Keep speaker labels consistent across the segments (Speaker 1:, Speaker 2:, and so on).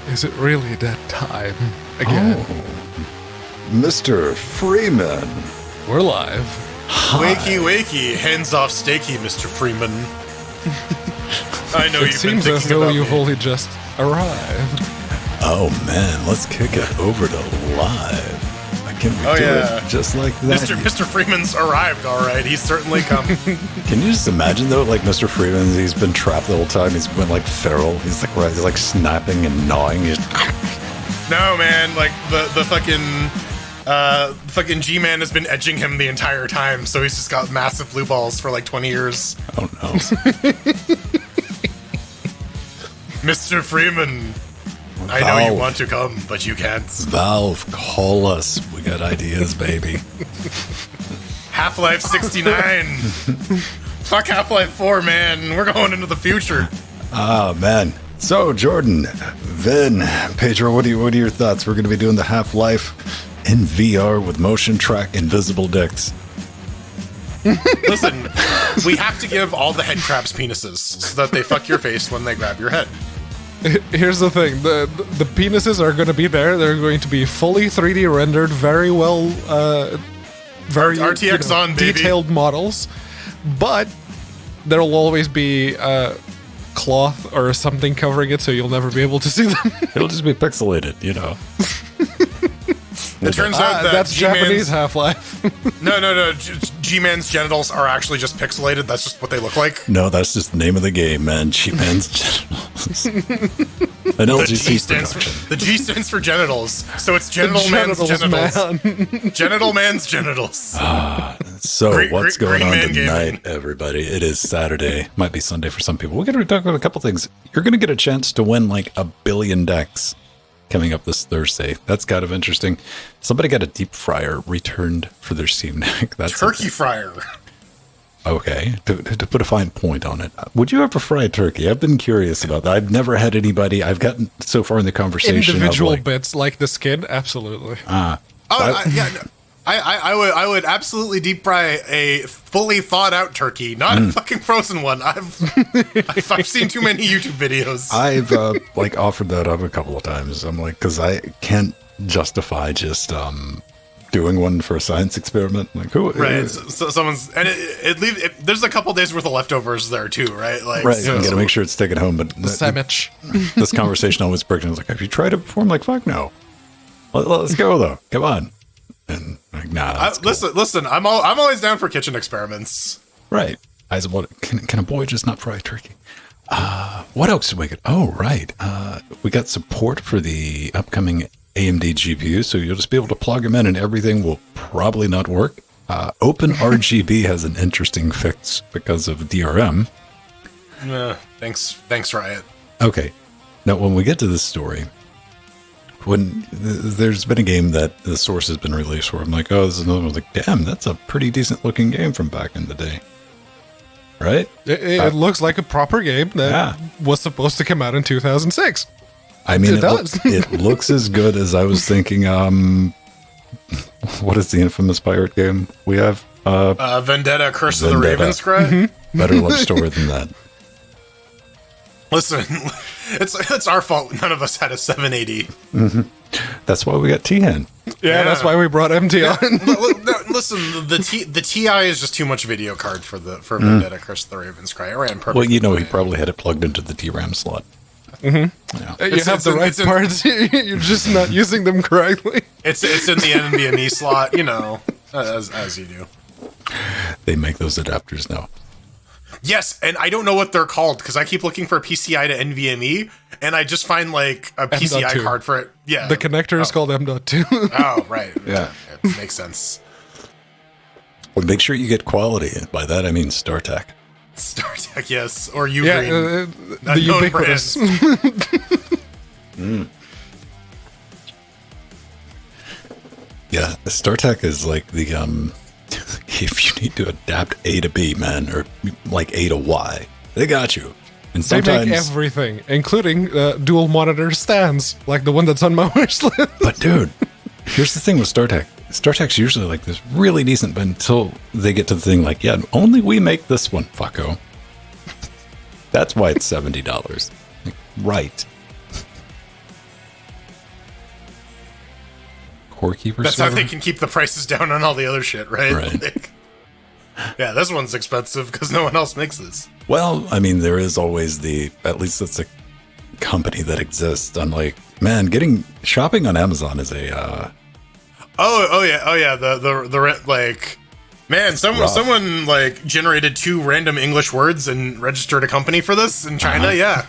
Speaker 1: Is it really that time again?
Speaker 2: Oh, Mr. Freeman.
Speaker 1: We're live.
Speaker 2: Hi.
Speaker 3: Wakey, wakey, hands off steaky, Mr. Freeman. I know
Speaker 1: It
Speaker 3: you've been
Speaker 1: seems as
Speaker 3: thinking
Speaker 1: though
Speaker 3: about
Speaker 1: you've
Speaker 3: me.
Speaker 1: only just arrived.
Speaker 2: Oh man, let's kick it over to live. Can we do it just like that?
Speaker 3: Mr. Freeman's arrived, all right. He's certainly come.
Speaker 2: Can you just imagine though, like Mr. Freeman, he's been trapped the whole time. He's been like feral. He's like snapping and gnawing.
Speaker 3: No, man, like the fucking G-Man has been edging him the entire time, so he's just got massive blue balls for like 20 years.
Speaker 2: Oh no.
Speaker 3: Mr. Freeman, I know you want to come, but you can't.
Speaker 2: Valve, call us. We got ideas, baby.
Speaker 3: Half-Life 69. Fuck Half-Life 4, man. We're going into the future.
Speaker 2: Ah, man. So, Jordan, Vin, Pedro, what are your thoughts? We're going to be doing the Half-Life in VR with motion track invisible dicks.
Speaker 3: Listen, we have to give all the head crabs penises so that they fuck your face when they grab your head.
Speaker 1: Here's the thing: the penises are going to be there. They're going to be fully 3D rendered, very well, very
Speaker 3: RTX on, baby.
Speaker 1: Detailed models. But there will always be cloth or something covering it, so you'll never be able to see them.
Speaker 2: It'll just be pixelated, you know.
Speaker 3: It turns out that
Speaker 1: that's
Speaker 3: G-Man's,
Speaker 1: Japanese Half-Life.
Speaker 3: No. G-Man's genitals are actually just pixelated. That's just what they look like.
Speaker 2: No, that's just the name of the game, man. G-Man's genitals. An LGC production.
Speaker 3: The G stands for genitals, so it's Genital Man's genitals.
Speaker 1: Man.
Speaker 3: Genital Man's genitals.
Speaker 2: So, what's going on
Speaker 3: man
Speaker 2: tonight,
Speaker 3: gaming.
Speaker 2: everybody? It is Saturday. Might be Sunday for some people. We're going to talk about a couple things. You're going to get a chance to win like 1 billion decks coming up this Thursday. That's kind of interesting. Somebody got a deep fryer returned for their Steam Deck. That's
Speaker 3: Turkey fryer.
Speaker 2: Okay, to put a fine point on it. Would you ever fry turkey? I've been curious about that. I've never had anybody. I've gotten so far in the conversation.
Speaker 1: Individual bits like the skin, absolutely.
Speaker 3: Yeah. No. I would absolutely deep fry a fully thawed out turkey, not a fucking frozen one. I've seen too many YouTube videos.
Speaker 2: I've like offered that up a couple of times. I'm like, because I can't justify just doing one for a science experiment. Like who?
Speaker 3: Right. So someone's and there's a couple days worth of leftovers there too, right? Like,
Speaker 2: right. You got to make sure it's taken home. But
Speaker 1: Sandwich.
Speaker 2: This conversation always breaks. I was like, have you tried it before? I'm like, fuck no. Let's go though. Come on. And like, nah.
Speaker 3: Cool. Listen. I'm always down for kitchen experiments.
Speaker 2: Right. I said, well, can a boy just not fry turkey? What else did we get? Oh, right. We got support for the upcoming AMD GPU, so you'll just be able to plug them in and everything will probably not work. OpenRGB has an interesting fix because of DRM.
Speaker 3: Thanks, Riot.
Speaker 2: Okay. Now, when we get to this story, when there's been a game that the source has been released where I'm like, oh, this is another one. Like, damn, that's a pretty decent looking game from back in the day. Right?
Speaker 1: It looks like a proper game that was supposed to come out in 2006.
Speaker 2: I mean,
Speaker 1: it does.
Speaker 2: It looks as good as I was thinking. What is the infamous pirate game we have?
Speaker 3: Vendetta, Curse of the Raven Scry?
Speaker 1: Mm-hmm.
Speaker 2: Better love story than that.
Speaker 3: Listen, it's our fault. None of us had a 780.
Speaker 2: Mm-hmm. That's why we got T-Hen.
Speaker 1: Yeah, that's why we brought MT on.
Speaker 3: Listen, the TI is just too much video card for Vendetta, Curse of the Raven Scry. It ran perfectly.
Speaker 2: Well, you know, he probably had it plugged into the DRAM slot.
Speaker 1: Mm-hmm. Yeah. You have the right parts. You're just not using them correctly.
Speaker 3: It's in the NVMe slot, you know, as you do.
Speaker 2: They make those adapters now.
Speaker 3: Yes, and I don't know what they're called because I keep looking for PCI to NVMe, and I just find like a PCI
Speaker 1: M.2.
Speaker 3: card for it. Yeah,
Speaker 1: the connector is called M.2.
Speaker 3: Oh, right.
Speaker 2: Yeah,
Speaker 3: it makes sense.
Speaker 2: Well, make sure you get quality. By that I mean StarTech.
Speaker 3: StarTech, yes, or Ugreen.
Speaker 1: The ubiquitous.
Speaker 2: Yeah, StarTech is like the if you need to adapt A to B, man, or like A to Y, they got you. And sometimes
Speaker 1: they make everything, including dual monitor stands, like the one that's on my wish list.
Speaker 2: But dude, here's the thing with StarTech. StarTech's usually like this really decent, but until they get to the thing like, yeah, only we make this one, fucko. That's why it's $70. Like, right. core keeper
Speaker 3: That's
Speaker 2: server.
Speaker 3: how they can keep the prices down on all the other shit, right?
Speaker 2: Right.
Speaker 3: Like, yeah, this one's expensive because no one else makes this.
Speaker 2: Well, I mean, there is always at least it's a company that exists. Unlike, man, shopping on Amazon is a,
Speaker 3: Oh yeah. The like, man, someone like generated 2 random English words and registered a company for this in China. Yeah.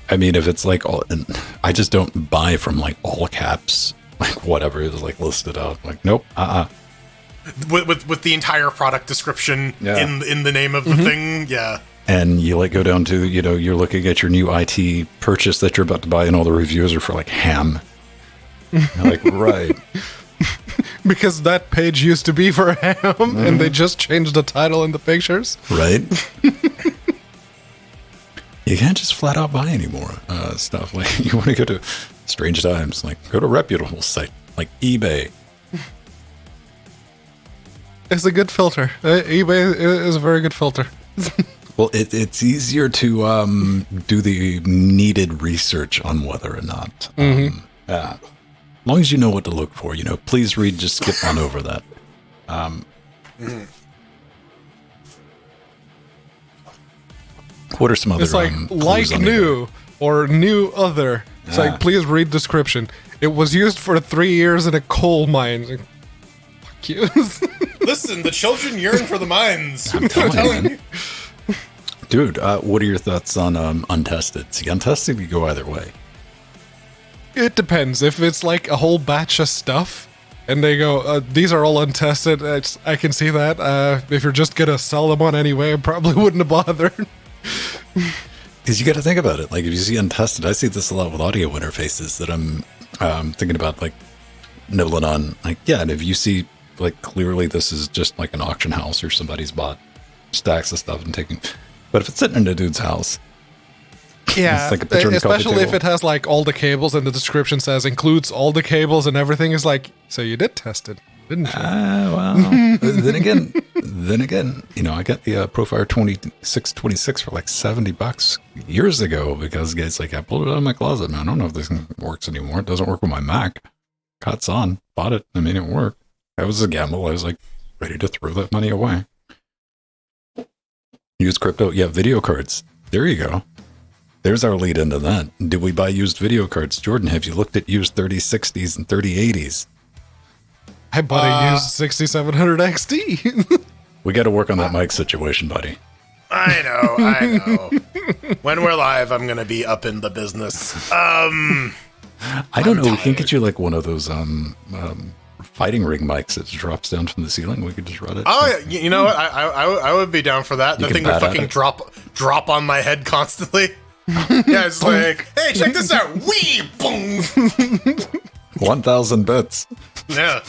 Speaker 2: I mean, if it's like and I just don't buy from like all caps, like whatever is like listed out. Like, nope,
Speaker 3: With the entire product description in the name of the thing. Yeah.
Speaker 2: And you like go down to, you're looking at your new IT purchase that you're about to buy, and all the reviews are for like ham. You're like, right.
Speaker 1: Because that page used to be for ham, and they just changed the title and the pictures.
Speaker 2: Right. You can't just flat out buy anymore stuff. Like, you want to go to strange times, like go to a reputable site like eBay.
Speaker 1: It's a good filter. eBay is a very good filter.
Speaker 2: Well, it's easier to do the needed research on whether or not. As long as you know what to look for, please read, just skip on over that. What are some other
Speaker 1: It's like
Speaker 2: clues on
Speaker 1: new or new other. It's like, please read description. It was used for 3 years in a coal mine. Like, fuck you.
Speaker 3: Listen, the children yearn for the mines. I'm
Speaker 2: telling you. Dude, what are your thoughts on untested? See, untested could go either way.
Speaker 1: It depends. If it's like a whole batch of stuff, and they go, these are all untested, I can see that. If you're just going to sell them on anyway, I probably wouldn't have bothered.
Speaker 2: Because you got to think about it. Like, if you see untested, I see this a lot with audio interfaces that I'm thinking about, like, nibbling on. Like, yeah, and if you see, like, clearly this is just like an auction house or somebody's bought stacks of stuff and taking... But if it's sitting in a dude's house...
Speaker 1: Yeah,
Speaker 2: like a picture on the coffee
Speaker 1: especially if
Speaker 2: table.
Speaker 1: it has, like, all the cables and the description says includes all the cables and everything, is like, so you did test it, didn't you?
Speaker 2: Well, then again, I got the Profire 2626 for like $70 years ago because guys like, I pulled it out of my closet, man. I don't know if this thing works anymore. It doesn't work with my Mac. Cut's on, bought it. I mean, it worked. That was a gamble. I was like ready to throw that money away. Use crypto. Yeah, video cards. There you go. There's our lead into that. Did we buy used video cards? Jordan, have you looked at used 3060s and 3080s?
Speaker 1: I bought a used 6700 XT.
Speaker 2: We got to work on that mic situation, buddy.
Speaker 3: I know. When we're live, I'm going to be up in the business.
Speaker 2: I don't know. We can get you like one of those fighting ring mics that drops down from the ceiling. We could just run it.
Speaker 3: Oh, yeah. You know what? I would be down for that. The thing would fucking drop on my head constantly. Yeah, it's like, hey, check this out. Wee! Boom!
Speaker 2: 1,000 bits.
Speaker 3: Yeah.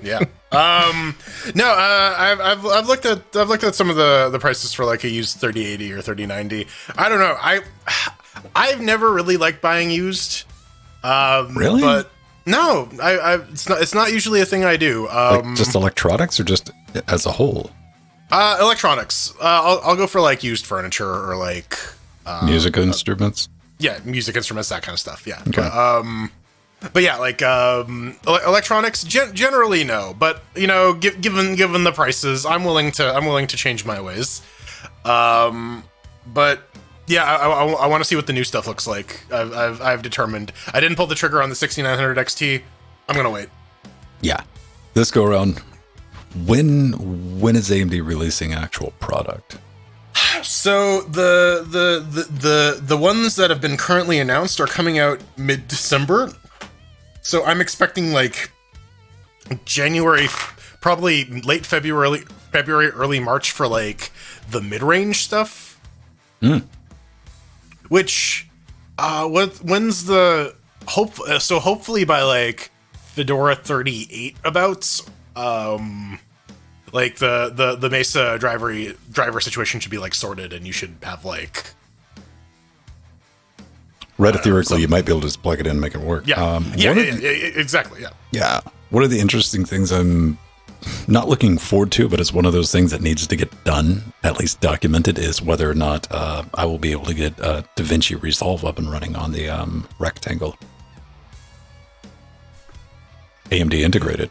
Speaker 3: Yeah. No, I've looked at some of the prices for like a used 3080 or 3090. I don't know. I've never really liked buying used.
Speaker 2: Really?
Speaker 3: But no, it's not usually a thing I do.
Speaker 2: Like just electronics or just as a whole?
Speaker 3: Electronics. I'll go for like used furniture or like
Speaker 2: music instruments.
Speaker 3: Yeah, music instruments, that kind of stuff. Yeah.
Speaker 2: Okay.
Speaker 3: But yeah, like electronics, generally no. But given the prices, I'm willing to change my ways. But yeah, I want to see what the new stuff looks like. I've determined. I didn't pull the trigger on the 6900 XT. I'm gonna wait.
Speaker 2: Yeah, this go around. When is AMD releasing actual product?
Speaker 3: So the ones that have been currently announced are coming out mid-December. So I'm expecting like January, probably late February, early March for like the mid-range stuff. Which, when's the hope? So hopefully by like Fedora 38 abouts, like the Mesa driver situation should be like sorted, and you should have like.
Speaker 2: Theoretically, you might be able to just plug it in and make it work.
Speaker 3: Yeah, exactly. Yeah.
Speaker 2: Yeah. One of the interesting things I'm not looking forward to, but it's one of those things that needs to get done, at least documented, is whether or not I will be able to get DaVinci Resolve up and running on the Rectangle. AMD integrated.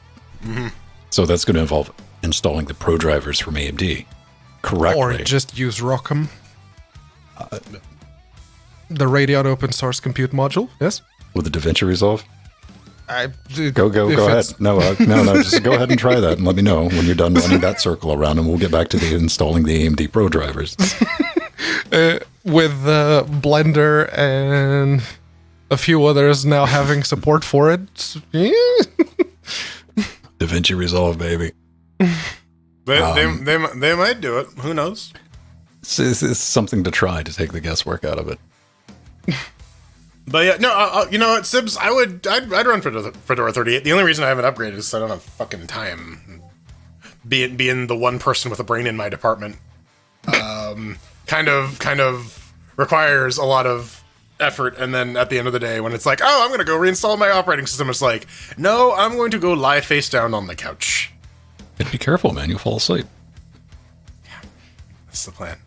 Speaker 2: So that's going to involve installing the Pro drivers from AMD correctly.
Speaker 1: Or just use Rockham. The Radeon open source compute module, yes?
Speaker 2: With the DaVinci Resolve. Go
Speaker 1: if
Speaker 2: ahead.
Speaker 1: it's-
Speaker 2: No, just go ahead and try that and let me know when you're done running that circle around, and we'll get back to the installing the AMD Pro drivers.
Speaker 1: With Blender and a few others now having support for it.
Speaker 2: DaVinci Resolve, baby.
Speaker 3: They might do it. Who knows?
Speaker 2: It's something to try to take the guesswork out of it.
Speaker 3: But yeah, no, you know what, Sibs, I'd run Fedora 38. The only reason I haven't upgraded is I don't have fucking time. Being the one person with a brain in my department, kind of requires a lot of effort. And then at the end of the day, when it's like, oh, I'm going to go reinstall my operating system, it's like, no, I'm going to go lie face down on the couch.
Speaker 2: And be careful, man. You'll fall asleep.
Speaker 3: That's the plan.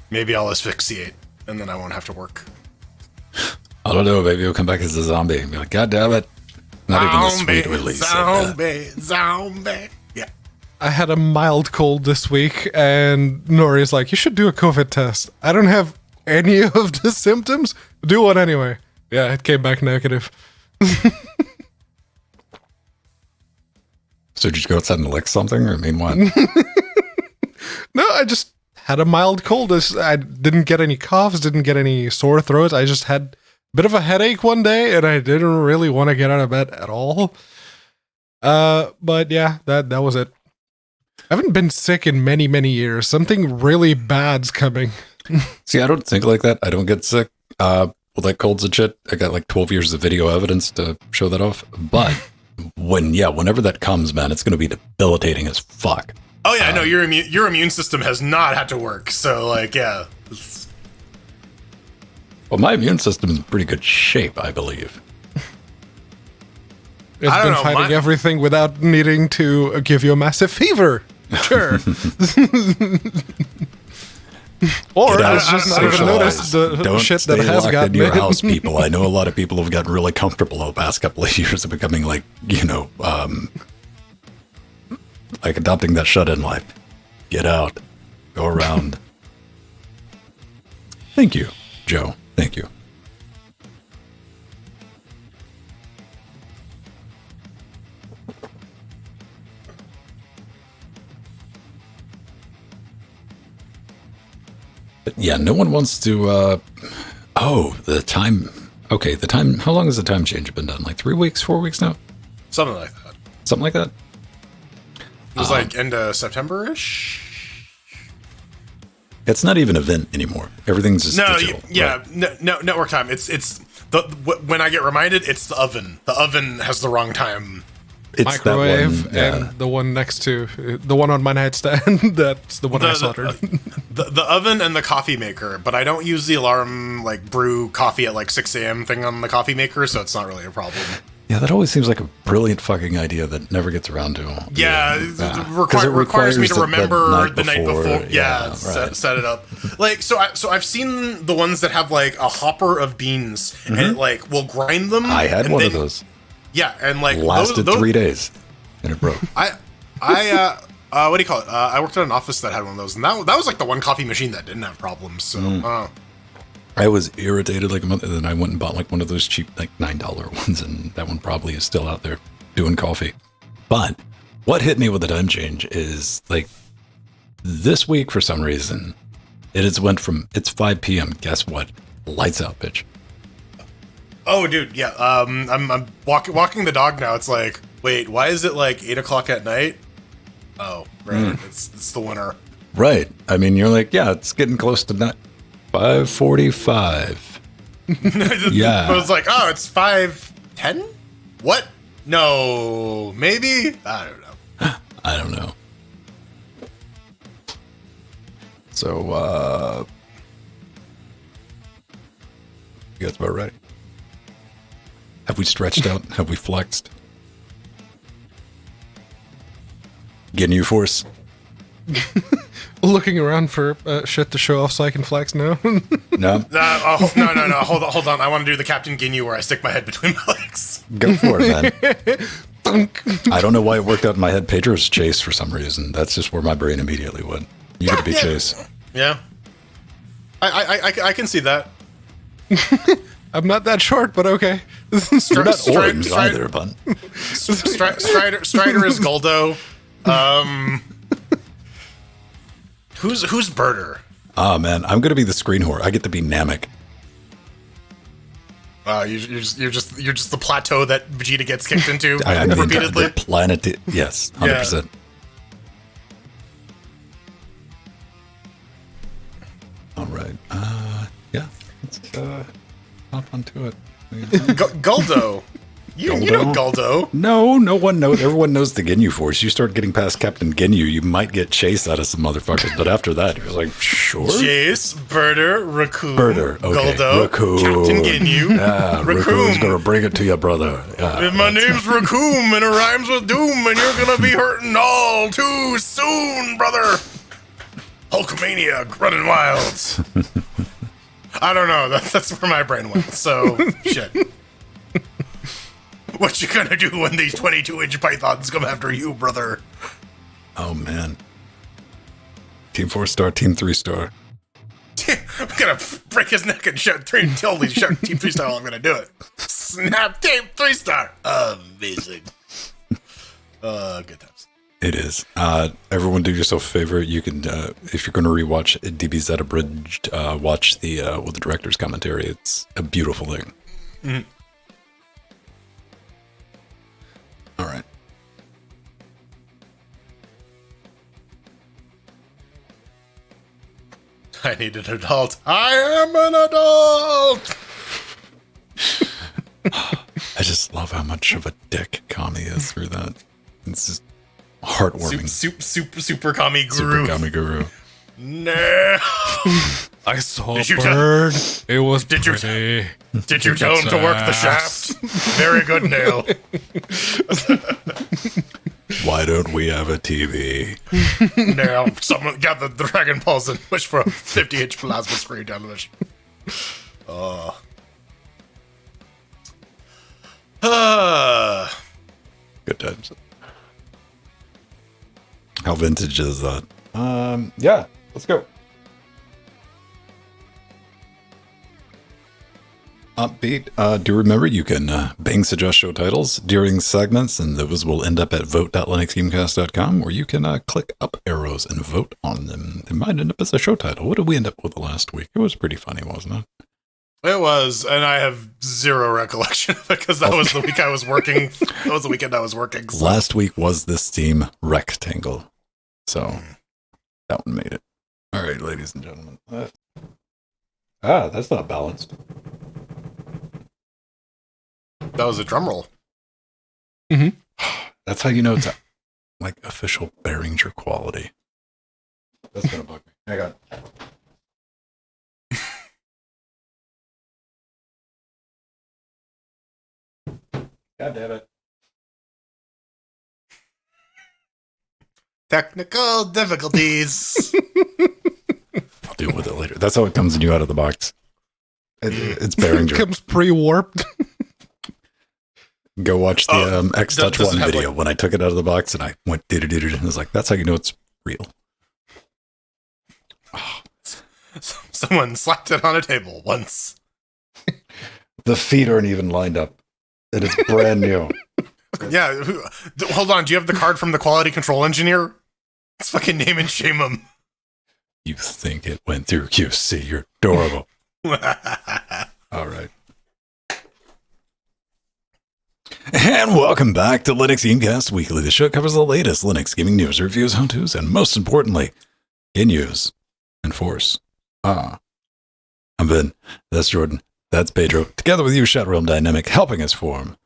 Speaker 3: Maybe I'll asphyxiate, and then I won't have to work.
Speaker 2: I don't know. Maybe you'll come back as a zombie and be like, God damn it. Not even a sweet release.
Speaker 3: Zombie. Yeah.
Speaker 1: I had a mild cold this week, and Nori's like, you should do a COVID test. I don't have any of the symptoms. Do one anyway. Yeah, it came back negative.
Speaker 2: So did you go outside and lick something? Or I mean, what?
Speaker 1: No, I just had a mild cold. I didn't get any coughs, didn't get any sore throats. I just had a bit of a headache one day, and I didn't really want to get out of bed at all. But yeah, that was it. I haven't been sick in many, many years. Something really bad's coming.
Speaker 2: See, I don't think like that. I don't get sick. With like colds and shit, I got like 12 years of video evidence to show that off. But whenever that comes, man, it's going to be debilitating as fuck.
Speaker 3: Oh yeah, no, your immune system has not had to work. So like, yeah.
Speaker 2: Well, my immune system is in pretty good shape, I believe.
Speaker 1: It's
Speaker 3: I don't
Speaker 1: been
Speaker 3: know,
Speaker 1: fighting everything without needing to give you a massive fever. Sure. Or
Speaker 2: Get out,
Speaker 1: it's just not even
Speaker 2: socialize.
Speaker 1: noticed the
Speaker 2: Don't
Speaker 1: shit
Speaker 2: stay
Speaker 1: that has
Speaker 2: locked
Speaker 1: gotten
Speaker 2: in your
Speaker 1: in.
Speaker 2: house, people. I know a lot of people have gotten really comfortable over the past couple of years of becoming like, like adopting that shut-in life. Get out. Go around. Thank you, Joe. Thank you. But yeah, no one wants to, the time. Okay, the time. How long has the time change been done? Like 3 weeks, 4 weeks now?
Speaker 3: Something like that.
Speaker 2: Something like that?
Speaker 3: It was like end of September-ish.
Speaker 2: It's not even event anymore. Everything's just
Speaker 3: No,
Speaker 2: digital.
Speaker 3: yeah,
Speaker 2: Right.
Speaker 3: no, network time. It's when I get reminded, it's the oven. The oven has the wrong time.
Speaker 2: It's
Speaker 1: Microwave
Speaker 2: that one, yeah.
Speaker 1: and the one next to the one on my nightstand. That's the one I soldered.
Speaker 3: The oven and the coffee maker, but I don't use the alarm like brew coffee at like 6 a.m. thing on the coffee maker, so it's not really a problem.
Speaker 2: Yeah, that always seems like a brilliant fucking idea that never gets around to.
Speaker 3: Yeah,
Speaker 2: Yeah.
Speaker 3: it
Speaker 2: 'Cause it
Speaker 3: requires me to
Speaker 2: that
Speaker 3: remember the night before. Yeah,
Speaker 2: right.
Speaker 3: set it up. Like so I've seen the ones that have like a hopper of beans and it like will grind them.
Speaker 2: I had
Speaker 3: and
Speaker 2: one
Speaker 3: then-
Speaker 2: of those.
Speaker 3: Yeah, and like
Speaker 2: Lasted
Speaker 3: those,
Speaker 2: 3 days, and it broke.
Speaker 3: I what do you call it? I worked at an office that had one of those, and that was like the one coffee machine that didn't have problems. So,
Speaker 2: I was irritated like a month, and then I went and bought like one of those cheap like $9 ones, and that one probably is still out there doing coffee. But what hit me with the time change is like this week for some reason it has went from it's 5 p.m. Guess what? Lights out, bitch.
Speaker 3: oh, dude, yeah. I'm walking the dog now. It's like, wait, why is it like 8 o'clock at night? Oh, right, it's the winter.
Speaker 2: Right. I mean, you're like, yeah, it's getting close to 5:45. Yeah.
Speaker 3: But it's like, oh, it's 5:10. What? No, maybe. I don't know.
Speaker 2: I don't know. So, that's about right. Have we stretched out? Have we flexed? Getting you force?
Speaker 1: Looking around for shit to show off so I can flex now.
Speaker 2: No,
Speaker 3: No. Hold on. I want to do the Captain Ginyu where I stick my head between my legs.
Speaker 2: go for it, man. I don't know why it worked out in my head. Pedro's Chase for some reason. That's just where my brain immediately went. You got to be Chase.
Speaker 3: Yeah. I can see that.
Speaker 1: I'm not that short, but okay.
Speaker 2: You're not orange either, but
Speaker 3: Strider is Goldo. Who's Birder?
Speaker 2: oh man, I'm gonna be the screen whore. I get to be Namek.
Speaker 3: You're just the plateau that Vegeta gets kicked into
Speaker 2: I'm the
Speaker 3: repeatedly.
Speaker 2: entire planet. Yes, 100%. All right. Yeah. Let's hop onto it.
Speaker 3: Goldo. You know Goldo.
Speaker 2: No one knows. Everyone knows the Ginyu Force. You start getting past Captain Ginyu, you might get Chase out of some motherfuckers. But after that, you're like, sure.
Speaker 3: Jace, Birder, Raccoon,
Speaker 2: Birder, okay.
Speaker 3: Goldo,
Speaker 2: Raccoon.
Speaker 3: Captain Ginyu,
Speaker 2: Raccoon's gonna bring it to you, brother.
Speaker 3: My name's Raccoon, and it rhymes with doom, and you're gonna be hurting all too soon, brother. Hulkamania, running wild. I don't know. That's where my brain went. So shit. What you gonna do when these 22-inch pythons come after you, brother?
Speaker 2: Oh man. Team 4-star, Team 3-star.
Speaker 3: I'm gonna break his neck and tell these shout Team 3-star. I'm gonna do it. Snap Team 3-star. Amazing. Good times.
Speaker 2: It is. Everyone do yourself a favor. You can, if you're going to rewatch DBZ Abridged, watch the director's commentary. It's a beautiful thing.
Speaker 3: Mm-hmm.
Speaker 2: All right.
Speaker 3: I need an adult. I am an adult!
Speaker 2: I just love how much of a dick Kami is through that. It's just heartwarming.
Speaker 3: Super Kami Guru.
Speaker 2: Super Kami Guru.
Speaker 3: No.
Speaker 1: I saw
Speaker 3: Did
Speaker 1: a
Speaker 3: you
Speaker 1: bird. It was
Speaker 3: Did you-
Speaker 1: pretty.
Speaker 3: Did you tell him to work the shaft? Very good, Nail.
Speaker 2: Why don't we have a TV?
Speaker 3: Now, someone got the Dragon Balls and wish for a 50-inch plasma screen television.
Speaker 2: Good times. How vintage is that? Yeah, let's go. Upbeat. Do remember you can bang suggest show titles during segments, and those will end up at vote.linuxgamecast.com, where you can click up arrows and vote on them. They might end up as a show title. What did we end up with last week? It was pretty funny, wasn't it?
Speaker 3: It was, and I have zero recollection of it because that was the week I was working. That was the weekend I was working. So.
Speaker 2: Last week was this theme rectangle, so that one made it. All right, ladies and gentlemen. That's not balanced.
Speaker 3: That was a drum roll.
Speaker 1: Mm-hmm.
Speaker 2: That's how you know it's like official Behringer quality. That's gonna bug me. Hang on. God damn it.
Speaker 3: Technical difficulties.
Speaker 2: I'll deal with it later. That's how it comes in you out of the box. It's Behringer.
Speaker 1: It comes pre-warped.
Speaker 2: Go watch the X Touch
Speaker 3: does it
Speaker 2: 1
Speaker 3: have,
Speaker 2: video when I took it out of the box and I went doo-doo-doo-doo, and I was like, that's how you know it's real.
Speaker 3: Someone slapped it on a table once.
Speaker 2: The feet aren't even lined up. It is brand new.
Speaker 3: Yeah, hold on. Do you have the card from the quality control engineer? Let's fucking name and shame him.
Speaker 2: You think it went through QC. You're adorable. All right. And welcome back to Linux Gamecast Weekly. The show covers the latest Linux gaming news, reviews, how-tos, and most importantly, in-use and force. I'm Ben. That's Jordan. That's Pedro. Together with you, Shadow Realm Dynamic, helping us form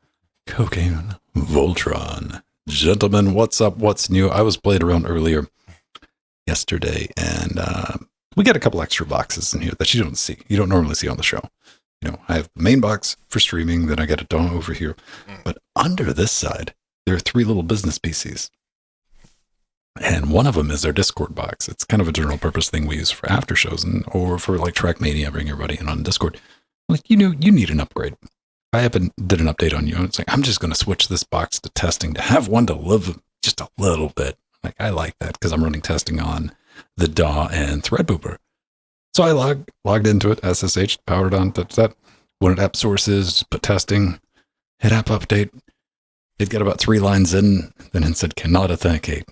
Speaker 2: Cocaine Voltron. Gentlemen, what's up? What's new? I was playing around earlier yesterday, and we get a couple extra boxes in here that you don't see. You don't normally see on the show. You know, I have the main box for streaming, then I got a DAW over here. But under this side, there are 3 little business PCs. And one of them is their Discord box. It's kind of a general purpose thing we use for after shows or for like Trackmania, bring everybody in on Discord. Like, you need an upgrade. I did an update on you, and it's like, I'm just going to switch this box to testing to have one to live just a little bit. Like, I like that because I'm running testing on the DAW and Threadbooper. So I logged into it, SSH, powered on, that. Went at app sources, put testing, hit app update. It got about 3 lines in, then it said cannot authenticate.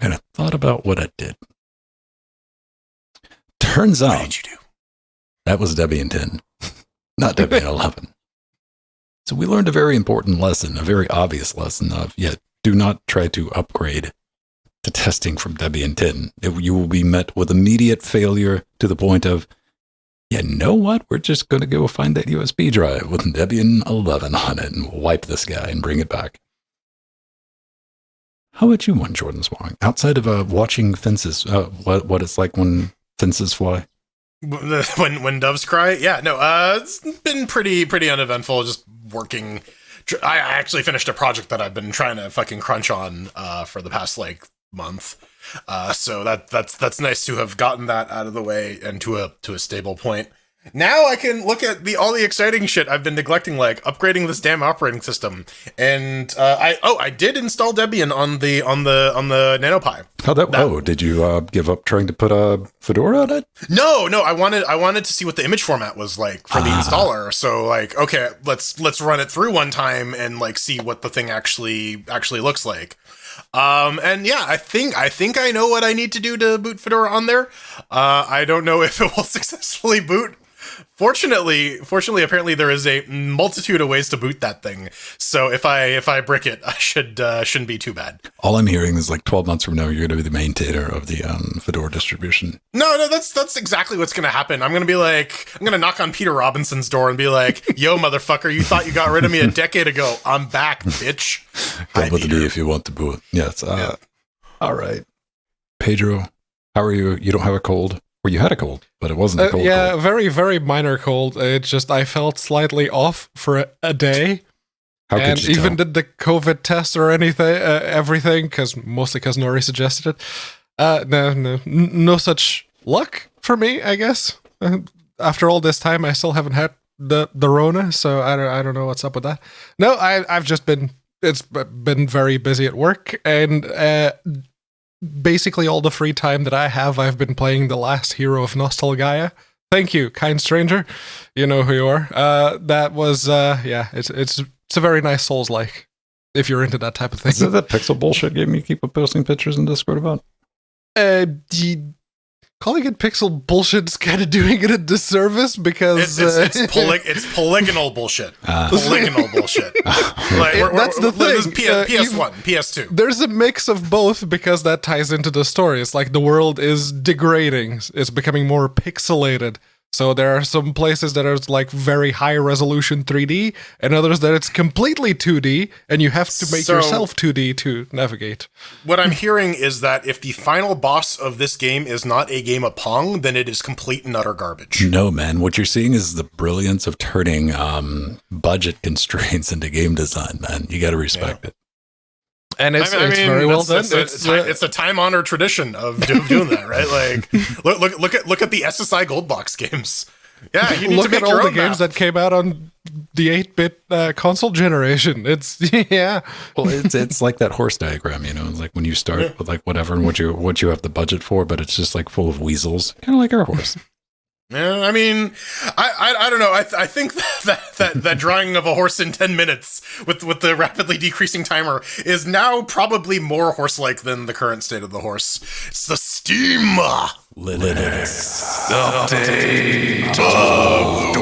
Speaker 2: And I thought about what I did. Turns out,
Speaker 3: What did you do?
Speaker 2: that was Debian 10, not Debian 11. So we learned a very important lesson, a very obvious lesson of, do not try to upgrade to testing from Debian 10. You will be met with immediate failure to the point of, you know what? We're just going to go find that USB drive with Debian 11 on it and we'll wipe this guy and bring it back. How about you, one Jordan Swang? Outside of watching fences, what it's like when fences fly?
Speaker 3: When doves cry? Yeah, no, it's been pretty uneventful, just working. I actually finished a project that I've been trying to fucking crunch on for the past like month. So that's nice to have gotten that out of the way and to a stable point. Now I can look at all the exciting shit I've been neglecting, like upgrading this damn operating system. And I did install Debian on the NanoPi.
Speaker 2: How'd that? Did you give up trying to put a Fedora on it?
Speaker 3: No, I wanted to see what the image format was like for the installer. So like, okay, let's run it through one time and like see what the thing actually looks like. And yeah, I think I know what I need to do to boot Fedora on there. I don't know if it will successfully boot. Fortunately, apparently there is a multitude of ways to boot that thing. So if I brick it, I shouldn't be too bad.
Speaker 2: All I'm hearing is like 12 months from now, you're going to be the maintainer of the Fedora distribution.
Speaker 3: No, that's exactly what's going to happen. I'm going to knock on Peter Robinson's door and be like, yo, motherfucker, you thought you got rid of me a decade ago. I'm back, bitch.
Speaker 2: Come with me if you want to boot. Yes. Yeah. All right. Pedro, how are you? You don't have a cold? Well, you had a cold, but it wasn't a cold.
Speaker 1: Yeah,
Speaker 2: cold.
Speaker 1: very, very minor cold. It's just I felt slightly off for a day.
Speaker 2: How could
Speaker 1: and
Speaker 2: you
Speaker 1: even
Speaker 2: tell?
Speaker 1: did the COVID test or everything, mostly because Nori suggested it. No such luck for me, I guess. After all this time, I still haven't had the Rona, so I don't know what's up with that. No, I've just been very busy at work, and basically all the free time that I have, I've been playing The Last Hero of Nostalgaia. Thank you, kind stranger. You know who you are. That was it's a very nice Souls-like, if you're into that type of thing.
Speaker 2: Is that that pixel bullshit game you keep posting pictures in Discord about?
Speaker 1: Calling it pixel bullshit is kind of doing it a disservice because
Speaker 3: it's polygonal bullshit. Polygonal bullshit. Like,
Speaker 1: that's the thing.
Speaker 3: PS1, PS2.
Speaker 1: There's a mix of both because that ties into the story. It's like the world is degrading. It's becoming more pixelated. So there are some places that are like very high resolution 3D and others that it's completely 2D and you have to make yourself 2D to navigate.
Speaker 3: What I'm hearing is that if the final boss of this game is not a game of Pong, then it is complete and utter garbage.
Speaker 2: No, man. What you're seeing is the brilliance of turning budget constraints into game design, man. You got to respect it.
Speaker 1: And it's very well done.
Speaker 3: It's a time-honored tradition of doing that, right? Like, look at the SSI Gold Box games. Yeah, you need
Speaker 1: look
Speaker 3: to make
Speaker 1: at
Speaker 3: your
Speaker 1: all
Speaker 3: own
Speaker 1: the games that came out on the 8-bit console generation. It's yeah.
Speaker 2: Well, it's like that horse diagram, you know. It's like when you start with like whatever and what you have the budget for, but it's just like full of weasels, kind of like our horse.
Speaker 3: Yeah, I mean, I don't know. I think that drawing of a horse in 10 minutes with the rapidly decreasing timer is now probably more horse-like than the current state of the horse. It's the Steam Linux update of the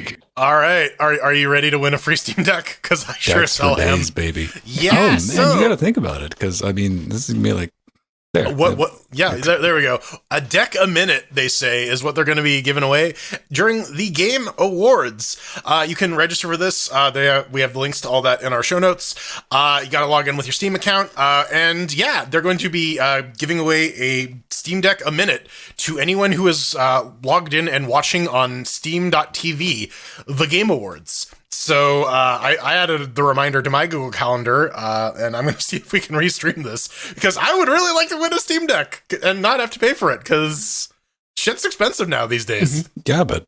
Speaker 3: week. All right, are you ready to win a free Steam Deck? Because I sure as hell am,
Speaker 2: baby.
Speaker 3: Yeah.
Speaker 2: Oh man, you got to think about it because I mean, this is gonna be like. There.
Speaker 3: What Yeah, there we go. A deck a minute, they say, is what they're going to be giving away during the Game Awards. You can register for this. We have the links to all that in our show notes. You got to log in with your Steam account. And yeah, they're going to be giving away a Steam Deck a minute to anyone who is logged in and watching on Steam.tv, the Game Awards. So I added the reminder to my Google Calendar, and I'm going to see if we can restream this, because I would really like to win a Steam Deck and not have to pay for it, because shit's expensive now these days.
Speaker 2: Yeah, but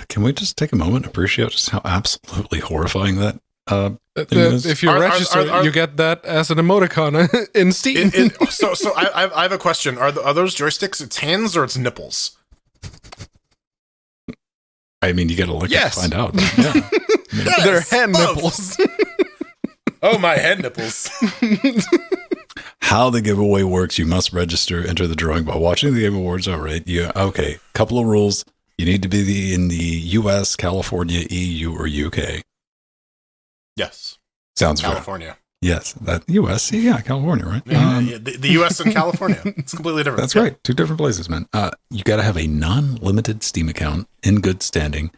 Speaker 2: can we just take a moment and appreciate just how absolutely horrifying that thing is?
Speaker 1: If you register, you get that as an emoticon in Steam.
Speaker 3: So I have a question. Are those joysticks its hands or its nipples?
Speaker 2: I mean, you got to look to find out. Yeah.
Speaker 3: Yes,
Speaker 1: they're hand nipples.
Speaker 3: Oh, my hand nipples.
Speaker 2: How the giveaway works, you must register, enter the drawing by watching the Game Awards. All right. Okay. Couple of rules. You need to be in the US, California, EU, or UK.
Speaker 3: Yes.
Speaker 2: Sounds
Speaker 3: California.
Speaker 2: Right. Yes. That US. Yeah, California, right?
Speaker 3: The US and California. It's completely different.
Speaker 2: That's right. Two different places, man. You got to have a non-limited Steam account in good standing.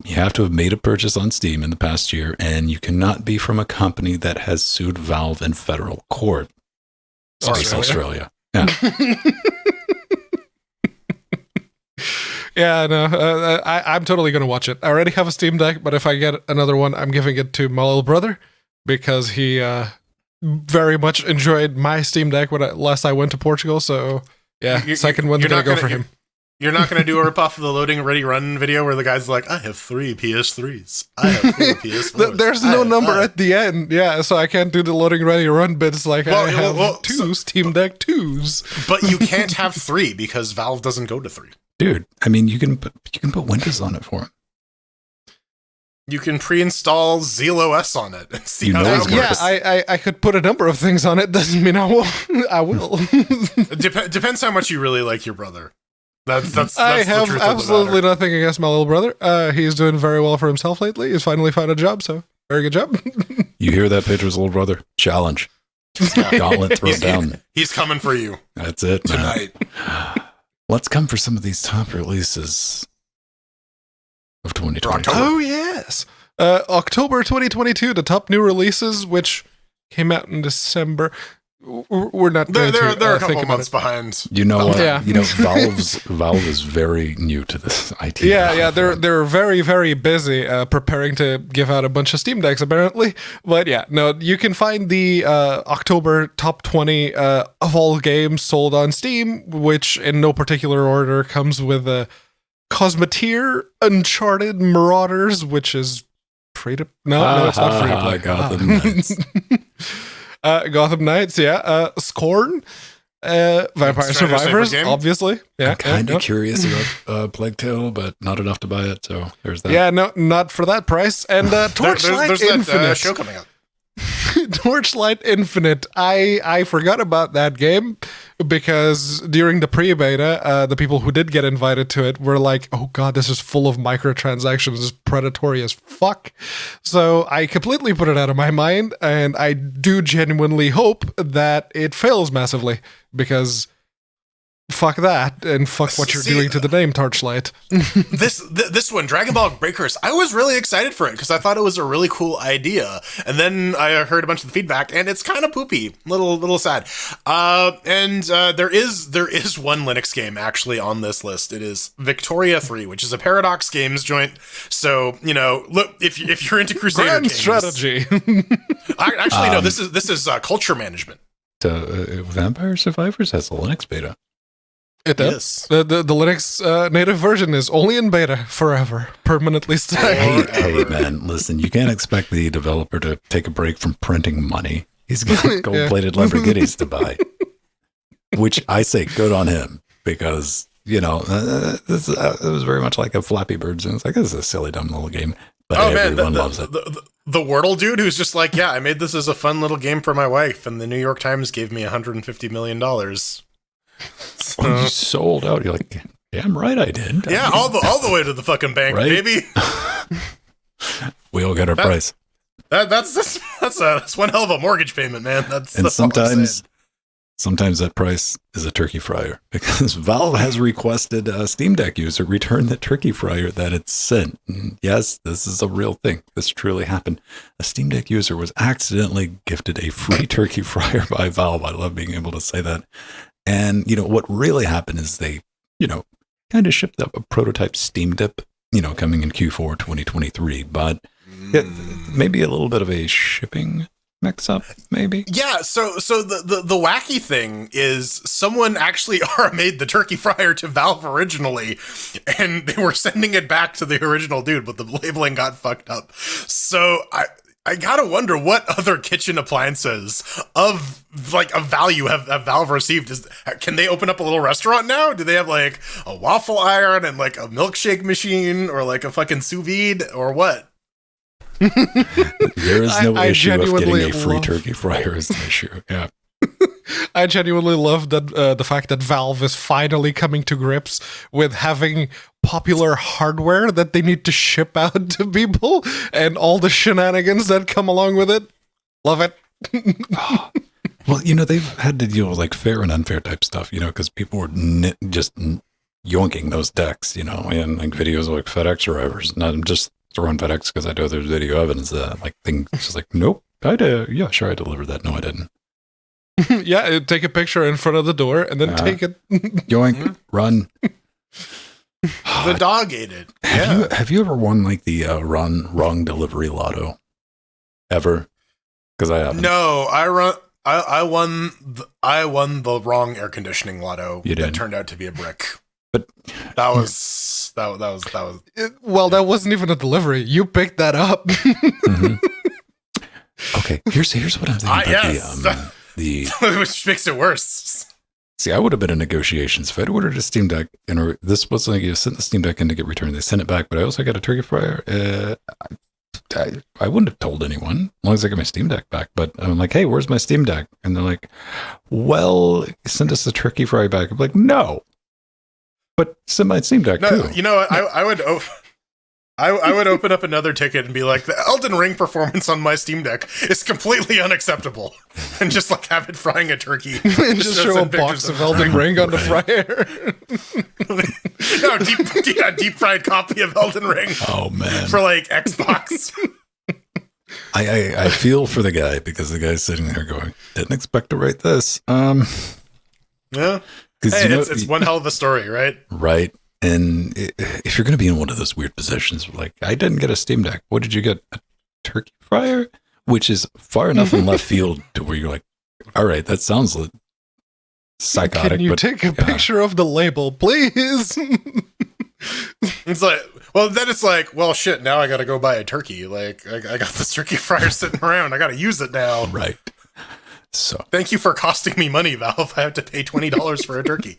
Speaker 2: You have to have made a purchase on Steam in the past year, and you cannot be from a company that has sued Valve in federal court. Australia. Yeah.
Speaker 1: Yeah, no, I'm totally going to watch it. I already have a Steam Deck, but if I get another one, I'm giving it to my little brother, because he very much enjoyed my Steam Deck last I went to Portugal. So yeah, second one's going to go for him.
Speaker 3: You're not going to do a ripoff of the Loading Ready Run video where the guy's like, I have 3 PS3s. I have 4 PS4s.
Speaker 1: There's no number at the end. Yeah, so I can't do the Loading Ready Run bit. It's like, I have 2 Steam Deck 2s.
Speaker 3: But you can't have 3 because Valve doesn't go to 3.
Speaker 2: Dude, I mean, you can put Windows on it for him.
Speaker 3: You can pre-install ZealOS on it and see how that works.
Speaker 1: Yeah, I could put a number of things on it. Doesn't mean I will. I will.
Speaker 3: Depends how much you really like your brother. That's
Speaker 1: I have absolutely nothing against my little brother. He's doing very well for himself lately. He's finally found a job, so very good job.
Speaker 2: You hear that, Pedro's little brother? Challenge. Gauntlet thrown down.
Speaker 3: He's coming for you.
Speaker 2: That's it,
Speaker 3: tonight.
Speaker 2: Let's come for some of these top releases of 2022.
Speaker 1: Oh, yes. October 2022, the top new releases, which came out in December. We're not going
Speaker 3: they're
Speaker 1: to
Speaker 3: a couple months behind.
Speaker 2: You know what? Yeah. You know, Valve is very new to this IT.
Speaker 1: Yeah, they're very, very busy preparing to give out a bunch of Steam Decks, apparently. But yeah, no, you can find the October top 20 of all games sold on Steam, which in no particular order comes with Cosmeteer, Uncharted, Marauders, which is free to... No, it's not free to play.
Speaker 2: Gotham Knights.
Speaker 1: Gotham Knights, yeah. Scorn, Vampire Survivors, obviously. Yeah,
Speaker 2: I'm kind of curious about Plague Tale, but not enough to buy it, so there's that.
Speaker 1: Yeah, no, not for that price. And Torchlight
Speaker 3: there's
Speaker 1: Infinite.
Speaker 3: That, show coming out.
Speaker 1: Torchlight Infinite. I forgot about that game because during the pre-beta, the people who did get invited to it were like, oh god, this is full of microtransactions, this is predatory as fuck. So I completely put it out of my mind, and I do genuinely hope that it fails massively, because fuck that, and fuck what you're doing to the name Torchlight.
Speaker 3: This one, Dragon Ball Breakers, I was really excited for it because I thought it was a really cool idea, and then I heard a bunch of the feedback, and it's kind of poopy, little sad. And there is one Linux game actually on this list. It is Victoria 3, which is a Paradox Games joint. So look, if you're into Crusader
Speaker 1: Grand
Speaker 3: games,
Speaker 1: strategy.
Speaker 3: Actually, no, this is culture management.
Speaker 2: Vampire Survivors has a Linux beta.
Speaker 1: It does. Yes. The Linux native version is only in beta forever, permanently staying.
Speaker 2: Hey, man, listen, you can't expect the developer to take a break from printing money. He's got gold-plated Lamborghinis to buy, which I say good on him, because, it was very much like a Flappy Birds, and it's like, this is a silly, dumb little game, but everyone loves it.
Speaker 3: The Wordle dude who's just like, yeah, I made this as a fun little game for my wife, and the New York Times gave me $150 million.
Speaker 2: So you sold out. You're like, damn right I did.
Speaker 3: Yeah, all the way to the fucking bank, right? Baby.
Speaker 2: We all get our price.
Speaker 3: That's one hell of a mortgage payment, man. That's
Speaker 2: sometimes Sometimes that price is a turkey fryer because Valve has requested a Steam Deck user return the turkey fryer that it sent. And yes, this is a real thing. This truly happened. A Steam Deck user was accidentally gifted a free turkey fryer by Valve. I love being able to say that. And, what really happened is they, kind of shipped up a prototype Steam Dip, coming in Q4 2023, but maybe a little bit of a shipping mix up, maybe.
Speaker 3: Yeah, so the wacky thing is someone actually made the turkey fryer to Valve originally, and they were sending it back to the original dude, but the labeling got fucked up. So I gotta wonder what other kitchen appliances of value have Valve received. Can they open up a little restaurant now? Do they have like a waffle iron and like a milkshake machine or like a fucking sous vide or what?
Speaker 2: There is no issue of getting a free turkey fryer is an issue. Yeah.
Speaker 1: I genuinely love that the fact that Valve is finally coming to grips with having popular hardware that they need to ship out to people and all the shenanigans that come along with it. Love it.
Speaker 2: Well, they've had to deal with like fair and unfair type stuff, because people were just yoinking those decks, and like videos of like FedEx drivers. Not just throwing FedEx because I know there's video evidence that like things just like, nope, I delivered that. No, I didn't.
Speaker 1: Yeah, take a picture in front of the door and then take it.
Speaker 2: Yoink, run.
Speaker 3: The dog ate it.
Speaker 2: Have you ever won like the wrong delivery lotto? Ever? Because I haven't.
Speaker 3: No, I won the wrong air conditioning lotto.
Speaker 2: You did.
Speaker 3: That turned out to be a brick.
Speaker 2: But
Speaker 3: that was.
Speaker 1: Well, that wasn't even a delivery. You picked that up.
Speaker 2: Mm-hmm. Okay, here's what I'm thinking about
Speaker 3: which makes it worse.
Speaker 2: See, I would have been in negotiations if I'd ordered a Steam Deck, and this was like you sent the Steam Deck in to get returned. They sent it back, but I also got a turkey fryer. I wouldn't have told anyone as long as I got my Steam Deck back. But I'm like, hey, where's my Steam Deck? And they're like, well, send us the turkey fryer back. I'm like, no, but send my Steam Deck too.
Speaker 3: You know, I would open up another ticket and be like, the Elden Ring performance on my Steam Deck is completely unacceptable, and just like have it frying a turkey
Speaker 1: and just show a box of Elden Ring on the fryer.
Speaker 3: No, deep fried copy of Elden Ring.
Speaker 2: Oh man,
Speaker 3: for like Xbox.
Speaker 2: I feel for the guy because the guy's sitting there going, didn't expect to write this.
Speaker 3: Yeah, hey, it's one hell of a story, right?
Speaker 2: Right. And if you're going to be in one of those weird positions, like, I didn't get a Steam Deck. What did you get? A turkey fryer? Which is far enough in left field to where you're like, all right, that sounds psychotic.
Speaker 1: Can you take a picture of the label, please?
Speaker 3: It's like, well, then it's like, well, shit, now I got to go buy a turkey. Like, I got this turkey fryer sitting around. I got to use it now.
Speaker 2: Right. So
Speaker 3: thank you for costing me money, Valve. I have to pay $20 for a turkey.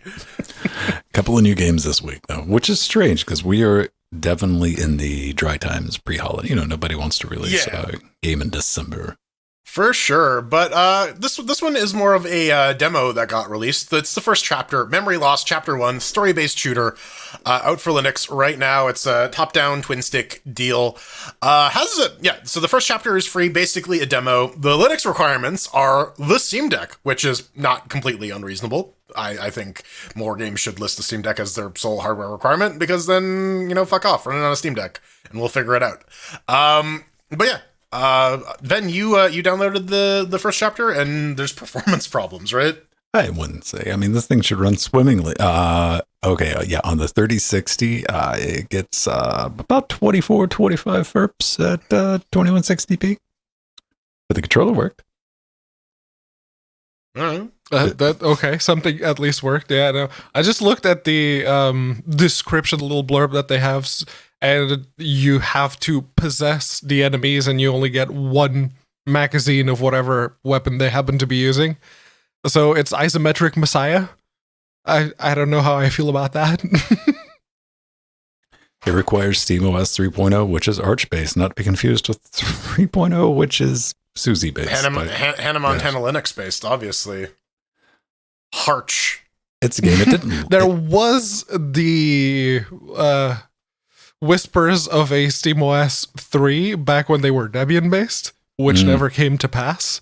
Speaker 2: A couple of new games this week, though, which is strange because we are definitely in the dry times pre-holiday. Nobody wants to release a game in December.
Speaker 3: For sure, but this one is more of a demo that got released. It's the first chapter, Memory Lost Chapter 1, story-based shooter, out for Linux right now. It's a top-down twin-stick deal. So the first chapter is free, basically a demo. The Linux requirements are the Steam Deck, which is not completely unreasonable. I think more games should list the Steam Deck as their sole hardware requirement, because then, fuck off, run it on a Steam Deck, and we'll figure it out. But yeah. Ben, you downloaded the first chapter, and there's performance problems, right?
Speaker 2: I wouldn't say. I mean, this thing should run swimmingly. On the 3060, it gets about 25 FERPs at 2160p. But the controller worked.
Speaker 3: All
Speaker 1: right. Something at least worked. Yeah, no. I just looked at the description, the little blurb that they have, and you have to possess the enemies, and you only get one magazine of whatever weapon they happen to be using. So it's isometric Messiah. I don't know how I feel about that.
Speaker 2: It requires SteamOS 3.0, which is Arch-based, not to be confused with 3.0, which is SUSE-based.
Speaker 3: Hannah Montana Linux-based, obviously. Harch.
Speaker 2: It's a game. It didn't.
Speaker 1: There was the whispers of a SteamOS 3 back when they were Debian-based, which never came to pass.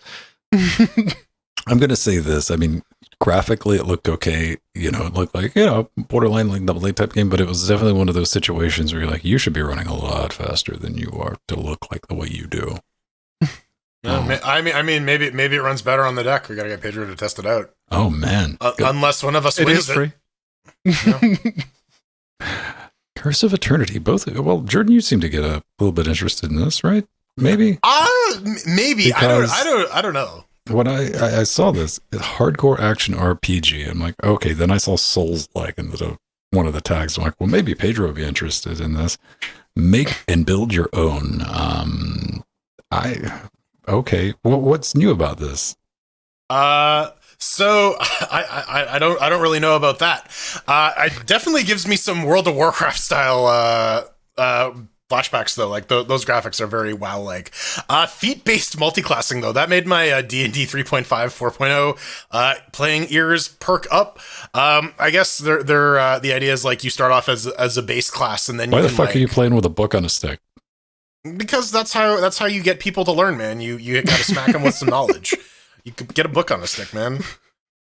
Speaker 2: I'm going to say this. I mean, graphically it looked okay. You know, it looked like, you know, borderline like double A type game, but it was definitely one of those situations where you're like, you should be running a lot faster than you are to look like the way you do.
Speaker 3: I mean, maybe it runs better on the deck. We gotta get Pedro to test it out.
Speaker 2: Oh man!
Speaker 3: Unless one of us wins
Speaker 1: free.
Speaker 2: Curse of Eternity. Both. Well, Jordan, you seem to get a little bit interested in this, right? Maybe.
Speaker 3: Maybe.
Speaker 2: Because
Speaker 3: I don't know.
Speaker 2: When I saw this hardcore action RPG, I'm like, okay. Then I saw Souls-like in one of the tags. I'm like, well, maybe Pedro would be interested in this. Make and build your own. Okay. What's new about this?
Speaker 3: So I don't really know about that. It definitely gives me some World of Warcraft style flashbacks though. Like those graphics are very WoW-like. Feat-based multiclassing though, that made my D&D 3.5 4.0 playing ears perk up. I guess they're the idea is like you start off as a base class and then
Speaker 2: why the fuck are you playing with a book on a stick?
Speaker 3: Because that's how you get people to learn, man. You gotta smack them with some knowledge. You could get a book on a stick, man.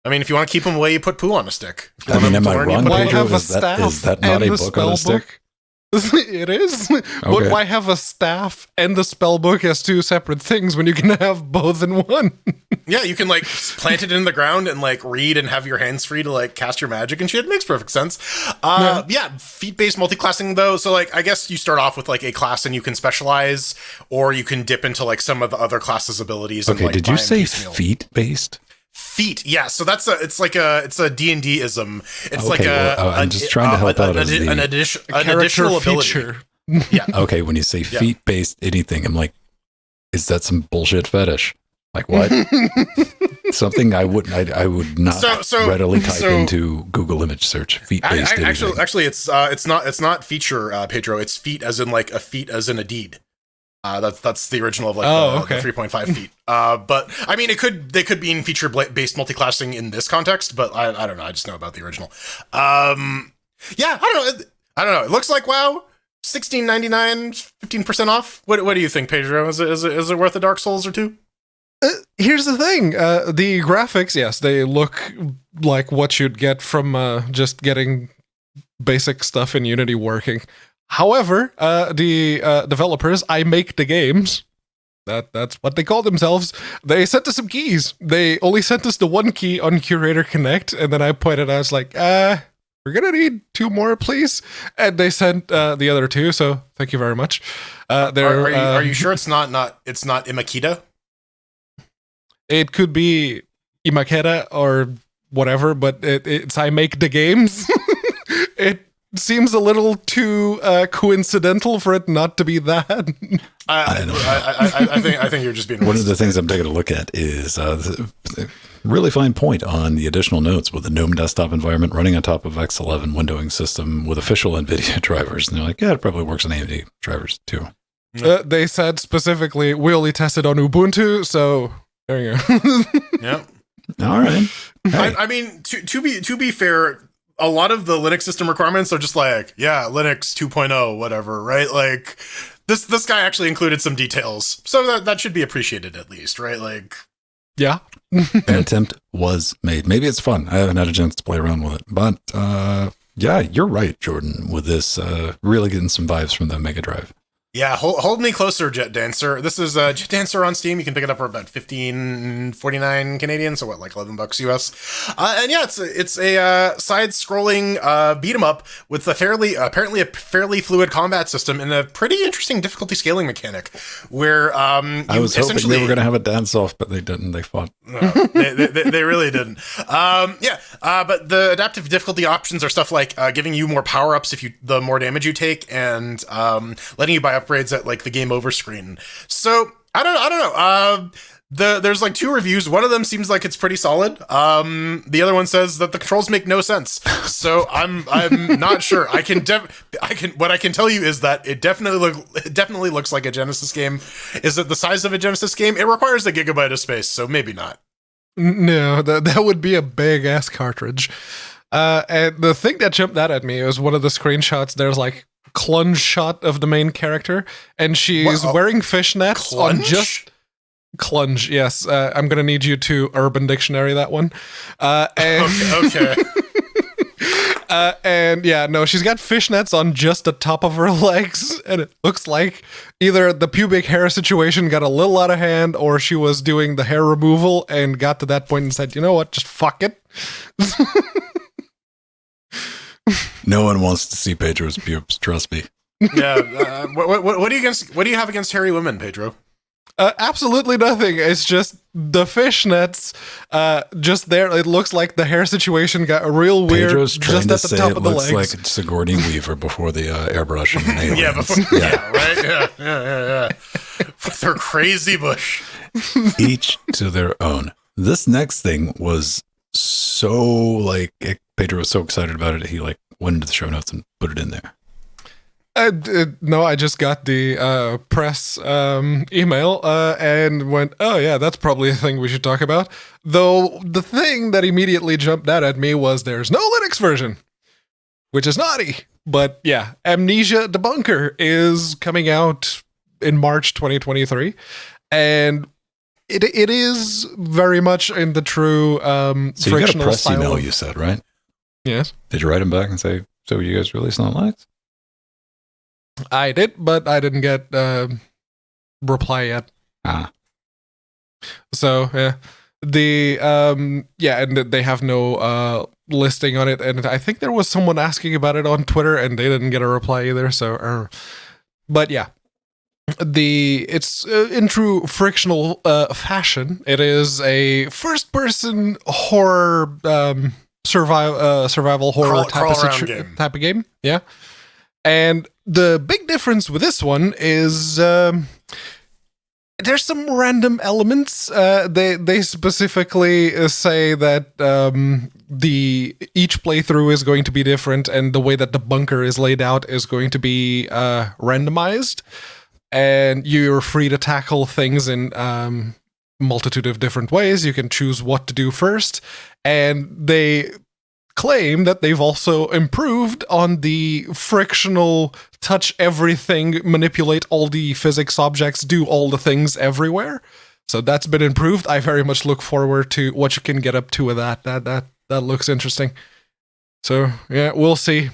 Speaker 3: I mean, if you want to keep them away, you put poo on a stick.
Speaker 2: I mean, am I wrong,
Speaker 1: why
Speaker 2: Pedro?
Speaker 1: have a
Speaker 2: Is
Speaker 1: staff
Speaker 2: that not
Speaker 1: and
Speaker 2: a book on a stick?
Speaker 1: It is. Okay. But why have a staff and the spell book as two separate things when you can have both in one?
Speaker 3: Yeah, you can like plant it in the ground and like read and have your hands free to like cast your magic and shit. It makes perfect sense. Yeah, feat-based multiclassing though. So like, I guess you start off with like a class and you can specialize, or you can dip into like some of the other classes' abilities.
Speaker 2: Okay,
Speaker 3: and, like,
Speaker 2: did you say feat-based?
Speaker 3: Feat, yeah. So it's a D&D-ism. It's
Speaker 2: okay,
Speaker 3: like
Speaker 2: I'm just trying to help out as
Speaker 3: an additional
Speaker 1: feature.
Speaker 3: Ability. Yeah.
Speaker 2: Okay, when you say feat-based anything, I'm like, is that some bullshit fetish? Like what? Something I would not readily type into Google image search. Feat-based anything.
Speaker 3: Actually, it's not feature, Pedro. It's feat as in like a feat as in a deed. That's the original of like the 3.5 feet. But I mean, they could be in feature based multiclassing in this context, but I don't know. I just know about the original. Yeah, I don't know. It looks like WoW. $16.99, 15% off. What do you think, Pedro? Is it worth a Dark Souls or two?
Speaker 1: Here's the thing. The graphics, yes, they look like what you'd get from just getting basic stuff in Unity working. However, the developers, I Make the Games, that's what they call themselves, they sent us some keys. They only sent us the one key on Curator Connect, and then I pointed out, I was like, we're gonna need 2 more, please. And they sent the other 2, so thank you very much.
Speaker 3: Are you sure it's not Imakita?
Speaker 1: It could be Imakeda or whatever, but it's I Make the Games. It seems a little too coincidental for it not to be that.
Speaker 3: I think you're just being
Speaker 2: one of the things I'm taking a look at is really fine point on the additional notes with the GNOME desktop environment running on top of X11 windowing system with official NVIDIA drivers. And they're like, yeah, it probably works on AMD drivers too.
Speaker 1: They said specifically, we only tested on Ubuntu, so there you go.
Speaker 3: Yeah.
Speaker 2: All right. Hey.
Speaker 3: I mean, to be fair, a lot of the Linux system requirements are just like, yeah, Linux 2.0, whatever, right? Like this guy actually included some details, so that should be appreciated at least, right? Like,
Speaker 1: yeah.
Speaker 2: An attempt was made. Maybe it's fun. I haven't had a chance to play around with it, but yeah, you're right, Jordan, with this really getting some vibes from the Mega Drive.
Speaker 3: Yeah, hold me closer, Jet Dancer. This is Jet Dancer on Steam. You can pick it up for about $15.49 Canadian, so what, like $11 US. And yeah, it's a side-scrolling beat 'em up with apparently a fairly fluid combat system and a pretty interesting difficulty scaling mechanic. Where
Speaker 2: I was hoping they were going to have a dance off, but they didn't. They fought.
Speaker 3: No, they really didn't. But the adaptive difficulty options are stuff like giving you more power ups the more damage you take, and letting you buy upgrades at like the game over screen. So I don't know. There's like 2 reviews. One of them seems like it's pretty solid. The other one says that the controls make no sense. So I'm not sure. What I can tell you is that it definitely looks like a Genesis game. Is it the size of a Genesis game? It requires a gigabyte of space, so maybe not.
Speaker 1: No, that would be a big ass cartridge. And the thing that jumped out at me was one of the screenshots. There's like clunge shot of the main character, and she's wearing fishnets on just Clunge, yes. I'm going to need you to Urban Dictionary that one.
Speaker 3: Okay.
Speaker 1: And yeah, no, she's got fishnets on just the top of her legs, and it looks like either the pubic hair situation got a little out of hand, or she was doing the hair removal and got to that point and said, you know what, just fuck it.
Speaker 2: No one wants to see Pedro's pubes, trust me.
Speaker 3: Yeah. What do you have against hairy women, Pedro?
Speaker 1: Absolutely nothing. It's just the fishnets, just there. It looks like the hair situation got real weird.
Speaker 2: Pedro's trying
Speaker 1: just
Speaker 2: to
Speaker 1: at the
Speaker 2: say
Speaker 1: top
Speaker 2: it
Speaker 1: of the
Speaker 2: looks
Speaker 1: legs.
Speaker 2: like Sigourney Weaver before the airbrush. And aliens.
Speaker 3: Yeah, before, yeah, right. Yeah. With her crazy bush.
Speaker 2: Each to their own. This next thing was so like Pedro was so excited about it. He like went into the show notes and put it in there.
Speaker 1: No, I just got the press email and went, oh yeah, that's probably a thing we should talk about. Though the thing that immediately jumped out at me was there's no Linux version, which is naughty. But yeah, Amnesia Debunker is coming out in March 2023, and it is very much in the true
Speaker 2: So you got a
Speaker 1: frictional
Speaker 2: press
Speaker 1: style.
Speaker 2: email, you said, right?
Speaker 1: Yes,
Speaker 2: Did you write him back and say, so you guys releasing on Linux?
Speaker 1: I did, but I didn't get reply yet. So yeah, the and they have no listing on it, and I think there was someone asking about it on Twitter, and they didn't get a reply either. So, but yeah, it's in true frictional fashion. It is a first-person horror survival horror type of game. Yeah. And the big difference with this one is there's some random elements. They specifically say that each playthrough is going to be different, and the way that the bunker is laid out is going to be randomized, and you're free to tackle things in multitude of different ways. You can choose what to do first, and they claim that they've also improved on the frictional touch everything, manipulate all the physics objects, do all the things everywhere. So that's been improved. I very much look forward to what you can get up to with that. That looks interesting. So yeah, we'll see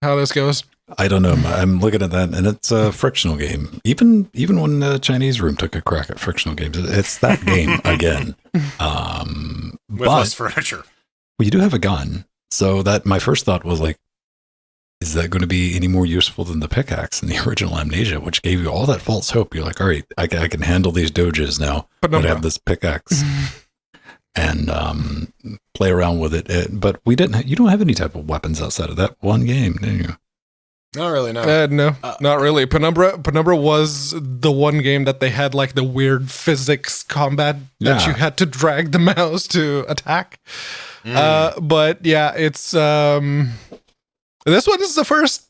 Speaker 1: how this goes.
Speaker 2: I don't know. I'm looking at that, and it's a frictional game. Even when the Chinese Room took a crack at frictional games, it's that game again.
Speaker 3: With less furniture.
Speaker 2: Well, you do have a gun. So that my first thought was like, is that going to be any more useful than the pickaxe in the original Amnesia, which gave you all that false hope? You're like, all right, I can handle these doges now, but I have this pickaxe and play around with it. But we didn't. You don't have any type of weapons outside of that one game, do you?
Speaker 3: Not really, no.
Speaker 1: No, not really. Penumbra was the one game that they had like the weird physics combat that you had to drag the mouse to attack. But yeah, it's this one is the first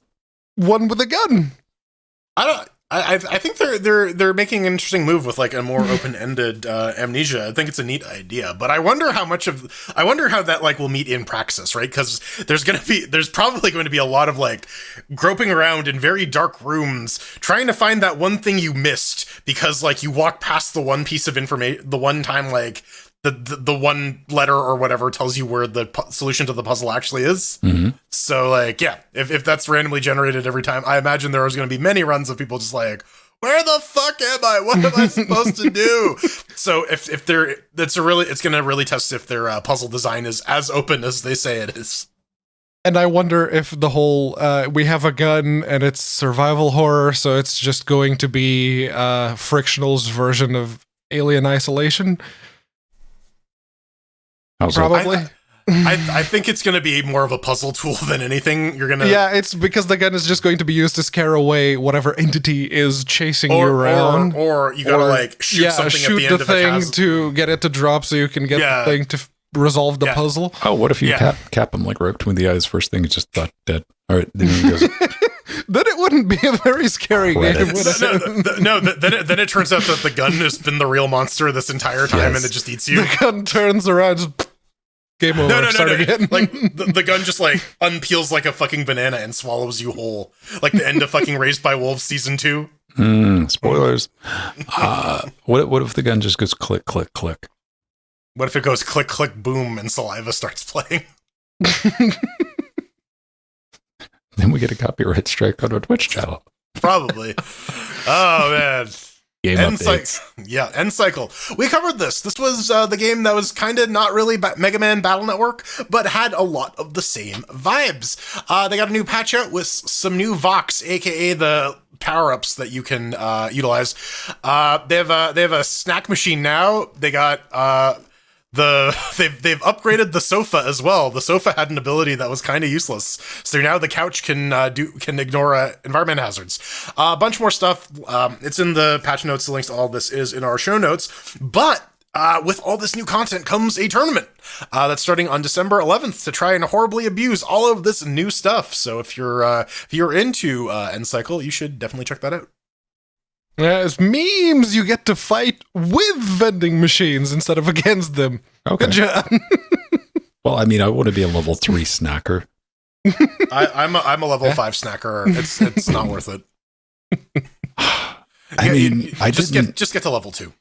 Speaker 1: one with a gun.
Speaker 3: I think they're making an interesting move with like a more open-ended Amnesia. I think it's a neat idea, but I wonder how that like will meet in praxis, right? Because there's probably going to be a lot of like groping around in very dark rooms trying to find that one thing you missed because like you walk past the one piece of information, the one time like the one letter or whatever tells you where the solution to the puzzle actually is.
Speaker 2: Mm-hmm.
Speaker 3: So like, yeah, if that's randomly generated every time, I imagine there is going to be many runs of people just like, where the fuck am I? What am I supposed to do? So it's going to really test if their puzzle design is as open as they say it is.
Speaker 1: And I wonder if the whole, we have a gun and it's survival horror, so it's just going to be Frictional's version of Alien Isolation. Probably.
Speaker 3: I think it's going to be more of a puzzle tool than anything. You're gonna,
Speaker 1: yeah, it's because the gun is just going to be used to scare away whatever entity is chasing you around,
Speaker 3: or you gotta like shoot something at the end of
Speaker 1: thing to get it to drop, so you can get the thing to resolve the puzzle.
Speaker 2: Oh, what if you cap him like right between the eyes? First thing, he just thought dead. All right, then he goes.
Speaker 1: Then it wouldn't be a very scary game.
Speaker 3: Then it turns out that the gun has been the real monster this entire time, and it just eats you.
Speaker 1: The gun turns around, just game over.
Speaker 3: No.
Speaker 1: Again.
Speaker 3: Like the gun just like unpeels like a fucking banana and swallows you whole, like the end of fucking Raised by Wolves season 2.
Speaker 2: Spoilers. What if the gun just goes click, click, click?
Speaker 3: What if it goes click, click, boom, and Saliva starts playing?
Speaker 2: Then we get a copyright strike on our Twitch channel.
Speaker 3: Probably. Oh, man.
Speaker 2: Game updates.
Speaker 3: Yeah, End Cycle. We covered this. This was the game that was kind of not really Mega Man Battle Network, but had a lot of the same vibes. They got a new patch out with some new Vox, aka the power-ups that you can utilize. They have a snack machine now. They got they've upgraded the sofa as well. The sofa had an ability that was kind of useless, so now the couch can ignore environment hazards. A bunch more stuff. It's in the patch notes. The links to all this is in our show notes. But with all this new content comes a tournament that's starting on December 11th to try and horribly abuse all of this new stuff. So if you're into End Cycle, you should definitely check that out.
Speaker 1: As memes, you get to fight with vending machines instead of against them.
Speaker 2: Okay.
Speaker 1: Good job.
Speaker 2: Well, I mean, I want to be a level 3 snacker.
Speaker 3: I'm a level 5 snacker. It's not worth it.
Speaker 2: I mean, I
Speaker 3: just
Speaker 2: didn't
Speaker 3: get to level 2.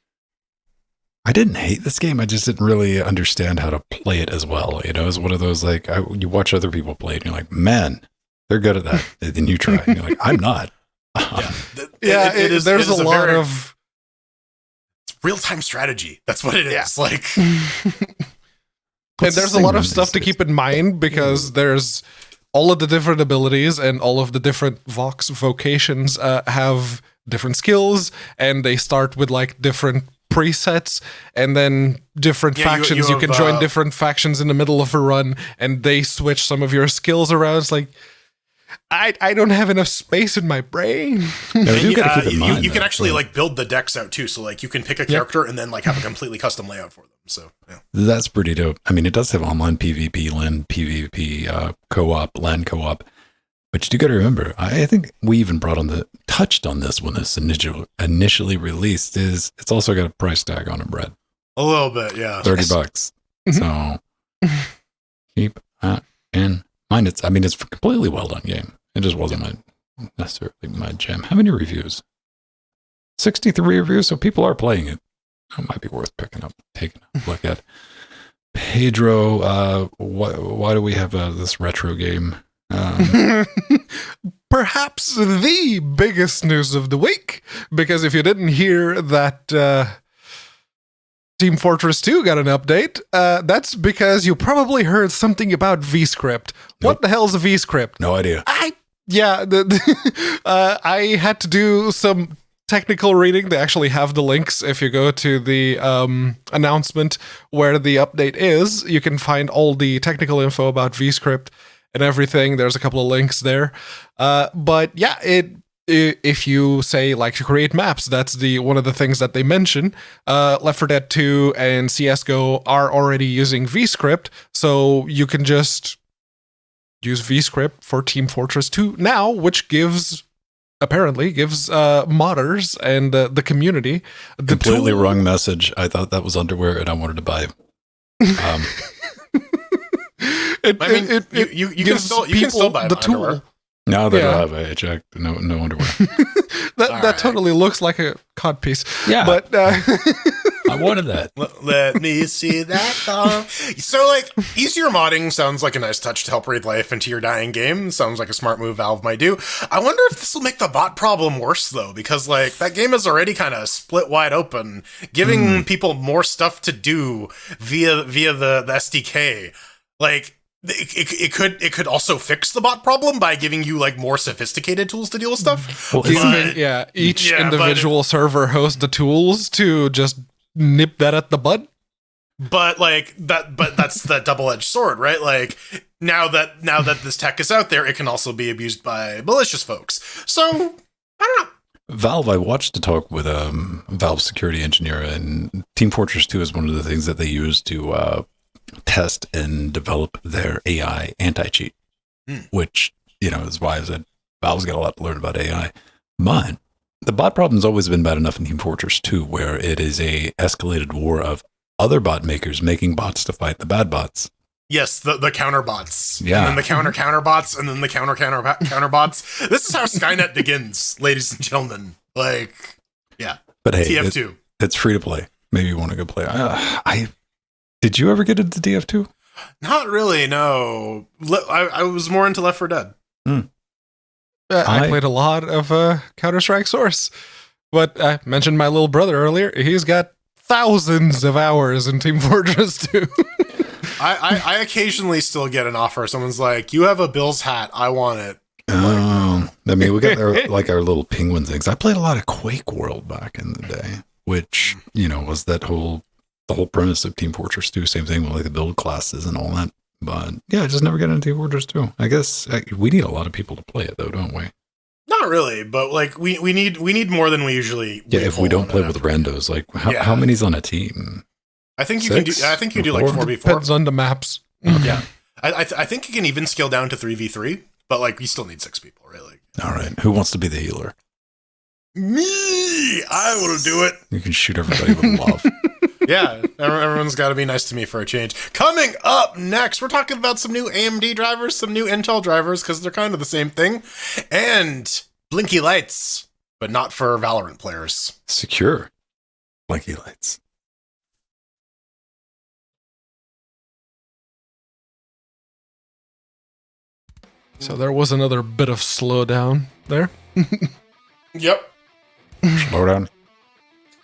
Speaker 2: I didn't hate this game. I just didn't really understand how to play it as well. You know, it's one of those like you watch other people play it and you're like, man, they're good at that. And then you try and you're like, I'm not.
Speaker 1: There's a lot of
Speaker 3: real-time strategy. That's what it is. Like,
Speaker 1: and there's a lot of stuff to keep in mind because there's all of the different abilities and all of the different Vox vocations have different skills, and they start with like different presets, and then different factions. You can join different factions in the middle of a run, and they switch some of your skills around. It's like, I don't have enough space in my brain.
Speaker 2: No, you can
Speaker 3: actually like build the decks out too. So like you can pick a character and then like have a completely custom layout for them. So yeah,
Speaker 2: that's pretty dope. I mean, it does have online PvP, LAN PvP, co-op, LAN co-op. But you got to remember, I think we even touched on this when this initially released. It's also got a price tag on it, Brad.
Speaker 3: A little bit, yeah.
Speaker 2: $30. So keep that in mind. It's a completely well done game. It just wasn't necessarily my jam. How many reviews? 63 reviews. So people are playing it. It might be worth taking a look at. Pedro, why do we have this retro game?
Speaker 1: Perhaps the biggest news of the week, because if you didn't hear that Team Fortress 2 got an update, that's because you probably heard something about vScript. Nope. What the hell is a vScript?
Speaker 2: No idea.
Speaker 1: I had to do some technical reading. They actually have the links. If you go to the announcement where the update is, you can find all the technical info about vScript and everything. There's a couple of links there. But yeah, if you say like to create maps, that's one of the things that they mention. Left 4 Dead 2 and CSGO are already using vScript, so you can just use vScript for Team Fortress 2 now, which apparently gives modders and the community the
Speaker 2: completely wrong message. I thought that was underwear and I wanted to buy
Speaker 3: you can still buy the tool. Underwear.
Speaker 2: No, they don't have a check. No underwear.
Speaker 1: that totally looks like a cod piece.
Speaker 2: Yeah,
Speaker 1: but
Speaker 2: I wanted that.
Speaker 3: Let me see that. So, like, easier modding sounds like a nice touch to help breathe life into your dying game. Sounds like a smart move Valve might do. I wonder if this will make the bot problem worse, though, because, like, that game is already kind of split wide open, giving people more stuff to do via the SDK. Like, it could also fix the bot problem by giving you like more sophisticated tools to deal with stuff.
Speaker 1: Well, each individual server hosts the tools to just nip that at the bud.
Speaker 3: But that's the double-edged sword, right? Like now that this tech is out there, it can also be abused by malicious folks. So I don't know.
Speaker 2: Valve, I watched a talk with a Valve security engineer, and Team Fortress 2 is one of the things that they use to test and develop their AI anti-cheat, which, is why I said Valve's got a lot to learn about AI. But the bot problem's always been bad enough in Team Fortress 2, where it is a escalated war of other bot makers making bots to fight the bad bots.
Speaker 3: Yes, the counter bots.
Speaker 2: Yeah.
Speaker 3: And then the counter bots, and then the counter bots. This is how Skynet begins, ladies and gentlemen. Like, yeah.
Speaker 2: But hey,
Speaker 3: TF2.
Speaker 2: it's free to play. Maybe you want to go play. Did you ever get into DF2?
Speaker 3: Not really, no. I was more into Left 4 Dead.
Speaker 1: I played a lot of Counter-Strike Source, but I mentioned my little brother earlier. He's got thousands of hours in Team Fortress 2.
Speaker 3: I occasionally still get an offer. Someone's like, "You have a Bills hat. I want it."
Speaker 2: I mean, we got our little penguin things. I played a lot of Quake World back in the day, which, was the whole premise of Team Fortress 2. Same thing with like the build classes and all that. But yeah, I just never got into Team Fortress 2. I guess we need a lot of people to play it though, don't we?
Speaker 3: Not really, but like we need more than we usually.
Speaker 2: Yeah, if we don't play with randos, like how many's on a team?
Speaker 3: I think you can do. I think you do like 4v4.
Speaker 1: Depends on the maps.
Speaker 3: Yeah, I think you can even scale down to 3v3, but like you still need 6 people, really.
Speaker 2: All right, who wants to be the healer?
Speaker 3: Me, I will do it.
Speaker 2: You can shoot everybody with love.
Speaker 3: Yeah, everyone's got to be nice to me for a change. Coming up next, we're talking about some new AMD drivers, some new Intel drivers, because they're kind of the same thing, and blinky lights, but not for Valorant players.
Speaker 2: Secure blinky lights.
Speaker 1: So there was another bit of slowdown there.
Speaker 3: Yep.
Speaker 2: Slow down.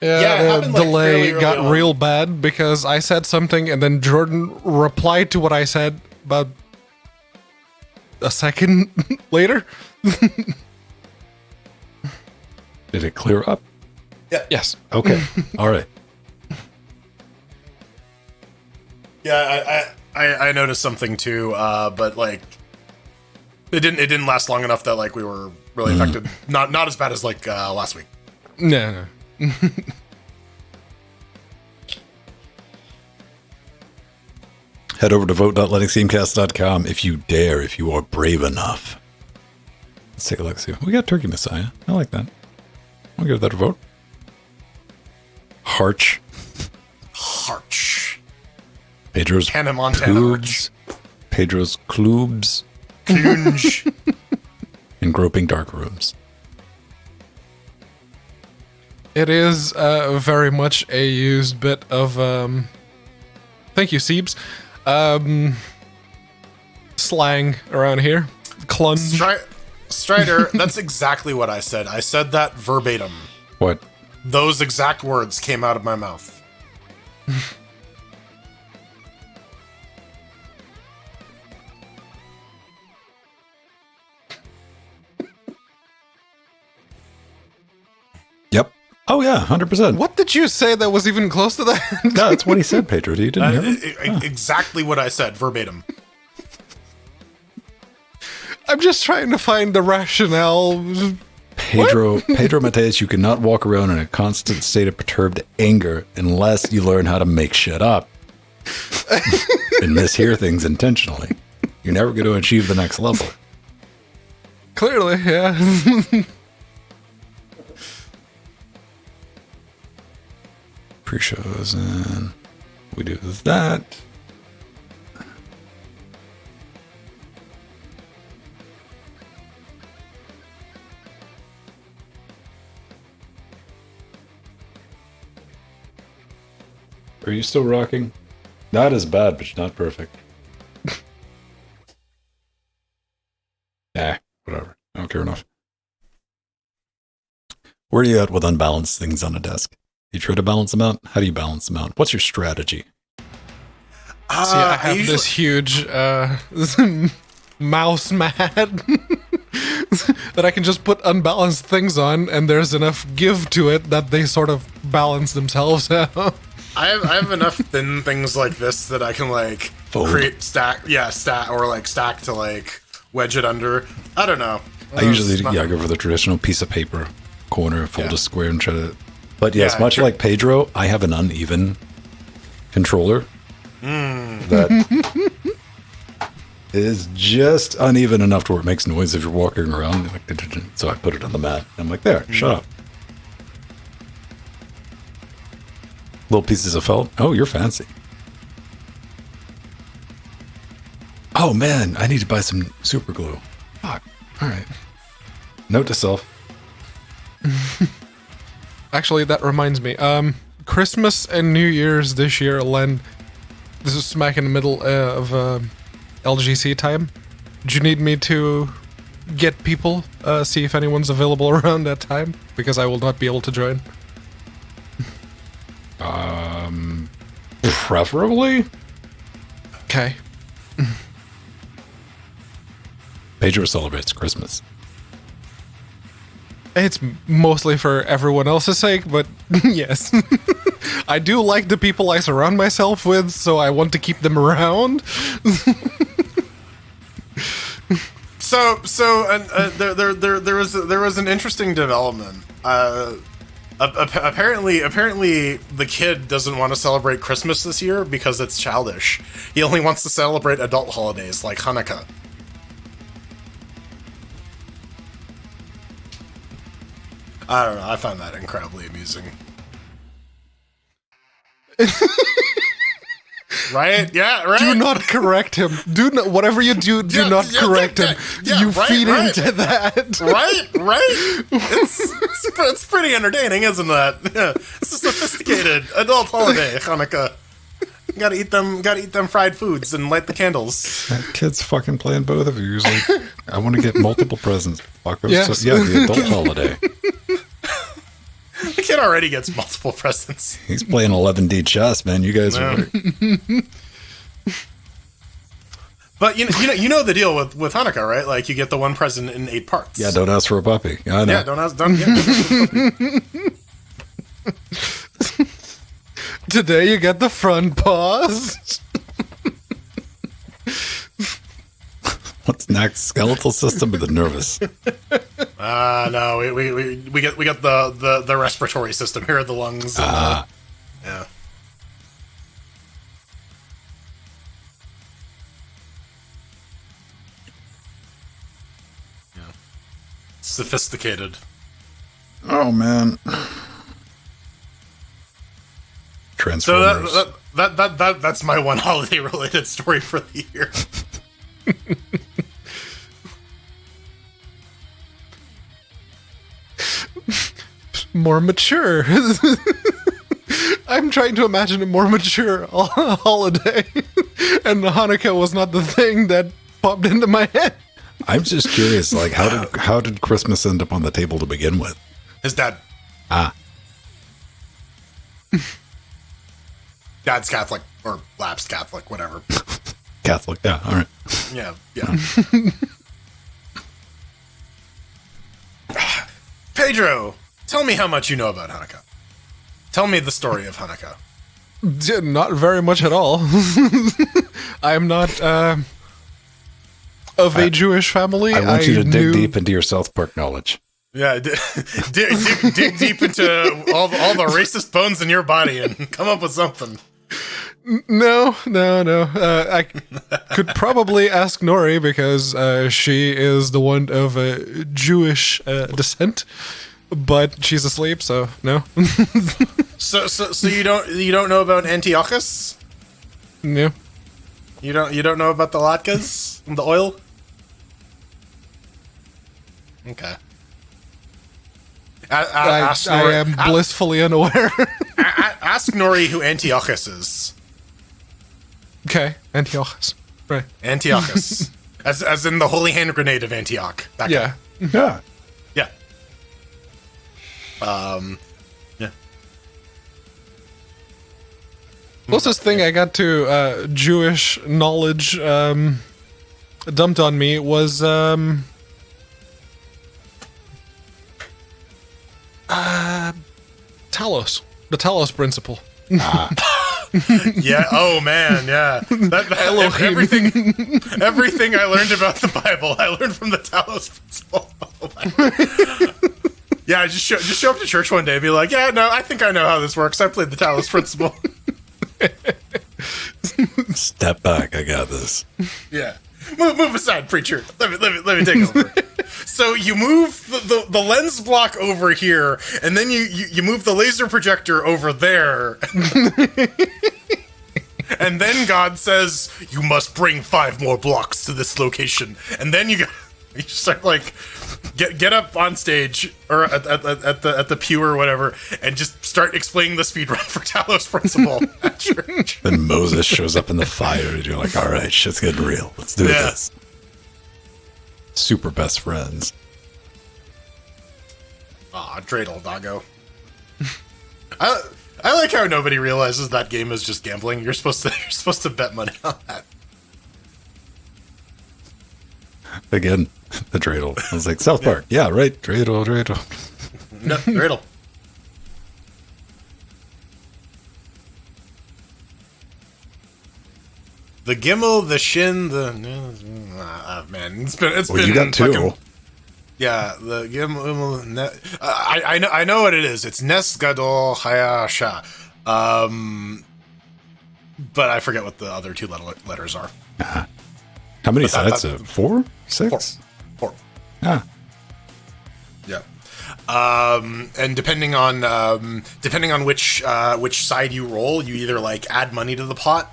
Speaker 1: Yeah, the delay got real bad because I said something and then Jordan replied to what I said about a second later.
Speaker 2: Did it clear up?
Speaker 3: Yeah.
Speaker 1: Yes.
Speaker 2: Okay. All right.
Speaker 3: Yeah, I noticed something too, but like it didn't last long enough that like we were really affected. Not as bad as like last week.
Speaker 1: No.
Speaker 2: Head over to vote.linuxgamecast.com if you dare, if you are brave enough. Let's take a look. See, we got Turkey Messiah. I like that. I'll give that a vote. Harch. Pedro's
Speaker 3: Hannah Montana.
Speaker 2: Tubes. Pedro's Clubs.
Speaker 3: Clunge.
Speaker 2: And Groping Dark Rooms.
Speaker 1: It is very much a used bit of thank you, Siebes. Slang around here. Clunge.
Speaker 3: Strider, that's exactly what I said. I said that verbatim.
Speaker 2: What?
Speaker 3: Those exact words came out of my mouth.
Speaker 2: Yep. Oh, yeah, 100%.
Speaker 1: What did you say that was even close to that?
Speaker 2: No, that's what he said, Pedro. You didn't hear him?
Speaker 3: Exactly what I said, verbatim.
Speaker 1: I'm just trying to find the rationale.
Speaker 2: Pedro Mateus, you cannot walk around in a constant state of perturbed anger unless you learn how to make shit up and mishear things intentionally. You're never going to achieve the next level.
Speaker 1: Clearly, yeah.
Speaker 2: Pre-shows, and we do that. Are you still rocking? Not as bad, but not perfect. Whatever. I don't care enough. Where are you at with unbalanced things on a desk? You try to balance them out? How do you balance them out? What's your strategy?
Speaker 1: See, I have this huge mouse mat that I can just put unbalanced things on, and there's enough give to it that they sort of balance themselves out.
Speaker 3: I have enough thin things like this that I can like create stack to like wedge it under. I don't know.
Speaker 2: I usually go for the traditional piece of paper, corner, fold a square, and try to. But yes, much like Pedro, I have an uneven controller that is just uneven enough to where it makes noise if you're walking around. So I put it on the mat. I'm like, there, shut up. Little pieces of felt. Oh, you're fancy. Oh man, I need to buy some super glue. Fuck. All right. Note to self.
Speaker 1: Actually, that reminds me. Christmas and New Year's this year, Len. This is smack in the middle of LGC time. Do you need me to get people, see if anyone's available around that time? Because I will not be able to join.
Speaker 2: Preferably?
Speaker 1: Okay.
Speaker 2: Pedro celebrates Christmas.
Speaker 1: It's mostly for everyone else's sake, but yes. I do like the people I surround myself with, so I want to keep them around.
Speaker 3: There was an interesting development. Apparently, the kid doesn't want to celebrate Christmas this year because it's childish. He only wants to celebrate adult holidays like Hanukkah. I don't know. I find that incredibly amusing. Right? Yeah, right.
Speaker 1: Do not correct him. Do not, whatever you do, not correct him. You
Speaker 3: right,
Speaker 1: feed
Speaker 3: right.
Speaker 1: into that.
Speaker 3: Right? It's pretty entertaining, isn't that? Yeah. It's a sophisticated adult holiday, Hanukkah. Gotta eat them fried foods and light the candles.
Speaker 2: That kid's fucking playing both of you. He's like, I want to get multiple presents. Fuckers.
Speaker 1: Yes.
Speaker 2: So, yeah, the adult holiday.
Speaker 3: The kid already gets multiple presents.
Speaker 2: He's playing 11D chess, man. You guys are...
Speaker 3: But you know the deal with Hanukkah, right? Like you get the one present in 8 parts.
Speaker 2: Yeah, don't ask for a puppy. I know.
Speaker 3: Yeah, don't ask for a puppy.
Speaker 1: Today you get the front paws.
Speaker 2: What's next? Skeletal system or the nervous?
Speaker 3: No, we get the respiratory system. Here are the lungs. And, yeah. Sophisticated.
Speaker 2: Oh, man. Transformers.
Speaker 3: So that's my one holiday related story for the year.
Speaker 1: More mature. I'm trying to imagine a more mature holiday, and Hanukkah was not the thing that popped into my head.
Speaker 2: I'm just curious, like, how did Christmas end up on the table to begin with?
Speaker 3: His dad. Dad's Catholic, or lapsed Catholic, whatever.
Speaker 2: Catholic, yeah, all right.
Speaker 3: Yeah. Pedro, tell me how much you know about Hanukkah. Tell me the story of Hanukkah.
Speaker 1: Not very much at all. I'm not of a Jewish family.
Speaker 2: I want you to dig deep into your South Park knowledge.
Speaker 3: Yeah, dig deep into all the racist bones in your body and come up with something.
Speaker 1: No. I could probably ask Nori because she is the one of Jewish descent, but she's asleep, so no.
Speaker 3: So you don't know about Antiochus?
Speaker 1: No.
Speaker 3: You don't know about the latkes and the oil? Okay.
Speaker 1: I am blissfully unaware.
Speaker 3: Ask Nori who Antiochus is.
Speaker 1: Okay, Antiochus. Right.
Speaker 3: Antiochus. as in the holy hand grenade of Antioch. That
Speaker 1: Yeah.
Speaker 3: guy.
Speaker 2: Yeah.
Speaker 3: Yeah. Yeah.
Speaker 1: Closest thing I got to Jewish knowledge dumped on me was Talos. The Talos principle.
Speaker 3: Yeah. Oh man. Yeah. Everything I learned about the Bible, I learned from the Talos principle. Oh my. Yeah. Just show up to church one day and be like, yeah, no, I think I know how this works. I played the Talos principle.
Speaker 2: Step back. I got this.
Speaker 3: Yeah. Move aside, preacher. Let me take over. So you move the lens block over here, and then you move the laser projector over there. And then God says, you must bring 5 more blocks to this location. And then you start, like, get up on stage or at the pew or whatever, and just start explaining the speedrun for Talos Principle at church.
Speaker 2: Then Moses shows up in the fire, and you're like, all right, shit's getting real. Let's do this. Super best friends.
Speaker 3: Aw, dreidel, doggo. I like how nobody realizes that game is just gambling. You're supposed to bet money on that.
Speaker 2: Again, the dreidel. I was like, South Park. Yeah, right. Dreidel.
Speaker 3: No, dreidel. The Gimel, the Shin, the man, it's been
Speaker 2: You got two.
Speaker 3: Fucking, yeah, the Gimel. I know what it is. It's Nes Gadol Hayasha, but I forget what the other two letters are.
Speaker 2: How many sides? 4? 6?
Speaker 3: 4.
Speaker 2: Ah.
Speaker 3: Yeah. And depending on which side you roll, you either like add money to the pot,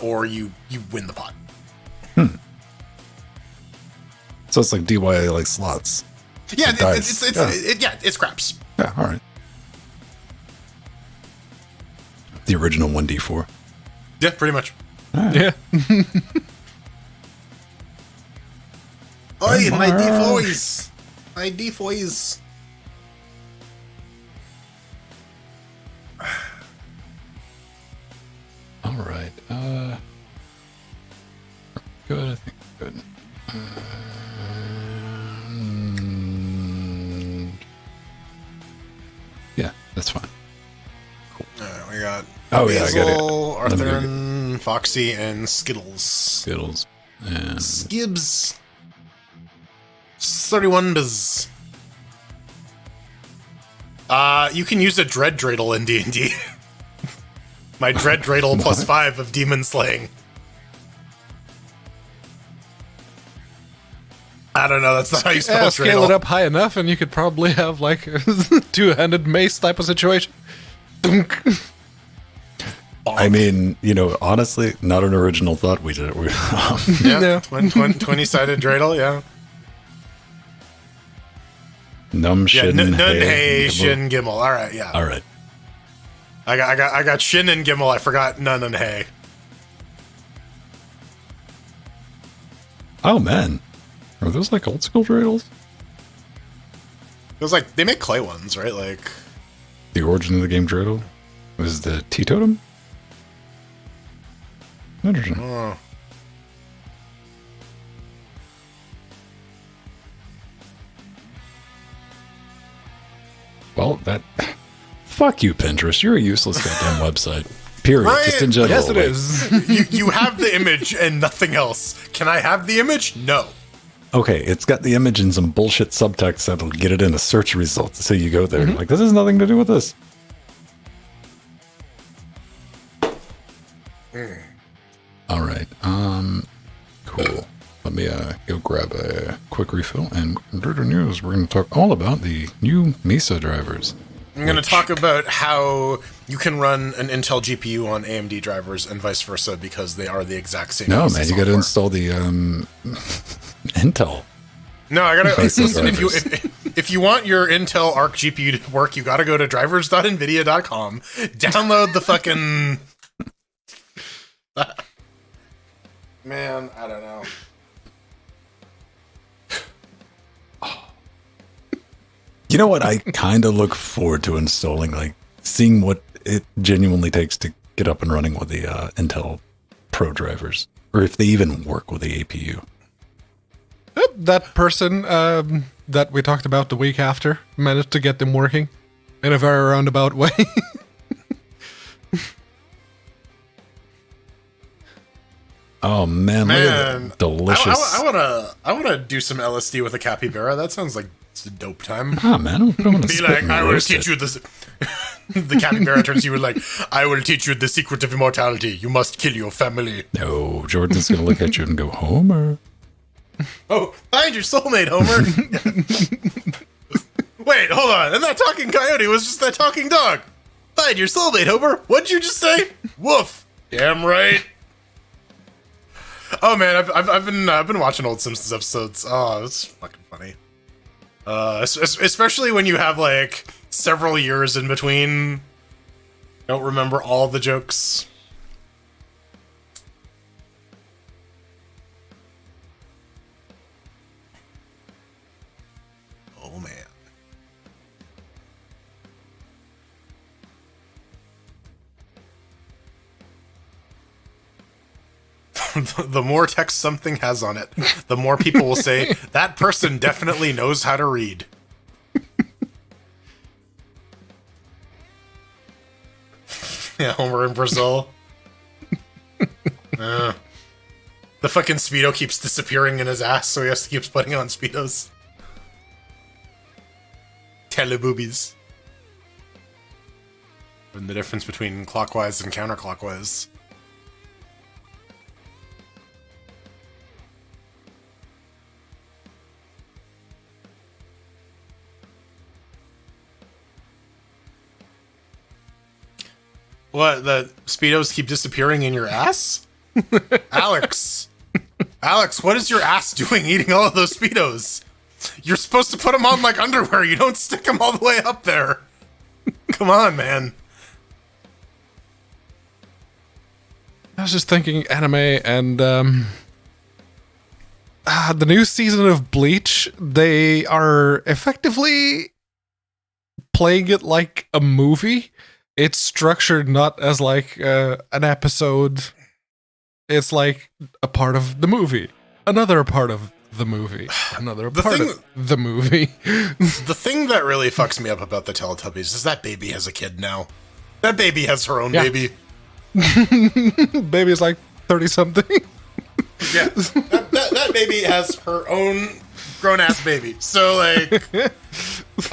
Speaker 3: or you win the pot.
Speaker 2: So it's like DYA, like slots.
Speaker 3: Yeah,
Speaker 2: Like
Speaker 3: it's craps.
Speaker 2: Yeah, all right. The original 1D4.
Speaker 3: Yeah, pretty much.
Speaker 1: Yeah.
Speaker 3: Oi, my D4s! My D4s!
Speaker 2: All right. Good. I think good. Yeah, that's fine.
Speaker 3: Alright, we got
Speaker 2: Oh, yeah, I got it.
Speaker 3: Basil,
Speaker 2: Let me go
Speaker 3: Arthur, Foxy, and Skittles.
Speaker 2: Skittles. And
Speaker 3: Skibs. 31 biz. You can use a Dread Dreidel in D&D. My Dread Dreidel plus 5 of Demon Slaying. I don't know, that's not how you spell
Speaker 1: Scale it
Speaker 3: Dreidel.
Speaker 1: up high enough, and you could probably have like a two-handed mace type of situation.
Speaker 2: I mean, honestly, not an original thought. We did it.
Speaker 3: Yeah,
Speaker 1: Yeah.
Speaker 3: 20-sided Dreidel, yeah.
Speaker 2: Num
Speaker 3: Yeah,
Speaker 2: Shin
Speaker 3: Nun,
Speaker 2: Hey,
Speaker 3: Hey,
Speaker 2: Gimel.
Speaker 3: Shin, Gimel. All right, yeah.
Speaker 2: All right.
Speaker 3: I got Shin and Gimel. I forgot Nun and Hey.
Speaker 2: Oh man, are those like old school dreidels?
Speaker 3: It was like they make clay ones, right? Like
Speaker 2: The origin of the game dreidel was the teetotum. Interesting.
Speaker 3: oh.
Speaker 2: Well, that. Fuck you, Pinterest. You're a useless goddamn website. Period.
Speaker 3: Right?
Speaker 2: Just in general.
Speaker 1: Yes, it
Speaker 2: like,
Speaker 1: is.
Speaker 3: you have the image and nothing else. Can I have the image? No.
Speaker 2: Okay, it's got the image and some bullshit subtext that'll get it in the search results. So you go there, like, this has nothing to do with this. All right. Cool. Let me go grab a quick refill. And Dirter News, we're going to talk all about the new Mesa drivers.
Speaker 3: I'm going to talk about how you can run an Intel GPU on AMD drivers and vice versa because they are the exact same.
Speaker 2: No,
Speaker 3: piece of
Speaker 2: man, you got to install
Speaker 3: software.
Speaker 2: the Intel.
Speaker 3: No, I gotta
Speaker 2: Basic
Speaker 3: listen.
Speaker 2: drivers.
Speaker 3: If you want your Intel Arc GPU to work, you gotta go to drivers.nvidia.com, download the fucking. Man, I don't know.
Speaker 2: You know what? I kind of look forward to installing, like, seeing what it genuinely takes to get up and running with the Intel Pro drivers, or if they even work with the APU.
Speaker 1: That person that we talked about the week after managed to get them working in a very roundabout way.
Speaker 2: Oh man, look at
Speaker 3: Man,
Speaker 2: that delicious.
Speaker 3: I wanna do some LSD with a capybara. That sounds like it's a dope time.
Speaker 2: Ah man, I'm gonna
Speaker 3: Be
Speaker 2: spit
Speaker 3: like,
Speaker 2: and
Speaker 3: I will
Speaker 2: roast
Speaker 3: teach
Speaker 2: it.
Speaker 3: you this. The capybara turns to you and like, I will teach you the secret of immortality. You must kill your family.
Speaker 2: No, Jordan's gonna look at you and go, Homer.
Speaker 3: Oh, find your soulmate, Homer. Wait, hold on. And that talking coyote was just that talking dog. Find your soulmate, Homer. What'd you just say? Woof. Damn right. Oh man, I've been watching old Simpsons episodes. Oh, it's fucking funny. Especially when you have like several years in between. Don't remember all the jokes. Oh man. The more text something has on it, the more people will say, that person definitely knows how to read. Yeah, Homer in Brazil. The fucking Speedo keeps disappearing in his ass, so he has to keep putting on Speedos. Teleboobies. And the difference between clockwise and counterclockwise. What, the Speedos keep disappearing in your ass? Alex! Alex, what is your ass doing eating all of those Speedos? You're supposed to put them on like underwear. You don't stick them all the way up there. Come on, man.
Speaker 1: I was just thinking anime and the new season of Bleach, they are effectively playing it like a movie. It's structured not as like an episode. It's like a part of the movie. Another part of the movie. Another part of the movie.
Speaker 3: The thing that really fucks me up about the Teletubbies is that baby has a kid now. That baby has her own baby.
Speaker 1: Baby's like 30-something.
Speaker 3: Yeah. That baby has her own grown-ass baby. So, like...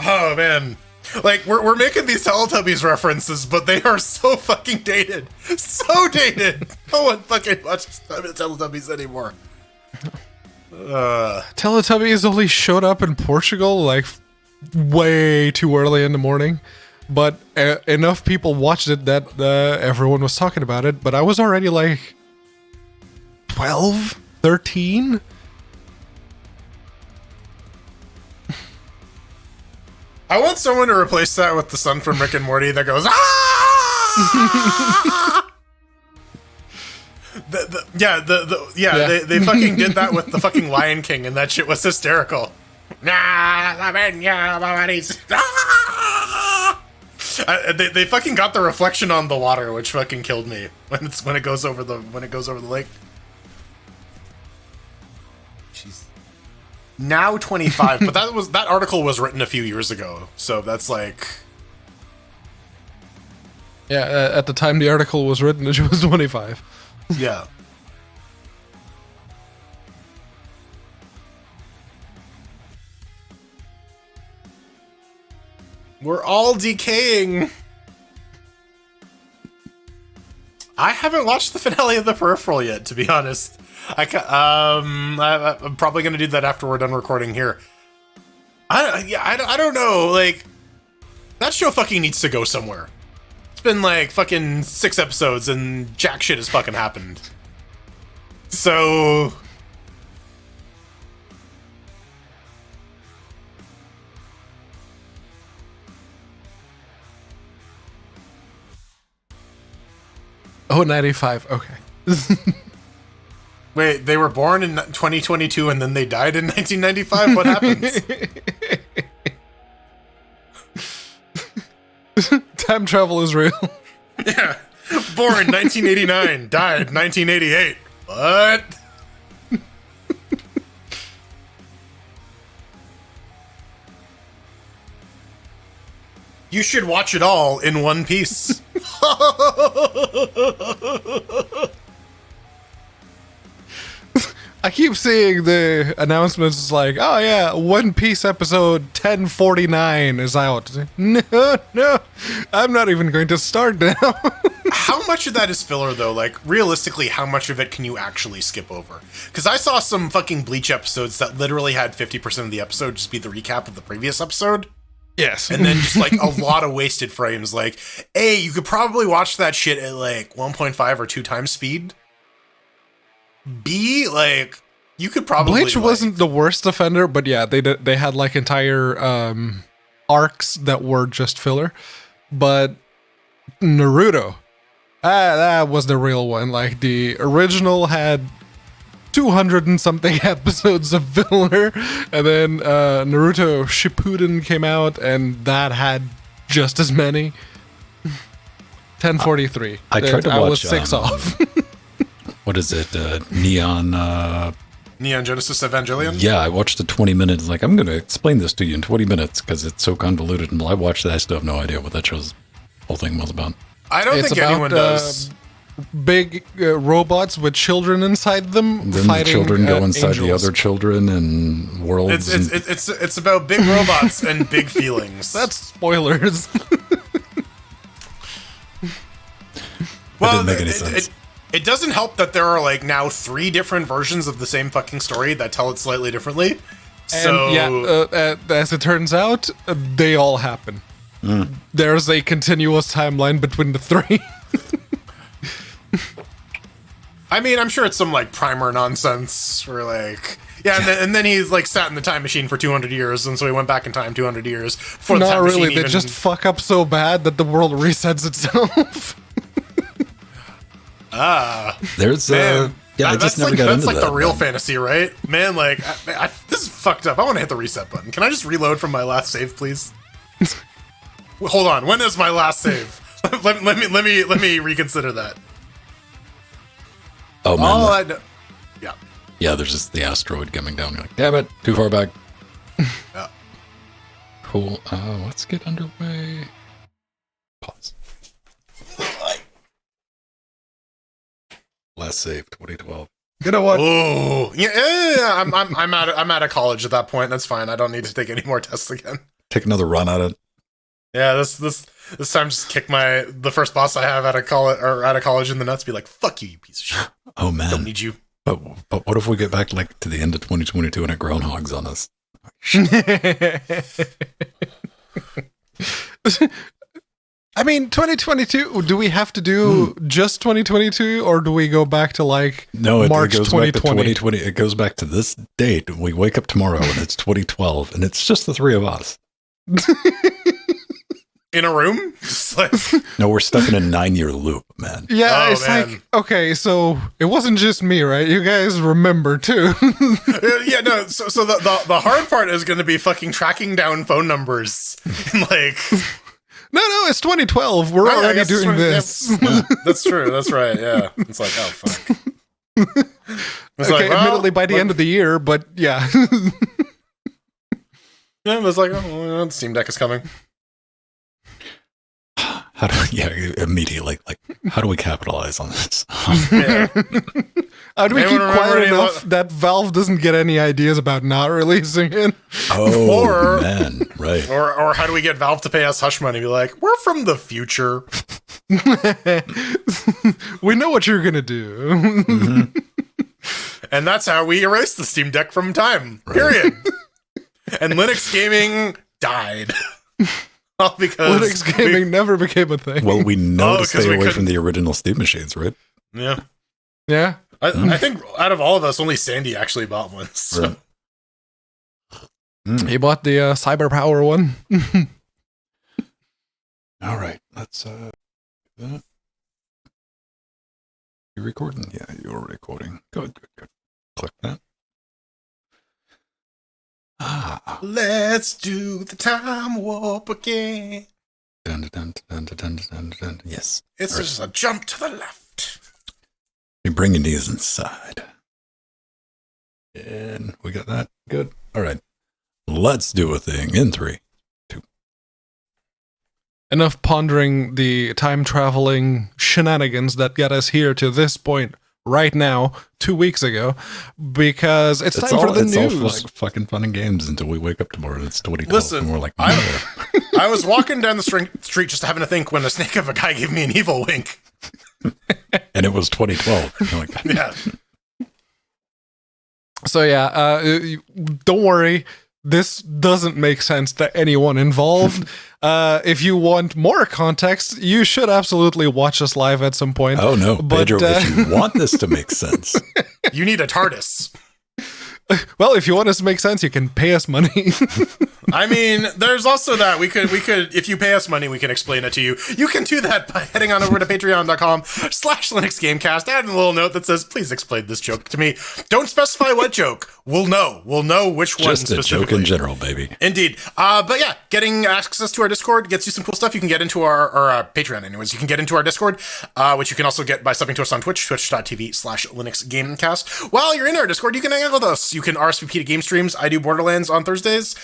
Speaker 3: Oh, man. Like, we're making these Teletubbies references, but they are so fucking dated. So dated! No one fucking watches Teletubbies anymore.
Speaker 1: Teletubbies only showed up in Portugal, like, way too early in the morning. But enough people watched it that everyone was talking about it. But I was already, like, 12? 13?
Speaker 3: I want someone to replace that with the son from Rick and Morty that goes, ah! They fucking did that with the fucking Lion King, and that shit was hysterical. They fucking got the reflection on the water, which fucking killed me when it goes over the lake. She's now 25, but that article was written a few years ago, so that's like...
Speaker 1: Yeah, at the time the article was written, she was 25.
Speaker 3: Yeah. We're all decaying. I haven't watched the finale of The Peripheral yet, to be honest. I'm probably gonna do that after we're done recording here. I don't know. Like, that show fucking needs to go somewhere. It's been like fucking 6 episodes and jack shit has fucking happened. So...
Speaker 1: Oh, 95. Okay.
Speaker 3: Wait, they were born in 2022 and then they died in 1995? What happens?
Speaker 1: Time travel is real.
Speaker 3: Yeah. Born 1989, died 1988. What? You should watch it all in one piece.
Speaker 1: I keep seeing the announcements like, oh yeah, One Piece episode 1049 is out. No, I'm not even going to start now.
Speaker 3: How much of that is filler, though? Like, realistically, how much of it can you actually skip over? Because I saw some fucking Bleach episodes that literally had 50% of the episode just be the recap of the previous episode.
Speaker 1: Yes.
Speaker 3: And then just, like, a lot of wasted frames. Like, A, you could probably watch that shit at, like, 1.5 or 2 times speed. B, like, You could probably
Speaker 1: Bleach wasn't the worst offender, but yeah, they had like entire arcs that were just filler. But Naruto, that was the real one. Like the original had 200 and something episodes of filler, and then Naruto Shippuden came out, and that had just as many. 1043.
Speaker 2: I tried to watch.
Speaker 1: I was 6 off.
Speaker 2: What is it? Neon
Speaker 3: Genesis Evangelion?
Speaker 2: Yeah, I watched the 20 minutes. Like, I'm going to explain this to you in 20 minutes because it's so convoluted. And I watched that. I still have no idea what that show's whole thing was about.
Speaker 3: I don't think anyone does.
Speaker 1: Big robots with children inside them.
Speaker 2: And then
Speaker 1: fighting,
Speaker 2: the children go inside
Speaker 1: angels.
Speaker 2: the other children and worlds.
Speaker 3: It's about big robots and big feelings.
Speaker 1: That's spoilers.
Speaker 3: Well,
Speaker 2: didn't make any sense.
Speaker 3: It doesn't help that there are like now 3 different versions of the same fucking story that tell it slightly differently. So
Speaker 1: yeah, as it turns out, they all happen. There's a continuous timeline between the 3.
Speaker 3: I mean, I'm sure it's some like primer nonsense or like and then he's like sat in the time machine for 200 years, and so he went back in time 200 years. Before the
Speaker 1: Not
Speaker 3: time
Speaker 1: really.
Speaker 3: machine
Speaker 1: They
Speaker 3: even...
Speaker 1: just fuck up so bad that the world resets itself.
Speaker 2: There's
Speaker 3: Man,
Speaker 2: I just never got
Speaker 3: that's
Speaker 2: into
Speaker 3: like
Speaker 2: that.
Speaker 3: the real fantasy, right? Man, like this is fucked up. I want to hit the reset button. Can I just reload from my last save, please? Hold on. When is my last save? let me reconsider that.
Speaker 2: Oh man,
Speaker 3: All I know, yeah.
Speaker 2: yeah. There's just the asteroid coming down. You're like, damn it, too far back.
Speaker 3: Yeah.
Speaker 2: Cool. Let's get underway. Pause. Last save, 2012.
Speaker 1: You know what?
Speaker 3: Oh, yeah. I'm out of college at that point. That's fine. I don't need to take any more tests again.
Speaker 2: Take another run at it.
Speaker 3: Yeah, this time just kick the first boss I have out of college in the nuts. Be like, fuck you, you piece of shit.
Speaker 2: Oh man,
Speaker 3: Don't need you.
Speaker 2: But what if we get back like to the end of 2022 and it groundhog's on us?
Speaker 1: I mean, 2022. Do we have to do just 2022, or do we go back to like March
Speaker 2: it goes
Speaker 1: 2020?
Speaker 2: back to 2020. It goes back to this date. We wake up tomorrow and it's 2012, and it's just the 3 of us.
Speaker 3: In a room? Just like,
Speaker 2: No, we're stuck in a 9-year loop, man.
Speaker 1: Yeah,
Speaker 3: Oh,
Speaker 1: it's
Speaker 3: man.
Speaker 1: like, okay, so it wasn't just me, right? You guys remember too.
Speaker 3: yeah, no. So the hard part is going to be fucking tracking down phone numbers. And like,
Speaker 1: No, it's 2012. We're
Speaker 3: I
Speaker 1: already
Speaker 3: guess
Speaker 1: doing
Speaker 3: it's
Speaker 1: this.
Speaker 3: yeah, that's true. That's right. Yeah. It's like, oh fuck. It's
Speaker 1: Okay,
Speaker 3: like, well,
Speaker 1: admittedly by the end of the year, but yeah.
Speaker 3: yeah, it's like, oh, well, the Steam Deck is coming.
Speaker 2: How do immediately like how do we capitalize on this?
Speaker 3: Yeah.
Speaker 1: How do we
Speaker 3: Anyone
Speaker 1: keep
Speaker 3: remember
Speaker 1: quiet
Speaker 3: any
Speaker 1: enough that Valve doesn't get any ideas about not releasing it?
Speaker 2: Oh
Speaker 3: Or-
Speaker 2: man, right.
Speaker 3: Or how do we get Valve to pay us hush money? Be like, we're from the future.
Speaker 1: We know what you're gonna do.
Speaker 3: And that's how we erased the Steam Deck from time. Period. And Linux gaming died. All because
Speaker 1: Linux gaming never became a thing.
Speaker 2: Well, we know to
Speaker 3: 'cause
Speaker 2: stay
Speaker 3: we
Speaker 2: away
Speaker 3: couldn't-
Speaker 2: from the original Steam machines, right?
Speaker 3: Yeah.
Speaker 1: Yeah.
Speaker 3: I think out of all of us, only Sandy actually bought one. So.
Speaker 2: Right.
Speaker 1: He bought the Cyber Power one.
Speaker 2: All right, let's do that. You recording? Yeah, you're recording. Good. Click that.
Speaker 3: Let's do the time warp again.
Speaker 2: Dun, dun, dun, dun, dun, dun, dun. Yes.
Speaker 3: It's
Speaker 2: All right.
Speaker 3: just a jump to the left.
Speaker 2: You bring your knees inside. And we got that. Good. All right. Let's do a thing in 3, 2.
Speaker 1: Enough pondering the time traveling shenanigans that got us here to this point right now, 2 weeks ago, because it's time for the
Speaker 2: it's
Speaker 1: news.
Speaker 2: all like fucking fun and games until we wake up tomorrow and it's 2012.
Speaker 3: Listen,
Speaker 2: and we're like,
Speaker 3: I was walking down the street just having to think when a snake of a guy gave me an evil wink.
Speaker 2: and it was 2012. You're like,
Speaker 3: Yeah.
Speaker 1: So yeah, don't worry. This doesn't make sense to anyone involved. If you want more context, you should absolutely watch us live at some point.
Speaker 2: oh no,
Speaker 1: But,
Speaker 2: Pedro, if you want this to make sense,
Speaker 3: You need a TARDIS.
Speaker 1: Well, if you want us to make sense, you can pay us money.
Speaker 3: I mean, there's also that we could, if you pay us money, we can explain it to you. You can do that by heading on over to patreon.com/LinuxGamecast, add a little note that says, please explain this joke to me. Don't specify what joke. We'll know which one
Speaker 2: Just a
Speaker 3: specifically.
Speaker 2: joke in general, baby.
Speaker 3: Indeed. But yeah, getting access to our Discord gets you some cool stuff. You can get into our Patreon anyways. You can get into our Discord, which you can also get by subbing to us on Twitch, twitch.tv/LinuxGamecast. While you're in our Discord, you can hang out with us. You can RSVP to game streams. I do Borderlands on Thursdays.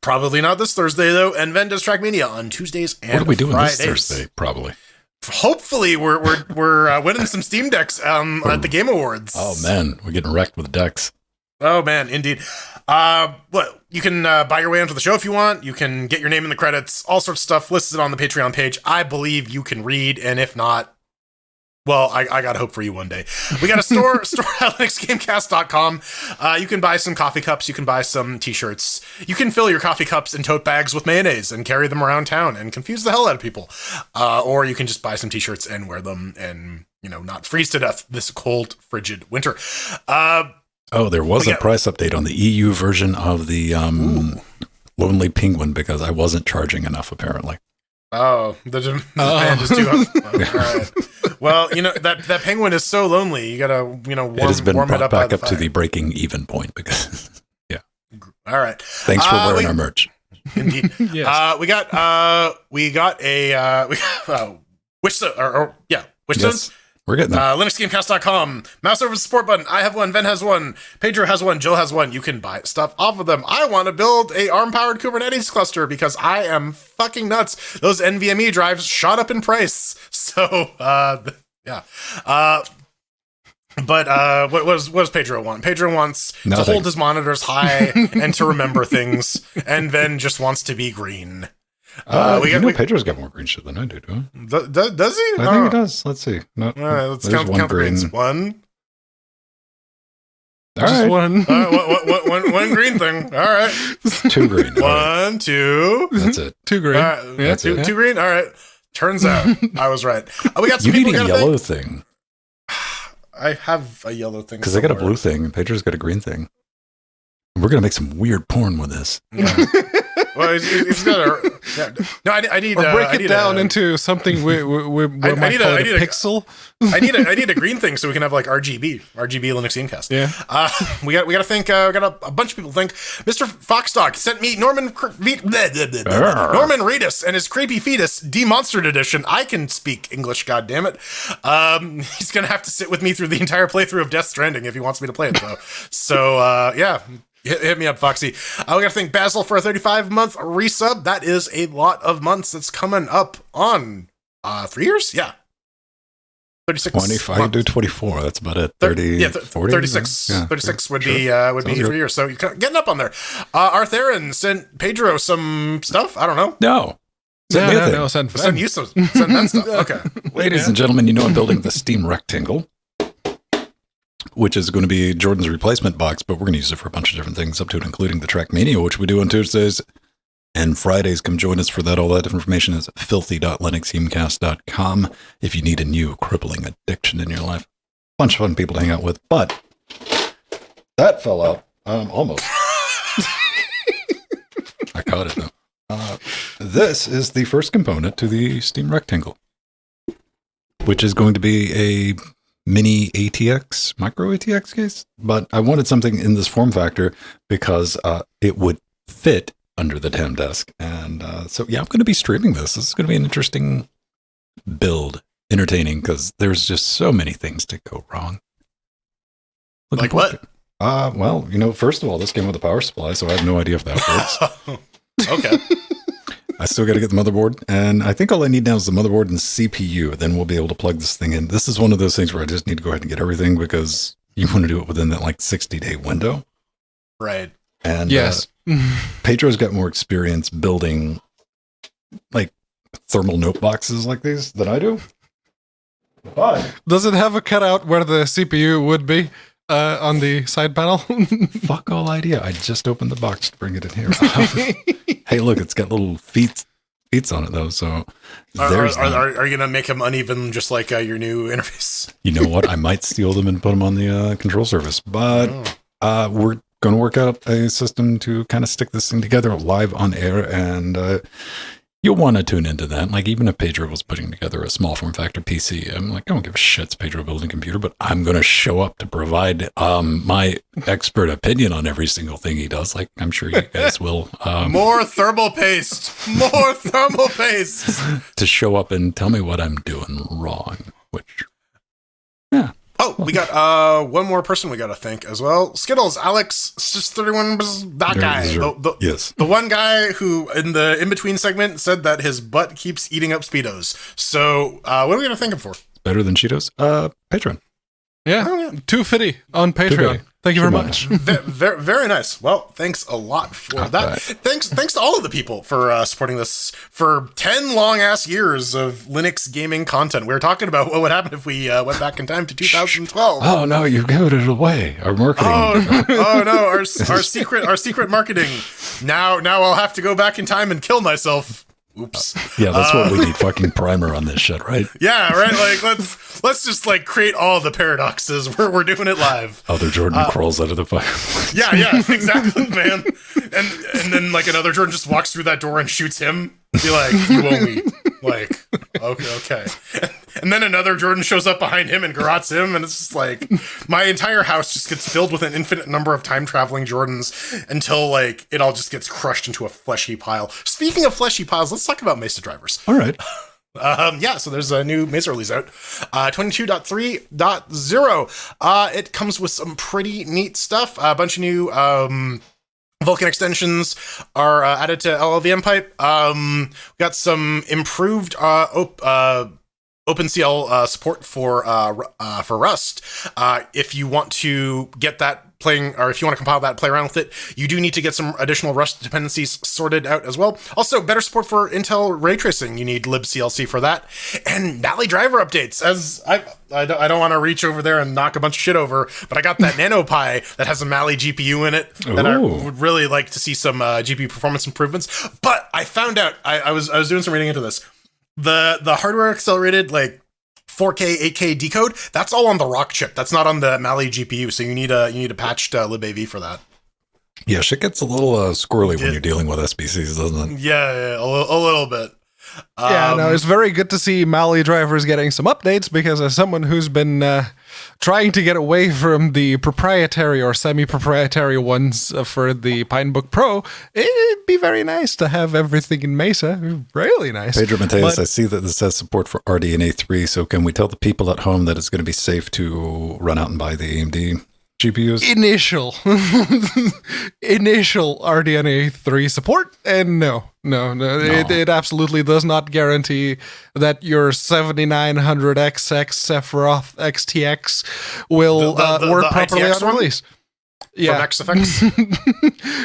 Speaker 3: Probably not this Thursday, though. And Ven does Trackmania on Tuesdays and
Speaker 2: What are we doing
Speaker 3: Fridays.
Speaker 2: this Thursday? Probably.
Speaker 3: Hopefully, we're winning some Steam decks at the Game Awards.
Speaker 2: Oh, man. We're getting wrecked with decks.
Speaker 3: Oh, man, indeed. What you can buy your way onto the show if you want. You can get your name in the credits. All sorts of stuff listed on the Patreon page. I believe you can read, and if not, well, I got hope for you one day. We got a store at linuxgamecast.com. You can buy some coffee cups. You can buy some t-shirts. You can fill your coffee cups in tote bags with mayonnaise and carry them around town and confuse the hell out of people. Or you can just buy some t-shirts and wear them and, not freeze to death this cold, frigid winter.
Speaker 2: There was a price update on the EU version of the Lonely Penguin because I wasn't charging enough, apparently.
Speaker 3: Oh, the demand is too high. All right. Well, that penguin is so lonely. You gotta, warm
Speaker 2: It has been
Speaker 3: warm it
Speaker 2: brought
Speaker 3: up
Speaker 2: back
Speaker 3: by
Speaker 2: up
Speaker 3: the
Speaker 2: to
Speaker 3: fire.
Speaker 2: the breaking even point because, yeah.
Speaker 3: All right.
Speaker 2: Thanks for wearing our merch.
Speaker 3: Indeed.
Speaker 1: Yes.
Speaker 3: We got a Wishstones.
Speaker 2: We're getting there.
Speaker 3: LinuxGamecast.com. Mouse over the support button. I have one. Ven has one. Pedro has one. Jill has one. You can buy stuff off of them. I want to build a ARM-powered Kubernetes cluster because I am fucking nuts. Those NVMe drives shot up in price. So, yeah. But what does Pedro want? Pedro wants to hold his monitors high and to remember things, and then just wants to be green.
Speaker 2: Pedro's got more green shit than I do, do I?
Speaker 3: Does he?
Speaker 2: I think he does. Let's see. No,
Speaker 3: All right, let's
Speaker 2: there's
Speaker 3: count the greens. One.
Speaker 2: All
Speaker 1: Just
Speaker 2: right.
Speaker 1: one.
Speaker 3: One green thing. All right.
Speaker 2: 2 green. All right.
Speaker 3: 1, 2.
Speaker 2: That's it.
Speaker 1: 2 green.
Speaker 3: All right.
Speaker 1: Yeah,
Speaker 3: two
Speaker 1: yeah.
Speaker 3: green. All right. Turns out I was right. We got some
Speaker 2: You need
Speaker 3: people
Speaker 2: a
Speaker 3: got
Speaker 2: yellow thing
Speaker 3: I have a yellow thing
Speaker 2: because I got a
Speaker 3: somewhere.
Speaker 2: blue thing and Pedro's got a green thing. We're going to make some weird porn with this.
Speaker 3: Yeah. Well, he's got a. Yeah. No, I need.
Speaker 1: Or break
Speaker 3: I
Speaker 1: it
Speaker 3: need
Speaker 1: down into something we might call it a pixel.
Speaker 3: I need a green thing so we can have like RGB Linux Gamecast.
Speaker 1: Yeah.
Speaker 3: We got to think. We got a bunch of people think. Mr. Foxdog sent me Norman Reedus and his creepy fetus demonstered edition. I can speak English, goddammit. He's gonna have to sit with me through the entire playthrough of Death Stranding if he wants me to play it though. So yeah. Hit me up, Foxy. We got to thank Basil for a 35-month resub. That is a lot of months. That's coming up on 3 years? Yeah. 36
Speaker 2: 25
Speaker 3: months.
Speaker 2: do 24. That's about it. 30, 40?
Speaker 3: 36.
Speaker 2: Yeah.
Speaker 3: 36 would
Speaker 2: Sure.
Speaker 3: be
Speaker 2: Sounds
Speaker 3: 3
Speaker 2: good.
Speaker 3: years. So you're getting up on there. Arthurian sent Pedro some stuff. I don't know.
Speaker 2: No. Send me a thing.
Speaker 1: No, send
Speaker 3: Send you some that stuff. Okay.
Speaker 2: Ladies and gentlemen, you know I'm building the Steam Rectangle, which is going to be Jordan's replacement box, but we're going to use it for a bunch of different things, up to and including the Trackmania, which we do on Tuesdays and Fridays. Come join us for that. All that information is filthy.linuxgamecast.com if you need a new crippling addiction in your life. Bunch of fun people to hang out with, but that fell out. Almost. I caught it, though. This is the first component to the Steam Rectangle, which is going to be a mini ATX, micro ATX case, but I wanted something in this form factor because it would fit under the TAM desk. And so, yeah, I'm going to be streaming this. This is going to be an interesting build, entertaining, because there's just so many things to go wrong.
Speaker 3: Like what?
Speaker 2: Well, first of all, this came with a power supply, so I have no idea if that works.
Speaker 3: Okay.
Speaker 2: I still got to get the motherboard, and I think all I need now is the motherboard and CPU. Then we'll be able to plug this thing in. This is one of those things where I just need to go ahead and get everything because you want to do it within that 60-day window.
Speaker 3: Right.
Speaker 2: And
Speaker 1: yes,
Speaker 2: Pedro's got more experience building thermal note boxes like these than I do. But
Speaker 1: does it have a cutout where the CPU would be on the side panel?
Speaker 2: fuck all idea. I just opened the box to bring it in here. Hey, look, it's got little feet on it though. So there's
Speaker 3: are you gonna make them uneven, just like your new interface?
Speaker 2: You know what? I might steal them and put them on the control surface, but we're going to work out a system to kind of stick this thing together live on air, and you'll want to tune into that. Like, even if Pedro was putting together a small form factor PC, I'm like, I don't give a shit, it's Pedro building a computer, but I'm going to show up to provide my expert opinion on every single thing he does. Like, I'm sure you guys will.
Speaker 3: More thermal paste. More thermal paste.
Speaker 2: To show up and tell me what I'm doing wrong, which, yeah.
Speaker 3: Oh, we got one more person we got to thank as well. Skittles, Alex, just 31, that guy.
Speaker 2: Yes.
Speaker 3: The one guy who, in the in-between segment, said that his butt keeps eating up Speedos. So, what are we going to thank him for?
Speaker 2: Better than Cheetos? Patreon.
Speaker 1: Yeah,
Speaker 3: Oh, yeah.
Speaker 1: 250 on Patreon. Thank you very much.
Speaker 3: Very, very nice. Well, thanks a lot for that.
Speaker 2: right.
Speaker 3: Thanks to all of the people for supporting this for 10 long-ass years of Linux gaming content. We were talking about what would happen if we went back in time to 2012.
Speaker 2: Oh, no, you've given it away. Our marketing.
Speaker 3: Oh no, our secret marketing. Now I'll have to go back in time and kill myself. Oops.
Speaker 2: Yeah, that's what we need. Fucking primer on this shit, right?
Speaker 3: Yeah, right. Like let's just like create all the paradoxes. We're doing it live.
Speaker 2: Other Jordan crawls out of the fire.
Speaker 3: Yeah, exactly, man. And then like another Jordan just walks through that door and shoots him. Be like, you owe me. Like, okay. And then another Jordan shows up behind him and garrots him, and it's just like my entire house just gets filled with an infinite number of time traveling Jordans until like it all just gets crushed into a fleshy pile. Speaking of fleshy piles, let's talk about Mesa drivers.
Speaker 2: All right.
Speaker 3: So there's a new Mesa release out, 22.3.0. It comes with some pretty neat stuff. A bunch of new Vulkan extensions are added to LLVM pipe. We got some improved OpenCL support for Rust. If you want to get that playing, or if you want to compile that and play around with it, you do need to get some additional Rust dependencies sorted out as well. Also, better support for Intel ray tracing. You need libclc for that, and Mali driver updates. As I don't want to reach over there and knock a bunch of shit over, but I got that NanoPi that has a Mali GPU in it that I would really like to see some GPU performance improvements. But I found out I was doing some reading into this. The hardware accelerated like 4K, 8K decode, that's all on the Rock chip. That's not on the Mali GPU, so you need a patched libav for that.
Speaker 2: Yeah, shit gets a little squirrely when you're dealing with SBCs, doesn't it?
Speaker 3: Yeah, a little bit.
Speaker 1: It's very good to see Mali drivers getting some updates, because as someone who's been trying to get away from the proprietary or semi-proprietary ones for the Pinebook Pro, it'd be very nice to have everything in Mesa. Really nice.
Speaker 2: Pedro Mateus, I see that this has support for RDNA 3, so can we tell the people at home that it's going to be safe to run out and buy the AMD GPUs? Initial RDNA 3 support, and no. It absolutely does not guarantee that your 7900XX Sephiroth XTX will work properly on release.
Speaker 3: Yeah,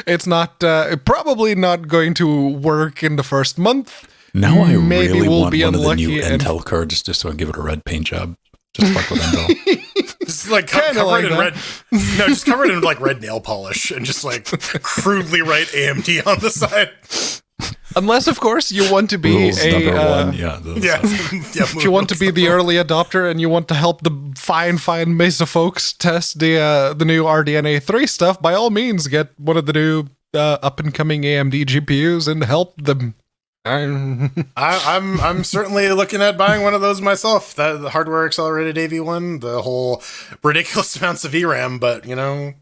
Speaker 1: it's not probably not going to work in the first month.
Speaker 2: Now I
Speaker 1: Maybe
Speaker 2: really
Speaker 1: we'll
Speaker 2: want
Speaker 1: be
Speaker 2: one of the
Speaker 1: unlucky
Speaker 2: new Intel cards just so I give it a red paint job. Just fuck with Intel.
Speaker 3: Just like covered in red. No, just covered in like red nail polish and just like crudely write AMD on the side.
Speaker 1: Unless, of course, you want to be if you want to be the early adopter and you want to help the fine Mesa folks test the new RDNA 3 stuff, by all means, get one of the new up and coming AMD GPUs and help them.
Speaker 3: I'm certainly looking at buying one of those myself. The hardware accelerated AV1, the whole ridiculous amounts of VRAM, but still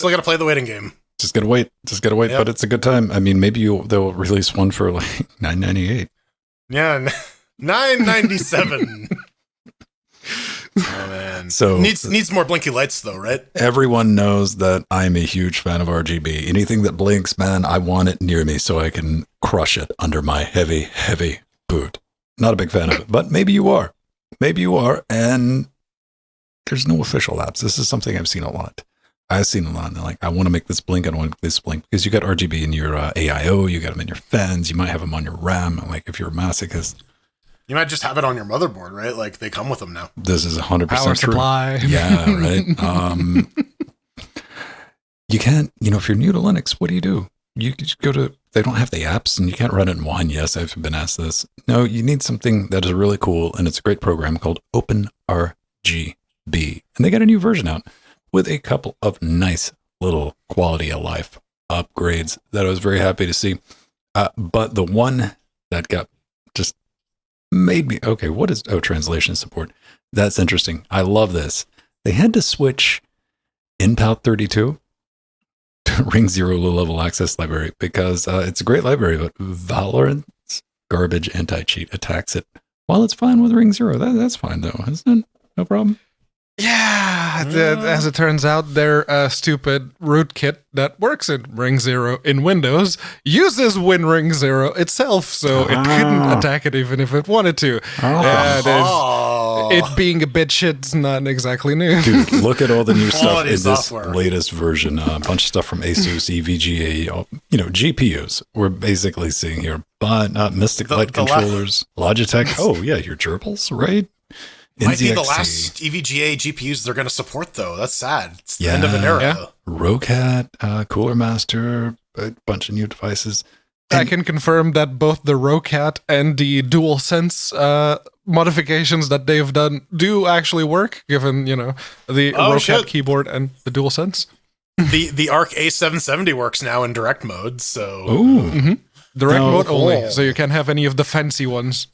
Speaker 3: got to play the waiting game.
Speaker 2: Just gotta wait. Yep. But it's a good time. I mean, maybe they'll release one for like $9.98.
Speaker 3: Yeah, $9.97. Oh man!
Speaker 2: So
Speaker 3: needs more blinky lights though, right?
Speaker 2: Everyone knows that I'm a huge fan of RGB. Anything that blinks, man, I want it near me so I can crush it under my heavy boot. Not a big fan of it, but maybe you are. And there's no official apps. This is something I've seen a lot. I've seen a lot. And like, I want to make this blink. I want to make this blink because you got RGB in your AIO. You got them in your fans. You might have them on your RAM. Like if you're a masochist. You
Speaker 3: might just have it on your motherboard, right? Like they come with them now.
Speaker 2: This is 100%
Speaker 1: power
Speaker 2: true.
Speaker 1: Supply.
Speaker 2: Yeah, right. You can't, if you're new to Linux, what do? You just go to, they don't have the apps and you can't run it in one. Yes, I've been asked this. No, you need something that is really cool. And it's a great program called OpenRGB. And they got a new version out. with a couple of nice little quality of life upgrades that I was very happy to see. But the one that got just made me, okay, what is, translation support. That's interesting. I love this. They had to switch Inpout 32 to Ring Zero low-level access library because it's a great library, but Valorant's garbage anti-cheat attacks it. While it's fine with Ring Zero, that's fine though, isn't it? No problem.
Speaker 1: Yeah, as it turns out, their stupid rootkit that works in Ring Zero in Windows uses WinRing Zero itself, so it couldn't attack it even if it wanted to. It being a bit shit's not exactly new.
Speaker 2: Dude, look at all the new stuff in
Speaker 3: software.
Speaker 2: this latest version. A bunch of stuff from Asus, EVGA, GPUs. We're basically seeing here, but Mystic Light controllers, Logitech. Oh yeah, your gerbils, right?
Speaker 3: Might be the last EVGA GPUs they're going to support, though. That's sad. It's the end of an era.
Speaker 1: Yeah.
Speaker 2: Rocat, Cooler Master, a bunch of new devices.
Speaker 1: I can confirm that both the Rocat and the DualSense modifications that they've done do actually work, given, the Rocat keyboard and the DualSense.
Speaker 3: The Arc A770 works now in direct mode, so...
Speaker 2: Ooh.
Speaker 1: Direct mode only, so you can't have any of the fancy ones.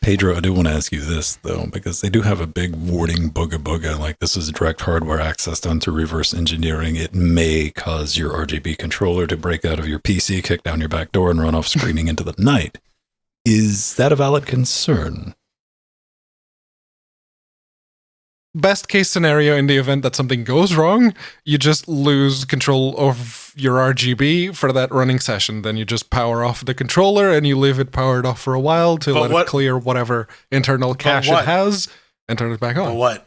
Speaker 2: Pedro, I do want to ask you this, though, because they do have a big warning booga, like this is direct hardware access done through reverse engineering. It may cause your RGB controller to break out of your PC, kick down your back door, and run off screaming into the night. Is that a valid concern?
Speaker 1: Best case scenario, in the event that something goes wrong, you just lose control of your RGB for that running session. Then you just power off the controller and you leave it powered off for a while to let it clear whatever internal cache it has and turn it back on.
Speaker 3: But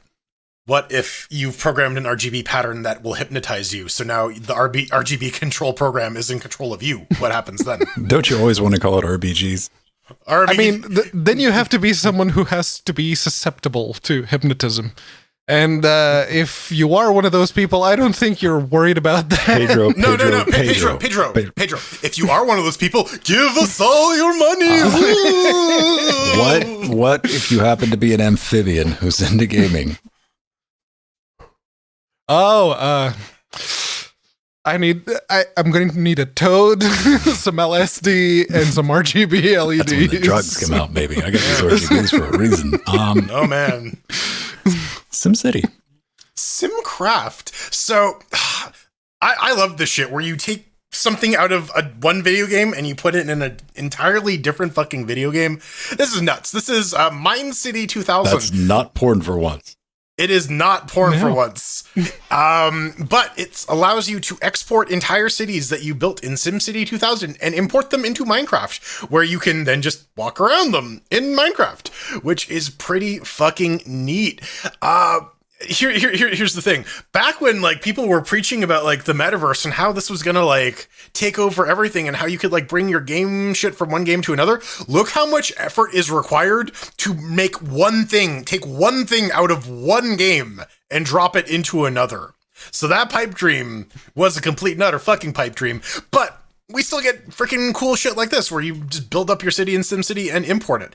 Speaker 3: what if you've programmed an RGB pattern that will hypnotize you? So now the RGB control program is in control of you. What happens then?
Speaker 2: Don't you always want to call it RBGs?
Speaker 1: I mean, then you have to be someone who has to be susceptible to hypnotism. And if you are one of those people, I don't think you're worried about that.
Speaker 2: Pedro.
Speaker 3: Pedro. If you are one of those people, give us all your money.
Speaker 2: What if you happen to be an amphibian who's into gaming?
Speaker 1: I'm going to need a Toad, some LSD, and some RGB LEDs.
Speaker 2: That's when the drugs come out, baby. I got these RGBs for a reason.
Speaker 3: Oh, man.
Speaker 2: SimCity.
Speaker 3: Simcraft. So, I love this shit where you take something out of one video game and you put it in an entirely different fucking video game. This is nuts. This is Mine City 2000.
Speaker 2: That's not porn for once.
Speaker 3: It is not porn for once. But it allows you to export entire cities that you built in SimCity 2000 and import them into Minecraft, where you can then just walk around them in Minecraft, which is pretty fucking neat. Here's the thing. Back when people were preaching about the metaverse and how this was gonna take over everything and how you could bring your game shit from one game to another, look how much effort is required to make take one thing out of one game and drop it into another. So that pipe dream was a complete and utter fucking pipe dream, but we still get freaking cool shit like this where you just build up your city in SimCity and import it.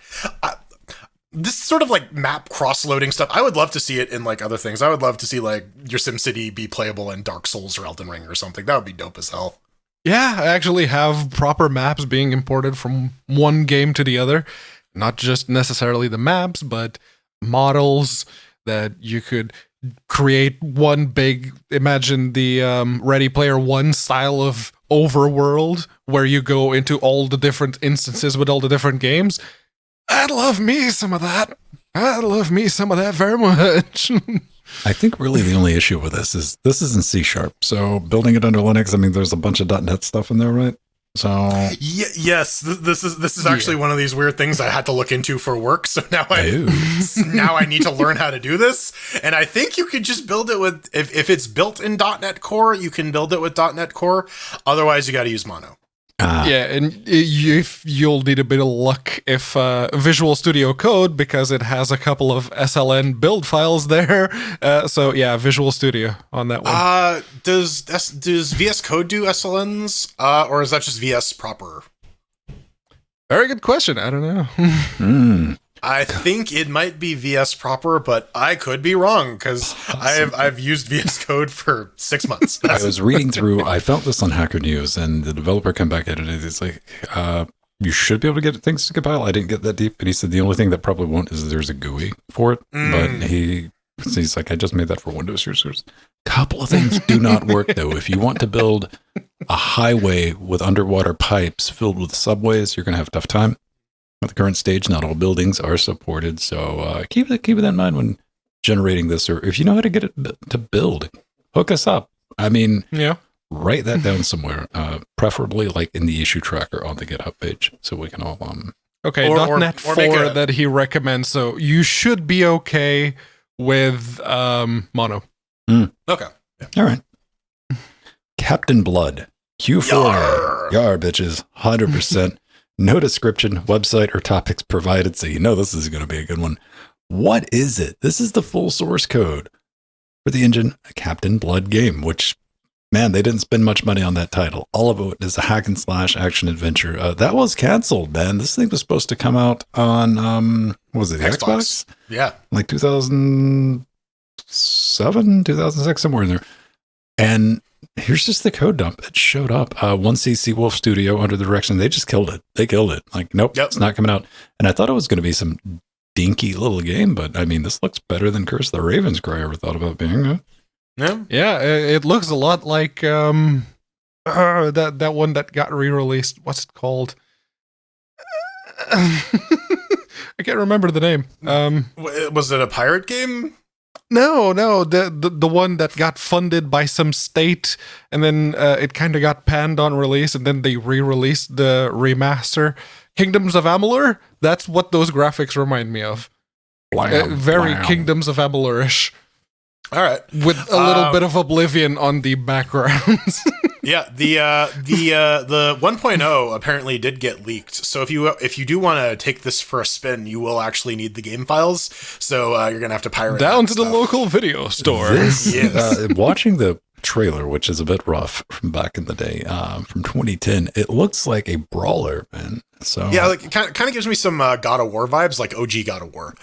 Speaker 3: This sort of map cross-loading stuff, I would love to see it in other things. I would love to see your SimCity be playable in Dark Souls or Elden Ring or something. That would be dope as hell.
Speaker 1: Yeah, I actually have proper maps being imported from one game to the other. Not just necessarily the maps, but models that you could create one big, imagine the Ready Player One style of overworld where you go into all the different instances with all the different games. I'd love me some of that. I'd love me some of that very much.
Speaker 2: I think really the only issue with this is in C#. So building it under Linux, I mean, there's a bunch of .NET stuff in there, right? So
Speaker 3: yes, this is actually one of these weird things I had to look into for work. So now I need to learn how to do this. And I think you could just build it with if it's built in .NET Core, you can build it with .NET Core. Otherwise, you got to use Mono.
Speaker 1: Yeah, and you'll need a bit of luck if Visual Studio Code, because it has a couple of SLN build files there. So yeah, Visual Studio on that one.
Speaker 3: Does VS Code do SLNs, or is that just VS proper?
Speaker 1: Very good question. I don't know.
Speaker 3: I think it might be VS proper, but I could be wrong because I've used VS Code for 6 months.
Speaker 2: I was reading through. I found this on Hacker News, and the developer come back at it. It's like you should be able to get things to compile. I didn't get that deep, and he said the only thing that probably won't is there's a GUI for it. But he's like, I just made that for Windows users. Couple of things do not work though. If you want to build a highway with underwater pipes filled with subways, you're going to have a tough time. At the current stage, not all buildings are supported, so keep that in mind when generating this. Or if you know how to get it to build, hook us up. I mean, write that down somewhere, preferably like in the issue tracker on the GitHub page, so we can all
Speaker 1: Okay, .NET 4 that he recommends. So you should be okay with Mono.
Speaker 3: Okay. Yeah.
Speaker 2: All right. Captain Blood. Q4. Yar, bitches. 100%. No description, website, or topics provided, so you know this is going to be a good one. What is it? This is the full source code for the engine, a Captain Blood game, which, man, they didn't spend much money on that title. All of it is a hack and slash action adventure. That was canceled, man. This thing was supposed to come out on, what was it, the Xbox?
Speaker 3: Yeah.
Speaker 2: Like 2007, 2006, somewhere in there. And here's just the code dump. It showed up. 1CC Wolf Studio under the direction. They just killed it. They killed it. Like, nope, It's not coming out. And I thought it was going to be some dinky little game, but I mean, this looks better than Curse of the Ravenscry I ever thought about being.
Speaker 1: Yeah, it looks a lot like that one that got re-released. What's it called? I can't remember the name.
Speaker 3: Was it a pirate game?
Speaker 1: No, the one that got funded by some state, and then it kind of got panned on release, and then they re-released the remaster. Kingdoms of Amalur? That's what those graphics remind me of. Very Kingdoms of Amalur-ish.
Speaker 3: All right.
Speaker 1: With a little bit of Oblivion on the backgrounds.
Speaker 3: Yeah, the 1.0 apparently did get leaked. So if you do want to take this for a spin, you will actually need the game files. So you're gonna have to pirate
Speaker 1: down to the local video store.
Speaker 2: Watching the trailer, which is a bit rough from back in the day, from 2010, it looks like a brawler, man. So
Speaker 3: yeah, like it kind of gives me some God of War vibes, like OG God of War.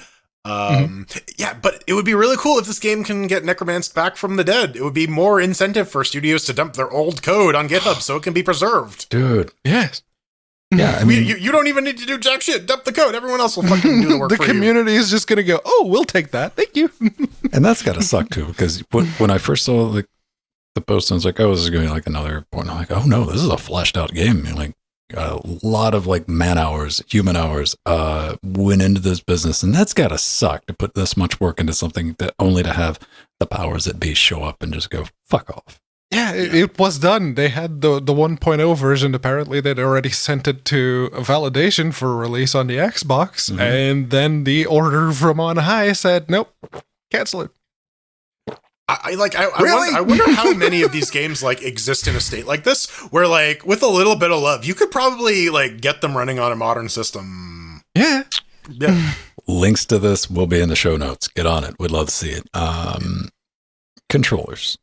Speaker 3: Yeah, but it would be really cool if this game can get necromanced back from the dead. It would be more incentive for studios to dump their old code on GitHub so it can be preserved.
Speaker 2: Dude.
Speaker 1: Yes.
Speaker 2: Yeah, I mean,
Speaker 3: you don't even need to do jack shit. Dump the code. Everyone else will fucking do the work for you.
Speaker 1: The community is just going to go, oh, we'll take that. Thank you.
Speaker 2: And that's got to suck, too, because when I first saw like the post, I was like, oh, this is going to be like another point. I'm like, oh, no, this is a fleshed out game. You're like, a lot of like man hours, human hours went into this business, and that's gotta suck to put this much work into something that only to have the powers that be show up and just go fuck off.
Speaker 1: Yeah, it was done. They had the 1.0 version. Apparently, they'd already sent it to validation for release on the Xbox, and then the order from on high said, nope, cancel it.
Speaker 3: I wonder how many of these games like exist in a state like this, where like with a little bit of love, you could probably like get them running on a modern system.
Speaker 1: Yeah.
Speaker 2: Links to this will be in the show notes. Get on it. We'd love to see it. Controllers.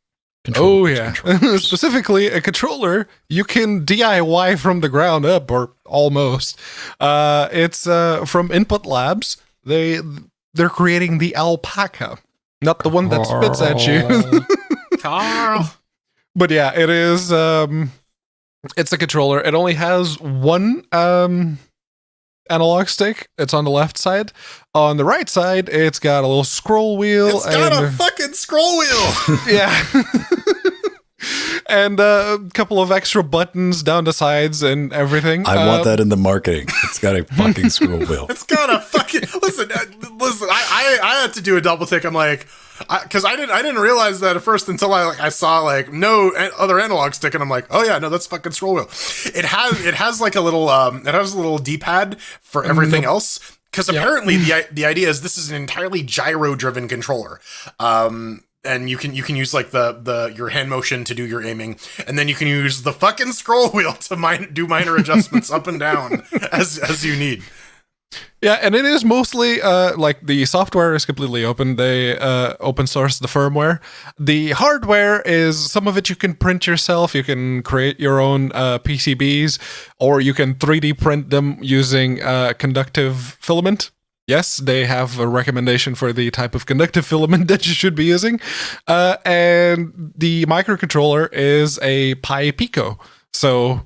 Speaker 1: Oh yeah. Specifically, a controller you can DIY from the ground up, or almost. It's from Input Labs. They're creating the alpaca. Not the one that spits at you.
Speaker 3: Carl.
Speaker 1: But yeah, it is, it's a controller. It only has one analog stick. It's on the left side. On the right side, it's got a little scroll wheel.
Speaker 3: It's got a fucking scroll wheel!
Speaker 1: Yeah. And a couple of extra buttons down the sides and everything.
Speaker 2: I want that in the marketing. It's got a fucking scroll wheel.
Speaker 3: It's got a fucking listen. I had to do a double take. I'm like, because I didn't realize that at first until I saw like no other analog stick, and I'm like, oh yeah, no, that's fucking scroll wheel. It has like a little D-pad for everything else. Because apparently the idea is this is an entirely gyro driven controller. And you can use like your hand motion to do your aiming, and then you can use the fucking scroll wheel to do minor adjustments up and down as you need.
Speaker 1: Yeah, and it is mostly like the software is completely open. They open source the firmware. The hardware is some of it you can print yourself. You can create your own PCBs, or you can 3D print them using conductive filament. Yes, they have a recommendation for the type of conductive filament that you should be using. And the microcontroller is a Pi Pico. So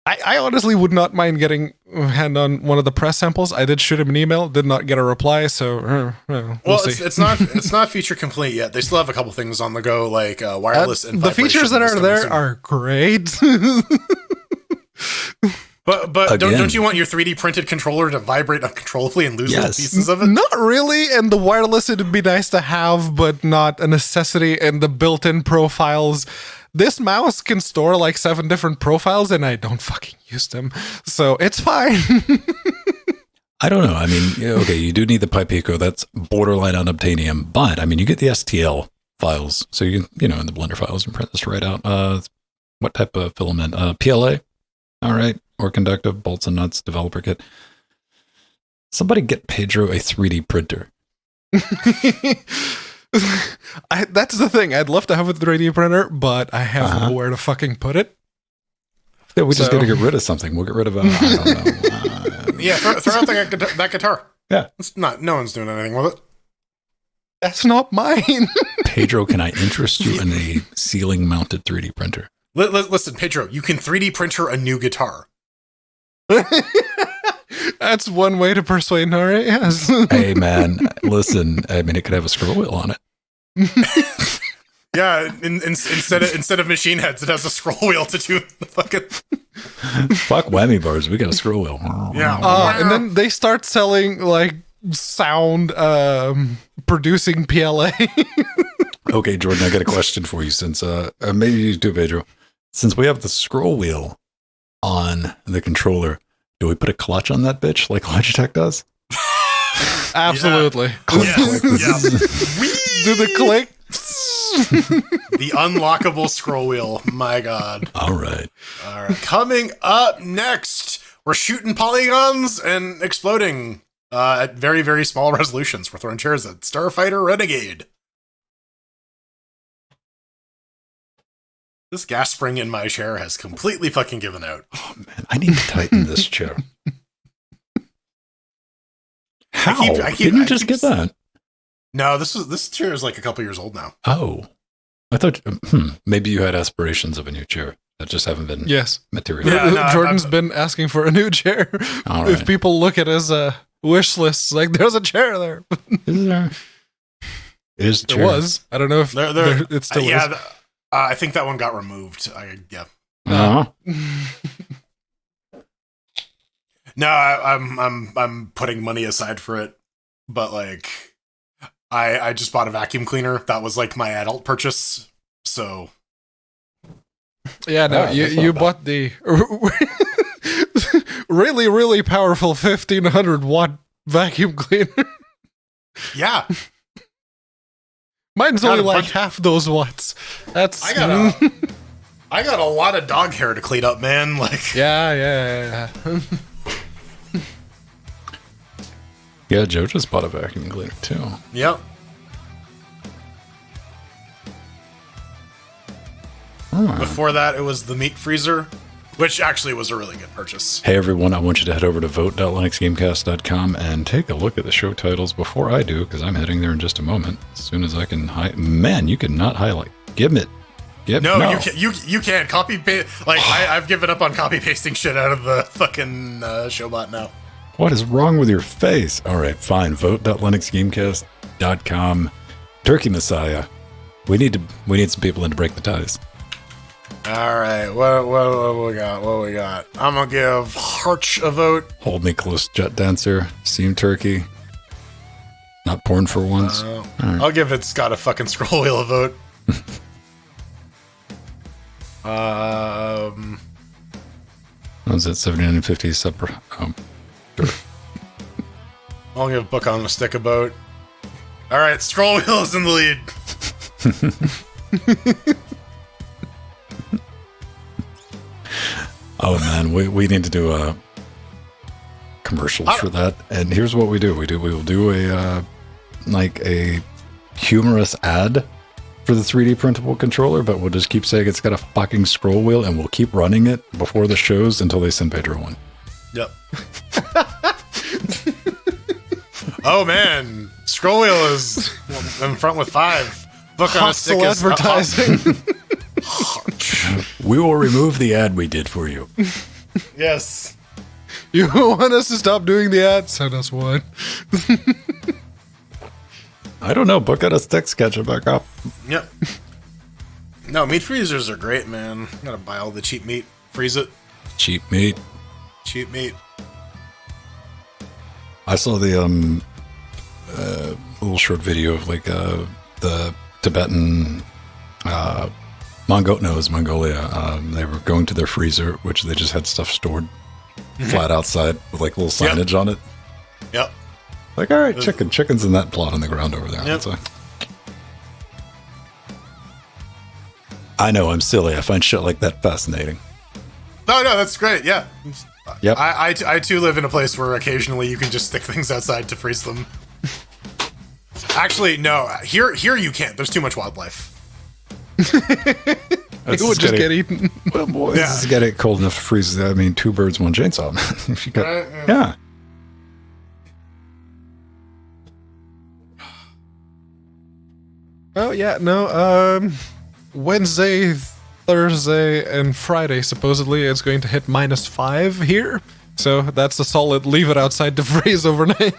Speaker 1: I honestly would not mind getting a hand on one of the press samples. I did shoot him an email, did not get a reply, so we'll see.
Speaker 3: it's not feature complete yet. They still have a couple things on the go, like wireless and
Speaker 1: the features that are there
Speaker 3: soon.
Speaker 1: are great.
Speaker 3: But don't you want your 3D printed controller to vibrate uncontrollably and lose little pieces of it?
Speaker 1: Not really, and the wireless would be nice to have, but not a necessity. And the built-in profiles. This mouse can store like 7 different profiles, and I don't fucking use them, so it's fine.
Speaker 2: I don't know. I mean, okay, you do need the Pi Pico. That's borderline unobtainium, but I mean, you get the STL files, so you know, in the Blender files, you print this right out. What type of filament? PLA. All right. Or conductive, bolts and nuts, developer kit. Somebody get Pedro a 3D printer.
Speaker 1: That's the thing. I'd love to have a 3D printer, but I have nowhere to fucking put it.
Speaker 2: Yeah, we just got to get rid of something. We'll get rid of, I don't know.
Speaker 3: Yeah, throw out that guitar.
Speaker 2: Yeah.
Speaker 3: It's not, no one's doing anything with it.
Speaker 1: That's not mine.
Speaker 2: Pedro, can I interest you in a ceiling-mounted 3D printer?
Speaker 3: Listen, Pedro, you can 3D printer a new guitar.
Speaker 1: That's one way to persuade Nora, yes.
Speaker 2: Hey, man, listen. I mean, it could have a scroll wheel on it.
Speaker 3: Yeah, instead of machine heads, it has a scroll wheel to do the fucking...
Speaker 2: Fuck whammy bars. We got a scroll wheel.
Speaker 3: Yeah.
Speaker 1: And then they start selling, like, sound producing PLA.
Speaker 2: Okay, Jordan, I got a question for you since, maybe you do, Pedro. Since we have the scroll wheel on the controller, do we put a clutch on that bitch like Logitech does?
Speaker 1: Absolutely.
Speaker 3: Yeah.
Speaker 1: Do the click.
Speaker 3: The unlockable scroll wheel. My God.
Speaker 2: All right.
Speaker 3: Coming up next, we're shooting polygons and exploding at very, very small resolutions. We're throwing chairs at Starfighter Renegade. This gas spring in my chair has completely fucking given out.
Speaker 2: Oh, man, I need to tighten this chair. How? Didn't you just get that?
Speaker 3: No, this chair is like a couple years old now.
Speaker 2: Oh. I thought, maybe you had aspirations of a new chair that just haven't been materialized.
Speaker 3: Yeah, no,
Speaker 1: Jordan's been asking for a new chair.
Speaker 2: All right.
Speaker 1: If people look at his wish lists, like, there's a chair there.
Speaker 2: Is there?
Speaker 1: There was. I don't know if it still is.
Speaker 3: I think that one got removed.
Speaker 2: Uh-huh.
Speaker 3: No, I'm putting money aside for it, but like, I just bought a vacuum cleaner. That was like my adult purchase. So,
Speaker 1: yeah, no, you bought the really, really powerful 1500 watt vacuum cleaner.
Speaker 3: Yeah.
Speaker 1: Mine's only like half those watts. That's
Speaker 3: I got a lot of dog hair to clean up, man. Like,
Speaker 1: yeah.
Speaker 2: Yeah, Joe just bought a vacuum cleaner too.
Speaker 3: Yep. Before that, it was the meat freezer, which actually was a really good purchase.
Speaker 2: Hey everyone, I want you to head over to vote.linuxgamecast.com and take a look at the show titles before I do, because I'm heading there in just a moment. As soon as I can Man, you cannot highlight. No.
Speaker 3: You can't copy paste. Like, I've given up on copy pasting shit out of the fucking showbot now.
Speaker 2: What is wrong with your face? All right, fine. Vote.linuxgamecast.com. Turkey Messiah. We need some people in to break the ties.
Speaker 3: All right, what we got? What we got? I'm gonna give Harch a vote.
Speaker 2: Hold Me Close, Jet Dancer, Steam Turkey. Not porn for once.
Speaker 3: Right. I'll give It's Got a Fucking Scroll Wheel a vote.
Speaker 2: What was it? 7950 sub. Sure.
Speaker 3: I'll give Book on the Stick a vote. All right, Scroll Wheel is in the lead.
Speaker 2: Oh man, we need to do commercials for that. And here's what we do. We will do a humorous ad for the 3D printable controller, but we'll just keep saying it's got a fucking scroll wheel, and we'll keep running it before the shows until they send Pedro one.
Speaker 3: Yep. Oh man, Scroll Wheel is in front with 5. Book on a stick
Speaker 1: Hostile
Speaker 3: is
Speaker 1: advertising.
Speaker 2: We will remove the ad we did for you.
Speaker 3: Yes.
Speaker 1: You want us to stop doing the ad? Send us one.
Speaker 2: I don't know. Book out a stick, sketch it back up.
Speaker 3: Yep. No, meat freezers are great, man. Gotta buy all the cheap meat, freeze it.
Speaker 2: Cheap meat.
Speaker 3: Cheap meat.
Speaker 2: I saw the little short video of like the Tibetan Mongolia. They were going to their freezer, which they just had stuff stored flat outside with like little signage on it.
Speaker 3: Yep.
Speaker 2: Like, all right, chicken's in that plot on the ground over there.
Speaker 3: Yep.
Speaker 2: So. I know I'm silly. I find shit like that fascinating.
Speaker 3: No, that's great. Yeah.
Speaker 2: Yep.
Speaker 3: I too live in a place where occasionally you can just stick things outside to freeze them. Actually, no. Here you can't. There's too much wildlife.
Speaker 1: It would just get eaten.
Speaker 2: Well, boys, this is getting cold enough to freeze. I mean, 2 birds, 1 chainsaw. If you got, yeah.
Speaker 1: Oh yeah, no. Wednesday, Thursday, and Friday supposedly it's going to hit -5 here. So that's a solid leave it outside to freeze overnight.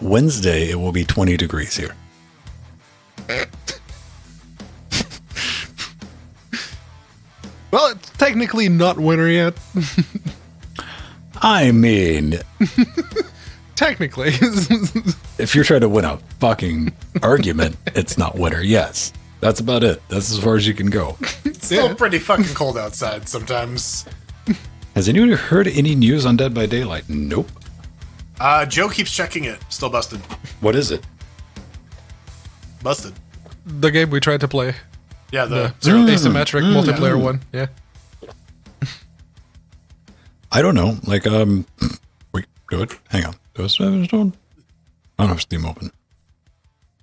Speaker 2: Wednesday, it will be 20 degrees here.
Speaker 1: Well, it's technically not winter yet.
Speaker 2: I mean,
Speaker 1: Technically.
Speaker 2: if you're trying to win a fucking argument, it's not winter. Yes. That's about it. That's as far as you can go.
Speaker 3: It's still pretty fucking cold outside sometimes.
Speaker 2: Has anyone heard any news on Dead by Daylight? Nope.
Speaker 3: Joe keeps checking it. Still busted.
Speaker 2: What is it?
Speaker 3: Busted.
Speaker 1: The game we tried to play.
Speaker 3: Yeah, the
Speaker 1: The asymmetric multiplayer one. Yeah.
Speaker 2: I don't know. Like, wait, do it. Hang on. Do it. I don't have Steam open.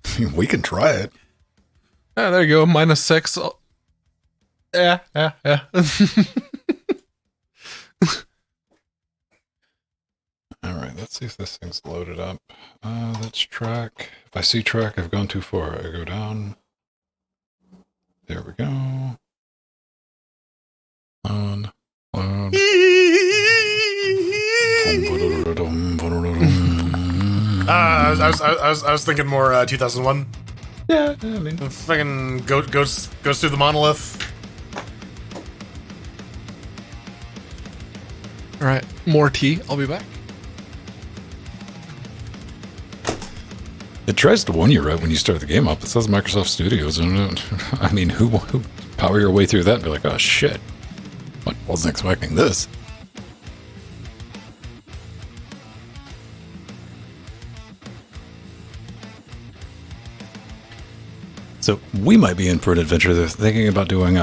Speaker 2: I mean, we can try it.
Speaker 1: Ah, there you go. -6. Oh. Yeah.
Speaker 2: All right, let's see if this thing's loaded up. That's track. If I see track, I've gone too far. I go down. There we go. On.
Speaker 3: I was thinking more 2001.
Speaker 2: Yeah, I mean,
Speaker 3: Fucking goes through the monolith.
Speaker 1: All right. More tea. I'll be back.
Speaker 2: it tries to warn you right when you start the game up. It says Microsoft Studios. And I mean, who power your way through that and be like, oh shit, I wasn't expecting this. So we might be in for an adventure. They're thinking about doing,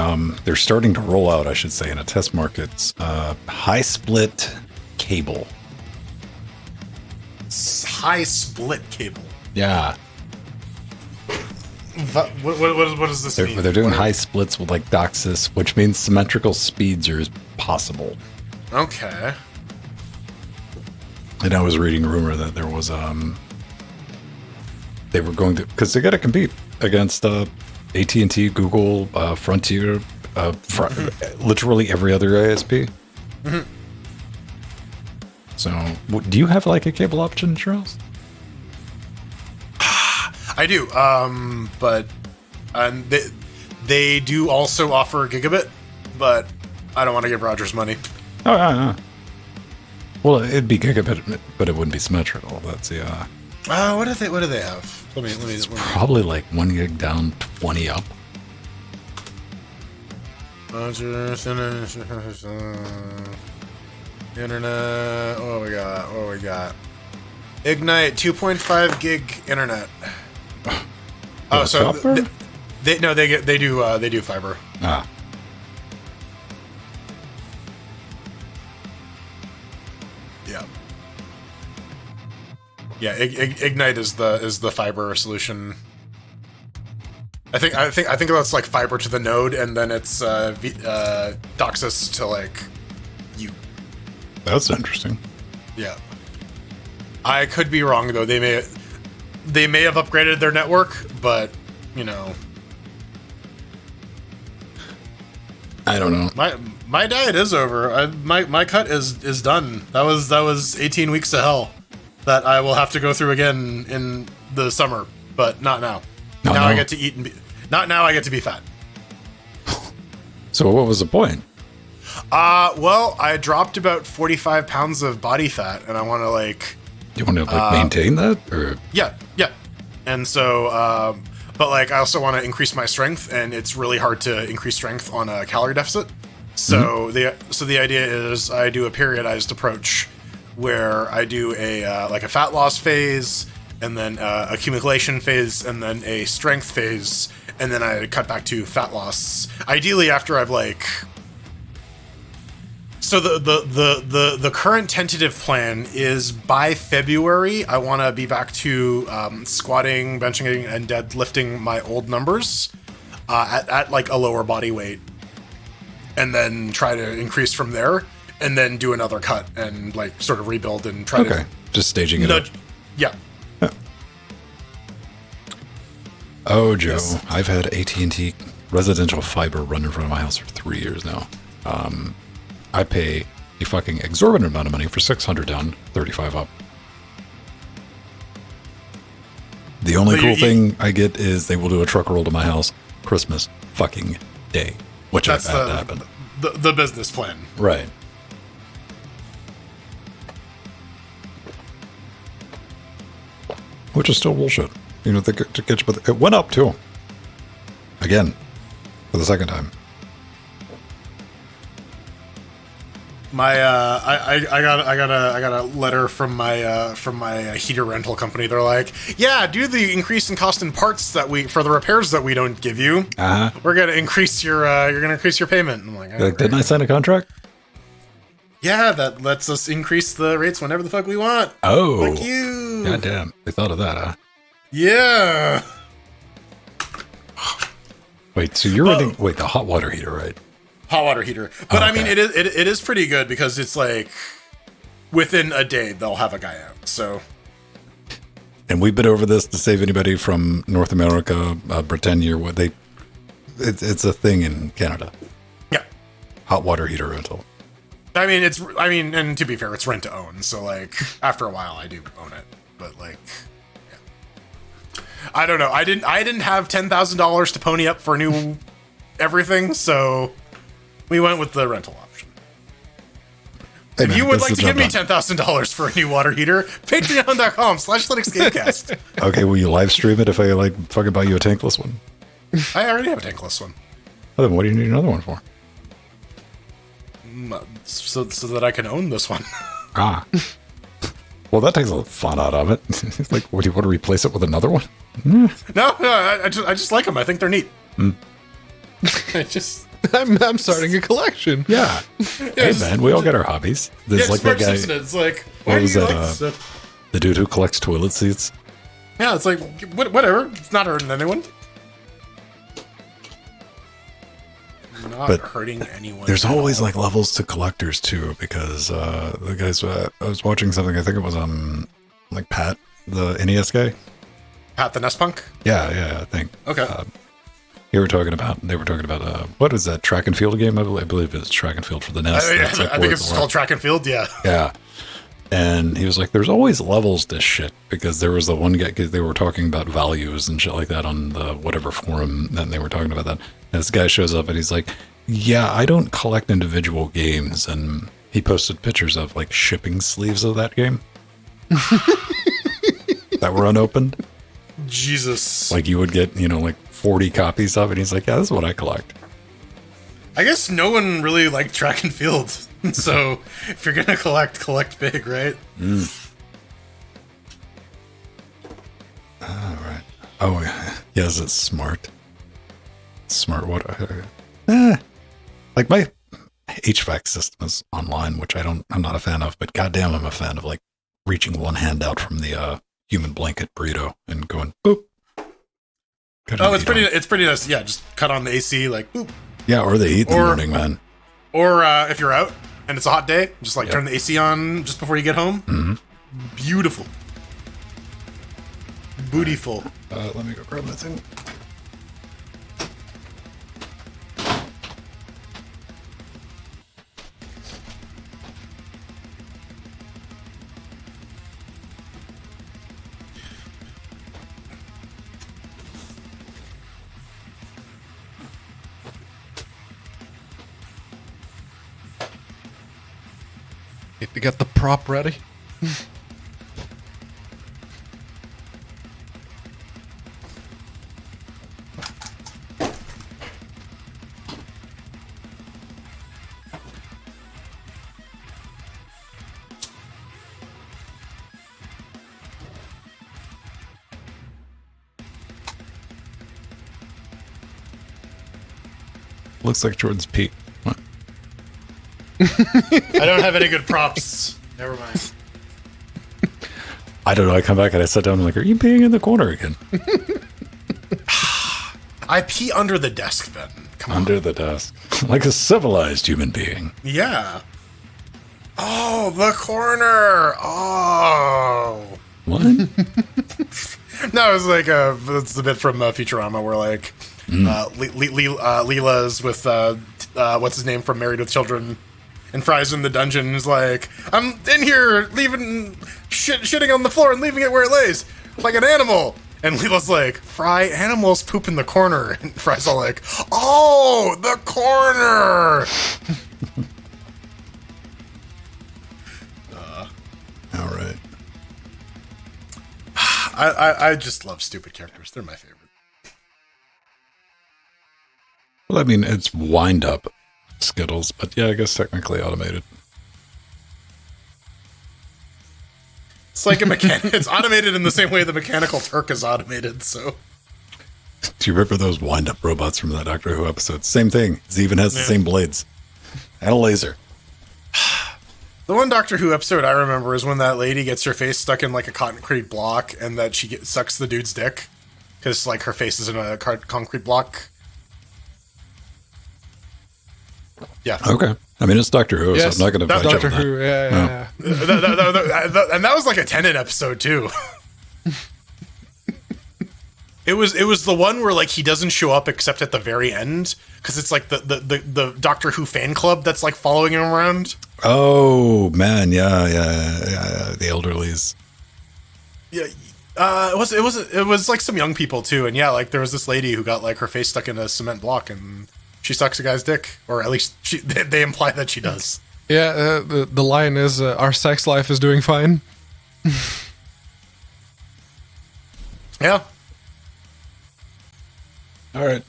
Speaker 2: they're starting to roll out, I should say, in a test markets, high split cable.
Speaker 3: High split cable.
Speaker 2: Yeah.
Speaker 3: What does this mean?
Speaker 2: They're doing high splits with like DOCSIS, which means symmetrical speeds are possible.
Speaker 3: Okay.
Speaker 2: And I was reading a rumor that there was, they were going to, because they got to compete against AT&T, Google, Frontier, literally every other ISP.
Speaker 3: Mm-hmm.
Speaker 2: So, do you have like a cable option, Charles?
Speaker 3: I do, but they do also offer gigabit, but I don't want to give Rogers money.
Speaker 2: Oh, yeah. Well, it'd be gigabit, but it wouldn't be symmetrical. That's the.
Speaker 3: What do they have? Let me.
Speaker 2: Probably like 1 gig down, 20 up.
Speaker 3: Rogers internet. What we got? Ignite 2.5 gig internet. Oh, so they do fiber.
Speaker 2: Ah.
Speaker 3: Yeah. Yeah, Ignite is the fiber solution. I think that's like fiber to the node, and then it's DOCSIS to like you.
Speaker 2: That's interesting.
Speaker 3: Yeah. I could be wrong though. They may have upgraded their network, but you know,
Speaker 2: I don't know.
Speaker 3: My diet is over. My cut is done. That was 18 weeks of hell that I will have to go through again in the summer, but not now. Now I get to eat and not now I get to be fat.
Speaker 2: So what was the point?
Speaker 3: Well, I dropped about 45 pounds of body fat, and I want to
Speaker 2: You want to maintain that, or
Speaker 3: yeah. And so, but I also want to increase my strength, and it's really hard to increase strength on a calorie deficit. So the idea is I do a periodized approach where I do a fat loss phase, and then accumulation phase, and then a strength phase, and then I cut back to fat loss. Ideally, after I've So the current tentative plan is by February, I want to be back to squatting, benching, and deadlifting my old numbers at a lower body weight, and then try to increase from there, and then do another cut and sort of rebuild and try to
Speaker 2: just staging it up.
Speaker 3: Yeah.
Speaker 2: Oh, Joe,
Speaker 3: Yes.
Speaker 2: I've had AT&T residential fiber run in front of my house for 3 years now. I pay a fucking exorbitant amount of money for 600 down, 35 up. The only cool thing I get is they will do a truck roll to my house Christmas fucking day, which I've had to happen.
Speaker 3: The business plan.
Speaker 2: Right. Which is still bullshit. You know, to get you, but it went up too. Again, for the second time.
Speaker 3: My I got a letter from my heater rental company. They're like, yeah, due to the increase in cost in parts for the repairs that we don't give you, we're gonna increase your payment. I'm like,
Speaker 2: Didn't I sign a contract?
Speaker 3: Yeah, that lets us increase the rates whenever the fuck we want.
Speaker 2: Oh,
Speaker 3: Fuck you.
Speaker 2: Goddamn, they thought of that, huh?
Speaker 3: Yeah.
Speaker 2: Wait, so you're running the hot water heater, right?
Speaker 3: Hot water heater, but I
Speaker 2: Okay.
Speaker 3: mean, it is pretty good because it's within a day they'll have a guy out. So,
Speaker 2: And we've been over this to save anybody from North America, Britannia, or what it's a thing in Canada.
Speaker 3: yeah.
Speaker 2: Hot water heater rental.
Speaker 3: I mean, and to be fair, it's rent to own. So after a while, I do own it. But yeah. I don't know. I didn't have $10,000 to pony up for new everything, so we went with the rental option.
Speaker 2: Hey,
Speaker 3: If
Speaker 2: man,
Speaker 3: you would
Speaker 2: this
Speaker 3: like
Speaker 2: is
Speaker 3: to give
Speaker 2: not
Speaker 3: me $10,000 for a new water heater, patreon.com/LinuxGamecast.
Speaker 2: Okay, will you live stream it if I fucking buy you a tankless one?
Speaker 3: I already have a tankless one.
Speaker 2: Well, then what do you need another one for?
Speaker 3: So that I can own this one.
Speaker 2: Ah. Well, that takes a lot of fun out of it. It's like, what, do you want to replace it with another one?
Speaker 3: No, I just like them. I think they're neat. I just...
Speaker 1: I'm starting a collection.
Speaker 2: Yeah. Hey, man, we all got our hobbies. There's like that guy.
Speaker 3: It's like, why
Speaker 2: What
Speaker 3: do
Speaker 2: was
Speaker 3: you
Speaker 2: that,
Speaker 3: like this stuff?
Speaker 2: the dude who collects toilet seats.
Speaker 3: Yeah, it's like, whatever. It's not hurting anyone. Not
Speaker 2: But
Speaker 3: hurting anyone.
Speaker 2: There's
Speaker 3: at
Speaker 2: always
Speaker 3: all.
Speaker 2: levels to collectors too, because the guys I was watching something. I think it was Pat, the NES guy.
Speaker 3: Pat the Nest Punk?
Speaker 2: Yeah, I think.
Speaker 3: Okay.
Speaker 2: They were talking about what is that track and field game? I believe it's track and field for the NES. That's,
Speaker 3: I think it's called Track and Field, yeah.
Speaker 2: Yeah. And he was like, there's always levels to shit, because there was the one guy, they were talking about values and shit like that on the whatever forum, and they were talking about that. And this guy shows up and he's like, yeah, I don't collect individual games. And he posted pictures of shipping sleeves of that game that were unopened.
Speaker 3: Jesus.
Speaker 2: You would get, 40 copies of it. He's like, yeah, this is what I collect.
Speaker 3: I guess no one really liked Track and Field. So if you're going to collect big, right?
Speaker 2: All right. Oh, yeah, is it smart? Smart water. My HVAC system is online, which I'm not a fan of, but goddamn, I'm a fan of reaching one hand out from the human blanket burrito and going boop.
Speaker 3: Oh, it's pretty nice. Yeah, just cut on the AC, boop.
Speaker 2: Yeah, or the heat in the morning, man.
Speaker 3: Or if you're out and it's a hot day, just turn the AC on just before you get home.
Speaker 2: Mm-hmm.
Speaker 3: Beautiful. Bootyful.
Speaker 2: Let me go grab that thing.
Speaker 1: Need to get the prop ready.
Speaker 2: Looks like Jordan's peak. What?
Speaker 3: I don't have any good props. Never mind.
Speaker 2: I don't know. I come back and I sat down and I'm like, are you peeing in the corner again?
Speaker 3: I pee under the desk then. Come on.
Speaker 2: Under the desk. Like a civilized human being.
Speaker 3: Yeah. Oh, the corner. Oh.
Speaker 2: What?
Speaker 3: No, it was like it's the bit from Futurama where like Leela's with what's his name from Married with Children, and Fry's in the dungeon is like, I'm in here leaving shitting on the floor and leaving it where it lays like an animal. And Leela's like, Fry, animals poop in the corner. And Fry's all like, oh, the corner.
Speaker 2: All right.
Speaker 3: I just love stupid characters. They're my favorite.
Speaker 2: Well, I mean, it's wind up Skittles, but yeah, I guess technically automated.
Speaker 3: It's like a mechanic. It's automated in the same way the Mechanical Turk is automated. So,
Speaker 2: Do you remember those wind up robots from that Doctor Who episode? Same thing. It even has the same blades and a laser.
Speaker 3: the one Doctor Who episode I remember is when that lady gets her face stuck in like a concrete block, and that she sucks the dude's dick because like her face is in a concrete block. Yeah.
Speaker 2: Okay. I mean, it's Doctor Who,
Speaker 1: Yes,
Speaker 2: so I'm not going to fight
Speaker 1: Doctor
Speaker 2: you on
Speaker 1: Who,
Speaker 2: that.
Speaker 1: yeah.
Speaker 3: And that was like a Tenet episode too. It was the one where like he doesn't show up except at the very end because it's like the Doctor Who fan club that's like following him around.
Speaker 2: Oh, man. Yeah. The elderlies.
Speaker 3: Yeah. It was like some young people too, and yeah, like there was this lady who got like her face stuck in a cement block and she sucks a guy's dick, or at least they imply that she does.
Speaker 1: Yeah, the line is, our sex life is doing fine.
Speaker 3: Yeah.
Speaker 2: All right.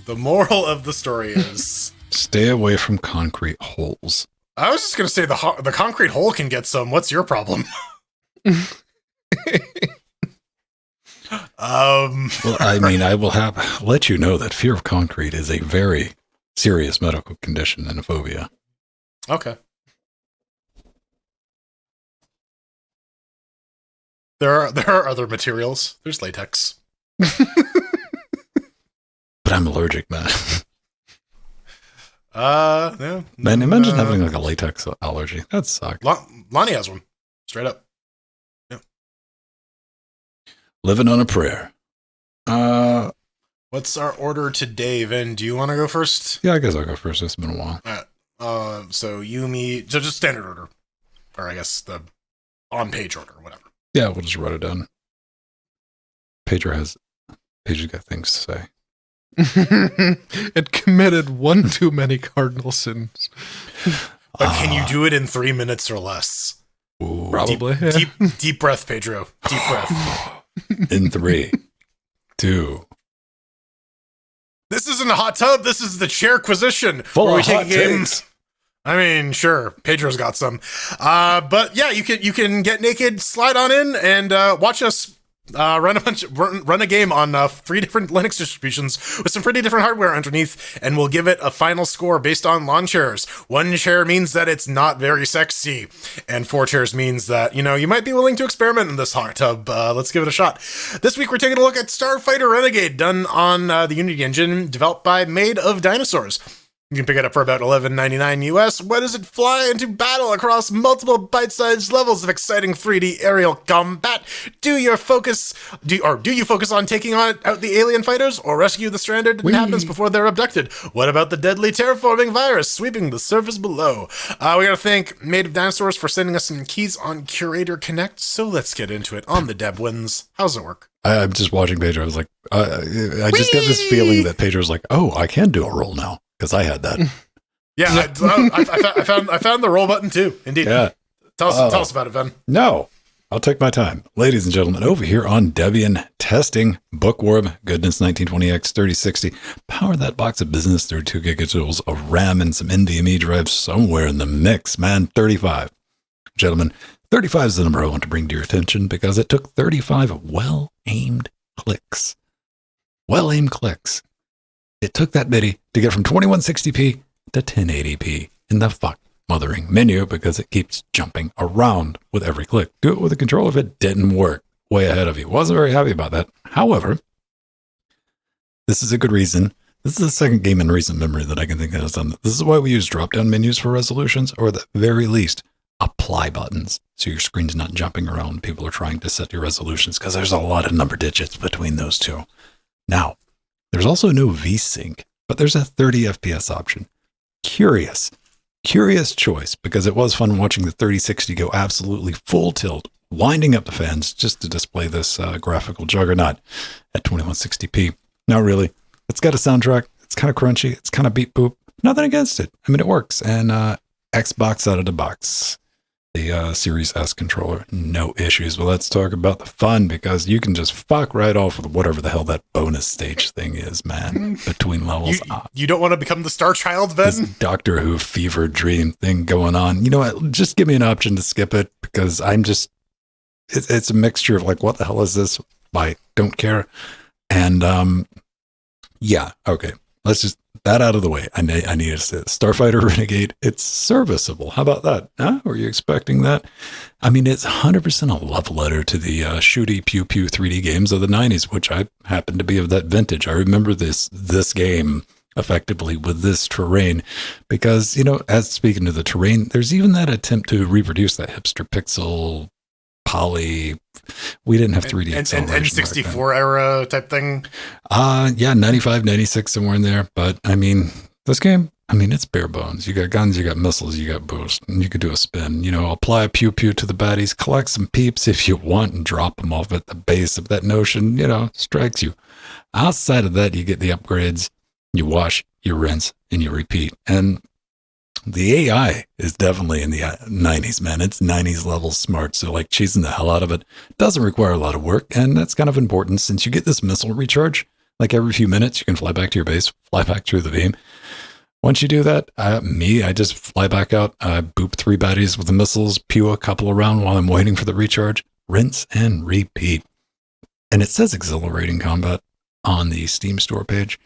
Speaker 3: The moral of the story is
Speaker 2: Stay away from concrete holes.
Speaker 3: I was just gonna say the concrete hole can get some. What's your problem?
Speaker 2: Well, I mean, I will let you know that fear of concrete is a very serious medical condition and a phobia.
Speaker 3: Okay. There are other materials. There's latex.
Speaker 2: But I'm allergic, man.
Speaker 3: Yeah.
Speaker 2: Man, imagine having like a latex allergy. That sucks.
Speaker 3: Lonnie has one. Straight up. Yeah.
Speaker 2: Living on a prayer.
Speaker 3: What's our order today, Vin? Do you want to go first?
Speaker 2: Yeah, I guess I'll go first. It's been a while.
Speaker 3: All right. So you, me, so just standard order, or I guess the on-page order, whatever.
Speaker 2: Yeah, we'll just write it down. Pager's got things to say.
Speaker 1: It committed one too many cardinal sins.
Speaker 3: But can you do it in 3 minutes or less?
Speaker 2: Ooh.
Speaker 1: Probably.
Speaker 3: Deep breath, Pedro. Deep breath.
Speaker 2: In 3, 2.
Speaker 3: This isn't a hot tub. This is the Chairquisition.
Speaker 2: Full
Speaker 3: where
Speaker 2: of hot
Speaker 3: games.
Speaker 2: takes.
Speaker 3: I mean, sure, Pedro's got some. But yeah, you can get naked, slide on in, and watch us run a game on 3 different Linux distributions with some pretty different hardware underneath, and we'll give it a final score based on lawn chairs. 1 chair means that it's not very sexy, and 4 chairs means that, you might be willing to experiment in this hot tub. Let's give it a shot. This week we're taking a look at Starfighter Renegade, done on the Unity engine, developed by Made of Dinosaurs. You can pick it up for about $11.99 US. When does it fly into battle across multiple bite-sized levels of exciting 3D aerial combat? Do you focus on taking out the alien fighters or rescue the stranded inhabitants before they're abducted? What about the deadly terraforming virus sweeping the surface below? We gotta thank Made of Dinosaurs for sending us some keys on Curator Connect. So let's get into it on the Deb-Wins. How's it work?
Speaker 2: I'm just watching Pedro. I was like, I just get this feeling that Pedro's like, oh, I can do a roll now. Because I had that.
Speaker 3: Yeah, I found the roll button too. Indeed.
Speaker 2: Yeah.
Speaker 3: Tell us about it, Ben.
Speaker 2: No, I'll take my time. Ladies and gentlemen, over here on Debian Testing, Bookworm, Goodness 1920X 3060. Power that box of business through 2 gigajoules of RAM and some NVMe drives somewhere in the mix, man. 35. Gentlemen, 35 is the number I want to bring to your attention because it took 35 well-aimed clicks. Well-aimed clicks. It took that bitty to get from 2160p to 1080p in the fuck mothering menu because it keeps jumping around with every click. Do it with a controller if it didn't work. Way ahead of you. Wasn't very happy about that. However, this is a good reason. This is the second game in recent memory that I can think of has done that. This is why we use drop-down menus for resolutions, or at the very least, apply buttons. So your screen's not jumping around. People are trying to set your resolutions because there's a lot of number digits between those two. Now, there's also no VSync, but there's a 30 FPS option. Curious choice, because it was fun watching the 3060 go absolutely full tilt, winding up the fans just to display this graphical juggernaut at 2160p. Not really. It's got a soundtrack. It's kind of crunchy. It's kind of beep boop. Nothing against it. I mean, it works. And Xbox out of the box. The Series S controller, no issues. But let's talk about the fun, because you can just fuck right off with whatever the hell that bonus stage thing is, man, between levels.
Speaker 3: You don't want to become the Star Child, Ben?
Speaker 2: This Doctor Who fever dream thing going on. You know what? Just give me an option to skip it, because I'm just, it's a mixture of like, what the hell is this? I don't care. And yeah, okay. Let's just, that out of the way. I need to say Starfighter Renegade, it's serviceable. How about that? Huh? Were you expecting that? I mean, it's 100% a love letter to the shooty pew pew 3D games of the 90s, which I happen to be of that vintage. I remember this game effectively with this terrain because, you know, as speaking of the terrain, there's even that attempt to reproduce that hipster pixel poly. We didn't have 3D acceleration.
Speaker 3: And N64 era type thing.
Speaker 2: Yeah, 95, 96, somewhere in there. But I mean, this game, I mean, it's bare bones. You got guns, you got missiles, you got boost, and you could do a spin. You know, apply a pew pew to the baddies, collect some peeps if you want, and drop them off at the base of that notion, you know, strikes you. Outside of that, you get the upgrades, you wash, you rinse, and you repeat. And the AI is definitely in the 90s, man. It's 90s level smart. So like cheesing the hell out of it doesn't require a lot of work. And that's kind of important since you get this missile recharge. Like every few minutes, you can fly back to your base, fly back through the beam. Once you do that, I just fly back out, boop 3 baddies with the missiles, pew a couple around while I'm waiting for the recharge, rinse and repeat. And it says exhilarating combat on the Steam store page.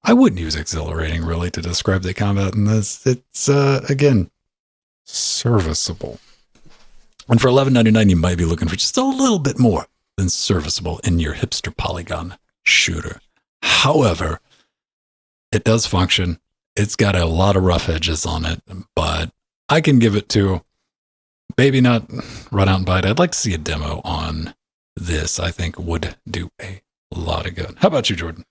Speaker 2: I wouldn't use exhilarating really to describe the combat in this. It's, again, serviceable. And for $11.99, you might be looking for just a little bit more than serviceable in your hipster polygon shooter. However, it does function. It's got a lot of rough edges on it, but I can give it to, maybe not run out and buy it. I'd like to see a demo on this. I think would do a lot of good. How about you, Jordan?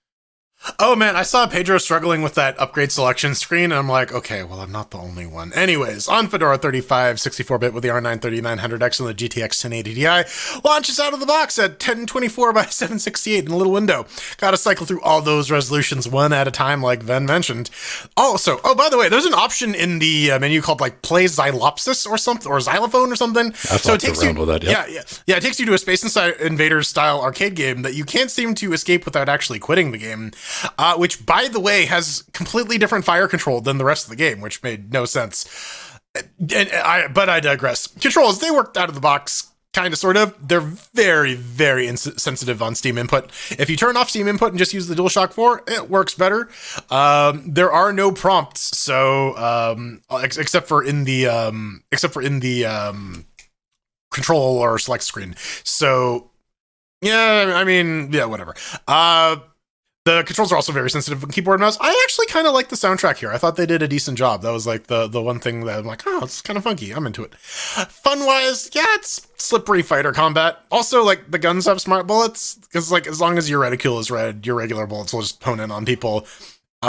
Speaker 3: Oh man, I saw Pedro struggling with that upgrade selection screen, and I'm like, okay, well, I'm not the only one. Anyways, on Fedora 35, 64-bit with the R9 3900X and the GTX 1080 Ti, launches out of the box at 1024 by 768 in a little window. Gotta cycle through all those resolutions one at a time, like Ven mentioned. Also, oh, by the way, there's an option in the menu called like Play Xylopsis or something, or Xylophone or something.
Speaker 2: So it takes you, with that, yep.
Speaker 3: Yeah, it takes you to a Space Invaders style arcade game that you can't seem to escape without actually quitting the game. Which, by the way, has completely different fire control than the rest of the game, which made no sense. But I digress. Controls, they worked out of the box, kind of, sort of. They're very, very insensitive on Steam input. If you turn off Steam input and just use the DualShock 4, it works better. There are no prompts, so except for in the control or select screen. So yeah, I mean, yeah, whatever. The controls are also very sensitive with keyboard and mouse. I actually kind of like the soundtrack here. I thought they did a decent job. That was like the one thing that I'm like, oh, it's kind of funky. I'm into it. Fun-wise, yeah, it's slippery fighter combat. Also, like, the guns have smart bullets, because, like, as long as your reticule is red, your regular bullets will just hone in on people. There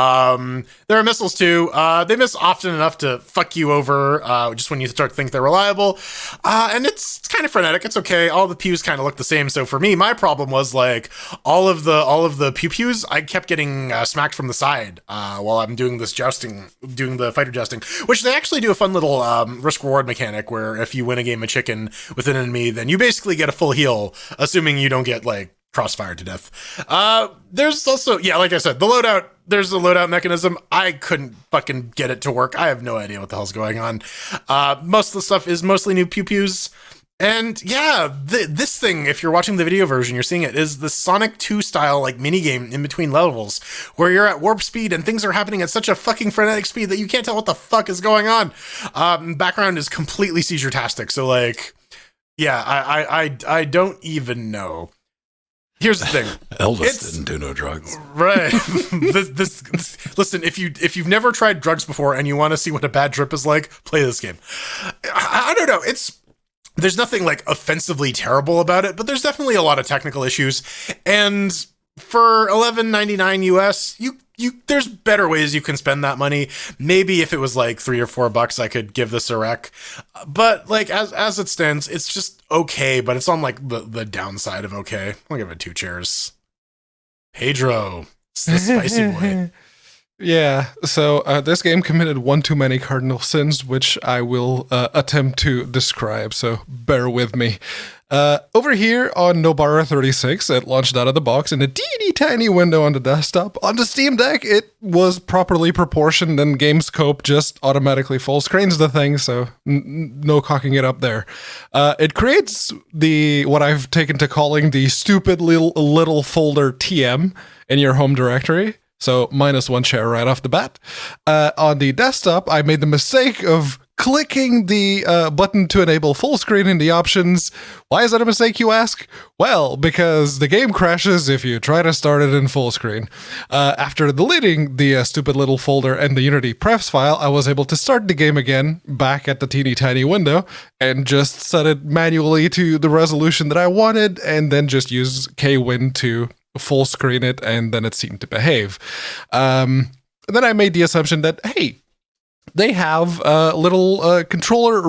Speaker 3: are missiles too. They miss often enough to fuck you over, just when you start to think they're reliable. And it's kind of frenetic. It's okay. All the pews kind of look the same. So for me, my problem was like all of the pews, I kept getting smacked from the side, while I'm doing this jousting, doing the fighter jousting, which they actually do a fun little, risk reward mechanic where if you win a game of chicken with an enemy, then you basically get a full heal, assuming you don't get like crossfire to death. There's also, yeah, like I said, the loadout, there's a loadout mechanism. I couldn't fucking get it to work. I have no idea what the hell's going on. Most of the stuff is mostly new pew-pews. And yeah, this thing, if you're watching the video version, you're seeing it, is the Sonic 2 style, like, minigame in between levels, where you're at warp speed and things are happening at such a fucking frenetic speed that you can't tell what the fuck is going on. Background is completely seizure-tastic, so, like, yeah, I don't even know. Here's the thing.
Speaker 2: Elvis didn't do no drugs.
Speaker 3: Right. This listen, if you've never tried drugs before and you want to see what a bad trip is like, play this game. I don't know. There's nothing like offensively terrible about it, but there's definitely a lot of technical issues. And for $11.99 US, there's better ways you can spend that money. Maybe if it was like $3 or $4, I could give this a rec. But like as it stands, it's just okay. But it's on like the downside of okay. I'll give it 2 chairs. Pedro, it's the spicy boy.
Speaker 1: Yeah, so this game committed one too many cardinal sins, which I will attempt to describe, so bear with me. Over here on Nobara 36, it launched out of the box in a teeny tiny window on the desktop. On the Steam Deck, it was properly proportioned, and Game Scope just automatically full screens the thing, so no cocking it up there. It creates what I've taken to calling the stupid little folder TM in your home directory. So -1 share right off the bat. On the desktop, I made the mistake of clicking the button to enable full screen in the options. Why is that a mistake, you ask? Well, because the game crashes if you try to start it in full screen. After deleting the stupid little folder and the Unity prefs file, I was able to start the game again, back at the teeny tiny window, and just set it manually to the resolution that I wanted, and then just use KWin to full screen it, and then it seemed to behave. Then I made the assumption that, hey, they have a little controller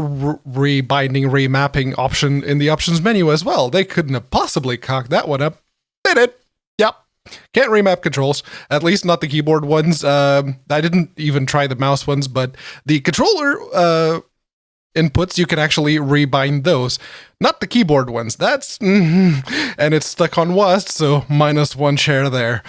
Speaker 1: rebinding, remapping option in the options menu as well. They couldn't have possibly cocked that one up. They did. Yep. Can't remap controls, at least not the keyboard ones. I didn't even try the mouse ones, but the controller inputs, you can actually rebind those. Not the keyboard ones. That's... and it's stuck on Wast, so -1 share there.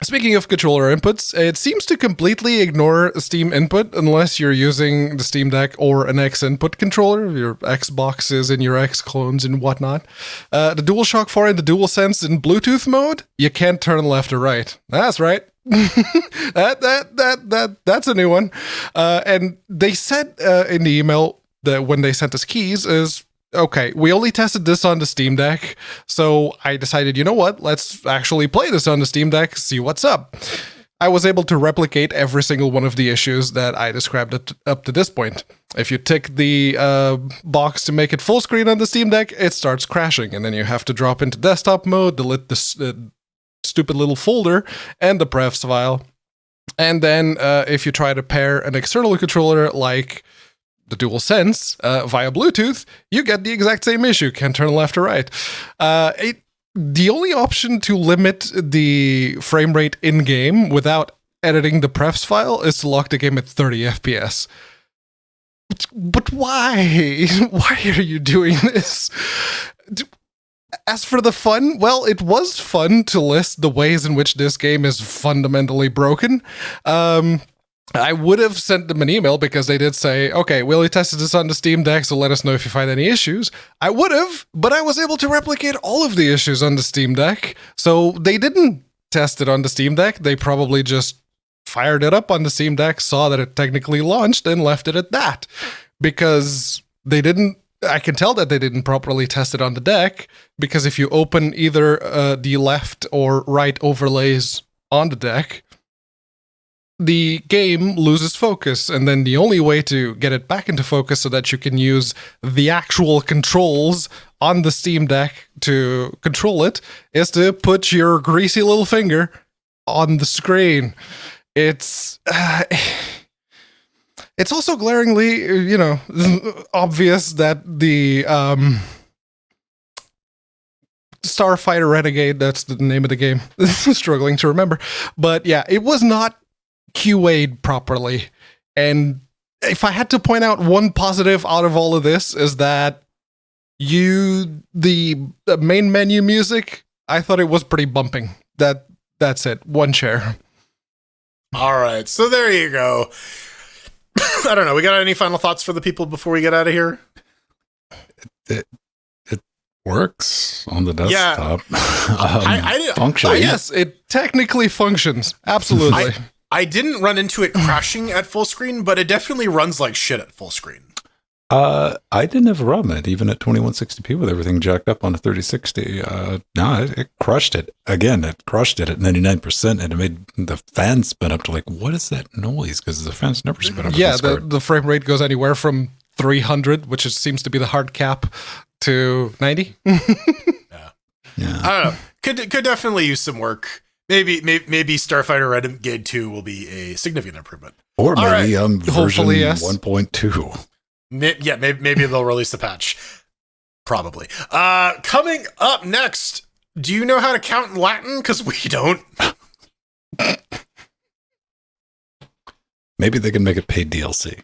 Speaker 1: Speaking of controller inputs, it seems to completely ignore Steam input unless you're using the Steam Deck or an X input controller, your Xboxes and your X clones and whatnot. The DualShock 4 and the DualSense in Bluetooth mode, you can't turn left or right. That's right. That's a new one. And they said in the email that when they sent us keys is, okay, we only tested this on the Steam Deck, so I decided, you know what, let's actually play this on the Steam Deck, see what's up. I was able to replicate every single one of the issues that I described up to this point. If you tick the box to make it full screen on the Steam Deck, it starts crashing, and then you have to drop into desktop mode, delete the stupid little folder, and the prefs file. And then if you try to pair an external controller like the DualSense via Bluetooth, you get the exact same issue. Can't turn left or right. The only option to limit the frame rate in-game without editing the prefs file is to lock the game at 30 FPS. But why? Why are you doing this? As for the fun, well, it was fun to list the ways in which this game is fundamentally broken. I would have sent them an email because they did say, okay, we only tested this on the Steam Deck, so let us know if you find any issues. I would have, but I was able to replicate all of the issues on the Steam Deck. So they didn't test it on the Steam Deck. They probably just fired it up on the Steam Deck, saw that it technically launched, and left it at that. Because they didn't I can tell that they didn't properly test it on the deck, because if you open either the left or right overlays on the deck, the game loses focus, and then the only way to get it back into focus so that you can use the actual controls on the Steam Deck to control it is to put your greasy little finger on the screen. It's also glaringly, obvious that the Starfighter Renegade, that's the name of the game, struggling to remember, but yeah, it was not QA'd properly. And if I had to point out one positive out of all of this, is that the main menu music, I thought it was pretty bumping. That's it. One chair.
Speaker 3: All right, so there you go. I don't know. We got any final thoughts for the people before we get out of here?
Speaker 2: It works on the desktop.
Speaker 3: I
Speaker 2: functions.
Speaker 1: Yes, it technically functions. Absolutely.
Speaker 3: I didn't run into it crashing at full screen, but it definitely runs like shit at full screen.
Speaker 2: I didn't have a problem with it, even at 2160p with everything jacked up on a 3060. No, it crushed it. Again, it crushed it at 99%, and it made the fan spin up to like, what is that noise? Because the fans never spin up.
Speaker 1: Yeah, the frame rate goes anywhere from 300, which seems to be the hard cap, to 90.
Speaker 3: Yeah. I don't know. Could definitely use some work. Maybe Starfighter Renegade 2 will be a significant improvement.
Speaker 2: Or maybe version
Speaker 1: hopefully, yes.
Speaker 2: 1.2.
Speaker 3: Yeah, maybe they'll release the patch. Probably. Coming up next, do you know how to count in Latin? Because we don't.
Speaker 2: Maybe they can make it paid DLC.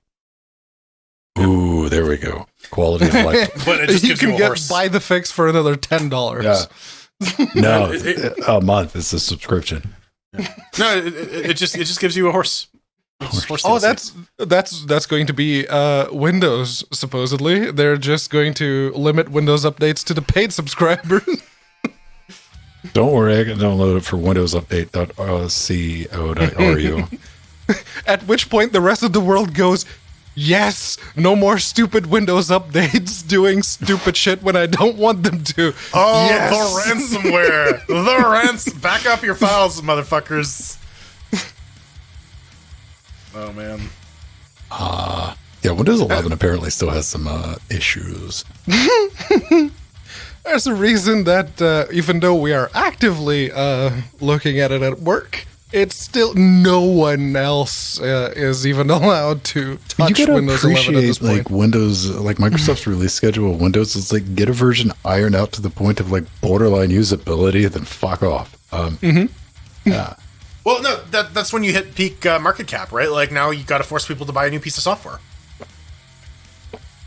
Speaker 2: Ooh, there we go. Quality of life.
Speaker 3: But it just gives you a horse.
Speaker 1: Buy the fix for another $10.
Speaker 2: Yeah. No, a month is a subscription.
Speaker 3: Yeah. No, it just gives you a horse. Horse
Speaker 1: Oh,
Speaker 3: DLC.
Speaker 1: that's going to be Windows, supposedly. They're just going to limit Windows updates to the paid subscribers.
Speaker 2: Don't worry, I can download it for windowsupdate.co.ru.
Speaker 1: At which point the rest of the world goes, yes, no more stupid Windows updates doing stupid shit when I don't want them to.
Speaker 3: Oh,
Speaker 1: yes.
Speaker 3: the ransomware. Back up your files, motherfuckers. Oh, man.
Speaker 2: Yeah, Windows 11 apparently still has some issues.
Speaker 1: There's a reason that even though we are actively looking at it at work, it's still no one else is even allowed to touch Windows 11 at this point.
Speaker 2: Like Windows, like Microsoft's release schedule of Windows is like get a version ironed out to the point of like borderline usability, then fuck off. Yeah.
Speaker 3: Well, no, that's when you hit peak market cap, right? Like now you got to force people to buy a new piece of software.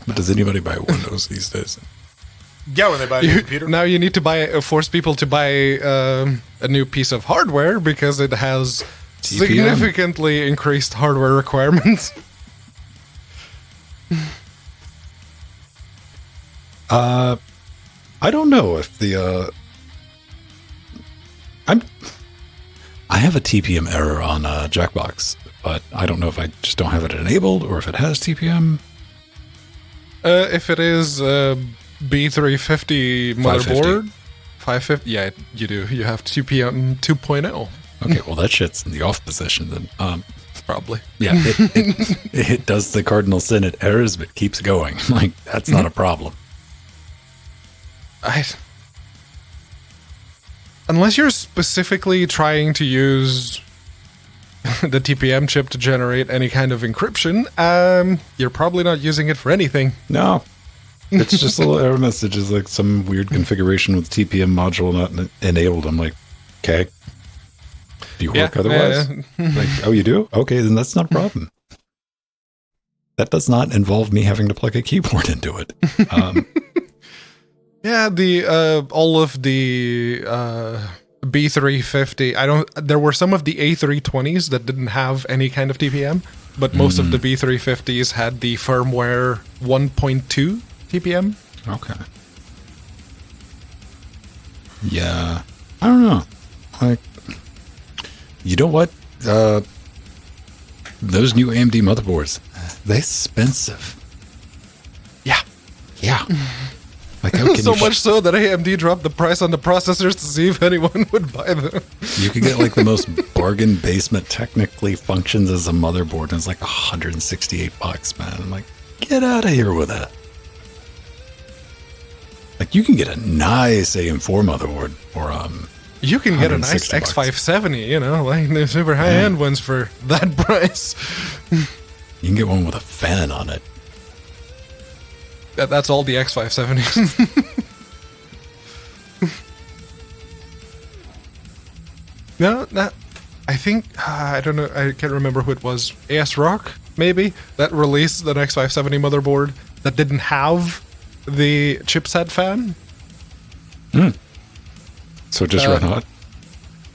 Speaker 2: But does anybody buy Windows these days?
Speaker 3: Yeah, when they buy a new computer.
Speaker 1: Now you need to force people to buy a new piece of hardware because it has
Speaker 2: TPM.
Speaker 1: Significantly increased hardware requirements.
Speaker 2: I don't know if the I have a TPM error on Jackbox, but I don't know if I just don't have it enabled or if it has TPM.
Speaker 1: If it is B350 motherboard, 550, yeah, you do. You have TPM 2.0.
Speaker 2: Okay, well that shit's in the off position then.
Speaker 1: Probably.
Speaker 2: Yeah, it does the cardinal sin. It errors, but keeps going. Like that's not a problem.
Speaker 1: Unless you're specifically trying to use the TPM chip to generate any kind of encryption, you're probably not using it for anything.
Speaker 2: No. It's just a little error messages like some weird configuration with TPM module not enabled. I'm like, okay. Do you work otherwise? Like, oh, you do? Okay, then that's not a problem. That does not involve me having to plug a keyboard into it.
Speaker 1: Yeah, all of the B350. There were some of the A320s that didn't have any kind of TPM, but most of the B350s had the firmware 1.2 TPM.
Speaker 2: Okay. Yeah. I don't know. Like, you know what? Those new AMD motherboards, they're expensive.
Speaker 1: Yeah.
Speaker 2: Yeah. Like, how can
Speaker 1: So
Speaker 2: you
Speaker 1: much so that AMD dropped the price on the processors to see if anyone would buy them.
Speaker 2: You could get like the most bargain basement technically functions as a motherboard, and it's like $168, man. I'm like, get out of here with that. Like, you can get a nice AM4 motherboard for
Speaker 1: You can get a nice
Speaker 2: $160.
Speaker 1: X570, you know, like the super high-end ones for that price.
Speaker 2: You can get one with a fan on it.
Speaker 1: That's all the X570s. No, I think, I don't know, I can't remember who it was. AS Rock, maybe? That released the X570 motherboard that didn't have the chipset fan.
Speaker 2: So just red hot.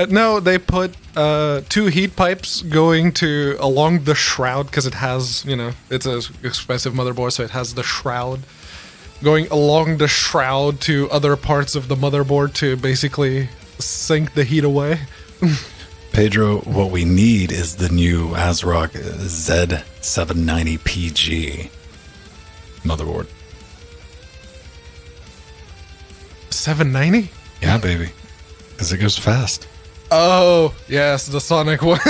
Speaker 1: No, they put 2 heat pipes going to along the shroud because it has, you know, it's an expensive motherboard, so it has the shroud going along the shroud to other parts of the motherboard to basically sink the heat away.
Speaker 2: Pedro, what we need is the new ASRock Z790PG motherboard.
Speaker 1: 790?
Speaker 2: Yeah, baby. Because it goes fast.
Speaker 1: Oh, yes, the Sonic one.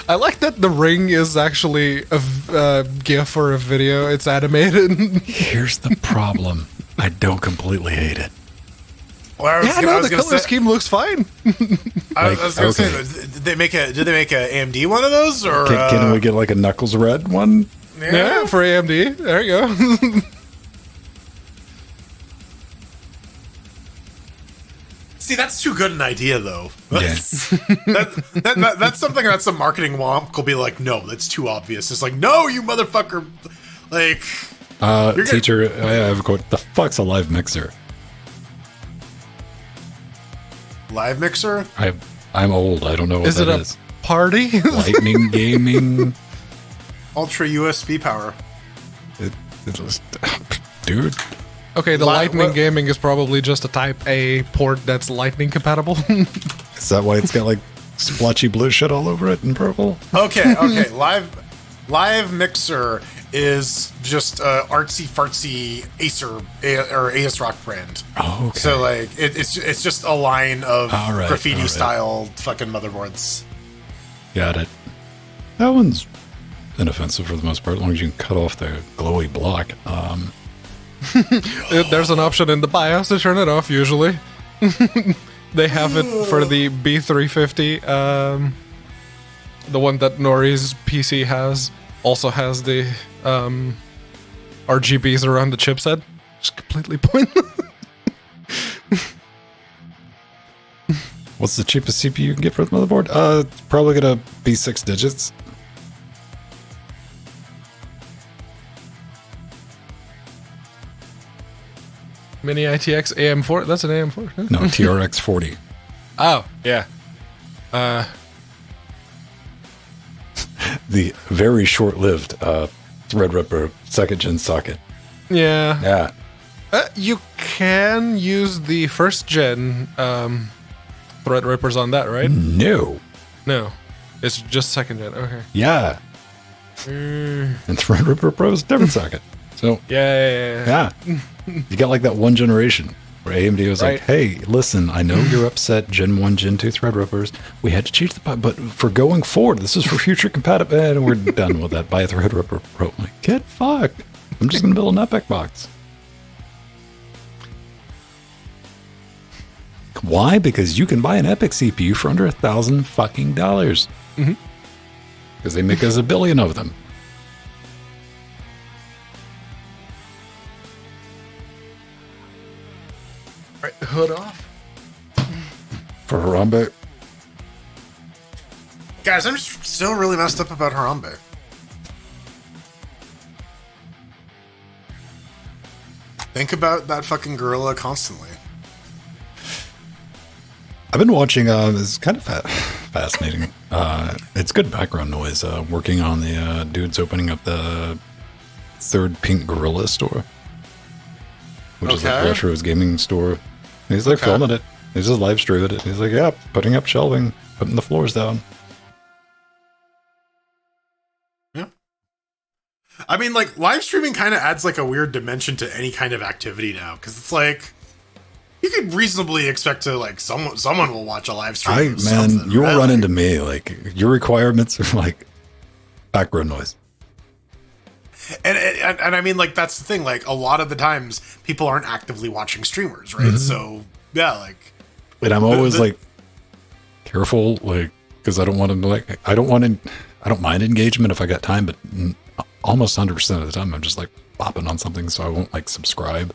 Speaker 1: I like that the ring is actually a GIF or a video. It's animated.
Speaker 2: Here's the problem. I don't completely hate it.
Speaker 3: Well,
Speaker 1: The color scheme looks fine.
Speaker 3: I was gonna say, did they make a AMD one of those, or
Speaker 2: Can we get like a Knuckles Red one?
Speaker 1: Yeah, for AMD. There you go.
Speaker 3: See, that's too good an idea, though.
Speaker 2: Yes.
Speaker 3: That's something that some marketing wonk will be like, no, that's too obvious. It's like, no, you motherfucker. Like,
Speaker 2: teacher, I have a quote. The fuck's a live mixer?
Speaker 3: live mixer?
Speaker 2: I'm old. I don't know what
Speaker 1: Is it
Speaker 2: that
Speaker 1: a
Speaker 2: is.
Speaker 1: party?
Speaker 2: Lightning gaming.
Speaker 3: Ultra USB power.
Speaker 2: Dude.
Speaker 1: Okay, the Lightning Gaming is probably just a Type A port that's Lightning compatible.
Speaker 2: Is that why it's got like splotchy blue shit all over it in purple?
Speaker 3: Okay. Live mixer is just artsy fartsy Acer or ASRock brand.
Speaker 2: Oh, okay.
Speaker 3: So like it's just a line of
Speaker 2: All
Speaker 3: graffiti
Speaker 2: right.
Speaker 3: style fucking motherboards.
Speaker 2: Got it. That one's inoffensive for the most part, as long as you can cut off the glowy block.
Speaker 1: There's an option in the BIOS to turn it off, usually. They have it for the B350. The one that Nori's PC has also has the RGBs around the chipset. Just completely pointless.
Speaker 2: What's the cheapest CPU you can get for the motherboard? It's probably gonna be 6 digits.
Speaker 1: Mini ITX AM4. That's an AM4. Huh?
Speaker 2: No, TRX 40.
Speaker 1: Oh, yeah.
Speaker 2: The very short-lived Threadripper 2nd gen socket.
Speaker 1: Yeah.
Speaker 2: Yeah.
Speaker 1: You can use the 1st gen Threadrippers on that, right?
Speaker 2: No.
Speaker 1: No. It's just 2nd gen. Okay.
Speaker 2: Yeah. And Threadripper Pro is a different socket. So,
Speaker 1: Yeah.
Speaker 2: You got like that one generation where AMD was like, hey, listen, I know you're upset Gen 1, Gen 2 Threadrippers. We had to change the pipe, but for going forward, this is for future compatibility, and we're done with that. Buy a Threadripper Pro. I'm like, get fucked. I'm just going to build an Epic box. Why? Because you can buy an Epic CPU for under $1,000 fucking dollars. Because they make us a billion of them.
Speaker 1: Right, hood off.
Speaker 2: For Harambe.
Speaker 3: Guys, I'm just still really messed up about Harambe. Think about that fucking gorilla constantly.
Speaker 2: I've been watching, it's kind of fascinating. It's good background noise, working on the dudes opening up the 3rd Pink Gorilla store, which is like Retro's gaming store. He's like filming it. He's just live streaming it. He's like, yeah, putting up shelving, putting the floors down.
Speaker 3: Yeah. I mean, like, live streaming kind of adds like a weird dimension to any kind of activity now, because it's like you could reasonably expect to like someone will watch a live stream.
Speaker 2: You'll run into me like your requirements are like background noise.
Speaker 3: And I mean, like, that's the thing. Like, a lot of the times, people aren't actively watching streamers, right? Mm-hmm. So, yeah, like...
Speaker 2: And I'm always, like, careful, like, because I don't want to, like... I don't mind engagement if I got time, but almost 100% of the time, I'm just, like, bopping on something, so I won't, like, subscribe.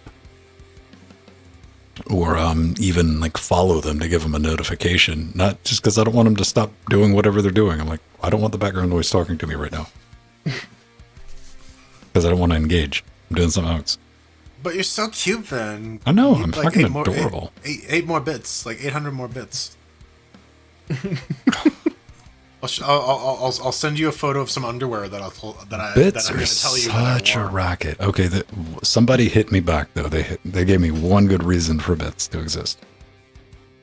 Speaker 2: Or even, like, follow them to give them a notification. Not just because I don't want them to stop doing whatever they're doing. I'm like, I don't want the background noise talking to me right now. Because I don't want to engage. I'm doing something else.
Speaker 3: But you're so cute, then.
Speaker 2: I know. I'm like fucking adorable.
Speaker 3: Eight more bits. Like 800 more bits. I'll send you a photo of some underwear that I'm going to tell you.
Speaker 2: Such a racket. Okay, somebody hit me back though. They gave me one good reason for bits to exist.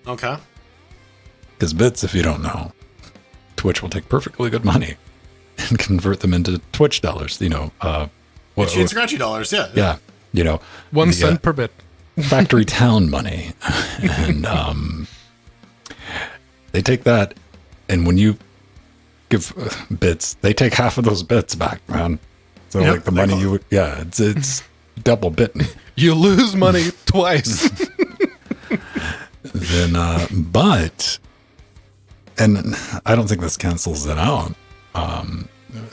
Speaker 3: Okay.
Speaker 2: Because bits, if you don't know, Twitch will take perfectly good money and convert them into Twitch dollars. You know,
Speaker 3: itchy and scratchy dollars. Yeah.
Speaker 2: Yeah. You know,
Speaker 1: 1 cent per bit.
Speaker 2: Factory town money, and they take that, and when you give bits, they take half of those bits back, man. So like the money it's double bitten.
Speaker 1: You lose money twice.
Speaker 2: Then, but, and I don't think this cancels it out.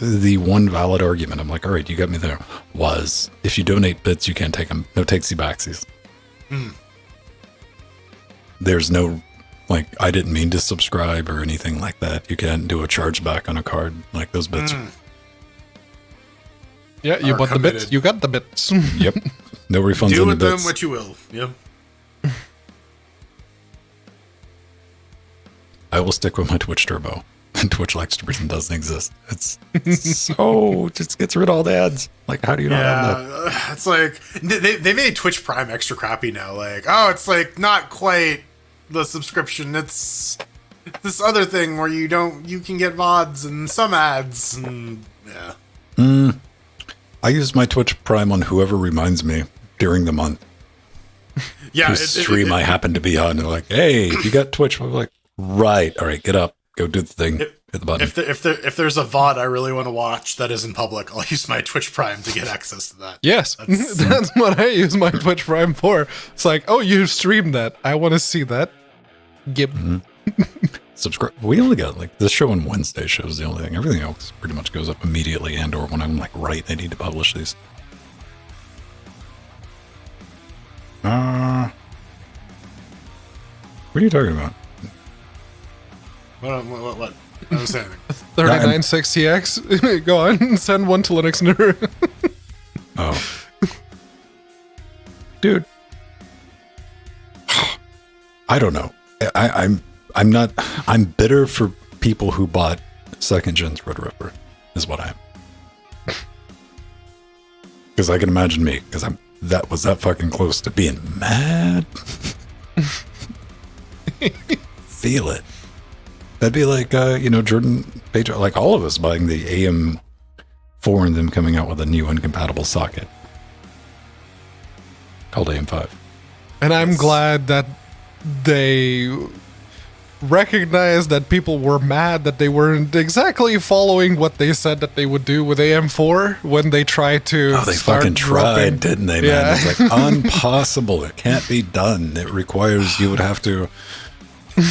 Speaker 2: The one valid argument, I'm like, all right, you got me there, was if you donate bits, you can't take them. No takesy backsies. There's no, like, I didn't mean to subscribe or anything like that. You can't do a chargeback on a card like those bits.
Speaker 1: Yeah, you bought the bits, you got the bits.
Speaker 2: Yep. No refunds
Speaker 3: do
Speaker 2: on the
Speaker 3: with
Speaker 2: bits.
Speaker 3: them what you will. Yep.
Speaker 2: I will stick with my Twitch Turbo. And Twitch Live Stream doesn't exist. It's so just gets rid of all the ads. Like, how do you not have that?
Speaker 3: It's like they made Twitch Prime extra crappy now. Like, oh, it's like not quite the subscription. It's this other thing where you can get VODs and some ads and yeah.
Speaker 2: I use my Twitch Prime on whoever reminds me during the month.
Speaker 3: Yeah,
Speaker 2: whose stream I happen to be on. They're like, hey, you got Twitch? I'm like, right. All right, get up. Go do the thing. Hit the button.
Speaker 3: If there's a VOD I really want to watch that isn't public, I'll use my Twitch Prime to get access to that.
Speaker 1: Yes, that's what I use my Twitch Prime for. It's like, oh, you streamed that. I want to see that. Gib.
Speaker 2: Subscribe. We only got like this show on Wednesday shows the only thing. Everything else pretty much goes up immediately, and or when I'm like, right, I need to publish these. What are you talking about?
Speaker 3: What? I was saying
Speaker 1: 3960X. Go on, send one to Linux Nerd.
Speaker 2: Oh, dude, I don't know. I'm not. I'm bitter for people who bought second gen Threadripper. Is what I am. Because I can imagine me. Because that was that fucking close to being mad. Feel it. That'd be like, Jordan Page, like all of us buying the AM4 and them coming out with a new incompatible socket called AM5.
Speaker 1: And I'm glad that they recognized that people were mad that they weren't exactly following what they said that they would do with AM4 when they tried to.
Speaker 2: Oh, they fucking tried, didn't they, man? Yeah. It's like impossible. It can't be done. It requires you would have to.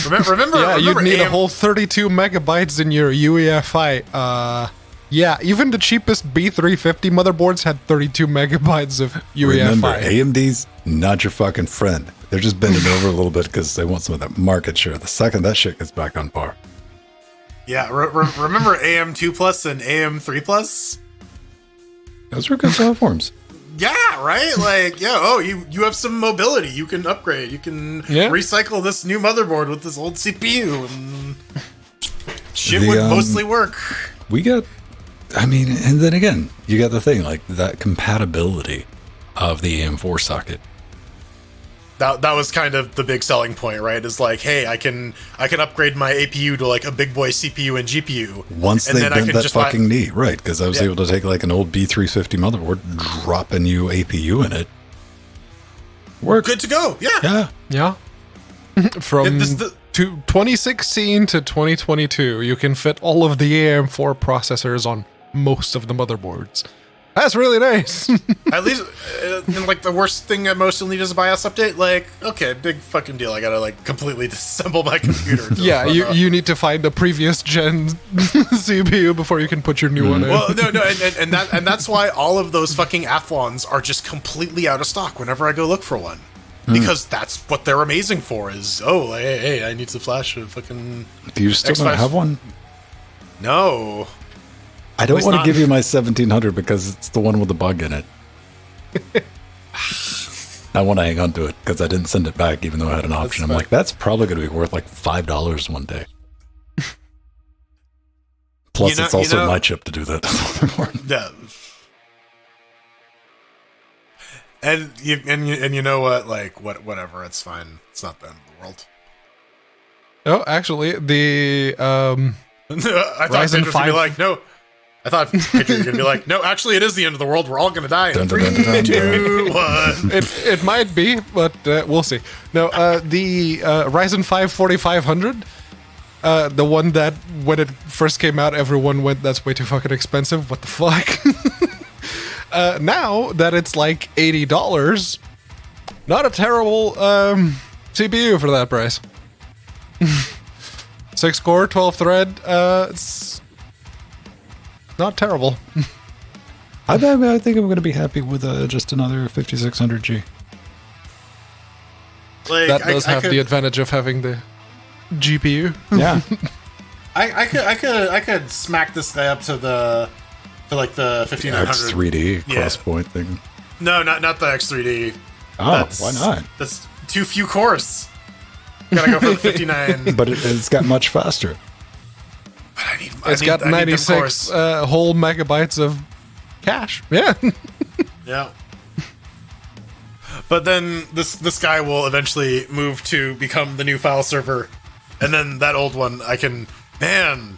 Speaker 3: Remember,
Speaker 1: yeah, you'd need a whole 32 megabytes in your UEFI. Yeah, even the cheapest B350 motherboards had 32 megabytes of UEFI.
Speaker 2: Remember, AMD's not your fucking friend. They're just bending over a little bit because they want some of that market share. The second that shit gets back on par.
Speaker 3: Yeah, remember AM2 Plus and AM3 Plus?
Speaker 2: Those were good platforms.
Speaker 3: Yeah, right? Like, yeah, oh, you have some mobility. You can upgrade. You can recycle this new motherboard with this old CPU, and shit would mostly work.
Speaker 2: We got, and then again, you got the thing, like that compatibility of the AM4 socket.
Speaker 3: that was kind of the big selling point, right? Is like, hey, I can upgrade my APU to like a big boy CPU and GPU
Speaker 2: Once
Speaker 3: and
Speaker 2: they
Speaker 3: then I
Speaker 2: bent
Speaker 3: can
Speaker 2: that
Speaker 3: just
Speaker 2: fucking knee, right? Because I was
Speaker 3: Yeah.
Speaker 2: able to take like an old B350 motherboard, drop a new APU in it. Work.
Speaker 3: good to go. Yeah.
Speaker 2: Yeah.
Speaker 1: Yeah. From
Speaker 3: This is the-
Speaker 1: 2016 to 2022, you can fit all of the AM4 processors on most of the motherboards. That's really nice.
Speaker 3: At least, and like the worst thing at most you'll need is a BIOS update. Like, okay, big fucking deal. I gotta like completely disassemble my computer.
Speaker 1: Yeah, you need to find a previous gen CPU before you can put your new one in.
Speaker 3: Well, no, and that's why all of those fucking Athlons are just completely out of stock whenever I go look for one. Because that's what they're amazing for. Is hey, I need to flash a fucking.
Speaker 2: Do you still
Speaker 3: X5
Speaker 2: not have one?
Speaker 3: No.
Speaker 2: I don't
Speaker 3: least
Speaker 2: want to
Speaker 3: not-
Speaker 2: give you my 1700 because it's the one with the bug in it. I want to hang on to it because I didn't send it back even though I had an option. I'm
Speaker 3: fine.
Speaker 2: like, that's probably going to be worth like $5 one day. Plus,
Speaker 3: You know-
Speaker 2: it's also
Speaker 3: you know-
Speaker 2: my chip to do that.
Speaker 3: Yeah. And you know what? Like whatever. It's fine. It's not the end of the world.
Speaker 1: Oh, actually, the
Speaker 3: I thought
Speaker 1: Ryzen
Speaker 3: Pedro was gonna
Speaker 1: 5.
Speaker 3: be like, no. I thought Pedro was gonna be like, no. Actually, it is the end of the world. We're all gonna die.
Speaker 2: Dun,
Speaker 3: In
Speaker 2: dun,
Speaker 3: 3,
Speaker 2: dun, dun, dun.
Speaker 3: 2, 1.
Speaker 1: it might be, but we'll see. No, the Ryzen 5 4500, the one that when it first came out, everyone went, "That's way too fucking expensive. What the fuck?" Now that it's like $80, not a terrible CPU for that price. 6 core, 12 thread. It's not terrible.
Speaker 2: I think I'm going to be happy with just another 5600G.
Speaker 3: Like,
Speaker 1: That does have
Speaker 3: could,
Speaker 1: the advantage of having the GPU.
Speaker 2: Yeah.
Speaker 3: I could smack this guy up to the like the 1500.
Speaker 2: X3D
Speaker 3: Yeah.
Speaker 2: crosspoint thing.
Speaker 3: No, not the X3D.
Speaker 2: Oh, why not?
Speaker 3: That's too few cores. Gotta go for the 59.
Speaker 2: But it's got much faster.
Speaker 3: But I need.
Speaker 1: It's got
Speaker 3: I need them
Speaker 1: 96
Speaker 3: cores.
Speaker 1: whole megabytes of cache. Yeah.
Speaker 3: Yeah. But then this guy will eventually move to become the new file server, and then that old one I can. Man,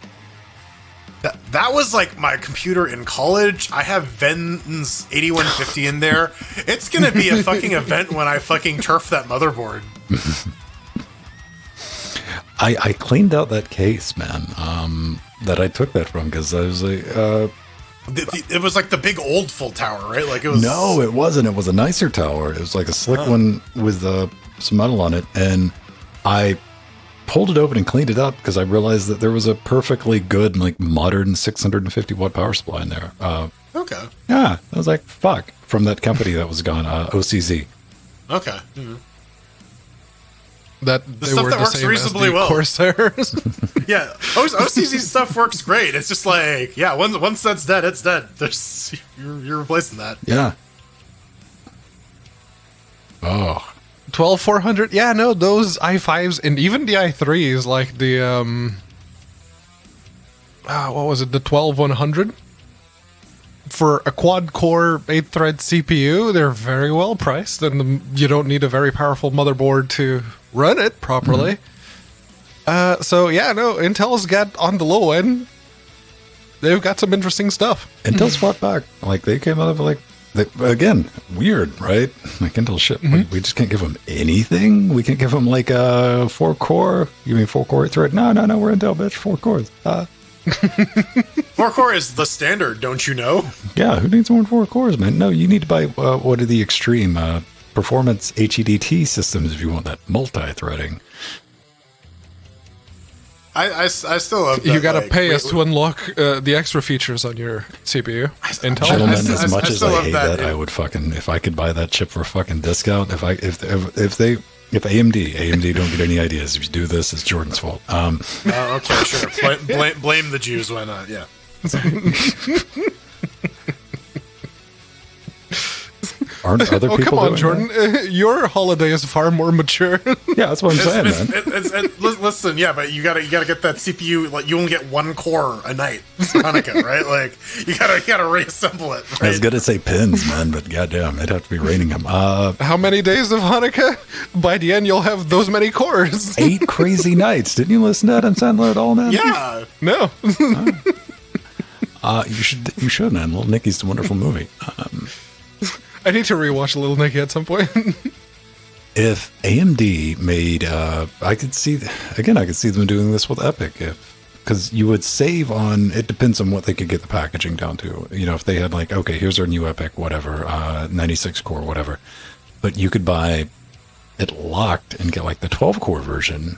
Speaker 3: that was like my computer in college. I have Ven's 8150 in there. It's gonna be a fucking event when I fucking turf that motherboard.
Speaker 2: I cleaned out that case, man, that I took that from because I was like,
Speaker 3: It was like the big old full tower, right? Like it was.
Speaker 2: no, it wasn't. It was a nicer tower. It was like a slick one with some metal on it. And I pulled it open and cleaned it up because I realized that there was a perfectly good, like modern 650 watt power supply in there.
Speaker 3: Okay.
Speaker 2: Yeah, I was like, fuck, from that company that was gone, OCZ.
Speaker 3: Okay. Mhm.
Speaker 1: That they
Speaker 3: stuff
Speaker 1: were
Speaker 3: that
Speaker 1: the
Speaker 3: works
Speaker 1: same
Speaker 3: reasonably
Speaker 1: as the
Speaker 3: well.
Speaker 1: Corsairs.
Speaker 3: Yeah, OCZ stuff works great. It's just like, yeah, once that's dead, it's dead. There's you're replacing that.
Speaker 2: Yeah. Oh,
Speaker 1: 12400. Yeah, no, those i5s and even the i3s, like the what was it, the 12100, for a quad core 8-thread CPU, they're very well priced, and you don't need a very powerful motherboard to run it properly. So yeah, no, Intel's got on the low end. They've got some interesting stuff.
Speaker 2: Intel's fought back. Like, they came out of, like, again, weird, right? Like, Intel shit. We just can't give them anything. We can't give them, like, a 4-core. You mean 4-core 8-thread? No, we're Intel, bitch. 4 cores.
Speaker 3: 4-core is the standard, don't you know?
Speaker 2: Yeah, who needs more than 4 cores, man? No, you need to buy, what are the extreme performance HEDT systems if you want that multi-threading.
Speaker 3: I still love that,
Speaker 1: You gotta
Speaker 3: like,
Speaker 1: pay us to unlock the extra features on your CPU. Intel.
Speaker 2: Gentlemen,
Speaker 3: I
Speaker 2: as much as
Speaker 3: still
Speaker 2: I
Speaker 3: love
Speaker 2: hate
Speaker 3: that.
Speaker 2: that, I would fucking, if I could buy that chip for a fucking discount, if AMD don't get any ideas, if you do this, it's Jordan's fault.
Speaker 3: Okay, sure. Blame the Jews. Why not? Yeah.
Speaker 2: Aren't other
Speaker 1: Oh,
Speaker 2: people
Speaker 1: come on,
Speaker 2: doing
Speaker 1: Jordan. Your holiday is far more mature.
Speaker 2: that? Yeah, that's what I'm saying, man.
Speaker 3: Listen, yeah, but you gotta get that CPU. Like, you only get one core a night for Hanukkah, right? Like, you gotta reassemble it. Right?
Speaker 2: I was gonna say pins, man, but goddamn, it'd have to be raining them.
Speaker 1: How many days of Hanukkah? By the end, you'll have those many cores.
Speaker 2: 8 crazy nights. Didn't you listen to Adam Sandler at all, man?
Speaker 3: Yeah.
Speaker 1: No.
Speaker 2: You should, man. Little Nicky's a wonderful movie.
Speaker 1: I need to rewatch Little Nicky at some point.
Speaker 2: If AMD made, I could see them doing this with Epic, because you would save on. It depends on what they could get the packaging down to. You know, if they had like, okay, here's our new Epic, whatever, 96 core, whatever, but you could buy it locked and get like the 12 core version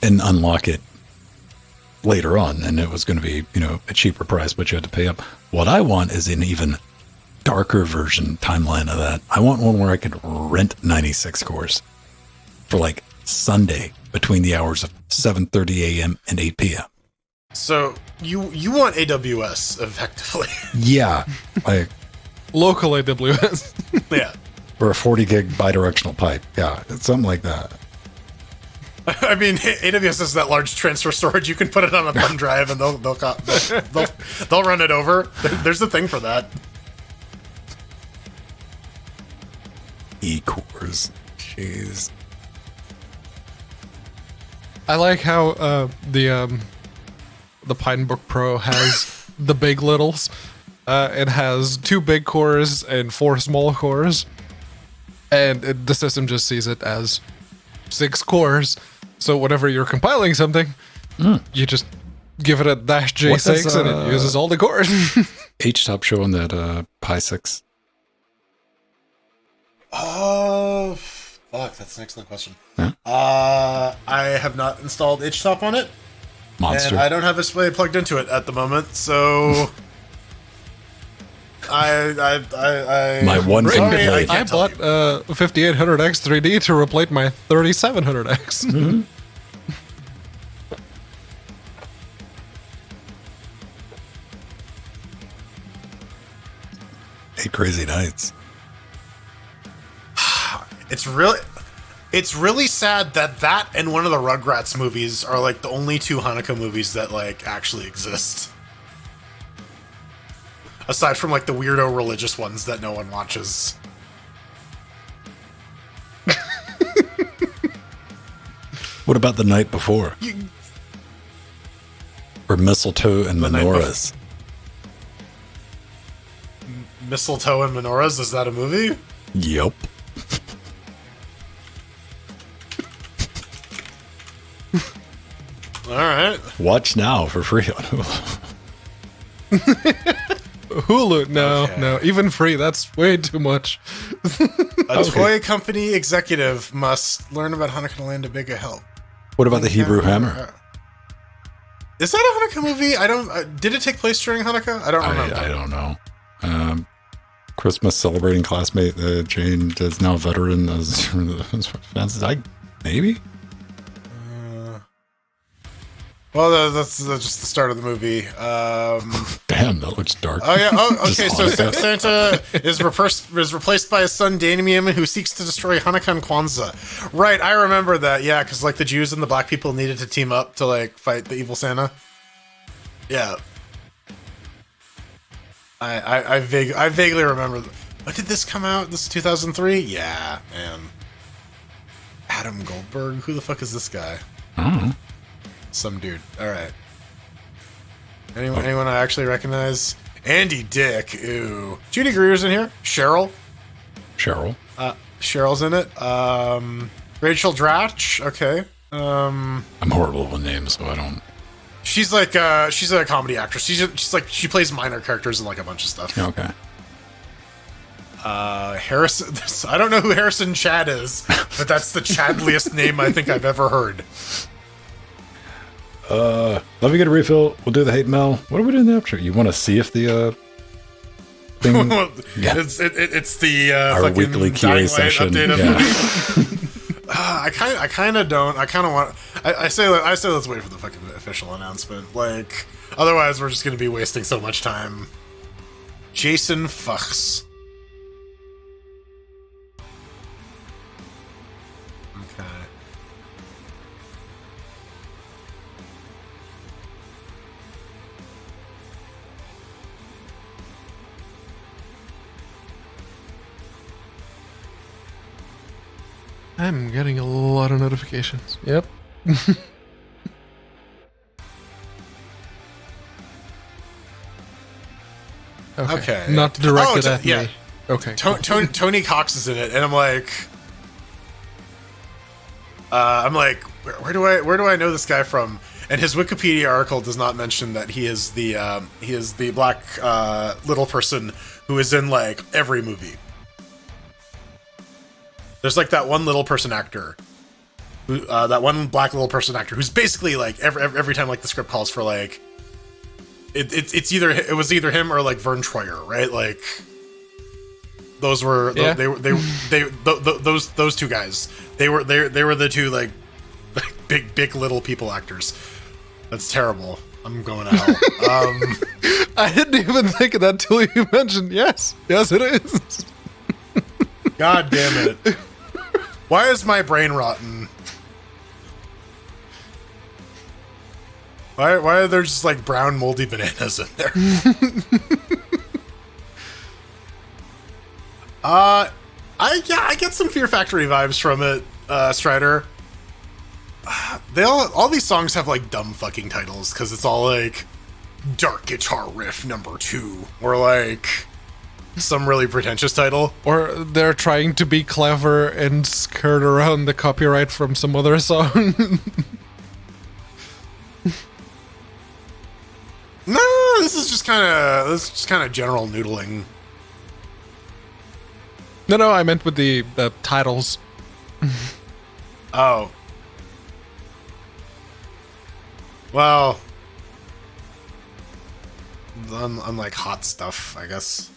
Speaker 2: and unlock it later on, and it was going to be, you know, a cheaper price, but you had to pay up. What I want is an even darker version timeline of that. I want one where I could rent 96 cores for like Sunday between the hours of 7:30 a.m. and 8 p.m.
Speaker 3: So you want AWS effectively?
Speaker 2: Yeah, like
Speaker 1: Local AWS.
Speaker 3: Yeah.
Speaker 2: or a 40 gig bidirectional pipe. Yeah, it's something like that.
Speaker 3: I mean, AWS has that large transfer storage. You can put it on a thumb drive, and they'll run it over. There's a thing for that.
Speaker 2: E-cores. Jeez.
Speaker 1: I like how the Pinebook Pro has the big littles. It has 2 big cores and 4 small cores, and the system just sees it as 6 cores. So whenever you're compiling something, you just give it a -J6
Speaker 2: What does,
Speaker 1: and it uses all the cores.
Speaker 2: H-top showing that Pi 6.
Speaker 3: Oh, fuck! That's an excellent question.
Speaker 2: Yeah.
Speaker 3: I have not installed HTOP on it,
Speaker 2: Monster.
Speaker 3: and I don't have a display plugged into it at the moment. So,
Speaker 2: My one
Speaker 3: Sorry,
Speaker 2: finger
Speaker 3: I
Speaker 2: blade.
Speaker 3: can't
Speaker 1: I bought 5800X 3D to replace my 3700X.
Speaker 2: Mm-hmm. 8 crazy nights.
Speaker 3: It's really sad that and one of the Rugrats movies are like the only 2 Hanukkah movies that like actually exist. Aside from like the weirdo religious ones that no one watches.
Speaker 2: What about the night before? Or mistletoe and
Speaker 3: The night
Speaker 2: menorahs?
Speaker 3: Mistletoe and Menorahs, is that a movie?
Speaker 2: Yep.
Speaker 3: Alright.
Speaker 2: Watch now for free on Hulu.
Speaker 1: Hulu, no,
Speaker 3: Okay.
Speaker 1: no, even free. That's way too much.
Speaker 3: A toy company executive must learn about Hanukkah to land a bigger help.
Speaker 2: What about the Hebrew Hammer?
Speaker 3: Is that a Hanukkah movie? I don't. Did it take place during Hanukkah? I don't remember.
Speaker 2: I don't know. Christmas celebrating classmate Jane is now a veteran as fans. Maybe.
Speaker 3: Well, that's just the start of the movie.
Speaker 2: Damn, that looks dark.
Speaker 3: Oh yeah. Oh, okay.
Speaker 2: Just
Speaker 3: So
Speaker 2: Hanukkah.
Speaker 3: Santa is replaced by his son Damien, who seeks to destroy Hanukkah and Kwanzaa. Right. I remember that. Yeah, because like the Jews and the black people needed to team up to like fight the evil Santa. Yeah. I vaguely remember. When did this come out? This is 2003. Yeah, man. Adam Goldberg. Who the fuck is this guy?
Speaker 2: I don't know.
Speaker 3: Some dude. All right. Anyone I actually recognize? Andy Dick. Ooh. Judy Greer's in here. Cheryl. Cheryl's in it. Rachel Dratch. Okay.
Speaker 2: I'm horrible with names, so I don't.
Speaker 3: She's like she's a comedy actress. She's like she plays minor characters in like a bunch of stuff.
Speaker 2: Okay.
Speaker 3: Harrison. I don't know who Harrison Chad is, but that's the Chadliest name I think I've ever heard.
Speaker 2: Let me get a refill. We'll do the hate mail. What are we doing in the outro? You want to see if the thing? Yeah.
Speaker 3: It's the
Speaker 2: Our
Speaker 3: fucking
Speaker 2: weekly
Speaker 3: Dying
Speaker 2: QA
Speaker 3: Light
Speaker 2: session.
Speaker 3: update of
Speaker 2: Yeah.
Speaker 3: I kind of don't. I kind of want. I say let's wait for the fucking official announcement. Like otherwise, we're just going to be wasting so much time. Jason Fuchs. Okay.
Speaker 1: I'm getting a lot of notifications. Yep.
Speaker 3: Okay.
Speaker 1: Not directed
Speaker 3: Oh,
Speaker 1: at
Speaker 3: yeah.
Speaker 1: me. Okay. cool.
Speaker 3: Tony Cox is in it, and I'm like, where do I know this guy from? And his Wikipedia article does not mention that he is the black little person who is in like every movie. There's like that one little person actor, that one black little person actor who's basically like every time like the script calls for like, it was either him or like Vern Troyer, right? Like those were those two guys. They were the two like big little people actors. That's terrible. I'm going to hell.
Speaker 1: I didn't even think of that till you mentioned. Yes, it is.
Speaker 3: God damn it! Why is my brain rotten? Why are there just like brown moldy bananas in there? I get some Fear Factory vibes from it, Strider. All these songs have like dumb fucking titles because it's all like Dark Guitar Riff #2 or like some really pretentious title.
Speaker 1: Or they're trying to be clever and skirt around the copyright from some other song.
Speaker 3: No, this is just kind of general noodling.
Speaker 1: No, I meant with the titles.
Speaker 3: Oh. Well, unlike hot stuff, I guess.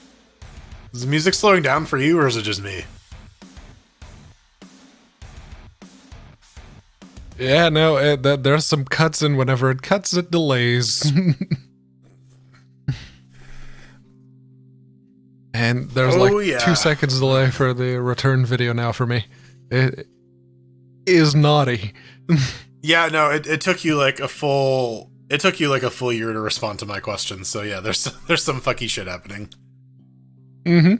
Speaker 3: Is the music slowing down for you, or is it just me?
Speaker 1: Yeah, no, there's some cuts, and whenever it cuts, it delays. And there's 2 seconds delay for the return video now for me. It is naughty.
Speaker 3: Yeah, no, it took you like a full year to respond to my question. So yeah, there's some fucky shit happening.
Speaker 1: Mm-hmm.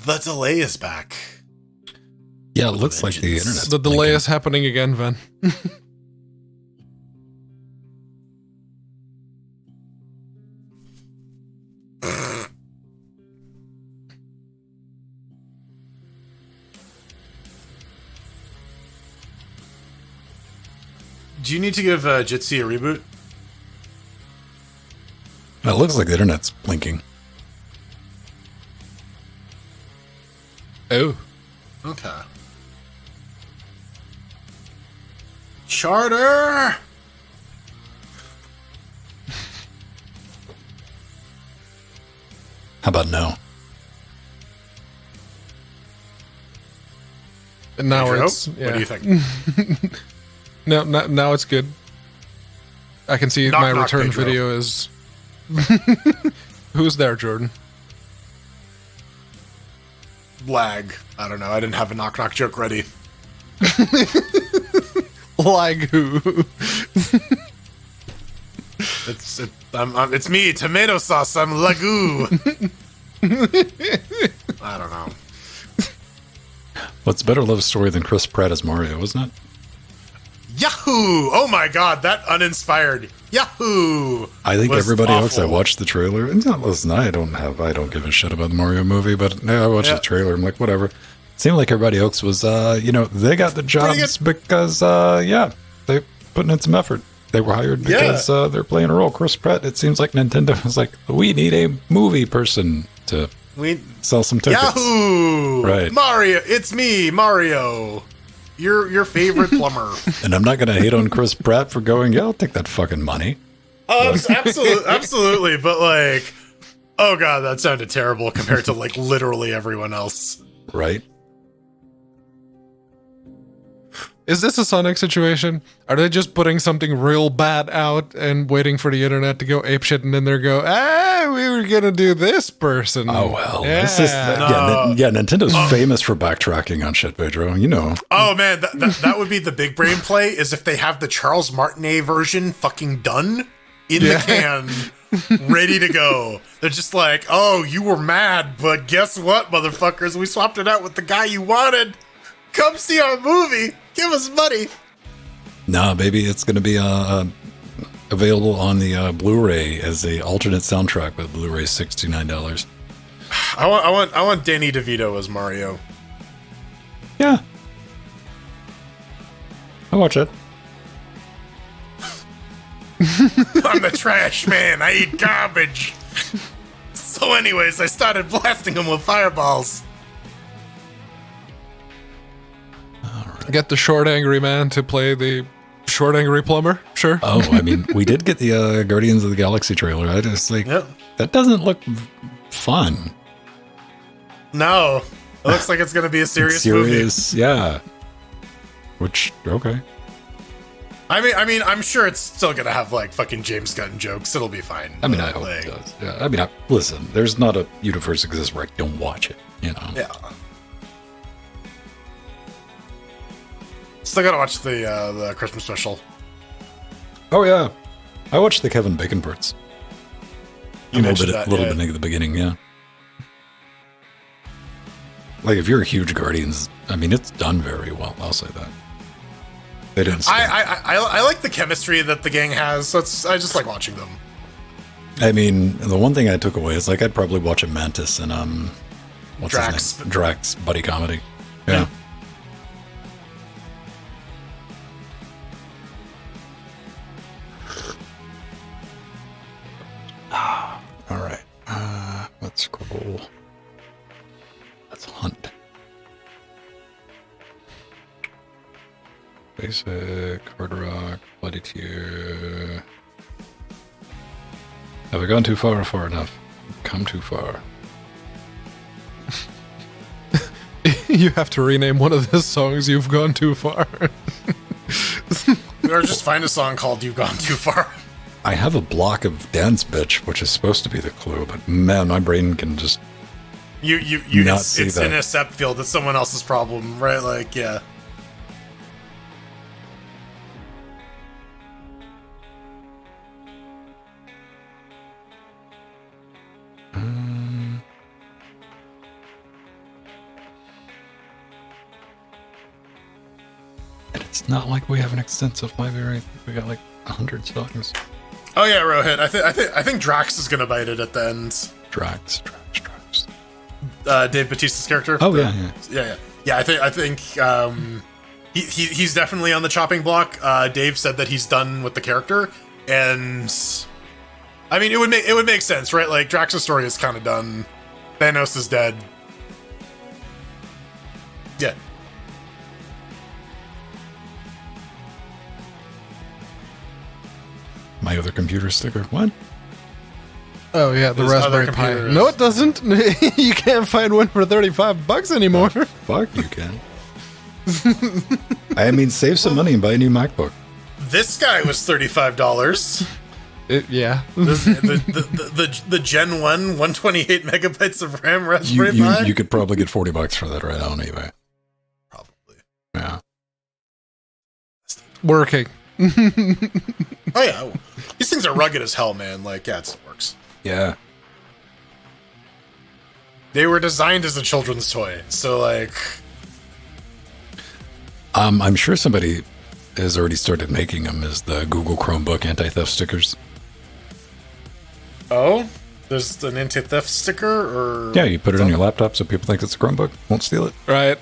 Speaker 3: The delay is back.
Speaker 2: Yeah, it looks like the internet.
Speaker 1: The delay is happening again, Ven.
Speaker 3: Do you need to give Jitsi a reboot?
Speaker 2: It looks like the internet's blinking.
Speaker 1: Oh.
Speaker 3: Okay. Charter!
Speaker 2: How about no?
Speaker 1: And now
Speaker 3: Pedro?
Speaker 1: it's... Yeah.
Speaker 3: What do you think?
Speaker 1: No, now it's good. I can see my return
Speaker 3: Pedro.
Speaker 1: video is... Who's there, Jordan?
Speaker 3: Lag. I don't know. I didn't have a knock joke ready.
Speaker 1: Like who?
Speaker 3: It's me, tomato sauce. I'm Lagoo. I don't know.
Speaker 2: What's a better love story than Chris Pratt as Mario, wasn't it?
Speaker 3: Yahoo! Oh my god, that uninspired. Yahoo!
Speaker 2: I think
Speaker 3: was
Speaker 2: everybody else. I
Speaker 3: awful.
Speaker 2: watched the trailer. And listen, I don't give a shit about the Mario movie, but I watched the trailer. I'm like, whatever. It seemed like everybody else was, they got the jobs because, they putting in some effort. They were hired because they're playing a role. Chris Pratt. It seems like Nintendo was like, we need a movie person to sell some tickets.
Speaker 3: Yahoo!
Speaker 2: Right.
Speaker 3: Mario, it's me, Mario. Your favorite plumber.
Speaker 2: And I'm not going to hate on Chris Pratt for going, I'll take that fucking money.
Speaker 3: Absolutely, but like, oh god, that sounded terrible compared to like literally everyone else.
Speaker 2: Right.
Speaker 1: Is this a Sonic situation? Are they just putting something real bad out and waiting for the internet to go apeshit and then they go, we were gonna do this person?
Speaker 2: Oh, well.
Speaker 1: Yeah.
Speaker 2: This is, Nintendo's famous for backtracking on shit, Pedro. You know.
Speaker 3: Oh man, that would be the big brain play, is if they have the Charles Martinet version fucking done in the can, ready to go. They're just like, oh, you were mad, but guess what, motherfuckers? We swapped it out with the guy you wanted. Come see our movie. Give us money.
Speaker 2: Nah, baby, it's going to be available on the Blu-ray as a alternate soundtrack, but Blu-ray $69.
Speaker 3: I want Danny DeVito as Mario.
Speaker 2: Yeah. I'll watch it.
Speaker 3: I'm the trash man. I eat garbage. So anyways, I started blasting him with fireballs.
Speaker 1: Get the short angry man to play the short angry plumber. Sure.
Speaker 2: Oh, I mean, we did get the Guardians of the Galaxy trailer. I just like,
Speaker 3: Yep.
Speaker 2: that doesn't look fun.
Speaker 3: No, it looks like it's going to be a serious movie.
Speaker 2: Yeah. Which, okay.
Speaker 3: I mean, I'm sure it's still going to have like fucking James Gunn jokes. It'll be fine.
Speaker 2: I mean, I hope it does. Yeah. I mean, listen, there's not a universe exists where I don't watch it, you know?
Speaker 3: Yeah. Still gotta watch the Christmas special.
Speaker 2: Oh, yeah. I watched the Kevin Bacon parts.
Speaker 3: You
Speaker 2: a
Speaker 3: mentioned
Speaker 2: little
Speaker 3: that,
Speaker 2: bit at the beginning, yeah. Like, if you're a huge Guardians, I mean, it's done very well. I'll say that. They didn't.
Speaker 3: I like the chemistry that the gang has. So I just like watching them.
Speaker 2: I mean, the one thing I took away is like I'd probably watch a Mantis and what's
Speaker 3: Drax.
Speaker 2: his name? Drax buddy comedy. Yeah. All right. Let's scroll. Let's hunt. Basic, hard rock, bloody tier. Have we gone too far or far enough? Come too far.
Speaker 1: You have to rename one of the songs. You've gone too far.
Speaker 3: Or just find a song called "You've Gone Too Far."
Speaker 2: I have a block of dance bitch, which is supposed to be the clue, but man, my brain can just
Speaker 3: You
Speaker 2: not
Speaker 3: it's
Speaker 2: see that.
Speaker 3: in a SEP field. It's someone else's problem, right? Like, yeah.
Speaker 2: And it's not like we have an extensive library. I think we got like 100 songs.
Speaker 3: Oh yeah, Rohit. I think Drax is gonna bite it at the end.
Speaker 2: Drax.
Speaker 3: Dave Bautista's character.
Speaker 2: Oh yeah.
Speaker 3: Yeah. I think he's definitely on the chopping block. Dave said that he's done with the character, and I mean it would make sense, right? Like Drax's story is kind of done. Thanos is dead. Yeah.
Speaker 2: My other computer sticker. What?
Speaker 1: Oh yeah, the
Speaker 3: There's
Speaker 1: Raspberry
Speaker 3: other
Speaker 1: Pi.
Speaker 3: computers.
Speaker 1: No, it doesn't. You can't find one for $35 anymore.
Speaker 2: Fuck, you can. I mean, save some money and buy a new MacBook.
Speaker 3: This guy was $35.
Speaker 1: Yeah.
Speaker 3: The Gen 1 128 megabytes of RAM Raspberry Pi.
Speaker 2: You could probably get $40 for that right on eBay.
Speaker 3: Probably.
Speaker 2: Yeah.
Speaker 1: Working.
Speaker 3: Oh yeah, these things are rugged as hell, man. Like, yeah, it works.
Speaker 2: Yeah.
Speaker 3: They were designed as a children's toy, so like,
Speaker 2: I'm sure somebody has already started making them as the Google Chromebook anti-theft stickers.
Speaker 3: oh, there's an anti-theft sticker, or
Speaker 2: Yeah, you put it on your laptop so people think it's a Chromebook, won't steal it.
Speaker 1: Right.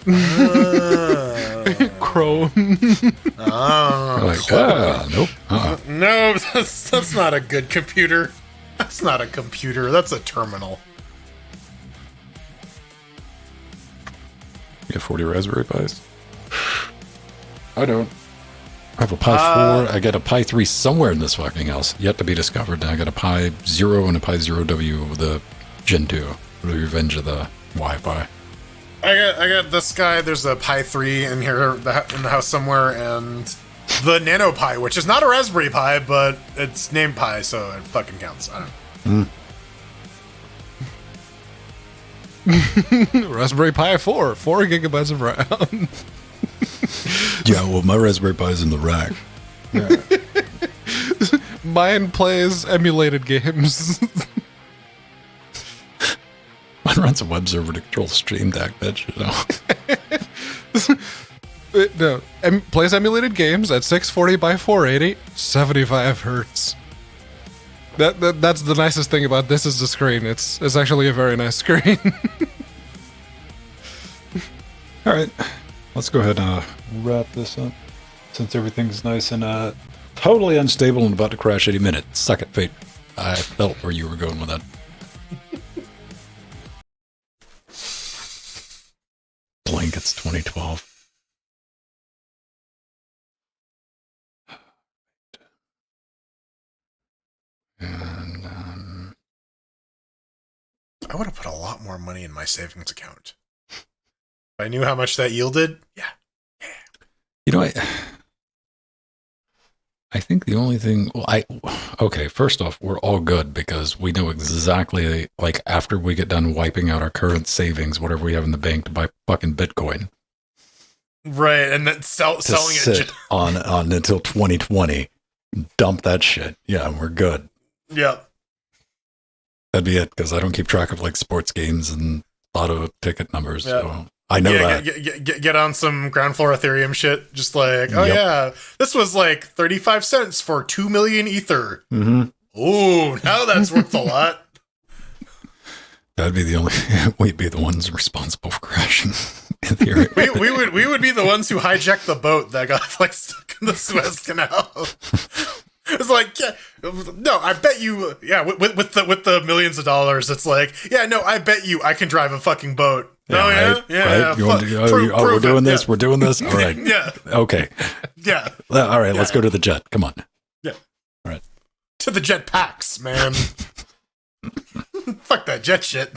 Speaker 1: Chrome.
Speaker 3: Oh,
Speaker 2: Like, nope.
Speaker 3: no, that's not a good computer. That's not a computer. That's a terminal.
Speaker 2: You have 40 Raspberry Pis? I don't. I have a Pi 4. I got a Pi 3 somewhere in this fucking house, yet to be discovered. And I got a Pi 0 and a Pi 0W, the Gen 2, the Revenge of the Wi-Fi.
Speaker 3: I got this guy. There's a Pi 3 in here in the house somewhere, and the Nano Pi, which is not a Raspberry Pi, but it's named Pi, so it fucking counts. I don't know.
Speaker 1: Raspberry Pi 4 gigabytes of RAM.
Speaker 2: Yeah, well, my Raspberry Pi's in the rack.
Speaker 1: Mine plays emulated games.
Speaker 2: Mine runs a web server to control Stream Deck, bitch,
Speaker 1: No, plays emulated games at 640 by 480, 75 hertz. That's the nicest thing about this is the screen. It's actually a very nice screen.
Speaker 2: All right, let's go ahead and wrap this up. Since everything's nice and totally unstable and about to crash any minute. Suck it, fate. I felt where you were going with that. Blankets 2012. And
Speaker 3: I would have put a lot more money in my savings account. If I knew how much that yielded, yeah.
Speaker 2: you know, I think the only thing, okay, first off, we're all good because we know exactly, like, after we get done wiping out our current savings, whatever we have in the bank to buy fucking Bitcoin.
Speaker 3: Right, and then selling
Speaker 2: sit
Speaker 3: it
Speaker 2: on until 2020, dump that shit. Yeah, we're good.
Speaker 3: Yeah.
Speaker 2: That'd be it, because I don't keep track of, like, sports games and lotto ticket numbers, so I know that.
Speaker 3: Get on some ground floor Ethereum shit. Just like, yeah, this was like 35 cents for 2 million Ether.
Speaker 2: Mm-hmm.
Speaker 3: Ooh, now that's worth a lot.
Speaker 2: That'd be the only, we'd be the ones responsible for crashing Ethereum.
Speaker 3: we would be the ones who hijacked the boat that got like stuck in the Suez Canal. It's like, yeah, no, I bet you, yeah, with the millions of dollars, it's like, yeah, no, I bet you I can drive a fucking boat.
Speaker 2: Right. We're doing this. We're doing this. All right.
Speaker 3: Yeah.
Speaker 2: Okay.
Speaker 3: Yeah.
Speaker 2: All right. Let's go to the jet. Come on.
Speaker 3: Yeah.
Speaker 2: All right.
Speaker 3: To the jet packs, man. Fuck that jet shit.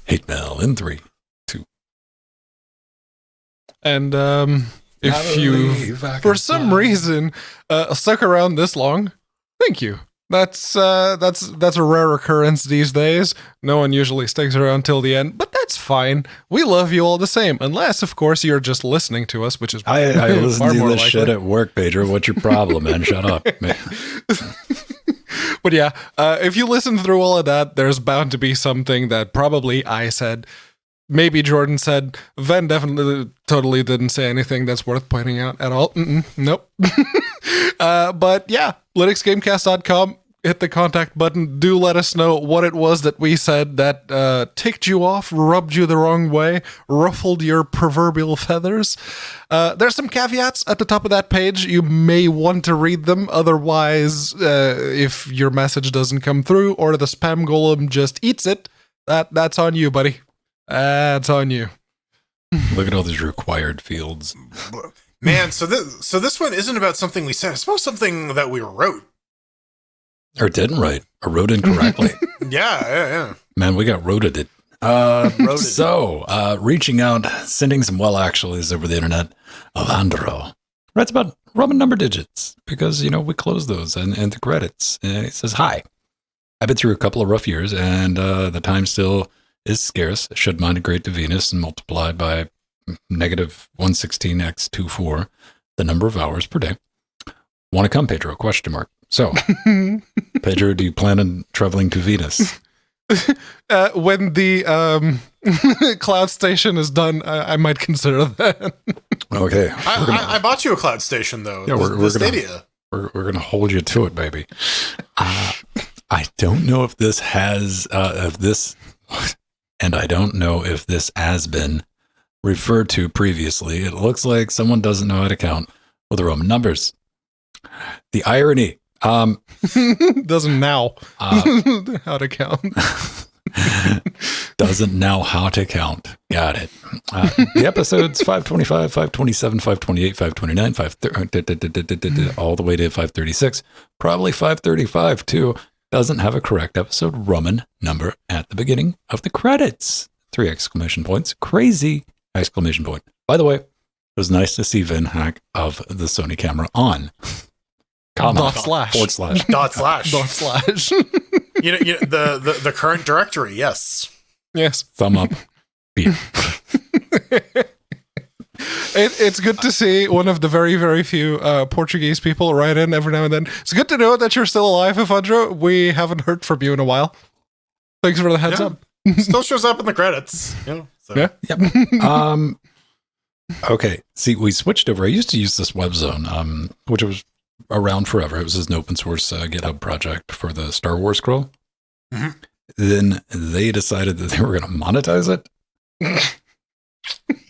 Speaker 2: Hate mail in 3, 2.
Speaker 1: And if you, for some reason, stuck around this long, thank you. That's a rare occurrence these days. No one usually sticks around till the end, but that's fine. We love you all the same, unless, of course, you're just listening to us, which is
Speaker 2: I listen to this shit at work, Pedro. What's your problem, man? Shut up, man.
Speaker 1: But yeah, if you listen through all of that, there's bound to be something that probably I said, maybe Jordan said. Ven definitely totally didn't say anything that's worth pointing out at all. Nope. But yeah, linuxgamecast.com, hit the contact button. Do let us know what it was that we said that ticked you off, rubbed you the wrong way, ruffled your proverbial feathers. There's some caveats at the top of that page. You may want to read them. Otherwise, if your message doesn't come through or the spam golem just eats it, that's on you, buddy. That's on you.
Speaker 2: Look at all these required fields.
Speaker 3: Man, so this one isn't about something we said. It's about something that we wrote.
Speaker 2: Or didn't write. Or wrote incorrectly.
Speaker 3: Yeah.
Speaker 2: Man, we got roted it. So, reaching out, sending some well-actuallys over the internet. Alejandro writes about Roman number digits because, we close those and the credits. And he says, hi. I've been through a couple of rough years and the time still is scarce. Should migrate to Venus and multiply by negative 116x24 the number of hours per day. Want to come, Pedro? ? So, Pedro, do you plan on traveling to Venus?
Speaker 1: When the cloud station is done, I might consider that.
Speaker 2: Okay.
Speaker 3: I bought you a cloud station, though.
Speaker 2: Yeah, we're gonna hold you to it, baby. I don't know if this has and I don't know if this has been referred to previously. It looks like someone doesn't know how to count with the Roman numbers. The irony.
Speaker 1: Doesn't now how to count.
Speaker 2: Doesn't know how to count. Got it. The episodes 525, 527, 528, 529, 530, all the way to 536. Probably 535 too. Doesn't have a correct episode Roman number at the beginning of the credits. 3 exclamation points. Crazy! Exclamation point. By the way, it was nice to see Vin hack of the Sony camera on. Comma,
Speaker 1: Dot slash.
Speaker 2: forward slash.
Speaker 3: Dot slash.
Speaker 1: Dot slash.
Speaker 3: The current directory, yes.
Speaker 1: Yes.
Speaker 2: Thumb up. Beep.
Speaker 1: It's good to see one of the very, very few Portuguese people write in every now and then. It's good to know that you're still alive, Evandro. We haven't heard from you in a while. Thanks for the heads up.
Speaker 3: Still shows up in the credits. So.
Speaker 1: Yeah.
Speaker 2: Yep. Okay. See, we switched over. I used to use this WebZone, which was around forever. It was an open source GitHub project for the Star Wars scroll.
Speaker 3: Mm-hmm.
Speaker 2: Then they decided that they were going to monetize it.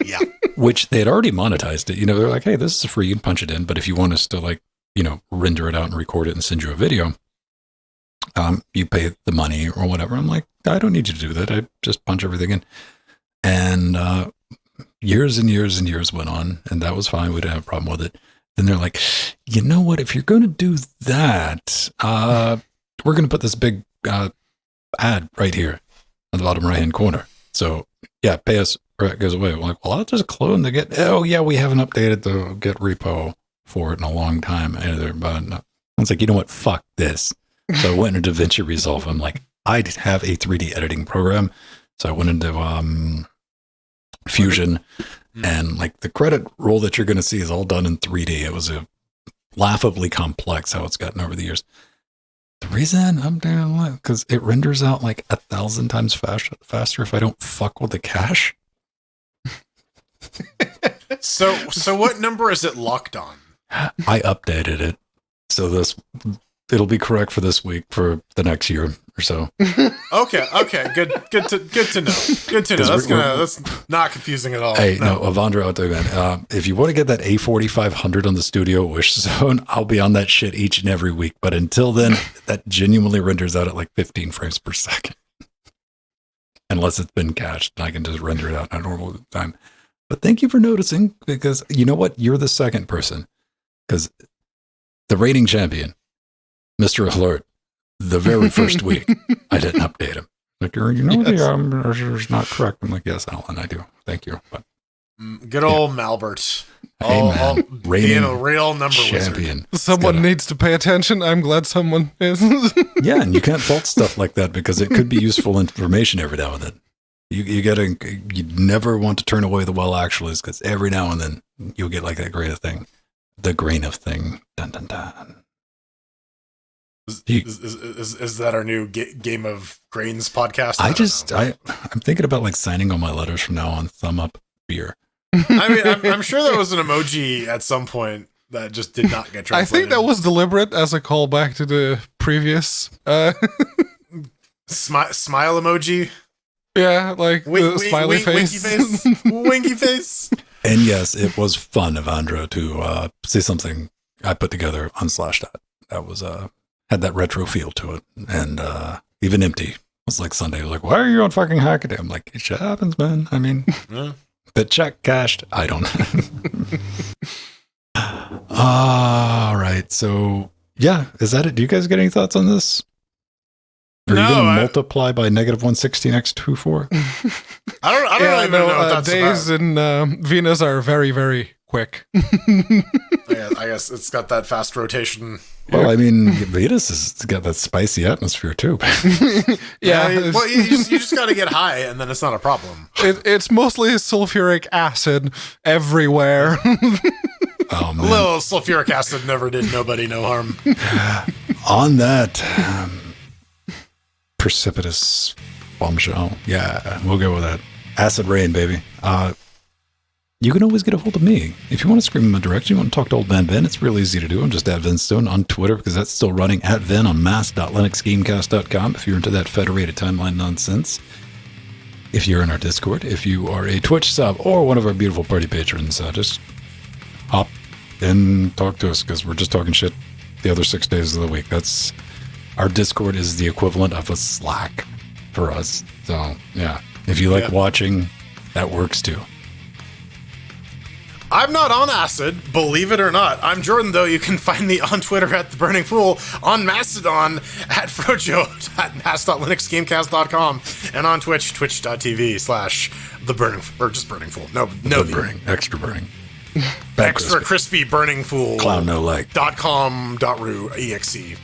Speaker 3: Yeah.
Speaker 2: Which they had already monetized it. They're like, hey, this is free. You can punch it in. But if you want us to render it out and record it and send you a video, you pay the money or whatever. I'm like, I don't need you to do that. I just punch everything in. And years and years and years went on, and that was fine. We didn't have a problem with it. Then they're like, you know what? If you're going to do that, we're going to put this big ad right here on the bottom right-hand corner. So, yeah, pay us or it goes away. I'm like, well, I'll just clone the Git. Oh, yeah, we haven't updated the Git repo for it in a long time either. But no. I was like, you know what? Fuck this. So I went into DaVinci Resolve. I'm like, I have a 3D editing program. So I went into Fusion, and like the credit roll that you're going to see is all done in 3D. It was a laughably complex how it's gotten over the years. The reason I'm doing it because it renders out like 1,000 times faster if I don't fuck with the cache.
Speaker 3: So what number is it locked on?
Speaker 2: I updated it, so it'll be correct for this week for the next year or so.
Speaker 3: Okay, good to know. Good to know. That's not confusing at all.
Speaker 2: Hey, no, Evandro, I'll tell you, man. If you want to get that A4500 on the Studio Wish Zone, I'll be on that shit each and every week. But until then, that genuinely renders out at like 15 frames per second. Unless it's been cached, I can just render it out at normal time. But thank you for noticing, because you know what? You're the second person. Because the rating champion, Mr. Alert, the very first week, I didn't update him. Like, it's not correct. I'm like, yes, Alan, I do. Thank you. But
Speaker 3: good old Malbert.
Speaker 2: Hey, man.
Speaker 3: Being a real number
Speaker 2: champion.
Speaker 3: wizard.
Speaker 1: Someone needs to pay attention. I'm glad someone is.
Speaker 2: Yeah, and you can't fault stuff like that because it could be useful information every now and then. You never want to turn away the well actuallys, because every now and then you'll get like that grain of thing. The grain of thing. Dun, dun, dun.
Speaker 3: Is that our new Game of Grains podcast?
Speaker 2: I'm thinking about like signing all my letters from now on. Thumb up beer.
Speaker 3: I mean, I'm sure there was an emoji at some point that just did not get translated.
Speaker 1: I think that was deliberate as a callback to the previous.
Speaker 3: Smile emoji.
Speaker 1: Yeah, like the smiley face.
Speaker 3: Winky face.
Speaker 2: And yes, it was fun, Evandro, to see something I put together on Slashdot. That was had that retro feel to it, and even Empty was like Sunday. Was like, why are you on fucking Hackaday? I'm like, it shit happens, man. I mean, the check cashed. I don't know. All right, so yeah, is that it? Do you guys get any thoughts on this? Are you going to multiply by negative 116x24?
Speaker 3: I don't even know what that's
Speaker 2: days
Speaker 3: about.
Speaker 1: in Venus are very, very quick.
Speaker 3: I guess it's got that fast rotation.
Speaker 2: Well, I mean, Venus has got that spicy atmosphere too.
Speaker 1: Yeah.
Speaker 3: Well, you just got to get high, and then it's not a problem.
Speaker 1: It's mostly sulfuric acid everywhere.
Speaker 2: Oh, man.
Speaker 3: A little sulfuric acid never did nobody no harm.
Speaker 2: On that precipitous bombshell. Yeah, we'll go with that. Acid rain, baby. You can always get a hold of me. If you want to scream in my direction, you want to talk to old man Ben, it's real easy to do. I'm just at Vinstone on Twitter, because that's still running, at Vin on mass.linuxgamecast.com if you're into that federated timeline nonsense. If you're in our Discord, if you are a Twitch sub or one of our beautiful party patrons, just hop and talk to us, because we're just talking shit the other 6 days of the week. That's our Discord is the equivalent of a Slack for us. So, yeah. If you like watching, that works too.
Speaker 3: I'm not on acid, believe it or not. I'm Jordan, though. You can find me on Twitter at The Burning Fool, on Mastodon at Frojo.mass.linuxgamecast.com, and on Twitch, twitch.tv/The Burning, or just Burning Fool. No,
Speaker 2: The burning, extra burning.
Speaker 3: Extra crispy Burning Fool.
Speaker 2: Clown no like.
Speaker 3: .com.ru exe.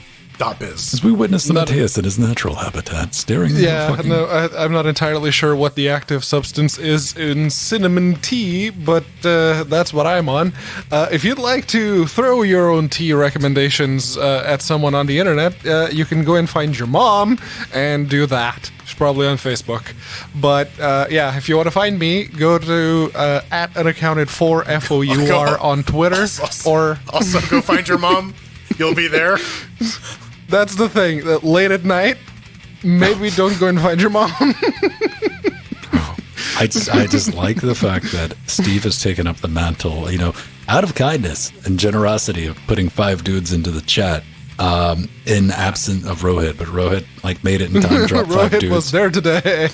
Speaker 3: .biz.
Speaker 2: As we witness the Mateus in his natural habitat, staring at the fucking...
Speaker 1: I'm not entirely sure what the active substance is in cinnamon tea, but that's what I'm on. If you'd like to throw your own tea recommendations at someone on the internet, you can go and find your mom and do that. She's probably on Facebook. But yeah, if you want to find me, go to at unaccounted4 FOUR on Twitter. Or
Speaker 3: also go find your mom. You'll be there.
Speaker 1: That's the thing. That late at night, maybe don't go and find your mom.
Speaker 2: I just like the fact that Steve has taken up the mantle, out of kindness and generosity of putting 5 dudes into the chat in absence of Rohit. But Rohit made it in time, dropped 5
Speaker 1: Rohit
Speaker 2: dudes.
Speaker 1: was there today.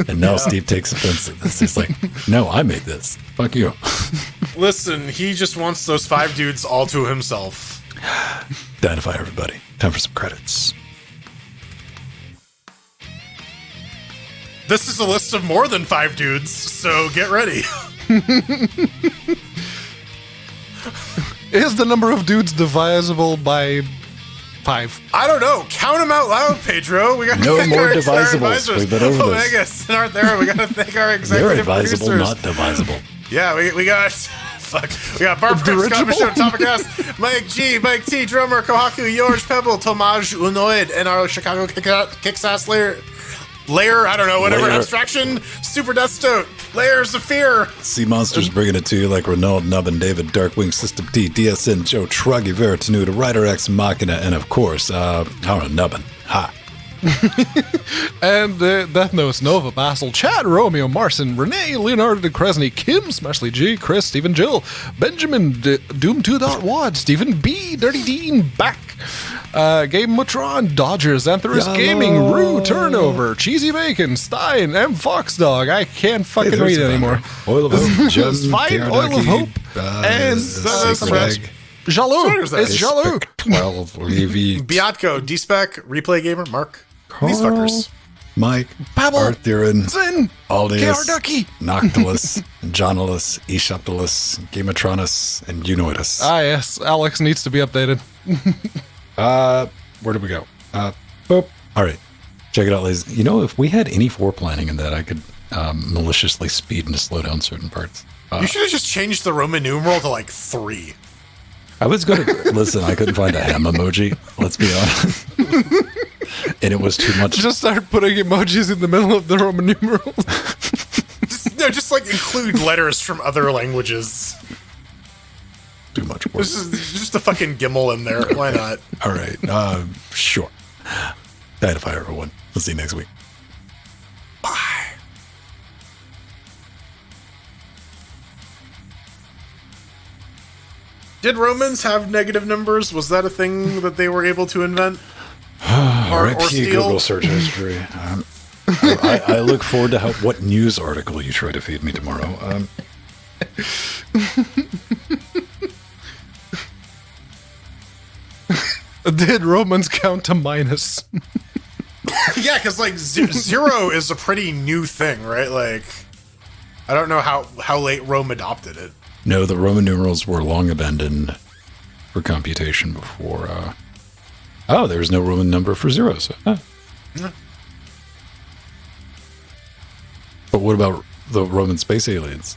Speaker 2: And now Steve takes offense at this. He's like, no, I made this. Fuck you.
Speaker 3: Listen, he just wants those 5 dudes all to himself.
Speaker 2: Identify everybody. Time for some credits.
Speaker 3: This is a list of more than 5 dudes, so get ready.
Speaker 1: Is the number of dudes divisible by 5?
Speaker 3: I don't know. Count them out loud, Pedro. We got
Speaker 2: No more divisibles. We've been over this.
Speaker 3: Vegas aren't there. We got to thank our
Speaker 2: They're
Speaker 3: executive
Speaker 2: advisable,
Speaker 3: producers.
Speaker 2: not divisible.
Speaker 3: Yeah, we got. Fuck. We got Barb Crip, Scott Michaud, Topicast, Mike G, Mike T, Drummer, Kohaku, George Pebble, Tomaj Unoid, and our Chicago Kickass Layer, I don't know, whatever,
Speaker 2: Layer.
Speaker 3: Abstraction, Super Death Stoat, Layers of Fear.
Speaker 2: Sea Monsters bringing it to you like Renault, Nub, and David, Darkwing, System T, DSN, Joe, Truggy, Veritanuda, Rider X, Machina, and of course, I don't know, Nubbin. Ha.
Speaker 1: And Death Notes, Nova, Basil, Chad, Romeo, Marcin, Renee, Leonardo DeCresney, Kim, Smashly G, Chris, Stephen, Jill, Benjamin, Doom 2.wad, Stephen B, Dirty Dean, Back, Gabe Mutron, Dodgers, Anthorus Gaming, Rue, Turnover, Cheesy Bacon, Stein, M. Foxdog. I can't fucking read anymore.
Speaker 2: Oil of Hope, Jim,
Speaker 1: Fine, Oil of Hope, and
Speaker 2: Greg,
Speaker 1: Jalou. It's Jalou.
Speaker 2: 12, Levy,
Speaker 3: Biatko, D-Spec, Replay Gamer, Mark. These fuckers.
Speaker 2: Mike,
Speaker 1: Pabble,
Speaker 2: Arthurin,
Speaker 1: Zin,
Speaker 2: Aldius,
Speaker 1: Ducky,
Speaker 2: Noctilus, Jonulus, Eshoptilus, Gamatronus, and Unoidus.
Speaker 1: Ah, yes. Alex needs to be updated.
Speaker 2: Where did we go? Boop. All right. Check it out, ladies. If we had any foreplanning in that, I could maliciously speed and slow down certain parts.
Speaker 3: You should have just changed the Roman numeral to 3.
Speaker 2: I was going to listen. I couldn't find a ham emoji. Let's be honest, and it was too much.
Speaker 1: Just start putting emojis in the middle of the Roman numerals.
Speaker 3: just include letters from other languages.
Speaker 2: Too much work.
Speaker 3: This is just a fucking Gimel in there. Why not?
Speaker 2: All right. Sure. Identify everyone. We'll see you next week.
Speaker 3: Bye. Did Romans have negative numbers? Was that a thing that they were able to invent? or steal?
Speaker 2: Google search history. I look forward to what news article you try to feed me tomorrow.
Speaker 1: Did Romans count to minus?
Speaker 3: Yeah, because 0 is a pretty new thing, right? I don't know how late Rome adopted it.
Speaker 2: No, the Roman numerals were long abandoned for computation before. There was no Roman number for zeros. Yeah. But what about the Roman space aliens?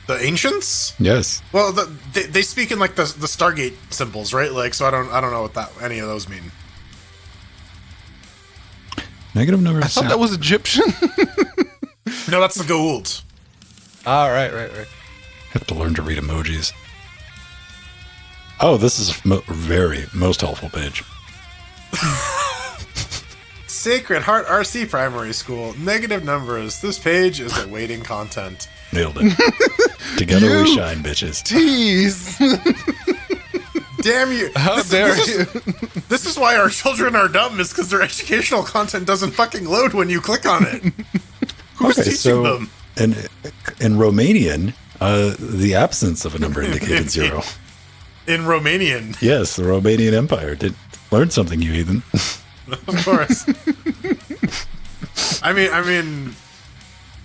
Speaker 3: The ancients?
Speaker 2: Yes.
Speaker 3: Well, they speak in the Stargate symbols, right? So I don't know what any of those mean.
Speaker 2: Negative numbers.
Speaker 1: I thought that was Egyptian.
Speaker 3: No, that's the Goa'uld.
Speaker 1: Ah, right.
Speaker 2: Have to learn to read emojis. Oh, this is a very most helpful page.
Speaker 3: Sacred Heart RC Primary School. Negative numbers. This page is awaiting content.
Speaker 2: Nailed it. Together we shine, bitches.
Speaker 1: Tease.
Speaker 3: Damn you.
Speaker 1: How dare you.
Speaker 3: This is why our children are dumb, is because their educational content doesn't fucking load when you click on it. Who's teaching them?
Speaker 2: In Romanian, The absence of a number indicated 0.
Speaker 3: In Romanian.
Speaker 2: Yes, the Romanian Empire did learn something, you heathen.
Speaker 3: Of course. I mean,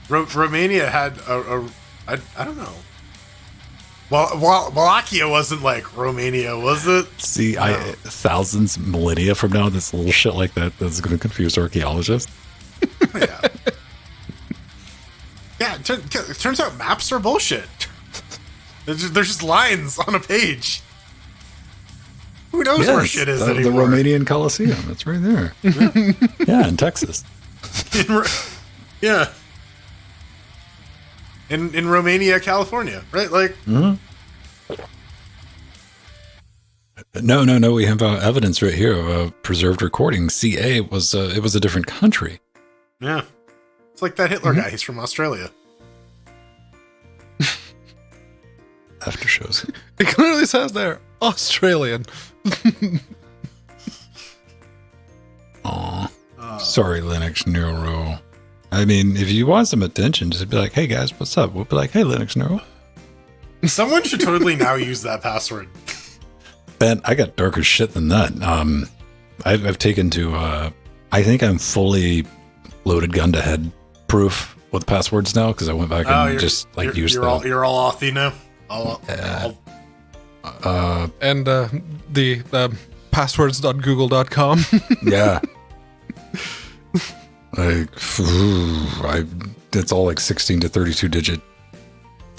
Speaker 3: Romania had I don't know. Well, Wallachia wasn't like Romania, was it?
Speaker 2: See, no. Thousands, millennia from now, this little shit like that's going to confuse archaeologists.
Speaker 3: Yeah. Yeah, it turns out maps are bullshit. There's just lines on a page. Who knows where shit is anymore?
Speaker 2: The Romanian Colosseum. It's right there. Yeah, in Texas.
Speaker 3: Yeah. In Romania, California, right? Like.
Speaker 2: Mm-hmm. No. We have evidence right here of a preserved recording. CA was it was a different country.
Speaker 3: Yeah, it's like that Hitler guy. He's from Australia.
Speaker 2: Aftershows.
Speaker 1: It clearly says there, Australian.
Speaker 2: Aw. Sorry, Linux Neuro. I mean, if you want some attention, just be like, hey guys, what's up? We'll be like, hey, Linux Neuro.
Speaker 3: Someone should totally now use that password.
Speaker 2: Ben, I got darker shit than that. I've taken to, I think I'm fully loaded gun to head proof with passwords now, because I went back and just like used them.
Speaker 3: You're all authy now?
Speaker 1: And the passwords.google.com.
Speaker 2: Yeah. Like, it's all like 16 to 32 digit.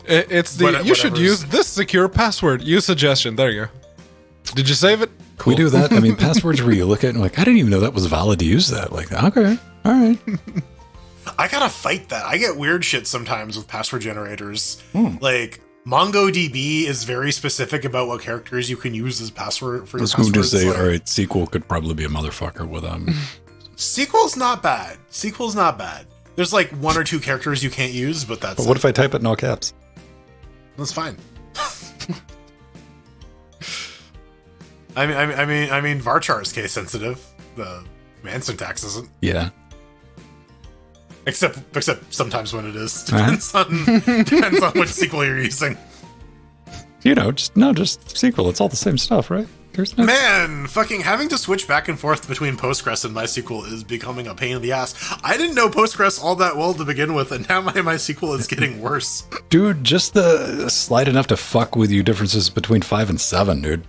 Speaker 1: It's the, you should use this secure password. Use suggestion. There you go. Did you save it?
Speaker 2: Cool. We do that. I mean, passwords where you look at it and like, I didn't even know that was valid to use that. Like, okay, all right.
Speaker 3: I gotta fight that. I get weird shit sometimes with password generators. Like, MongoDB is very specific about what characters you can use as password for your passwords.
Speaker 2: I was going to say, all right, SQL could probably be a motherfucker with
Speaker 3: SQL's not bad. SQL's not bad. There's like 1 or 2 characters you can't use, but that's.
Speaker 2: But what if I type it in all caps?
Speaker 3: That's fine. I mean, varchar is case sensitive. The command syntax isn't.
Speaker 2: Yeah.
Speaker 3: Except sometimes when it is. Depends on which SQL you're using.
Speaker 2: You know, just SQL. It's all the same stuff, right?
Speaker 3: Man, fucking having to switch back and forth between Postgres and MySQL is becoming a pain in the ass. I didn't know Postgres all that well to begin with, and now my MySQL is getting worse.
Speaker 2: Dude, just the slight enough to fuck with you differences between 5 and 7, dude.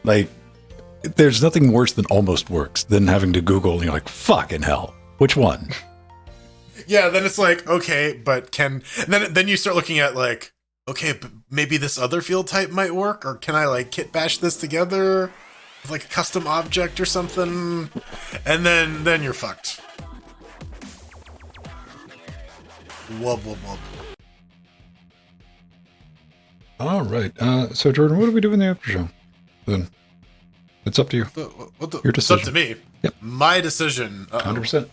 Speaker 2: Like, there's nothing worse than almost works than having to Google and you're like, fucking hell, which one?
Speaker 3: Yeah, then it's like, okay, but then you start looking at like, okay, but maybe this other field type might work, or can I like kit bash this together with like a custom object or something? And then you're fucked. Wub wub wub.
Speaker 2: All right. So Jordan, what do we do in the after show? Then it's up to you. Your decision.
Speaker 3: It's up to me.
Speaker 2: Yep.
Speaker 3: My decision.
Speaker 2: 100%.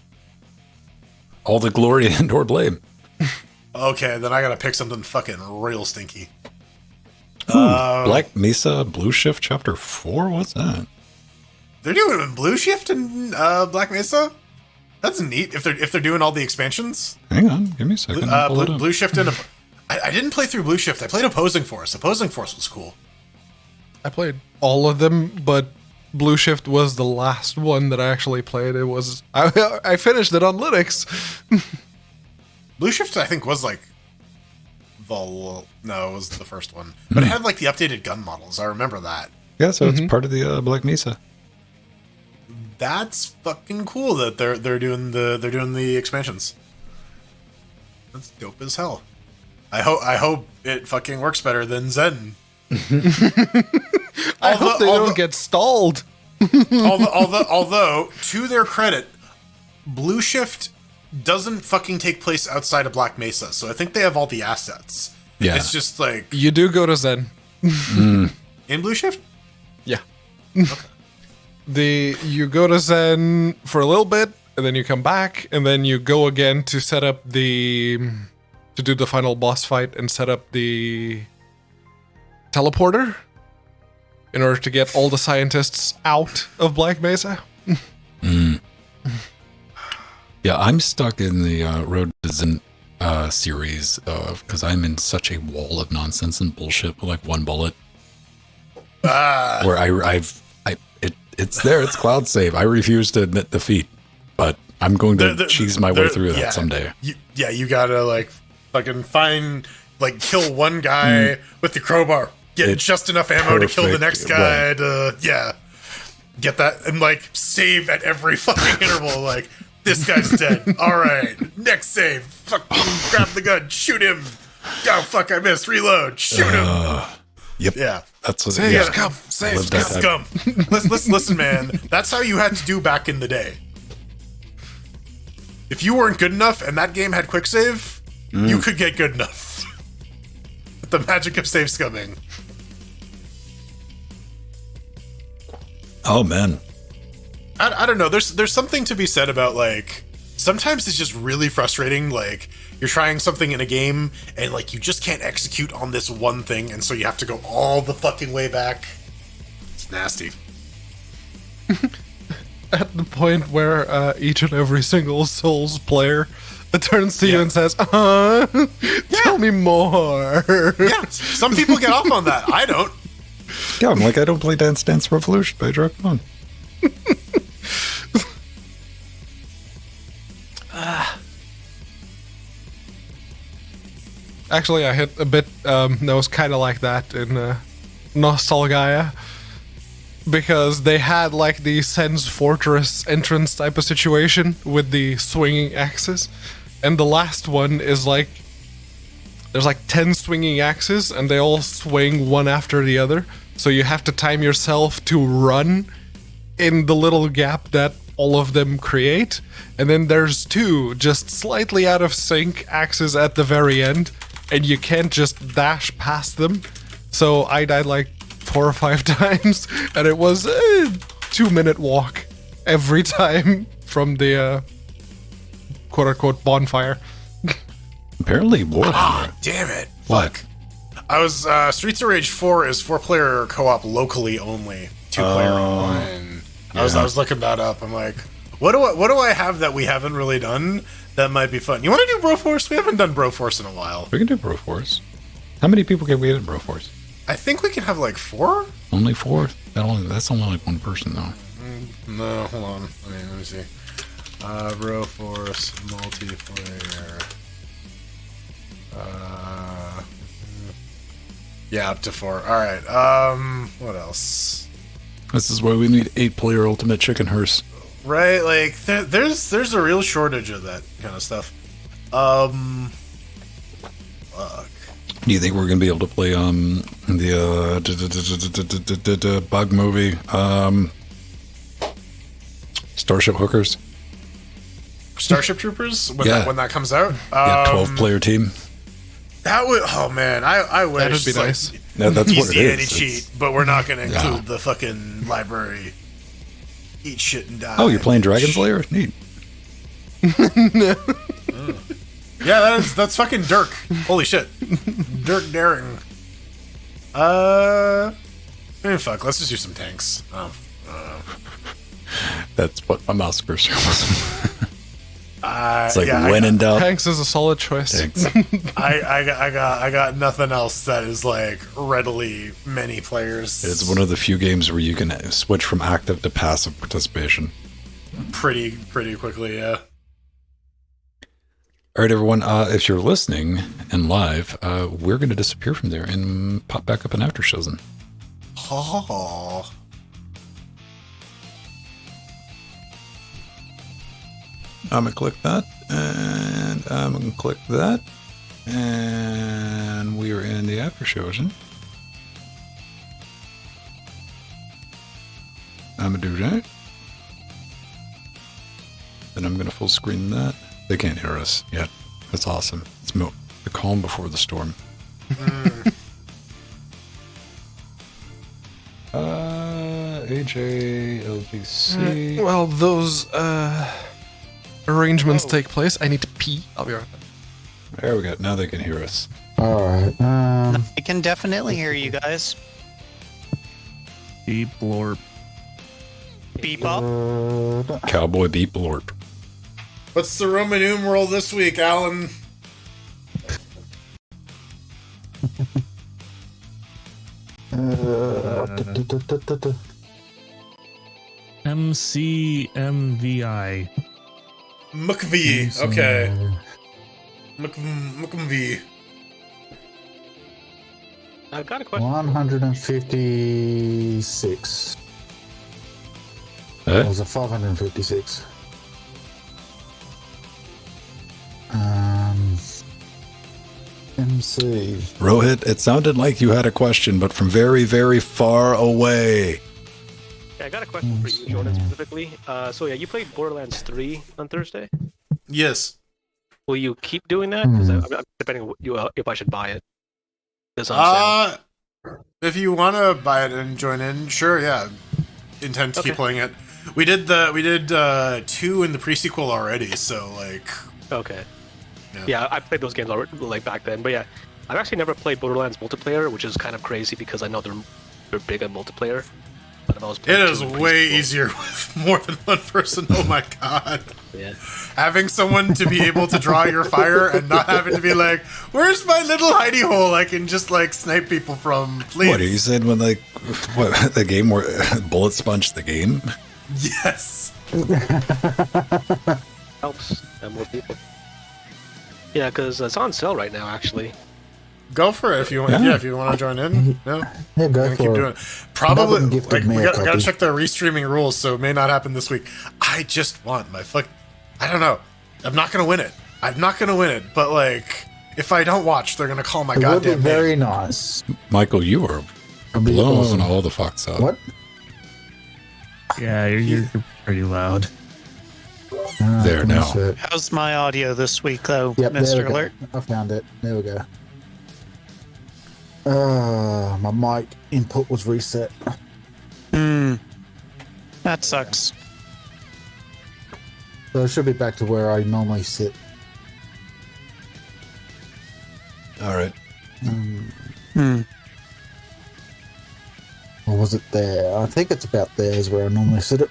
Speaker 2: All the glory and or blame.
Speaker 3: Okay, then I gotta pick something fucking real stinky.
Speaker 2: Black Mesa Blue Shift Chapter 4? What's that?
Speaker 3: They're doing Blue Shift in Black Mesa? That's neat. If they're doing all the expansions.
Speaker 2: Hang on, give me a second.
Speaker 3: Blue Shift in I didn't play through Blue Shift. I played Opposing Force. Opposing Force was cool.
Speaker 1: I played all of them, but Blue Shift was the last one that I actually played. It was I finished it on Linux.
Speaker 3: Blue Shift, I think, was like it was the first one, but it had like the updated gun models. I remember that.
Speaker 2: Yeah, so it's part of the Black Mesa.
Speaker 3: That's fucking cool that they're doing the expansions. That's dope as hell. I hope it fucking works better than Zen.
Speaker 1: I hope they don't get stalled.
Speaker 3: although, to their credit, Blue Shift doesn't fucking take place outside of Black Mesa, so I think they have all the assets.
Speaker 2: Yeah.
Speaker 3: It's just like...
Speaker 1: You do go to Zen.
Speaker 3: In Blue Shift?
Speaker 1: Yeah.
Speaker 3: Okay.
Speaker 1: You go to Zen for a little bit, and then you come back, and then you go again to set up to do the final boss fight and set up the teleporter in order to get all the scientists out of Black Mesa.
Speaker 2: Yeah, I'm stuck in the road to Zen series because I'm in such a wall of nonsense and bullshit with like one bullet. Where it's there. It's cloud save. I refuse to admit defeat, but I'm going to cheese my way through that someday.
Speaker 3: You gotta like fucking kill one guy with the crowbar, get just enough ammo to kill the next guy. Right. Get that and like save at every fucking interval. Like this guy's dead. All right, next save. Fucking grab the gun, shoot him. Oh fuck, I missed. Reload. Shoot him.
Speaker 2: Yep.
Speaker 3: Yeah.
Speaker 2: That's what.
Speaker 1: Save,
Speaker 3: scum.
Speaker 1: save,
Speaker 3: Scum. Listen, man. That's how you had to do back in the day. If you weren't good enough and that game had quick save, you could get good enough. The magic of save scumming.
Speaker 2: Oh man.
Speaker 3: I don't know. There's something to be said about like sometimes it's just really frustrating. Like you're trying something in a game and like you just can't execute on this one thing, and so you have to go all the fucking way back. It's nasty.
Speaker 1: At the point where each and every single Souls player turns to you and says, tell me more.
Speaker 3: Yeah, some people get off on that. I don't.
Speaker 2: Yeah, I'm like, I don't play Dance Dance Revolution, but I drop it on.
Speaker 1: Actually, I hit a bit that was kind of like that in Nostalgia, because they had like the Sen's Fortress entrance type of situation with the swinging axes, and the last one is like there's like 10 swinging axes and they all swing one after the other, so you have to time yourself to run in the little gap that all of them create, and then there's 2 just slightly out of sync axes at the very end, and you can't just dash past them. So I died like 4 or 5 times, and it was a 2-minute walk every time from the quote-unquote bonfire.
Speaker 2: Apparently Warhammer.
Speaker 3: Damn it.
Speaker 2: What?
Speaker 3: I was Streets of Rage 4 is 4-player co-op locally only, 2-player online. I was looking that up. I'm like, what do I have that we haven't really done that might be fun? You want to do Broforce? We haven't done Broforce in a while.
Speaker 2: We can do Broforce. How many people can we get in Broforce?
Speaker 3: I think we can have like 4.
Speaker 2: Only 4? That's only like one person though.
Speaker 3: No, hold on. Let me see. Broforce multiplayer. Yeah, up to 4. All right. What else?
Speaker 2: This is why we need 8-player Ultimate Chicken Hearse.
Speaker 3: Right, like there's a real shortage of that kind of stuff. Fuck.
Speaker 2: Do you think we're gonna be able to play the bug movie Starship Hookers?
Speaker 3: Starship Troopers when that comes out.
Speaker 2: 12-player team.
Speaker 3: That would. Oh man, I wish
Speaker 1: that'd be nice.
Speaker 2: Yeah, that's what it
Speaker 3: easy
Speaker 2: is.
Speaker 3: anti-cheat, but we're not going to include the fucking library. Eat shit and die.
Speaker 2: Oh, you're playing Dragon Slayer? Neat.
Speaker 3: No. Yeah, that's fucking Dirk. Holy shit, Dirk Daring. Fuck. Let's just do some tanks.
Speaker 2: That's what my mouse cursor was. It's like
Speaker 3: yeah,
Speaker 2: when in doubt.
Speaker 1: Tanks is a solid choice.
Speaker 3: I got nothing else that is like readily many players.
Speaker 2: It's one of the few games where you can switch from active to passive participation
Speaker 3: pretty quickly. Yeah.
Speaker 2: All right, everyone. If you're listening and live, we're going to disappear from there and pop back up in after shows.
Speaker 3: Oh.
Speaker 2: I'm going to click that, and I'm going to click that, and we are in the after shows. I'm going to do that. Then I'm going to full screen that. They can't hear us yet. That's awesome. It's the calm before the storm. AJ, LGC.
Speaker 1: Well, those arrangements take place. I need to pee. I'll be right back.
Speaker 2: There we go. Now they can hear us.
Speaker 4: All right.
Speaker 5: I can definitely hear you guys.
Speaker 4: Beep blorp.
Speaker 5: Beep up.
Speaker 2: Cowboy beep blorp.
Speaker 3: What's the Roman numeral this week, Alan?
Speaker 4: MCMVI.
Speaker 3: McV. Okay. McV.
Speaker 6: I've got a question.
Speaker 7: 156. It was a 556. MC.
Speaker 2: Rohit, it sounded like you had a question, but from very, very far away.
Speaker 6: Yeah, I got a question for you, Jordan, specifically. So yeah, you played Borderlands 3 on Thursday.
Speaker 3: Yes.
Speaker 6: Will you keep doing that? Because I'm depending on if I should buy it. It's on sale.
Speaker 3: If you want to buy it and join in, sure, yeah. Intend to keep playing it. We did 2 in the pre-sequel already, so like.
Speaker 6: Okay. Yeah, I played those games already, like back then, but yeah, I've actually never played Borderlands multiplayer, which is kind of crazy because I know they're big on multiplayer. But I've always played
Speaker 3: it is way easier with more than one person. Oh my god.
Speaker 6: Yeah.
Speaker 3: Having someone to be able to draw your fire and not having to be like, where's my little hidey hole I can just like snipe people from, please.
Speaker 2: What are you saying when like the game where bullet sponge the game?
Speaker 3: Yes.
Speaker 6: Helps more people. Yeah, because it's on sale right now, actually.
Speaker 3: Go for it if you want. Yeah, if you want to join in. No.
Speaker 7: Yeah, go
Speaker 3: keep
Speaker 7: for
Speaker 3: doing
Speaker 7: it.
Speaker 3: it. Probably.
Speaker 7: Gifted
Speaker 3: Like,
Speaker 7: me
Speaker 3: we
Speaker 7: a
Speaker 3: got to
Speaker 7: copy.
Speaker 3: check the restreaming rules, so it may not happen this week. I just want my fuck. I don't know. I'm not gonna win it. I'm not gonna win it. But like, if I don't watch, they're gonna call my
Speaker 7: It would be
Speaker 3: goddamn
Speaker 7: very
Speaker 3: name.
Speaker 7: nice.
Speaker 2: Michael, you are
Speaker 7: It'd be
Speaker 2: blown
Speaker 7: awesome.
Speaker 2: all the fucks up.
Speaker 7: What?
Speaker 4: Yeah, you're pretty loud.
Speaker 2: There
Speaker 7: give me a
Speaker 2: now.
Speaker 7: sec.
Speaker 5: How's my audio this week, though,
Speaker 7: Yep, there
Speaker 5: Mr.
Speaker 7: we go.
Speaker 5: Alert?
Speaker 7: I found it. There we go. My mic input was reset.
Speaker 5: That sucks.
Speaker 7: So it should be back to where I normally sit.
Speaker 2: All right.
Speaker 7: Or was it there? I think it's about there is where I normally sit it.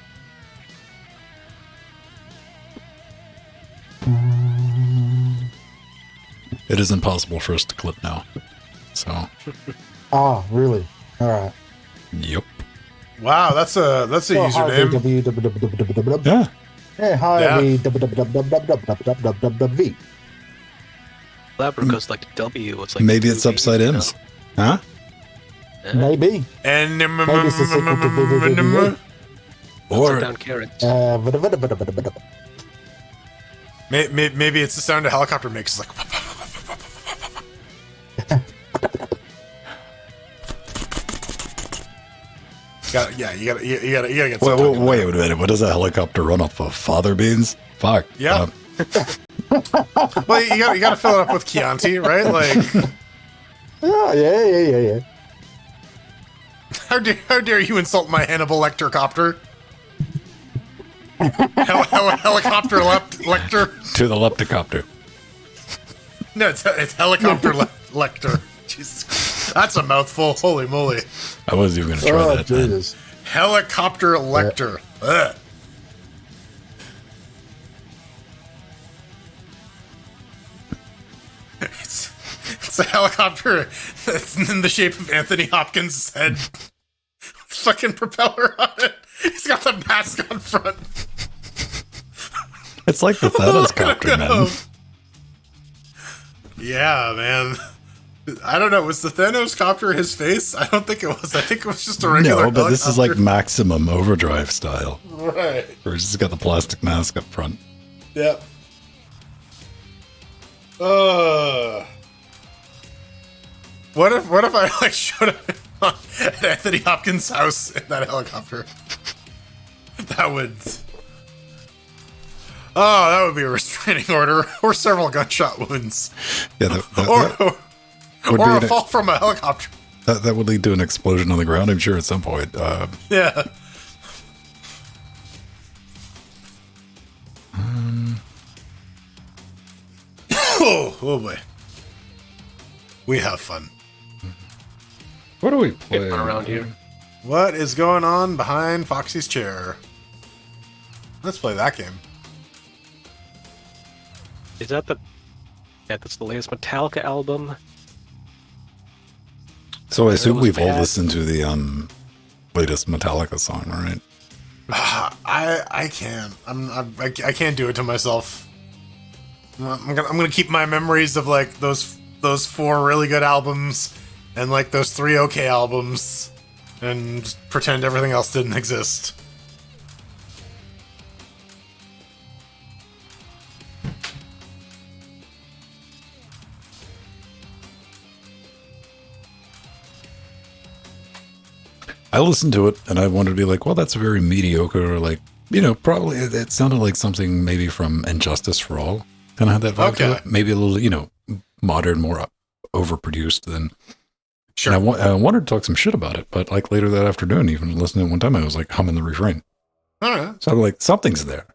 Speaker 2: It is impossible for us to clip now. So,
Speaker 7: Oh, really? All right.
Speaker 2: yep.
Speaker 3: Wow, that's a username.
Speaker 7: www.
Speaker 2: Yeah.
Speaker 7: Yeah, hi,
Speaker 3: Yeah.
Speaker 7: www.
Speaker 6: Clever, because like the W, it's like
Speaker 2: Maybe it's upside in. Huh?
Speaker 7: Maybe.
Speaker 3: And
Speaker 7: Maybe it's a sequel to www.
Speaker 2: Or
Speaker 6: upside down carrots.
Speaker 3: maybe it's the sound a helicopter makes. It's like. You gotta get. some talking
Speaker 2: wait
Speaker 3: there.
Speaker 2: a minute. What does a helicopter run off of? Father beans? Fuck.
Speaker 3: Yeah. Well, you gotta fill it up with Chianti, right? Like,
Speaker 7: Oh, yeah.
Speaker 3: how dare you insult my Hannibal Lecter copter? Helicopter Lecter.
Speaker 2: To the leptocopter.
Speaker 3: No, it's helicopter Lecter. Jesus Christ. That's a mouthful. Holy moly.
Speaker 2: I wasn't even going to try
Speaker 7: Oh,
Speaker 2: that. Man.
Speaker 7: Jesus.
Speaker 3: Helicopter Lecter. Ugh. It's a helicopter that's in the shape of Anthony Hopkins' head. With fucking propeller on it. He's got the mask on front.
Speaker 2: It's like the Thanos copter, man.
Speaker 3: Yeah, man. I don't know. Was the Thanos copter his face? I don't think it was. I think it was just a regular
Speaker 2: No, but this is like
Speaker 3: helicopter.
Speaker 2: maximum overdrive style.
Speaker 3: Right.
Speaker 2: Where it's just got the plastic mask up front.
Speaker 3: Yeah. What if I like showed up at Anthony Hopkins' house in that helicopter? That would. Oh, that would be a restraining order or several gunshot wounds,
Speaker 2: Yeah,
Speaker 3: or
Speaker 2: would
Speaker 3: a
Speaker 2: be
Speaker 3: fall from a helicopter.
Speaker 2: that would lead to an explosion on the ground, I'm sure, at some point.
Speaker 3: Yeah. Oh boy. We have fun.
Speaker 2: What are we
Speaker 6: Get
Speaker 2: playing
Speaker 6: fun around here.
Speaker 3: What is going on behind Foxy's chair? Let's play that game.
Speaker 6: Is that the? Yeah, that's the latest Metallica album.
Speaker 2: So I assume
Speaker 6: was
Speaker 2: we've all
Speaker 6: bad.
Speaker 2: listened to the latest Metallica song, right?
Speaker 3: I can't. I can't do it to myself. I'm gonna keep my memories of like those 4 really good albums and like those 3 okay albums, and just pretend everything else didn't exist.
Speaker 2: I listened to it and I wanted to be like, well, that's very mediocre. Or like, probably it sounded like something maybe from Injustice for All. Kind of had that vibe to
Speaker 3: Okay.
Speaker 2: it. Maybe a little, modern, more overproduced than.
Speaker 3: Sure.
Speaker 2: And I wanted to talk some shit about it, but like later that afternoon, even listening one time, I was like humming the refrain.
Speaker 3: All right.
Speaker 2: So I'm like, something's there.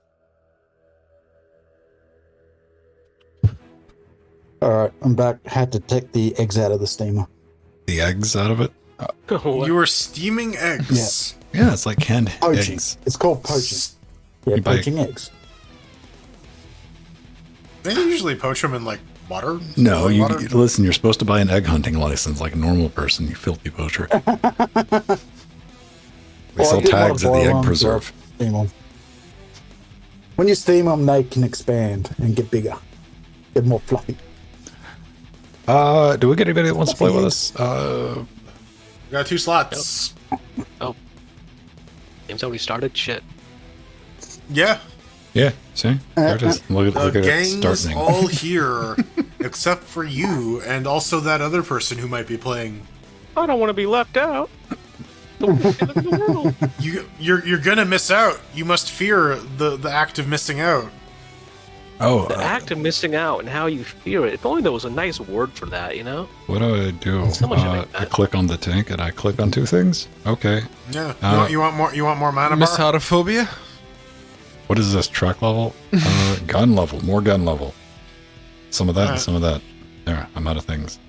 Speaker 7: All right, I'm back. Had to take the eggs out of the steamer.
Speaker 2: The eggs out of it.
Speaker 3: You were steaming eggs.
Speaker 2: Yeah, it's like canned
Speaker 7: Poaching.
Speaker 2: eggs.
Speaker 7: It's called poaching. Yeah,
Speaker 2: You buy-
Speaker 7: poaching eggs.
Speaker 3: They usually poach them in like water.
Speaker 2: No,
Speaker 3: Boiling
Speaker 2: you
Speaker 3: water?
Speaker 2: listen. You're supposed to buy an egg hunting license like a normal person. You filthy poacher. They sell
Speaker 7: I did
Speaker 2: tags at
Speaker 7: wanna
Speaker 2: the
Speaker 7: boil
Speaker 2: egg
Speaker 7: them,
Speaker 2: preserve.
Speaker 7: so steam them. When you steam them, they can expand and get bigger, get more fluffy.
Speaker 2: Do we get anybody that wants to play with us?
Speaker 3: We got 2 slots.
Speaker 6: Game's already started. Shit.
Speaker 3: Yeah.
Speaker 2: Yeah, see, there it is. Look
Speaker 3: The
Speaker 2: at it
Speaker 3: gang's
Speaker 2: starting.
Speaker 3: all here, except for you and also that other person who might be playing.
Speaker 6: I don't want to be left out.
Speaker 3: You're gonna miss out. You must fear the act of missing out.
Speaker 2: Oh,
Speaker 6: The act of missing out and how you fear it. If only there was a nice word for that,
Speaker 2: what do I do?
Speaker 6: Someone should make
Speaker 2: I
Speaker 6: that.
Speaker 2: click on the tank and I click on 2 things. Okay,
Speaker 3: Yeah. You want more? You want more mana bar?
Speaker 1: Misotophobia?
Speaker 2: what is this track level? Gun level, more gun level. Some of that and
Speaker 3: Alright.
Speaker 2: some of that. There, I'm out of things.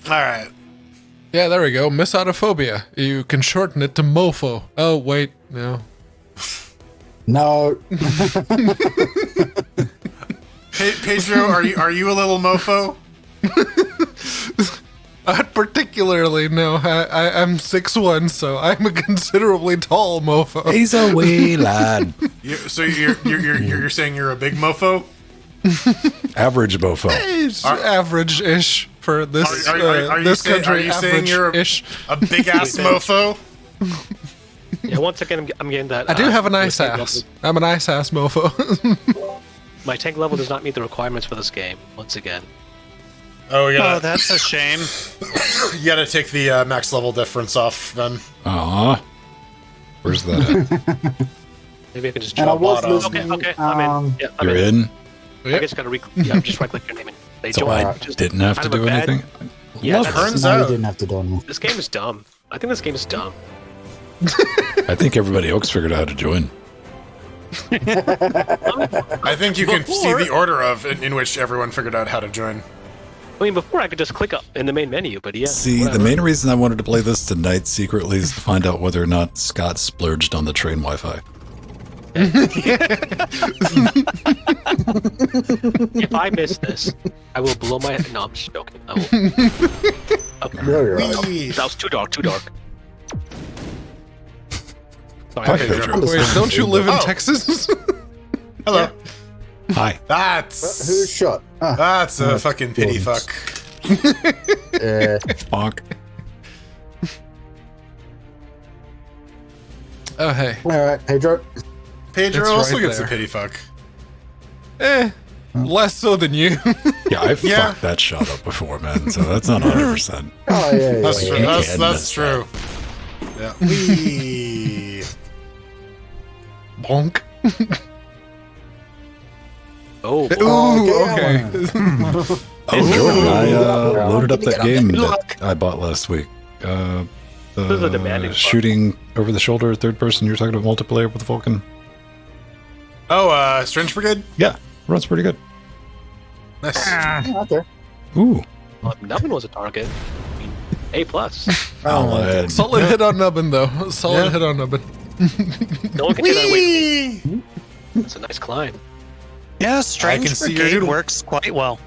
Speaker 3: All right.
Speaker 1: Yeah, there we go. Misotophobia. You can shorten it to mofo. Oh, wait, no.
Speaker 7: No,
Speaker 3: Pedro, are you a little mofo?
Speaker 1: Not particularly, no. I'm 6'1", so I'm a considerably tall mofo.
Speaker 2: He's a wee lad.
Speaker 3: So you're saying you're a big mofo?
Speaker 2: Average bofo.
Speaker 1: He's average-ish for this
Speaker 3: Are you
Speaker 1: this
Speaker 3: saying-
Speaker 1: country.
Speaker 3: are you saying you're
Speaker 1: Average-ish.
Speaker 3: a big ass mofo?
Speaker 6: Yeah, once again, I'm getting that.
Speaker 1: I do have a nice
Speaker 6: my tank
Speaker 1: ass.
Speaker 6: level-
Speaker 1: I'm a nice ass mofo.
Speaker 6: My tank level does not meet the requirements for this game. Once again.
Speaker 3: Oh, you
Speaker 5: Oh,
Speaker 3: gotta,
Speaker 5: that's a shame.
Speaker 3: you gotta take the max level difference off then.
Speaker 2: Aw. Where's that at?
Speaker 6: Maybe I can just
Speaker 7: and I
Speaker 6: jump.
Speaker 7: was
Speaker 3: bottom.
Speaker 7: listening.
Speaker 6: Okay, I'm in. Yeah, I'm
Speaker 2: You're
Speaker 6: in.
Speaker 2: in?
Speaker 6: I just gotta just right click your name and they
Speaker 2: So
Speaker 6: join.
Speaker 2: I
Speaker 6: Just-
Speaker 2: didn't have to
Speaker 6: kind of a
Speaker 2: do
Speaker 6: bad-
Speaker 2: anything?
Speaker 6: Yeah,
Speaker 2: Love
Speaker 6: that's-
Speaker 3: Turns
Speaker 7: No, you
Speaker 3: out,
Speaker 7: didn't have to do anything.
Speaker 6: this game is dumb. I think this game is dumb.
Speaker 2: I think everybody else figured out how to join.
Speaker 3: I think you can see the order of in which everyone figured out how to join.
Speaker 6: I mean, before I could just click up in the main menu, but yeah.
Speaker 2: See,
Speaker 6: whatever.
Speaker 2: the main reason I wanted to play this tonight secretly is to find out whether or not Scott splurged on the train Wi-Fi.
Speaker 6: If I miss this, I will blow my. No, I'm just joking. I will. Okay.
Speaker 7: Yeah, you're right.
Speaker 3: Whee!
Speaker 6: That was too dark. Too dark. Sorry,
Speaker 2: Hi,
Speaker 6: I figured-
Speaker 2: Pedro.
Speaker 1: Wait, don't you live in
Speaker 3: Oh.
Speaker 1: Texas?
Speaker 3: Hello.
Speaker 2: Hi.
Speaker 7: Who's shot? Ah,
Speaker 3: That's a fucking pity
Speaker 7: Jordan's.
Speaker 3: fuck.
Speaker 2: Bonk.
Speaker 1: Oh, hey.
Speaker 7: all right, Pedro.
Speaker 3: Pedro
Speaker 1: It's
Speaker 3: also
Speaker 1: right
Speaker 3: gets
Speaker 1: there.
Speaker 3: a pity fuck.
Speaker 1: Less so than you.
Speaker 2: Yeah, I've
Speaker 3: Yeah.
Speaker 2: fucked that shot up before, man, so that's not 100%.
Speaker 7: Oh yeah, yeah.
Speaker 3: That's
Speaker 7: yeah.
Speaker 3: true.
Speaker 2: You
Speaker 3: That's,
Speaker 2: can't
Speaker 3: that's
Speaker 2: miss
Speaker 3: true. Yeah. Whee!
Speaker 1: Bonk.
Speaker 6: Oh, boy.
Speaker 1: Ooh,
Speaker 7: Okay,
Speaker 1: okay.
Speaker 2: Oh, Jordan, I
Speaker 7: Yeah.
Speaker 2: loaded up that game that I bought last week.
Speaker 6: This is a demanding fuck.
Speaker 2: shooting over the shoulder, third person. You're talking about multiplayer with Vulcan.
Speaker 3: Oh, Strange Brigade?
Speaker 2: Yeah, runs pretty good.
Speaker 3: Nice.
Speaker 7: Okay.
Speaker 2: Ooh,
Speaker 6: Nubbin was a target. I mean, A plus.
Speaker 2: I'll add-
Speaker 1: Solid hit on Nubbin, though. Solid
Speaker 3: Yeah.
Speaker 1: hit on Nubbin.
Speaker 6: No one can take that away from me.
Speaker 3: Whee!
Speaker 6: It's a nice climb.
Speaker 5: Yeah,
Speaker 3: I
Speaker 5: Strange
Speaker 3: can see your
Speaker 5: Brigade
Speaker 3: doodle.
Speaker 5: works quite well.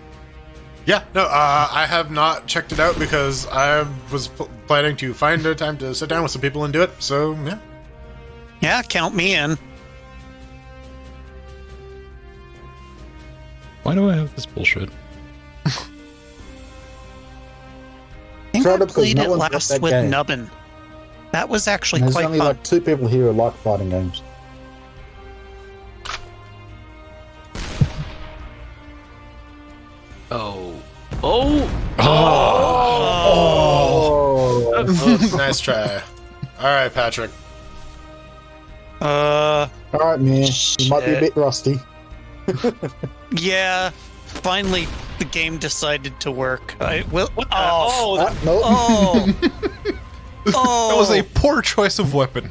Speaker 3: Yeah, no, I have not checked it out because I was planning to find a time to sit down with some people and do it. So yeah.
Speaker 5: Yeah, count me in.
Speaker 2: Why do I have this bullshit?
Speaker 5: I think
Speaker 7: Try
Speaker 5: I
Speaker 7: to because
Speaker 5: played
Speaker 7: no
Speaker 5: it
Speaker 7: one's got
Speaker 5: last
Speaker 7: that
Speaker 5: with
Speaker 7: game.
Speaker 5: Nubbin. That was actually
Speaker 7: There's
Speaker 5: quite
Speaker 7: only
Speaker 5: fun.
Speaker 7: like 2 people here who like fighting games.
Speaker 6: Oh.
Speaker 7: Oh.
Speaker 3: Nice try. All right, Patrick.
Speaker 5: Uh,
Speaker 7: All right, man. You might be a
Speaker 5: Shit.
Speaker 7: bit rusty.
Speaker 5: yeah. Finally, the game decided to work. I will.
Speaker 6: What the?
Speaker 5: Oh,
Speaker 7: Nope.
Speaker 5: oh, oh.
Speaker 1: That was a poor choice of weapon.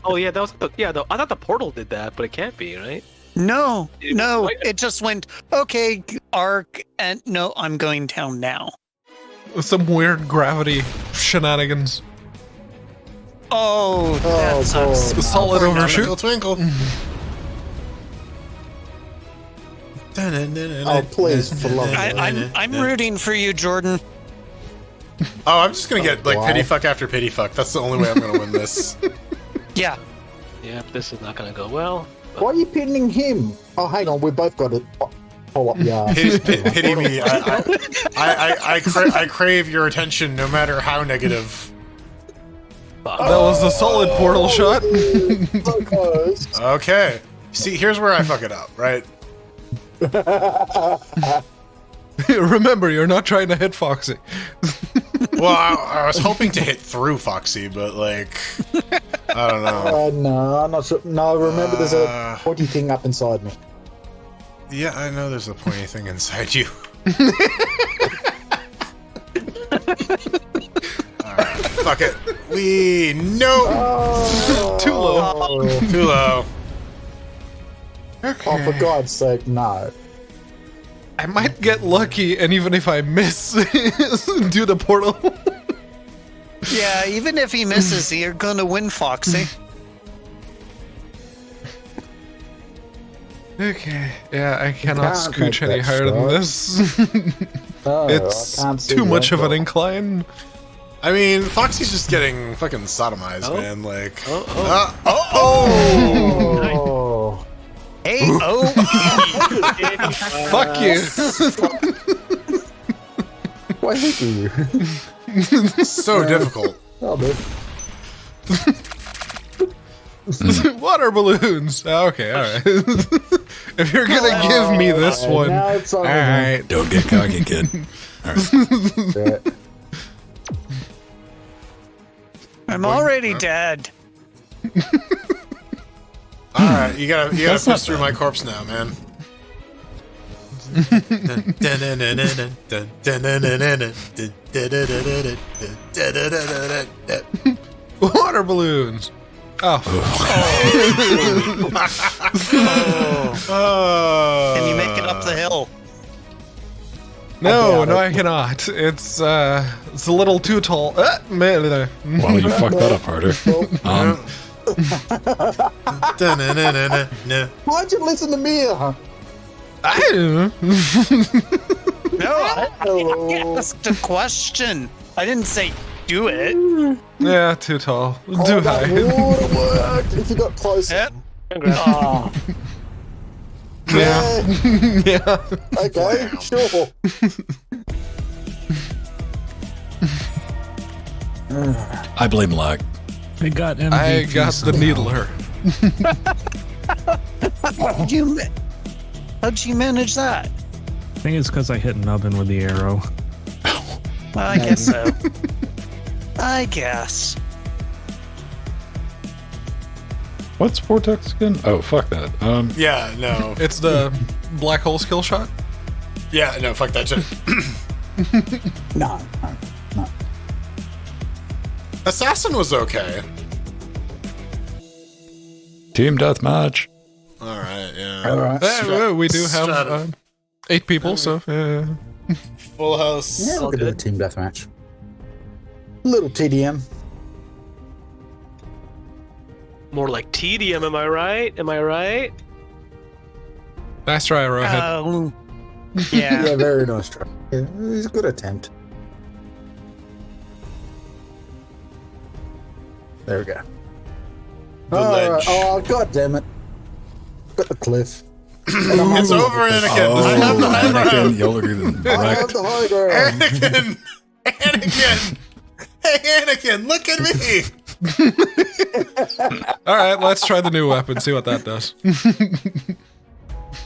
Speaker 6: Oh yeah, that was I thought the portal did that, but it can't be, right?
Speaker 5: No,
Speaker 6: It-
Speaker 5: no.
Speaker 6: wait.
Speaker 5: It just went okay. Arc, and no, I'm going down now.
Speaker 1: Some weird gravity shenanigans.
Speaker 5: Oh, that
Speaker 7: Oh,
Speaker 5: sucks.
Speaker 7: boy.
Speaker 1: Solid overshoot.
Speaker 3: Twinkle, twinkle.
Speaker 7: Oh, please, for love of
Speaker 5: I'm rooting for you, Jordan.
Speaker 3: Oh, I'm just gonna get like
Speaker 7: why?
Speaker 3: pity fuck after pity fuck. That's the only way I'm gonna win this.
Speaker 5: Yeah.
Speaker 6: Yeah, this is not gonna go well.
Speaker 7: Why are you pinning him? Oh, hang on. We both got it. Pull up your ass.
Speaker 3: Pity me. I crave your attention, no matter how negative.
Speaker 6: Fuck.
Speaker 1: That was a solid portal shot.
Speaker 7: So close.
Speaker 3: Okay. See, here's where I fuck it up, right?
Speaker 1: Remember, you're not trying to hit Foxy.
Speaker 3: Well, I was hoping to hit through Foxy, but like, I don't know.
Speaker 7: No, I'm not sure. No, remember there's a pointy thing up inside me.
Speaker 3: Yeah, I know there's a pointy thing inside you. Alright, fuck it. No!
Speaker 1: Too low.
Speaker 3: Too low.
Speaker 7: Oh, for God's sake, no.
Speaker 1: I might get lucky, and even if I miss, do the portal.
Speaker 5: Yeah, even if he misses, you're gonna win, Foxy.
Speaker 1: Okay. Yeah, I cannot
Speaker 7: Can't
Speaker 1: scooch
Speaker 7: make
Speaker 1: any
Speaker 7: that
Speaker 1: higher than
Speaker 7: stop.
Speaker 1: this.
Speaker 7: Oh,
Speaker 1: It's
Speaker 7: I can't see
Speaker 1: too
Speaker 7: the
Speaker 1: much of an
Speaker 7: angle.
Speaker 1: incline.
Speaker 3: I mean, Foxy's just getting fucking sodomized,
Speaker 6: Oh.
Speaker 3: man. Like,
Speaker 6: Oh,
Speaker 7: Oh.
Speaker 5: Hey, oh,
Speaker 1: Fuck you.
Speaker 7: Why hit you?
Speaker 3: so difficult.
Speaker 7: Oh, dude.
Speaker 1: Water balloons. Okay, alright. If you're gonna give me this
Speaker 7: Alright,
Speaker 1: one,
Speaker 7: now it's on
Speaker 1: alright.
Speaker 2: Don't get cocky, kid. All right.
Speaker 7: Yeah.
Speaker 5: I'm already dead.
Speaker 3: Alright, you gotta push through my corpse now, man.
Speaker 1: Water balloons. Oh,
Speaker 5: Can you make it up the hill?
Speaker 1: no,
Speaker 7: I doubt
Speaker 1: no,
Speaker 7: it.
Speaker 1: I cannot. It's a little too tall. Man,
Speaker 2: Well, you fucked that up harder.
Speaker 7: Why'd you listen to me?
Speaker 1: I don't know.
Speaker 5: No, I
Speaker 7: Hello.
Speaker 5: asked a question. I didn't say do it.
Speaker 1: Yeah, too tall, too
Speaker 7: Oh, that
Speaker 1: high.
Speaker 7: would've worked if you got closer.
Speaker 5: Yep.
Speaker 6: Congrats.
Speaker 5: Oh,
Speaker 1: Yeah, yeah.
Speaker 7: Okay, sure.
Speaker 2: I blame lag.
Speaker 4: I got MVP.
Speaker 1: I got the
Speaker 4: somehow.
Speaker 1: needler.
Speaker 5: how'd you manage that?
Speaker 4: I think it's because I hit Nubbin with the arrow.
Speaker 5: I guess so. I guess.
Speaker 2: What's Vortex again? Oh, fuck that.
Speaker 3: Yeah, no.
Speaker 1: It's the black hole skill shot.
Speaker 3: Yeah, no, fuck that shit.
Speaker 7: No.
Speaker 3: Assassin was okay.
Speaker 2: Team deathmatch.
Speaker 3: Alright, yeah.
Speaker 7: Alright.
Speaker 1: We do have
Speaker 3: Strat-
Speaker 1: 8 people, so
Speaker 3: Full house.
Speaker 7: Yeah, we
Speaker 6: all
Speaker 7: could do a
Speaker 6: good.
Speaker 7: team deathmatch. Little TDM.
Speaker 6: More like TDM, am I right? Am I right?
Speaker 1: nice try, Arrowhead.
Speaker 5: Yeah.
Speaker 7: Yeah, very nice try. Yeah, it was a good attempt. There we go.
Speaker 3: The ledge.
Speaker 7: Oh, god damn it. Got the cliff.
Speaker 3: It's over, Anakin. I have the high
Speaker 2: Anakin,
Speaker 3: ground.
Speaker 2: you're getting
Speaker 7: I have
Speaker 2: wrecked.
Speaker 7: the high ground.
Speaker 3: Anakin! Anakin! Hey, Anakin, look at me!
Speaker 1: All right, let's try the new weapon. See what that does.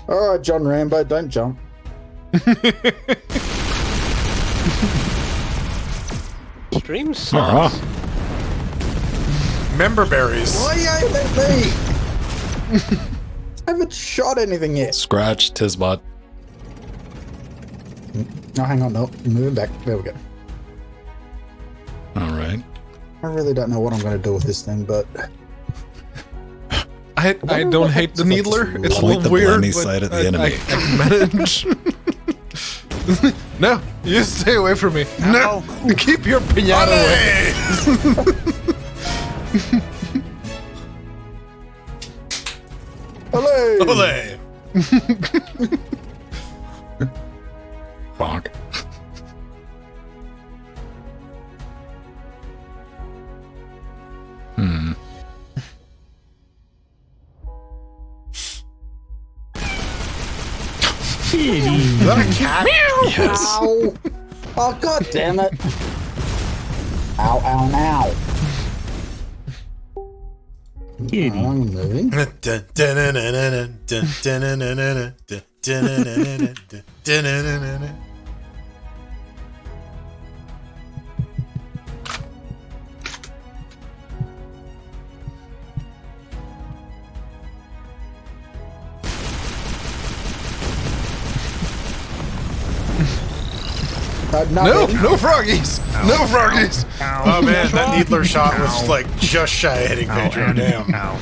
Speaker 7: Alright, John Rambo, don't jump.
Speaker 6: Stream sucks.
Speaker 3: Member berries.
Speaker 7: Why you aiming at me? I haven't shot anything yet.
Speaker 2: Scratch, Tisbot.
Speaker 7: No, hang on, no. Moving back. There we go.
Speaker 2: All right.
Speaker 7: I really don't know what I'm going to do with this thing, but...
Speaker 1: I don't hate the needler. It's a
Speaker 2: Point
Speaker 1: little
Speaker 2: the
Speaker 1: weird.
Speaker 2: blindy
Speaker 1: but
Speaker 2: side at the
Speaker 1: I
Speaker 2: enemy.
Speaker 1: can manage. No, you stay away from me. No, keep your pinata away.
Speaker 7: Olé!
Speaker 3: Olé!
Speaker 2: Bonk.
Speaker 3: Is that a cat?
Speaker 2: Yes.
Speaker 7: Ow! Oh, god damn it! Ow, ow, now! I'm moving.
Speaker 1: No froggies. No froggies.
Speaker 3: Oh man, that needler shot was like just shy of hitting Pedro. Damn.
Speaker 4: Ow.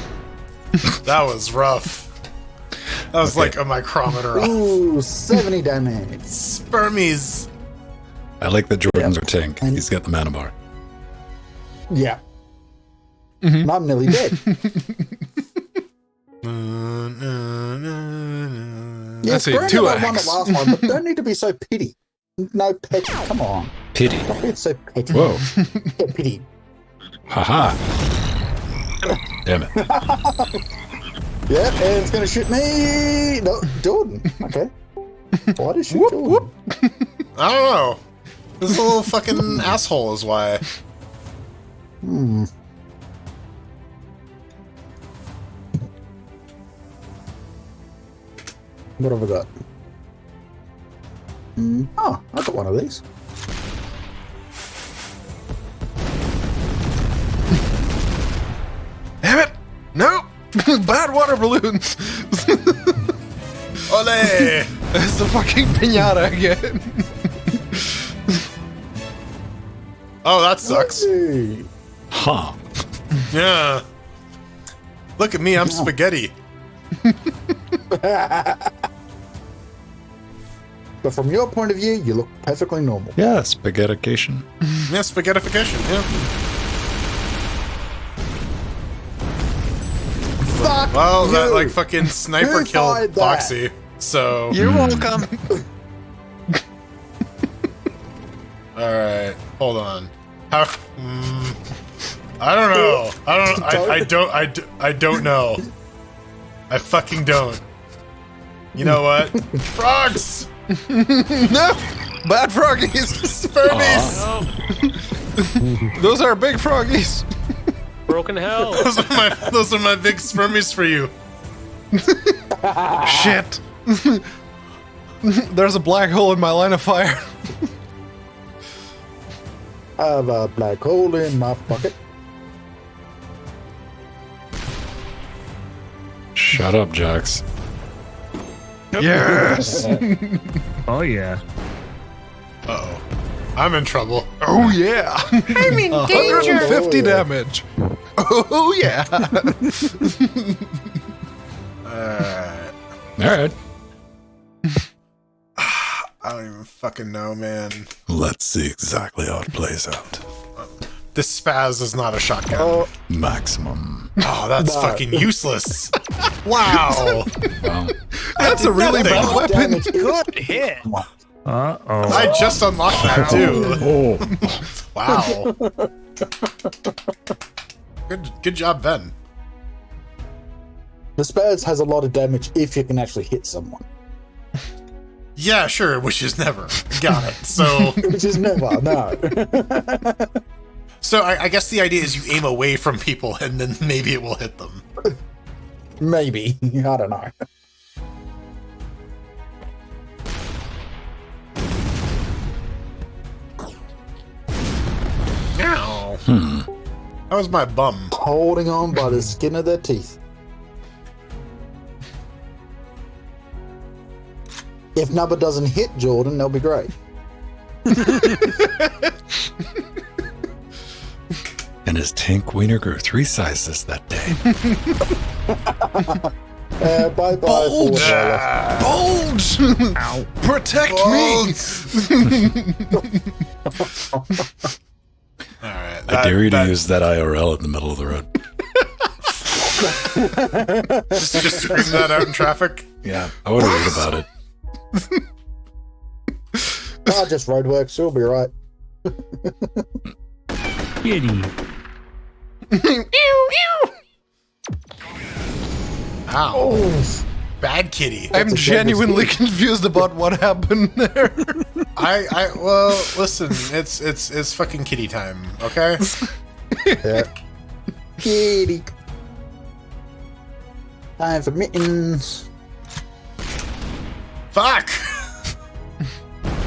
Speaker 3: That was rough. That was like a micrometer off.
Speaker 7: Ooh, 70 damage.
Speaker 3: Spermies.
Speaker 2: I like that Jordan's our tank. He's got the mana bar.
Speaker 7: Yeah. And I'm nearly dead. Yeah,
Speaker 1: Let's see,
Speaker 7: Brandon,
Speaker 1: 2x.
Speaker 7: I won the last one, but don't need to be so petty. No petty, come on.
Speaker 2: Pity.
Speaker 7: Don't be so petty.
Speaker 2: Whoa.
Speaker 7: Yeah, petty.
Speaker 2: Haha. Damn it.
Speaker 7: Yeah, and it's gonna shoot me. No, Jordan. Okay. Why did shoot Jordan?
Speaker 3: I don't know. This little fucking asshole is why.
Speaker 7: What have I got? Oh, I got one of these.
Speaker 1: Damn it! No! Bad water balloons!
Speaker 3: Ole!
Speaker 1: It's the fucking pinata again.
Speaker 3: Oh, that sucks.
Speaker 7: Hey.
Speaker 2: Huh.
Speaker 3: Yeah. Look at me, I'm spaghetti.
Speaker 7: But from your point of view, you look perfectly normal.
Speaker 2: Yeah, spaghettication.
Speaker 3: Yeah, spaghettification, yeah.
Speaker 7: Fuck
Speaker 3: Well, that
Speaker 7: you.
Speaker 3: like fucking sniper
Speaker 7: Who
Speaker 3: killed
Speaker 7: fired that?
Speaker 3: Foxy. So
Speaker 5: You're welcome.
Speaker 3: alright. Hold on. How I don't know. I don't know. I fucking don't. You know what? Frogs!
Speaker 1: No! Bad froggies!
Speaker 3: Spermies!
Speaker 1: Those are big froggies!
Speaker 6: Broken hell.
Speaker 3: Those are my big spermies for you.
Speaker 1: Shit! There's a black hole in my line of fire.
Speaker 7: I have a black hole in my pocket.
Speaker 2: Shut up, Jax.
Speaker 1: Yes!
Speaker 4: Oh yeah.
Speaker 3: Uh-oh. I'm in trouble.
Speaker 1: Oh yeah! I'm in 150 damage. Oh yeah!
Speaker 3: Alright.
Speaker 2: Alright.
Speaker 3: I don't even fucking know, man.
Speaker 2: Let's see exactly how it plays out.
Speaker 3: This spaz is not a shotgun.
Speaker 7: Oh,
Speaker 2: Maximum.
Speaker 3: Oh, that's
Speaker 7: No.
Speaker 3: fucking useless. Wow.
Speaker 2: Wow.
Speaker 1: That's a really
Speaker 3: nothing.
Speaker 1: bad weapon.
Speaker 7: damage.
Speaker 5: Good hit.
Speaker 4: Uh-oh.
Speaker 3: I just unlocked that too.
Speaker 2: Oh.
Speaker 3: Wow. Good job, Ben.
Speaker 7: The spaz has a lot of damage if you can actually hit someone,
Speaker 3: Yeah, sure, which is never. Got it. So,
Speaker 7: which is never, no.
Speaker 3: so I guess the idea is you aim away from people and then maybe it will hit them.
Speaker 7: Maybe. I don't know.
Speaker 3: Ow. That was my bum.
Speaker 7: Holding on by the skin of their teeth. If Nubba doesn't hit Jordan, they'll be great.
Speaker 2: And his tank wiener grew 3 sizes that day.
Speaker 7: Bye-bye.
Speaker 1: Bulge!
Speaker 7: $4.
Speaker 1: Bulge! Protect me!
Speaker 3: Alright.
Speaker 2: I dare you to use that IRL in the middle of the road.
Speaker 3: Just scream that out in traffic.
Speaker 2: Yeah. I would have read about it.
Speaker 7: Oh, just roadworks. You'll be right.
Speaker 4: Kitty.
Speaker 3: Ow.
Speaker 7: Oh,
Speaker 3: Bad kitty.
Speaker 1: I'm
Speaker 7: a
Speaker 1: genuinely
Speaker 7: deadly
Speaker 1: confused about what happened there.
Speaker 3: Well, listen, it's fucking kitty time, okay?
Speaker 7: yeah. Kitty. Time for mittens.
Speaker 3: Fuck!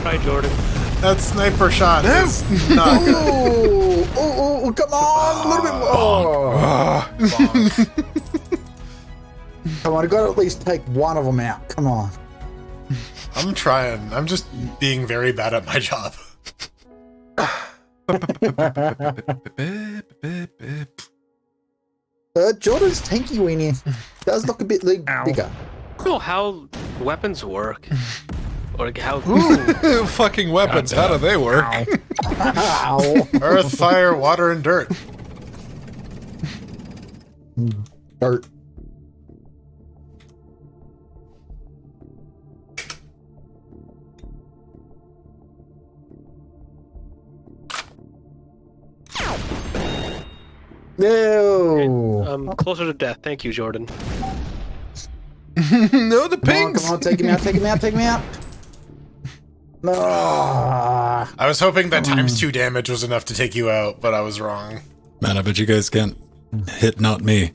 Speaker 6: Hi, Jordan.
Speaker 3: That sniper shot is not good.
Speaker 7: Oh, come on, a little bit more. Come on, I gotta at least take one of them out. Come on.
Speaker 3: I'm trying. I'm just being very bad at my job.
Speaker 7: Jordan's tanky weenie does look a bit bigger.
Speaker 6: I don't know how weapons work. Or how.
Speaker 1: Fucking weapons, how do they work?
Speaker 7: Ow.
Speaker 3: Earth, fire, water, and dirt.
Speaker 7: Dirt. No.
Speaker 6: Closer to death. Thank you, Jordan.
Speaker 1: No, the pings!
Speaker 7: Come on, take him out, take him out, take him out. No.
Speaker 3: I was hoping that times 2 damage was enough to take you out, but I was wrong.
Speaker 2: Man, I bet you guys can't hit not me.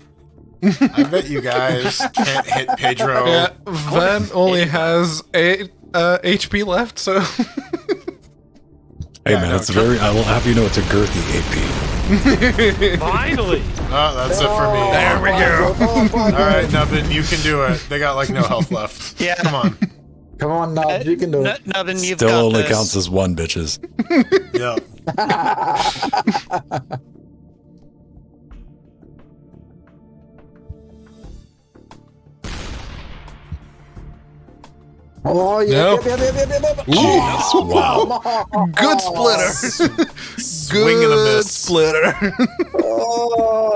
Speaker 3: I bet you guys can't hit Pedro.
Speaker 1: Yeah, Van only has 8 HP left, so...
Speaker 2: Hey
Speaker 3: Yeah,
Speaker 2: man,
Speaker 3: no,
Speaker 2: it's very. I will have you know it's a girthy AP.
Speaker 6: Finally!
Speaker 3: Oh, that's it for me.
Speaker 1: There we go.
Speaker 3: All right, Nubbin, you can do it. They got like no health left.
Speaker 5: Yeah.
Speaker 3: Come on.
Speaker 7: Come on, Nub, you can do it.
Speaker 5: Nubbin, you've
Speaker 2: Still
Speaker 5: got
Speaker 2: only
Speaker 5: this.
Speaker 2: counts as 1, bitches.
Speaker 3: Yeah.
Speaker 7: Oh, yeah.
Speaker 1: No.
Speaker 7: Yep.
Speaker 2: Jeez, wow.
Speaker 1: Good splitter!
Speaker 3: Swing and a
Speaker 1: Good
Speaker 3: miss.
Speaker 1: splitter!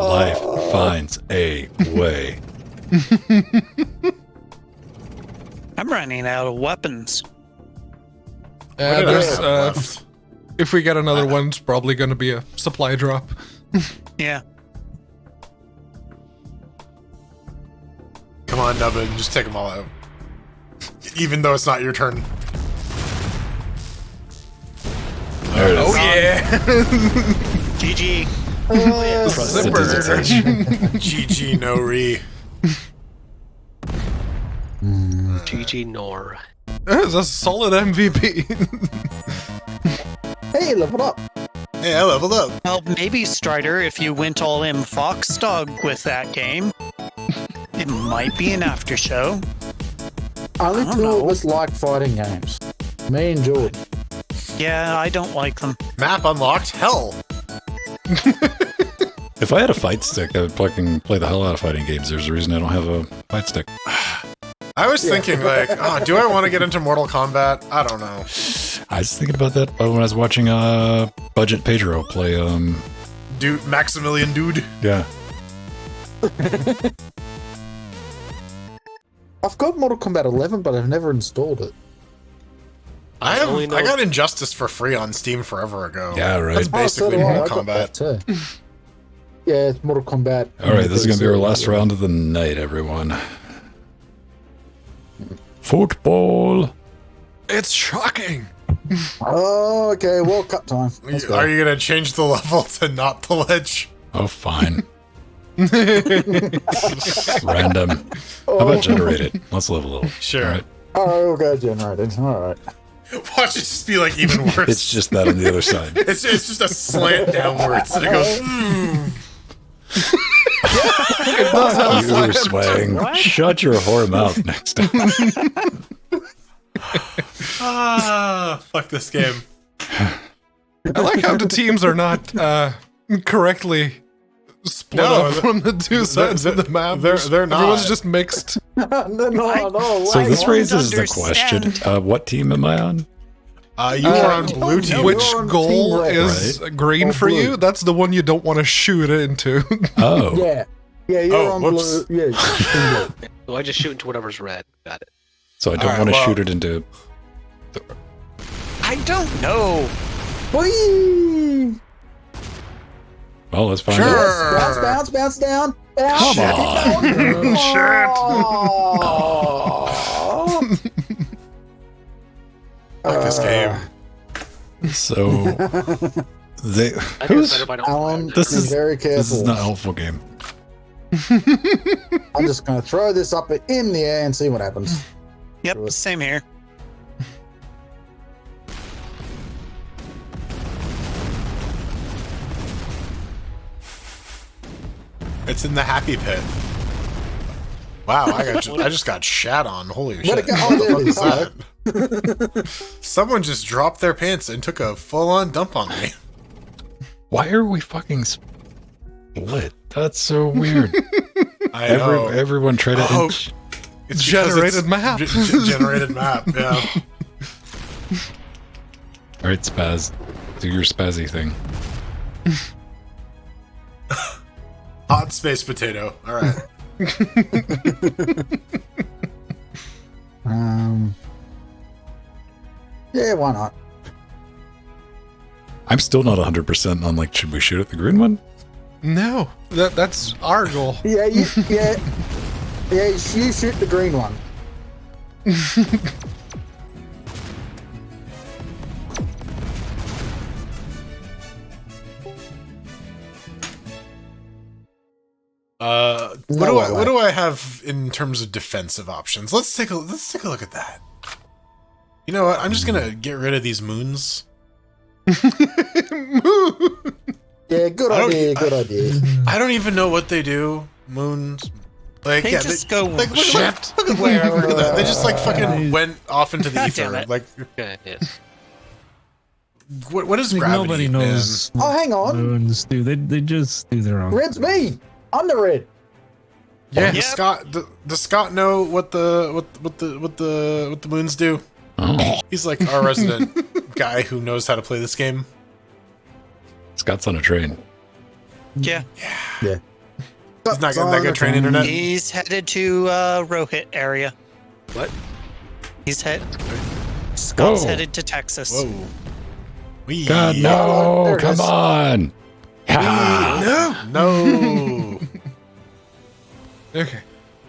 Speaker 2: Life finds a way.
Speaker 5: I'm running out of weapons.
Speaker 3: What did I
Speaker 1: There's,
Speaker 3: have left?
Speaker 1: if we get another one, it's probably going to be a supply drop.
Speaker 5: Yeah.
Speaker 3: Come on, Nubbin, just take them all out. Even though it's not your turn.
Speaker 2: There it is.
Speaker 1: Oh yeah!
Speaker 5: GG.
Speaker 3: GG, no re.
Speaker 6: GG Nor.
Speaker 1: That's a solid MVP.
Speaker 7: Hey, level up.
Speaker 3: Hey, I leveled up.
Speaker 5: Well, maybe Strider, if you went all in Fox Dog with that game, it might be an after show.
Speaker 7: Only
Speaker 5: I don't
Speaker 7: two of
Speaker 5: know.
Speaker 7: us like fighting games. Me and Jordan.
Speaker 5: Yeah, I don't like them.
Speaker 3: Map unlocked. Hell.
Speaker 2: If I had a fight stick, I would fucking play the hell out of fighting games. There's a reason I don't have a fight stick.
Speaker 3: I was thinking like, oh, do I want to get into Mortal Kombat? I don't know.
Speaker 2: I was thinking about that when I was watching Budget Pedro play
Speaker 3: dude, Maximilian dude.
Speaker 2: Yeah.
Speaker 7: I've got Mortal Kombat 11, but I've never installed it.
Speaker 3: I
Speaker 6: only know-
Speaker 3: got Injustice for free on Steam forever ago.
Speaker 2: Yeah, right.
Speaker 3: That's basically
Speaker 7: I
Speaker 3: Mortal
Speaker 7: got that
Speaker 3: Kombat.
Speaker 7: too. Yeah, it's Mortal Kombat.
Speaker 2: All right, this is going to be our last round of the night, everyone. Football.
Speaker 1: It's shocking.
Speaker 7: Oh, okay. World Cup time. Let's go.
Speaker 3: Are you gonna change the level to not the ledge?
Speaker 2: Oh, fine. Random. How about generated? Let's live a little.
Speaker 3: Sure.
Speaker 2: All right.
Speaker 7: Oh, we'll go generated. All right.
Speaker 3: Watch it just be like even worse.
Speaker 2: It's just that on the other side.
Speaker 3: it's just a slant downwards, and it goes.
Speaker 2: You swang. Shut your whore mouth next time.
Speaker 3: Fuck this game.
Speaker 1: I like how the teams are not correctly split
Speaker 3: No,
Speaker 1: up from the two sides of the map.
Speaker 3: they're not.
Speaker 1: Everyone's just mixed.
Speaker 7: No,
Speaker 2: So this
Speaker 5: won't
Speaker 2: raises the question,
Speaker 5: understand.
Speaker 2: what team am I on?
Speaker 3: You are on blue
Speaker 7: no,
Speaker 3: team.
Speaker 1: Which
Speaker 7: You're on
Speaker 1: goal
Speaker 7: team red,
Speaker 1: is green
Speaker 7: Or
Speaker 1: for
Speaker 7: blue.
Speaker 1: you? That's the one you don't want to shoot into.
Speaker 2: Oh.
Speaker 7: Yeah. Yeah, you're
Speaker 3: Oh,
Speaker 7: on
Speaker 3: whoops.
Speaker 7: blue. Yeah, team blue.
Speaker 6: So I just shoot into whatever's red. Got it.
Speaker 2: So I don't
Speaker 3: Alright,
Speaker 2: want to
Speaker 3: well-
Speaker 2: shoot it into...
Speaker 5: I don't know.
Speaker 7: Whee!
Speaker 2: Well, let's find
Speaker 3: Sure.
Speaker 2: out.
Speaker 7: Bounce down. Bounce.
Speaker 2: Come
Speaker 7: Keep going. Oh.
Speaker 3: Fuck this game.
Speaker 2: So... they...
Speaker 6: I think it's better if I don't.
Speaker 7: Alan,
Speaker 2: This
Speaker 7: be
Speaker 2: is-
Speaker 7: very careful.
Speaker 2: This is not a helpful game.
Speaker 7: I'm just going to throw this up in the air and see what happens.
Speaker 5: Yep, same here.
Speaker 3: It's in the happy pit. Wow, I just got shat on. Holy
Speaker 7: Where'd
Speaker 3: shit!
Speaker 7: it go? Oh, there
Speaker 3: What
Speaker 7: it
Speaker 3: the fuck
Speaker 7: is.
Speaker 3: is that? Someone just dropped their pants and took a full-on dump on me.
Speaker 2: Why are we fucking split? That's so weird.
Speaker 3: I know.
Speaker 2: Everyone try to...
Speaker 3: Oh, it's because
Speaker 1: Generated
Speaker 3: it's
Speaker 1: map.
Speaker 3: Generated map. Yeah.
Speaker 2: All right, Spaz. Do your spazzy thing.
Speaker 3: Hot space potato. All right.
Speaker 7: Yeah, why not?
Speaker 2: I'm still not 100% on, like, should we shoot at the green one?
Speaker 1: No, that's our goal.
Speaker 7: Yeah, you shoot the green one.
Speaker 3: What do I have in terms of defensive options? Let's take a look at that. You know what? I'm just gonna get rid of these moons.
Speaker 7: Yeah, good idea.
Speaker 3: I don't even know what they do. Moons. Like,
Speaker 5: They
Speaker 3: yeah,
Speaker 5: just go
Speaker 3: look at
Speaker 5: wherever.
Speaker 3: that. They just like fucking went off into the
Speaker 5: God
Speaker 3: ether.
Speaker 5: damn it.
Speaker 3: Like,
Speaker 6: Okay, yes.
Speaker 3: what is
Speaker 4: Like,
Speaker 3: gravity?
Speaker 4: nobody knows.
Speaker 7: Oh, hang on.
Speaker 4: Moons do. They just do their own.
Speaker 7: Red's me. I'm the red.
Speaker 3: Yeah,
Speaker 5: Yep.
Speaker 3: Does Scott know what the moons do?
Speaker 2: Oh.
Speaker 3: He's like our resident guy who knows how to play this game.
Speaker 2: Scott's on a train.
Speaker 5: Yeah.
Speaker 3: He's not getting that good train internet.
Speaker 5: He's headed to Rohit area.
Speaker 6: What?
Speaker 5: Scott's
Speaker 2: Whoa.
Speaker 5: headed to Texas.
Speaker 3: Whoa. Wee.
Speaker 2: God,
Speaker 7: there
Speaker 2: no!
Speaker 7: it
Speaker 2: Come
Speaker 7: is.
Speaker 2: on! Ah.
Speaker 3: No.
Speaker 1: Okay.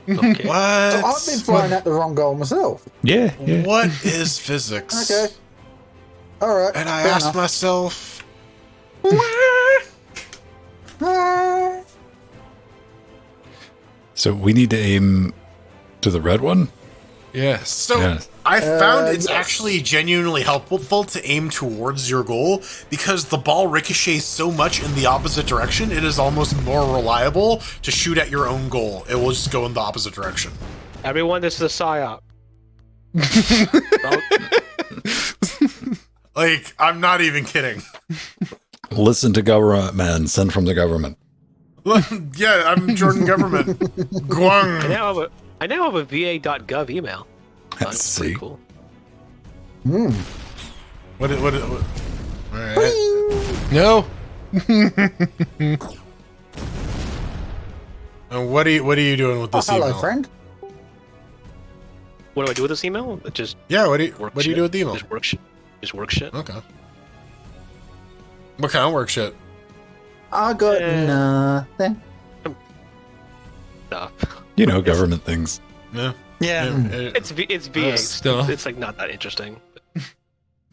Speaker 6: Okay.
Speaker 3: What?
Speaker 7: I've been flying at the wrong goal myself.
Speaker 2: Yeah.
Speaker 3: What is physics?
Speaker 7: Okay. All right.
Speaker 3: And I
Speaker 7: fair
Speaker 3: asked
Speaker 7: enough.
Speaker 3: myself,
Speaker 2: So we need to aim to the red one?
Speaker 1: Yes.
Speaker 3: so
Speaker 2: Yeah.
Speaker 3: I found it's
Speaker 7: yes.
Speaker 3: actually genuinely helpful to aim towards your goal because the ball ricochets so much in the opposite direction, it is almost more reliable to shoot at your own goal. It will just go in the opposite direction.
Speaker 6: Everyone, this is a psyop.
Speaker 3: Like, I'm not even kidding.
Speaker 2: Listen to government, man. Send from the government.
Speaker 3: Yeah, I'm Jordan Government. Guang.
Speaker 6: I now have a va.gov email. That's pretty
Speaker 2: See?
Speaker 6: cool.
Speaker 3: What? All right.
Speaker 1: No.
Speaker 3: And what are you doing with this
Speaker 7: hello,
Speaker 3: email?
Speaker 7: friend.
Speaker 6: What do I do with this email? It just
Speaker 3: Yeah, what do you
Speaker 6: work
Speaker 3: do
Speaker 6: shit.
Speaker 3: with the email?
Speaker 6: Just work shit. Just work shit.
Speaker 3: Okay. What kind of work shit?
Speaker 7: I got nothing.
Speaker 6: Nah.
Speaker 2: You know, government things.
Speaker 3: Yeah.
Speaker 5: Yeah.
Speaker 6: It's VA.
Speaker 1: Still.
Speaker 6: It's like not that interesting.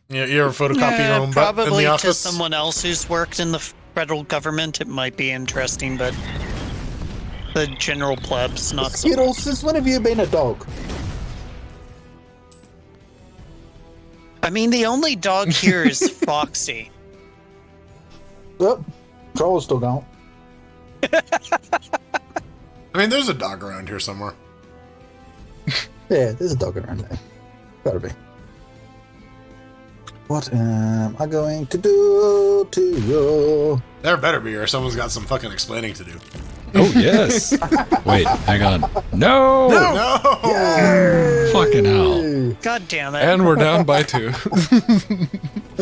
Speaker 3: You ever photocopy your own butt in
Speaker 5: probably
Speaker 3: the
Speaker 5: to
Speaker 3: office?
Speaker 5: someone else who's worked in the federal government, it might be interesting, but the general plebs, not so.
Speaker 7: Skittles, since when have you been a dog?
Speaker 5: I mean, the only dog here is Foxy.
Speaker 7: Yep. Troll's still gone.
Speaker 3: I mean, there's a dog around here somewhere.
Speaker 7: Yeah, there's a dog around there. Gotta be. What am I going to do to you?
Speaker 3: There better be, or someone's got some fucking explaining to do.
Speaker 2: Oh, yes. Wait, hang on. No!
Speaker 3: No!
Speaker 2: Fucking hell.
Speaker 5: God damn it.
Speaker 1: And we're down by 2.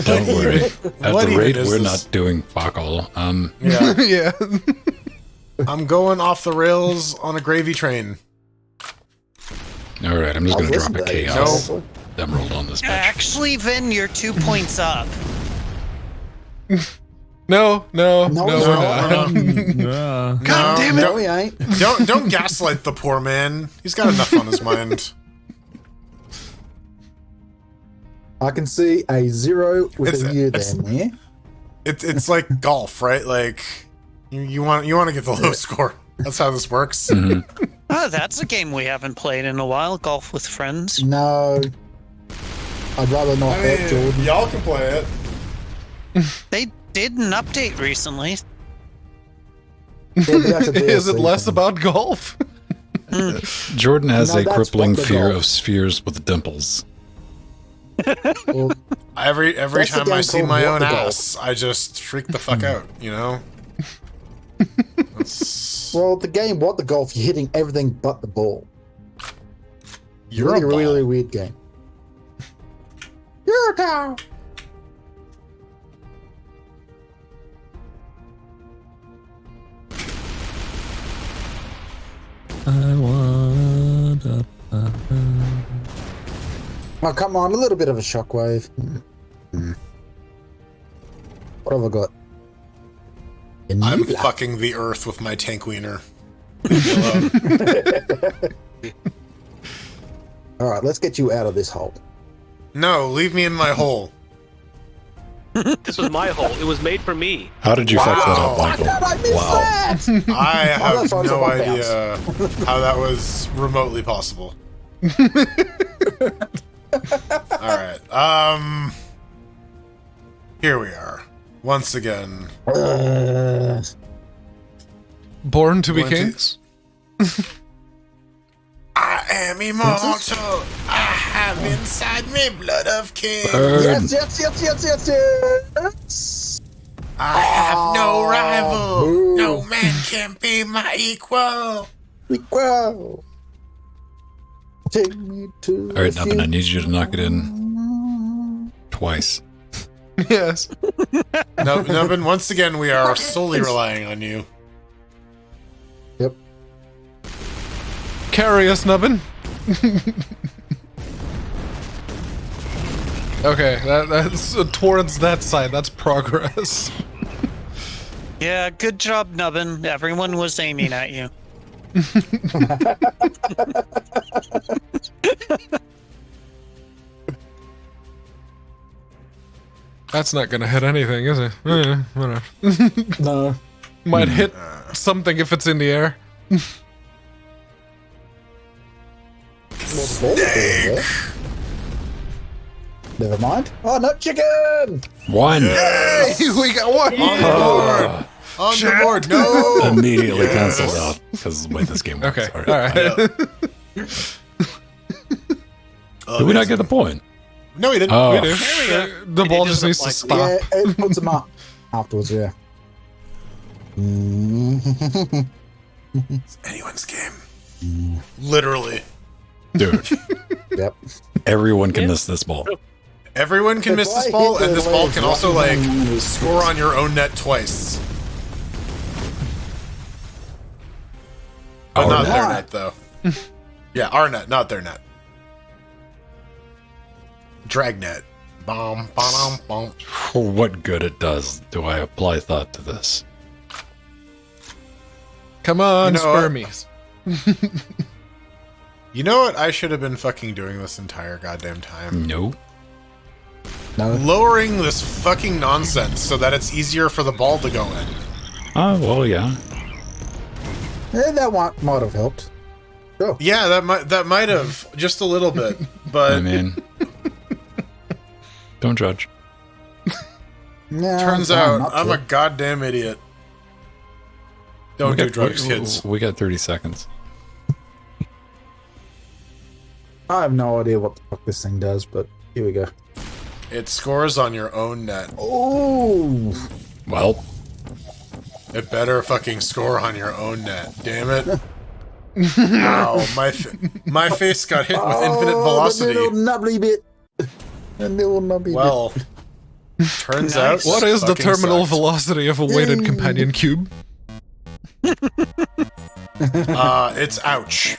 Speaker 2: Don't worry. At
Speaker 3: What
Speaker 2: the
Speaker 3: even
Speaker 2: rate
Speaker 3: is
Speaker 2: we're
Speaker 3: this?
Speaker 2: not doing fuck all.
Speaker 3: Yeah.
Speaker 1: Yeah.
Speaker 3: I'm going off the rails on a gravy train.
Speaker 2: All right, I'm just going to
Speaker 7: Listen
Speaker 2: drop a
Speaker 7: to that.
Speaker 2: chaos
Speaker 3: No.
Speaker 2: emerald on this bitch.
Speaker 5: Actually, Vin, you're 2 points up.
Speaker 1: No,
Speaker 7: No,
Speaker 1: we're
Speaker 7: no,
Speaker 1: not.
Speaker 3: God
Speaker 1: damn
Speaker 7: No, he ain't.
Speaker 3: Don't gaslight the poor man. He's got enough on his mind.
Speaker 7: I can see a 0 with
Speaker 3: It's-
Speaker 7: a U
Speaker 3: it's-
Speaker 7: down there.
Speaker 3: It's like golf, right? Like you want to get the low score. That's how this works.
Speaker 5: Oh, that's a game we haven't played in a while. Golf with friends.
Speaker 7: No. I'd rather not bet, Jordan.
Speaker 3: y'all can play it.
Speaker 5: They did an update recently.
Speaker 7: Yeah, but that's a
Speaker 1: Is it
Speaker 7: DLC
Speaker 1: less
Speaker 7: thing.
Speaker 1: about golf?
Speaker 2: Jordan has
Speaker 7: No,
Speaker 2: a
Speaker 7: that's
Speaker 2: crippling
Speaker 7: what the
Speaker 2: fear
Speaker 7: golf-
Speaker 2: of spheres with dimples.
Speaker 7: Well,
Speaker 3: Every
Speaker 7: That's the
Speaker 3: time I
Speaker 7: game
Speaker 3: see
Speaker 7: called
Speaker 3: my
Speaker 7: What
Speaker 3: own
Speaker 7: the Golf.
Speaker 3: ass, I just freak the fuck out. You know. That's-
Speaker 7: well, the game, What the Golf, you're hitting everything but the ball.
Speaker 3: You're
Speaker 7: really,
Speaker 3: a ball.
Speaker 7: really weird game. You're a cow.
Speaker 4: I want a
Speaker 7: Oh, come on, a little bit of a shockwave. What have I got?
Speaker 3: I'm
Speaker 7: Vanilla.
Speaker 3: fucking the earth with my tank wiener.
Speaker 7: All right, let's get you out of this hole.
Speaker 3: No, leave me in my hole.
Speaker 6: This was my hole. It was made for me.
Speaker 2: How did you fuck that up,
Speaker 3: Wow.
Speaker 2: Michael?
Speaker 7: I missed that!
Speaker 3: I have
Speaker 7: that's why it's
Speaker 3: no
Speaker 7: a one
Speaker 3: idea how that was remotely possible. All right. Here we are. Once again.
Speaker 1: Born to be
Speaker 3: Going to-
Speaker 1: kings?
Speaker 3: I am immortal. I have inside me blood of king.
Speaker 2: Burn.
Speaker 7: Yes, yes, yes, yes, yes, yes!
Speaker 3: I have no rival.
Speaker 7: boo.
Speaker 3: No man can be my equal.
Speaker 7: Equal. Take me to
Speaker 2: All right,
Speaker 7: the
Speaker 2: Nubbin, I need you to knock it in twice.
Speaker 1: Yes.
Speaker 3: No, Nubbin, once again, we are solely relying on you.
Speaker 7: Yep.
Speaker 1: Carry us, Nubbin. Okay, that's towards that side. That's progress.
Speaker 5: Yeah, good job, Nubbin. Everyone was aiming at you.
Speaker 1: That's not gonna hit anything, is it? Whatever.
Speaker 7: No.
Speaker 1: Might hit something if it's in the air.
Speaker 7: Snake. Never mind. Oh, no, chicken!
Speaker 2: One.
Speaker 1: Hey, we got one.
Speaker 3: On the board. On the board. No.
Speaker 2: Immediately canceled out because of the way this game works.
Speaker 1: Okay, all right.
Speaker 2: Did we not get the point?
Speaker 3: No, he didn't.
Speaker 2: Oh,
Speaker 1: We do. The ball
Speaker 6: It
Speaker 1: just
Speaker 6: doesn't
Speaker 1: needs to
Speaker 6: apply
Speaker 1: stop.
Speaker 7: Yeah, it puts them up afterwards, yeah.
Speaker 3: It's anyone's game. Literally.
Speaker 2: dude,
Speaker 7: Yep.
Speaker 2: everyone can miss this ball.
Speaker 3: Everyone can
Speaker 7: If
Speaker 3: miss
Speaker 7: I
Speaker 3: this
Speaker 7: hit
Speaker 3: ball,
Speaker 7: the
Speaker 3: and this ball
Speaker 7: ledge
Speaker 3: can also,
Speaker 7: right
Speaker 3: like,
Speaker 7: now, it's-
Speaker 3: score on your own net twice. But
Speaker 2: Our
Speaker 3: not
Speaker 2: net.
Speaker 3: their net, though. Yeah, our net, not their net. Dragnet. Bom, bom, bom.
Speaker 2: For what good it does do I apply thought to this?
Speaker 1: Come on,
Speaker 3: You know what?
Speaker 1: spermies.
Speaker 3: You know what I should have been fucking doing this entire goddamn time?
Speaker 2: No.
Speaker 7: No.
Speaker 3: Lowering this fucking nonsense so that it's easier for the ball to go in.
Speaker 2: Oh, well, yeah.
Speaker 7: That might have helped. Sure.
Speaker 3: Yeah, that might have just a little bit, but
Speaker 2: I mean, don't judge.
Speaker 7: No,
Speaker 3: turns
Speaker 7: I'm
Speaker 3: out
Speaker 7: not
Speaker 3: I'm
Speaker 7: to.
Speaker 3: a goddamn idiot. Don't do drugs, kids.
Speaker 2: We got 30 seconds.
Speaker 7: I have no idea what the fuck this thing does, but here we go.
Speaker 3: It scores on your own net.
Speaker 7: Oh,
Speaker 2: Well,
Speaker 3: It better fucking score on your own net. Damn it. Ow, my face got hit with infinite
Speaker 7: The
Speaker 3: velocity.
Speaker 7: little nubbly bit. The little nubbly
Speaker 3: Well, turns out.
Speaker 5: Nice.
Speaker 1: What is the
Speaker 3: fucking
Speaker 1: terminal
Speaker 3: sucked.
Speaker 1: velocity of a weighted companion cube?
Speaker 3: It's ouch.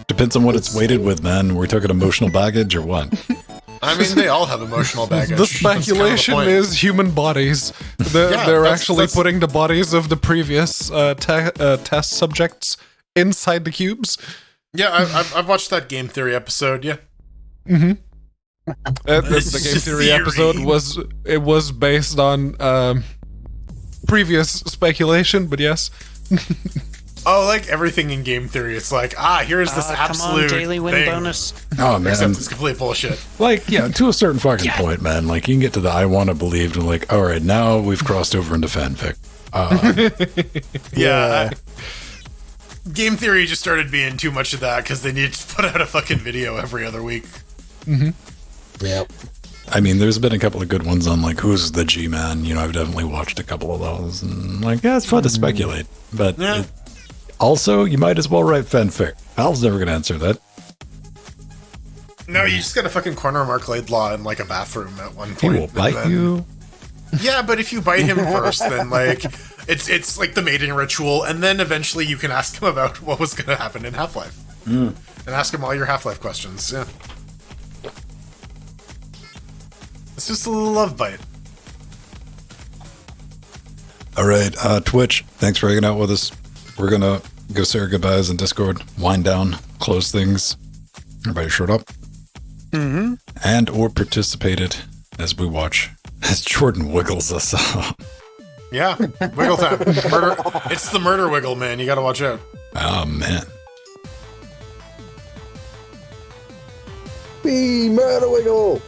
Speaker 2: depends on what it's weighted with, man. We're talking emotional baggage or what?
Speaker 3: I mean, they all have emotional baggage.
Speaker 1: The
Speaker 3: That's kind of
Speaker 1: speculation
Speaker 3: point.
Speaker 1: is human bodies. They're
Speaker 3: Yeah,
Speaker 1: they're
Speaker 3: that's-
Speaker 1: actually
Speaker 3: that's-
Speaker 1: putting the bodies of the previous test subjects inside the cubes.
Speaker 3: Yeah, I've watched that game theory episode. Yeah.
Speaker 1: The game theory episode
Speaker 3: Theory.
Speaker 1: was based on previous speculation, but yes.
Speaker 3: Oh, like everything in game theory, it's like, here's this
Speaker 5: Come
Speaker 3: absolute
Speaker 5: on, daily win
Speaker 3: thing.
Speaker 5: bonus.
Speaker 2: Oh, man.
Speaker 3: Except it's complete bullshit.
Speaker 2: Like, yeah, to a certain fucking point, man. Like, you can get to the I want to believe and like, all right, now we've crossed over into fanfic.
Speaker 3: Yeah. Game theory just started being too much of that because they needed to put out a fucking video every other week.
Speaker 7: Yep.
Speaker 2: I mean, there's been a couple of good ones on like who's the G-Man. You know, I've definitely watched a couple of those, and like, yeah, it's fun to speculate. But
Speaker 3: Yeah.
Speaker 2: also, you might as well write fanfic. Al's never gonna answer that.
Speaker 3: No, you just gotta fucking corner Mark Laidlaw in like a bathroom at one
Speaker 2: He
Speaker 3: point.
Speaker 2: will
Speaker 3: and
Speaker 2: bite
Speaker 3: then-
Speaker 2: you.
Speaker 3: Yeah, but if you bite him first, then like it's like the mating ritual, and then eventually you can ask him about what was gonna happen in Half-Life. And ask him all your Half-Life questions. Yeah. It's just a little love bite.
Speaker 2: All right, Twitch, thanks for hanging out with us. We're gonna go say our goodbyes in Discord, wind down, close things. Everybody showed up. Mm-hmm. And or participated as we watch as Jordan wiggles us up.
Speaker 3: Yeah, wiggle time. Murder. It's the murder wiggle, man. You gotta watch out.
Speaker 2: Oh, man.
Speaker 7: Be murder wiggle.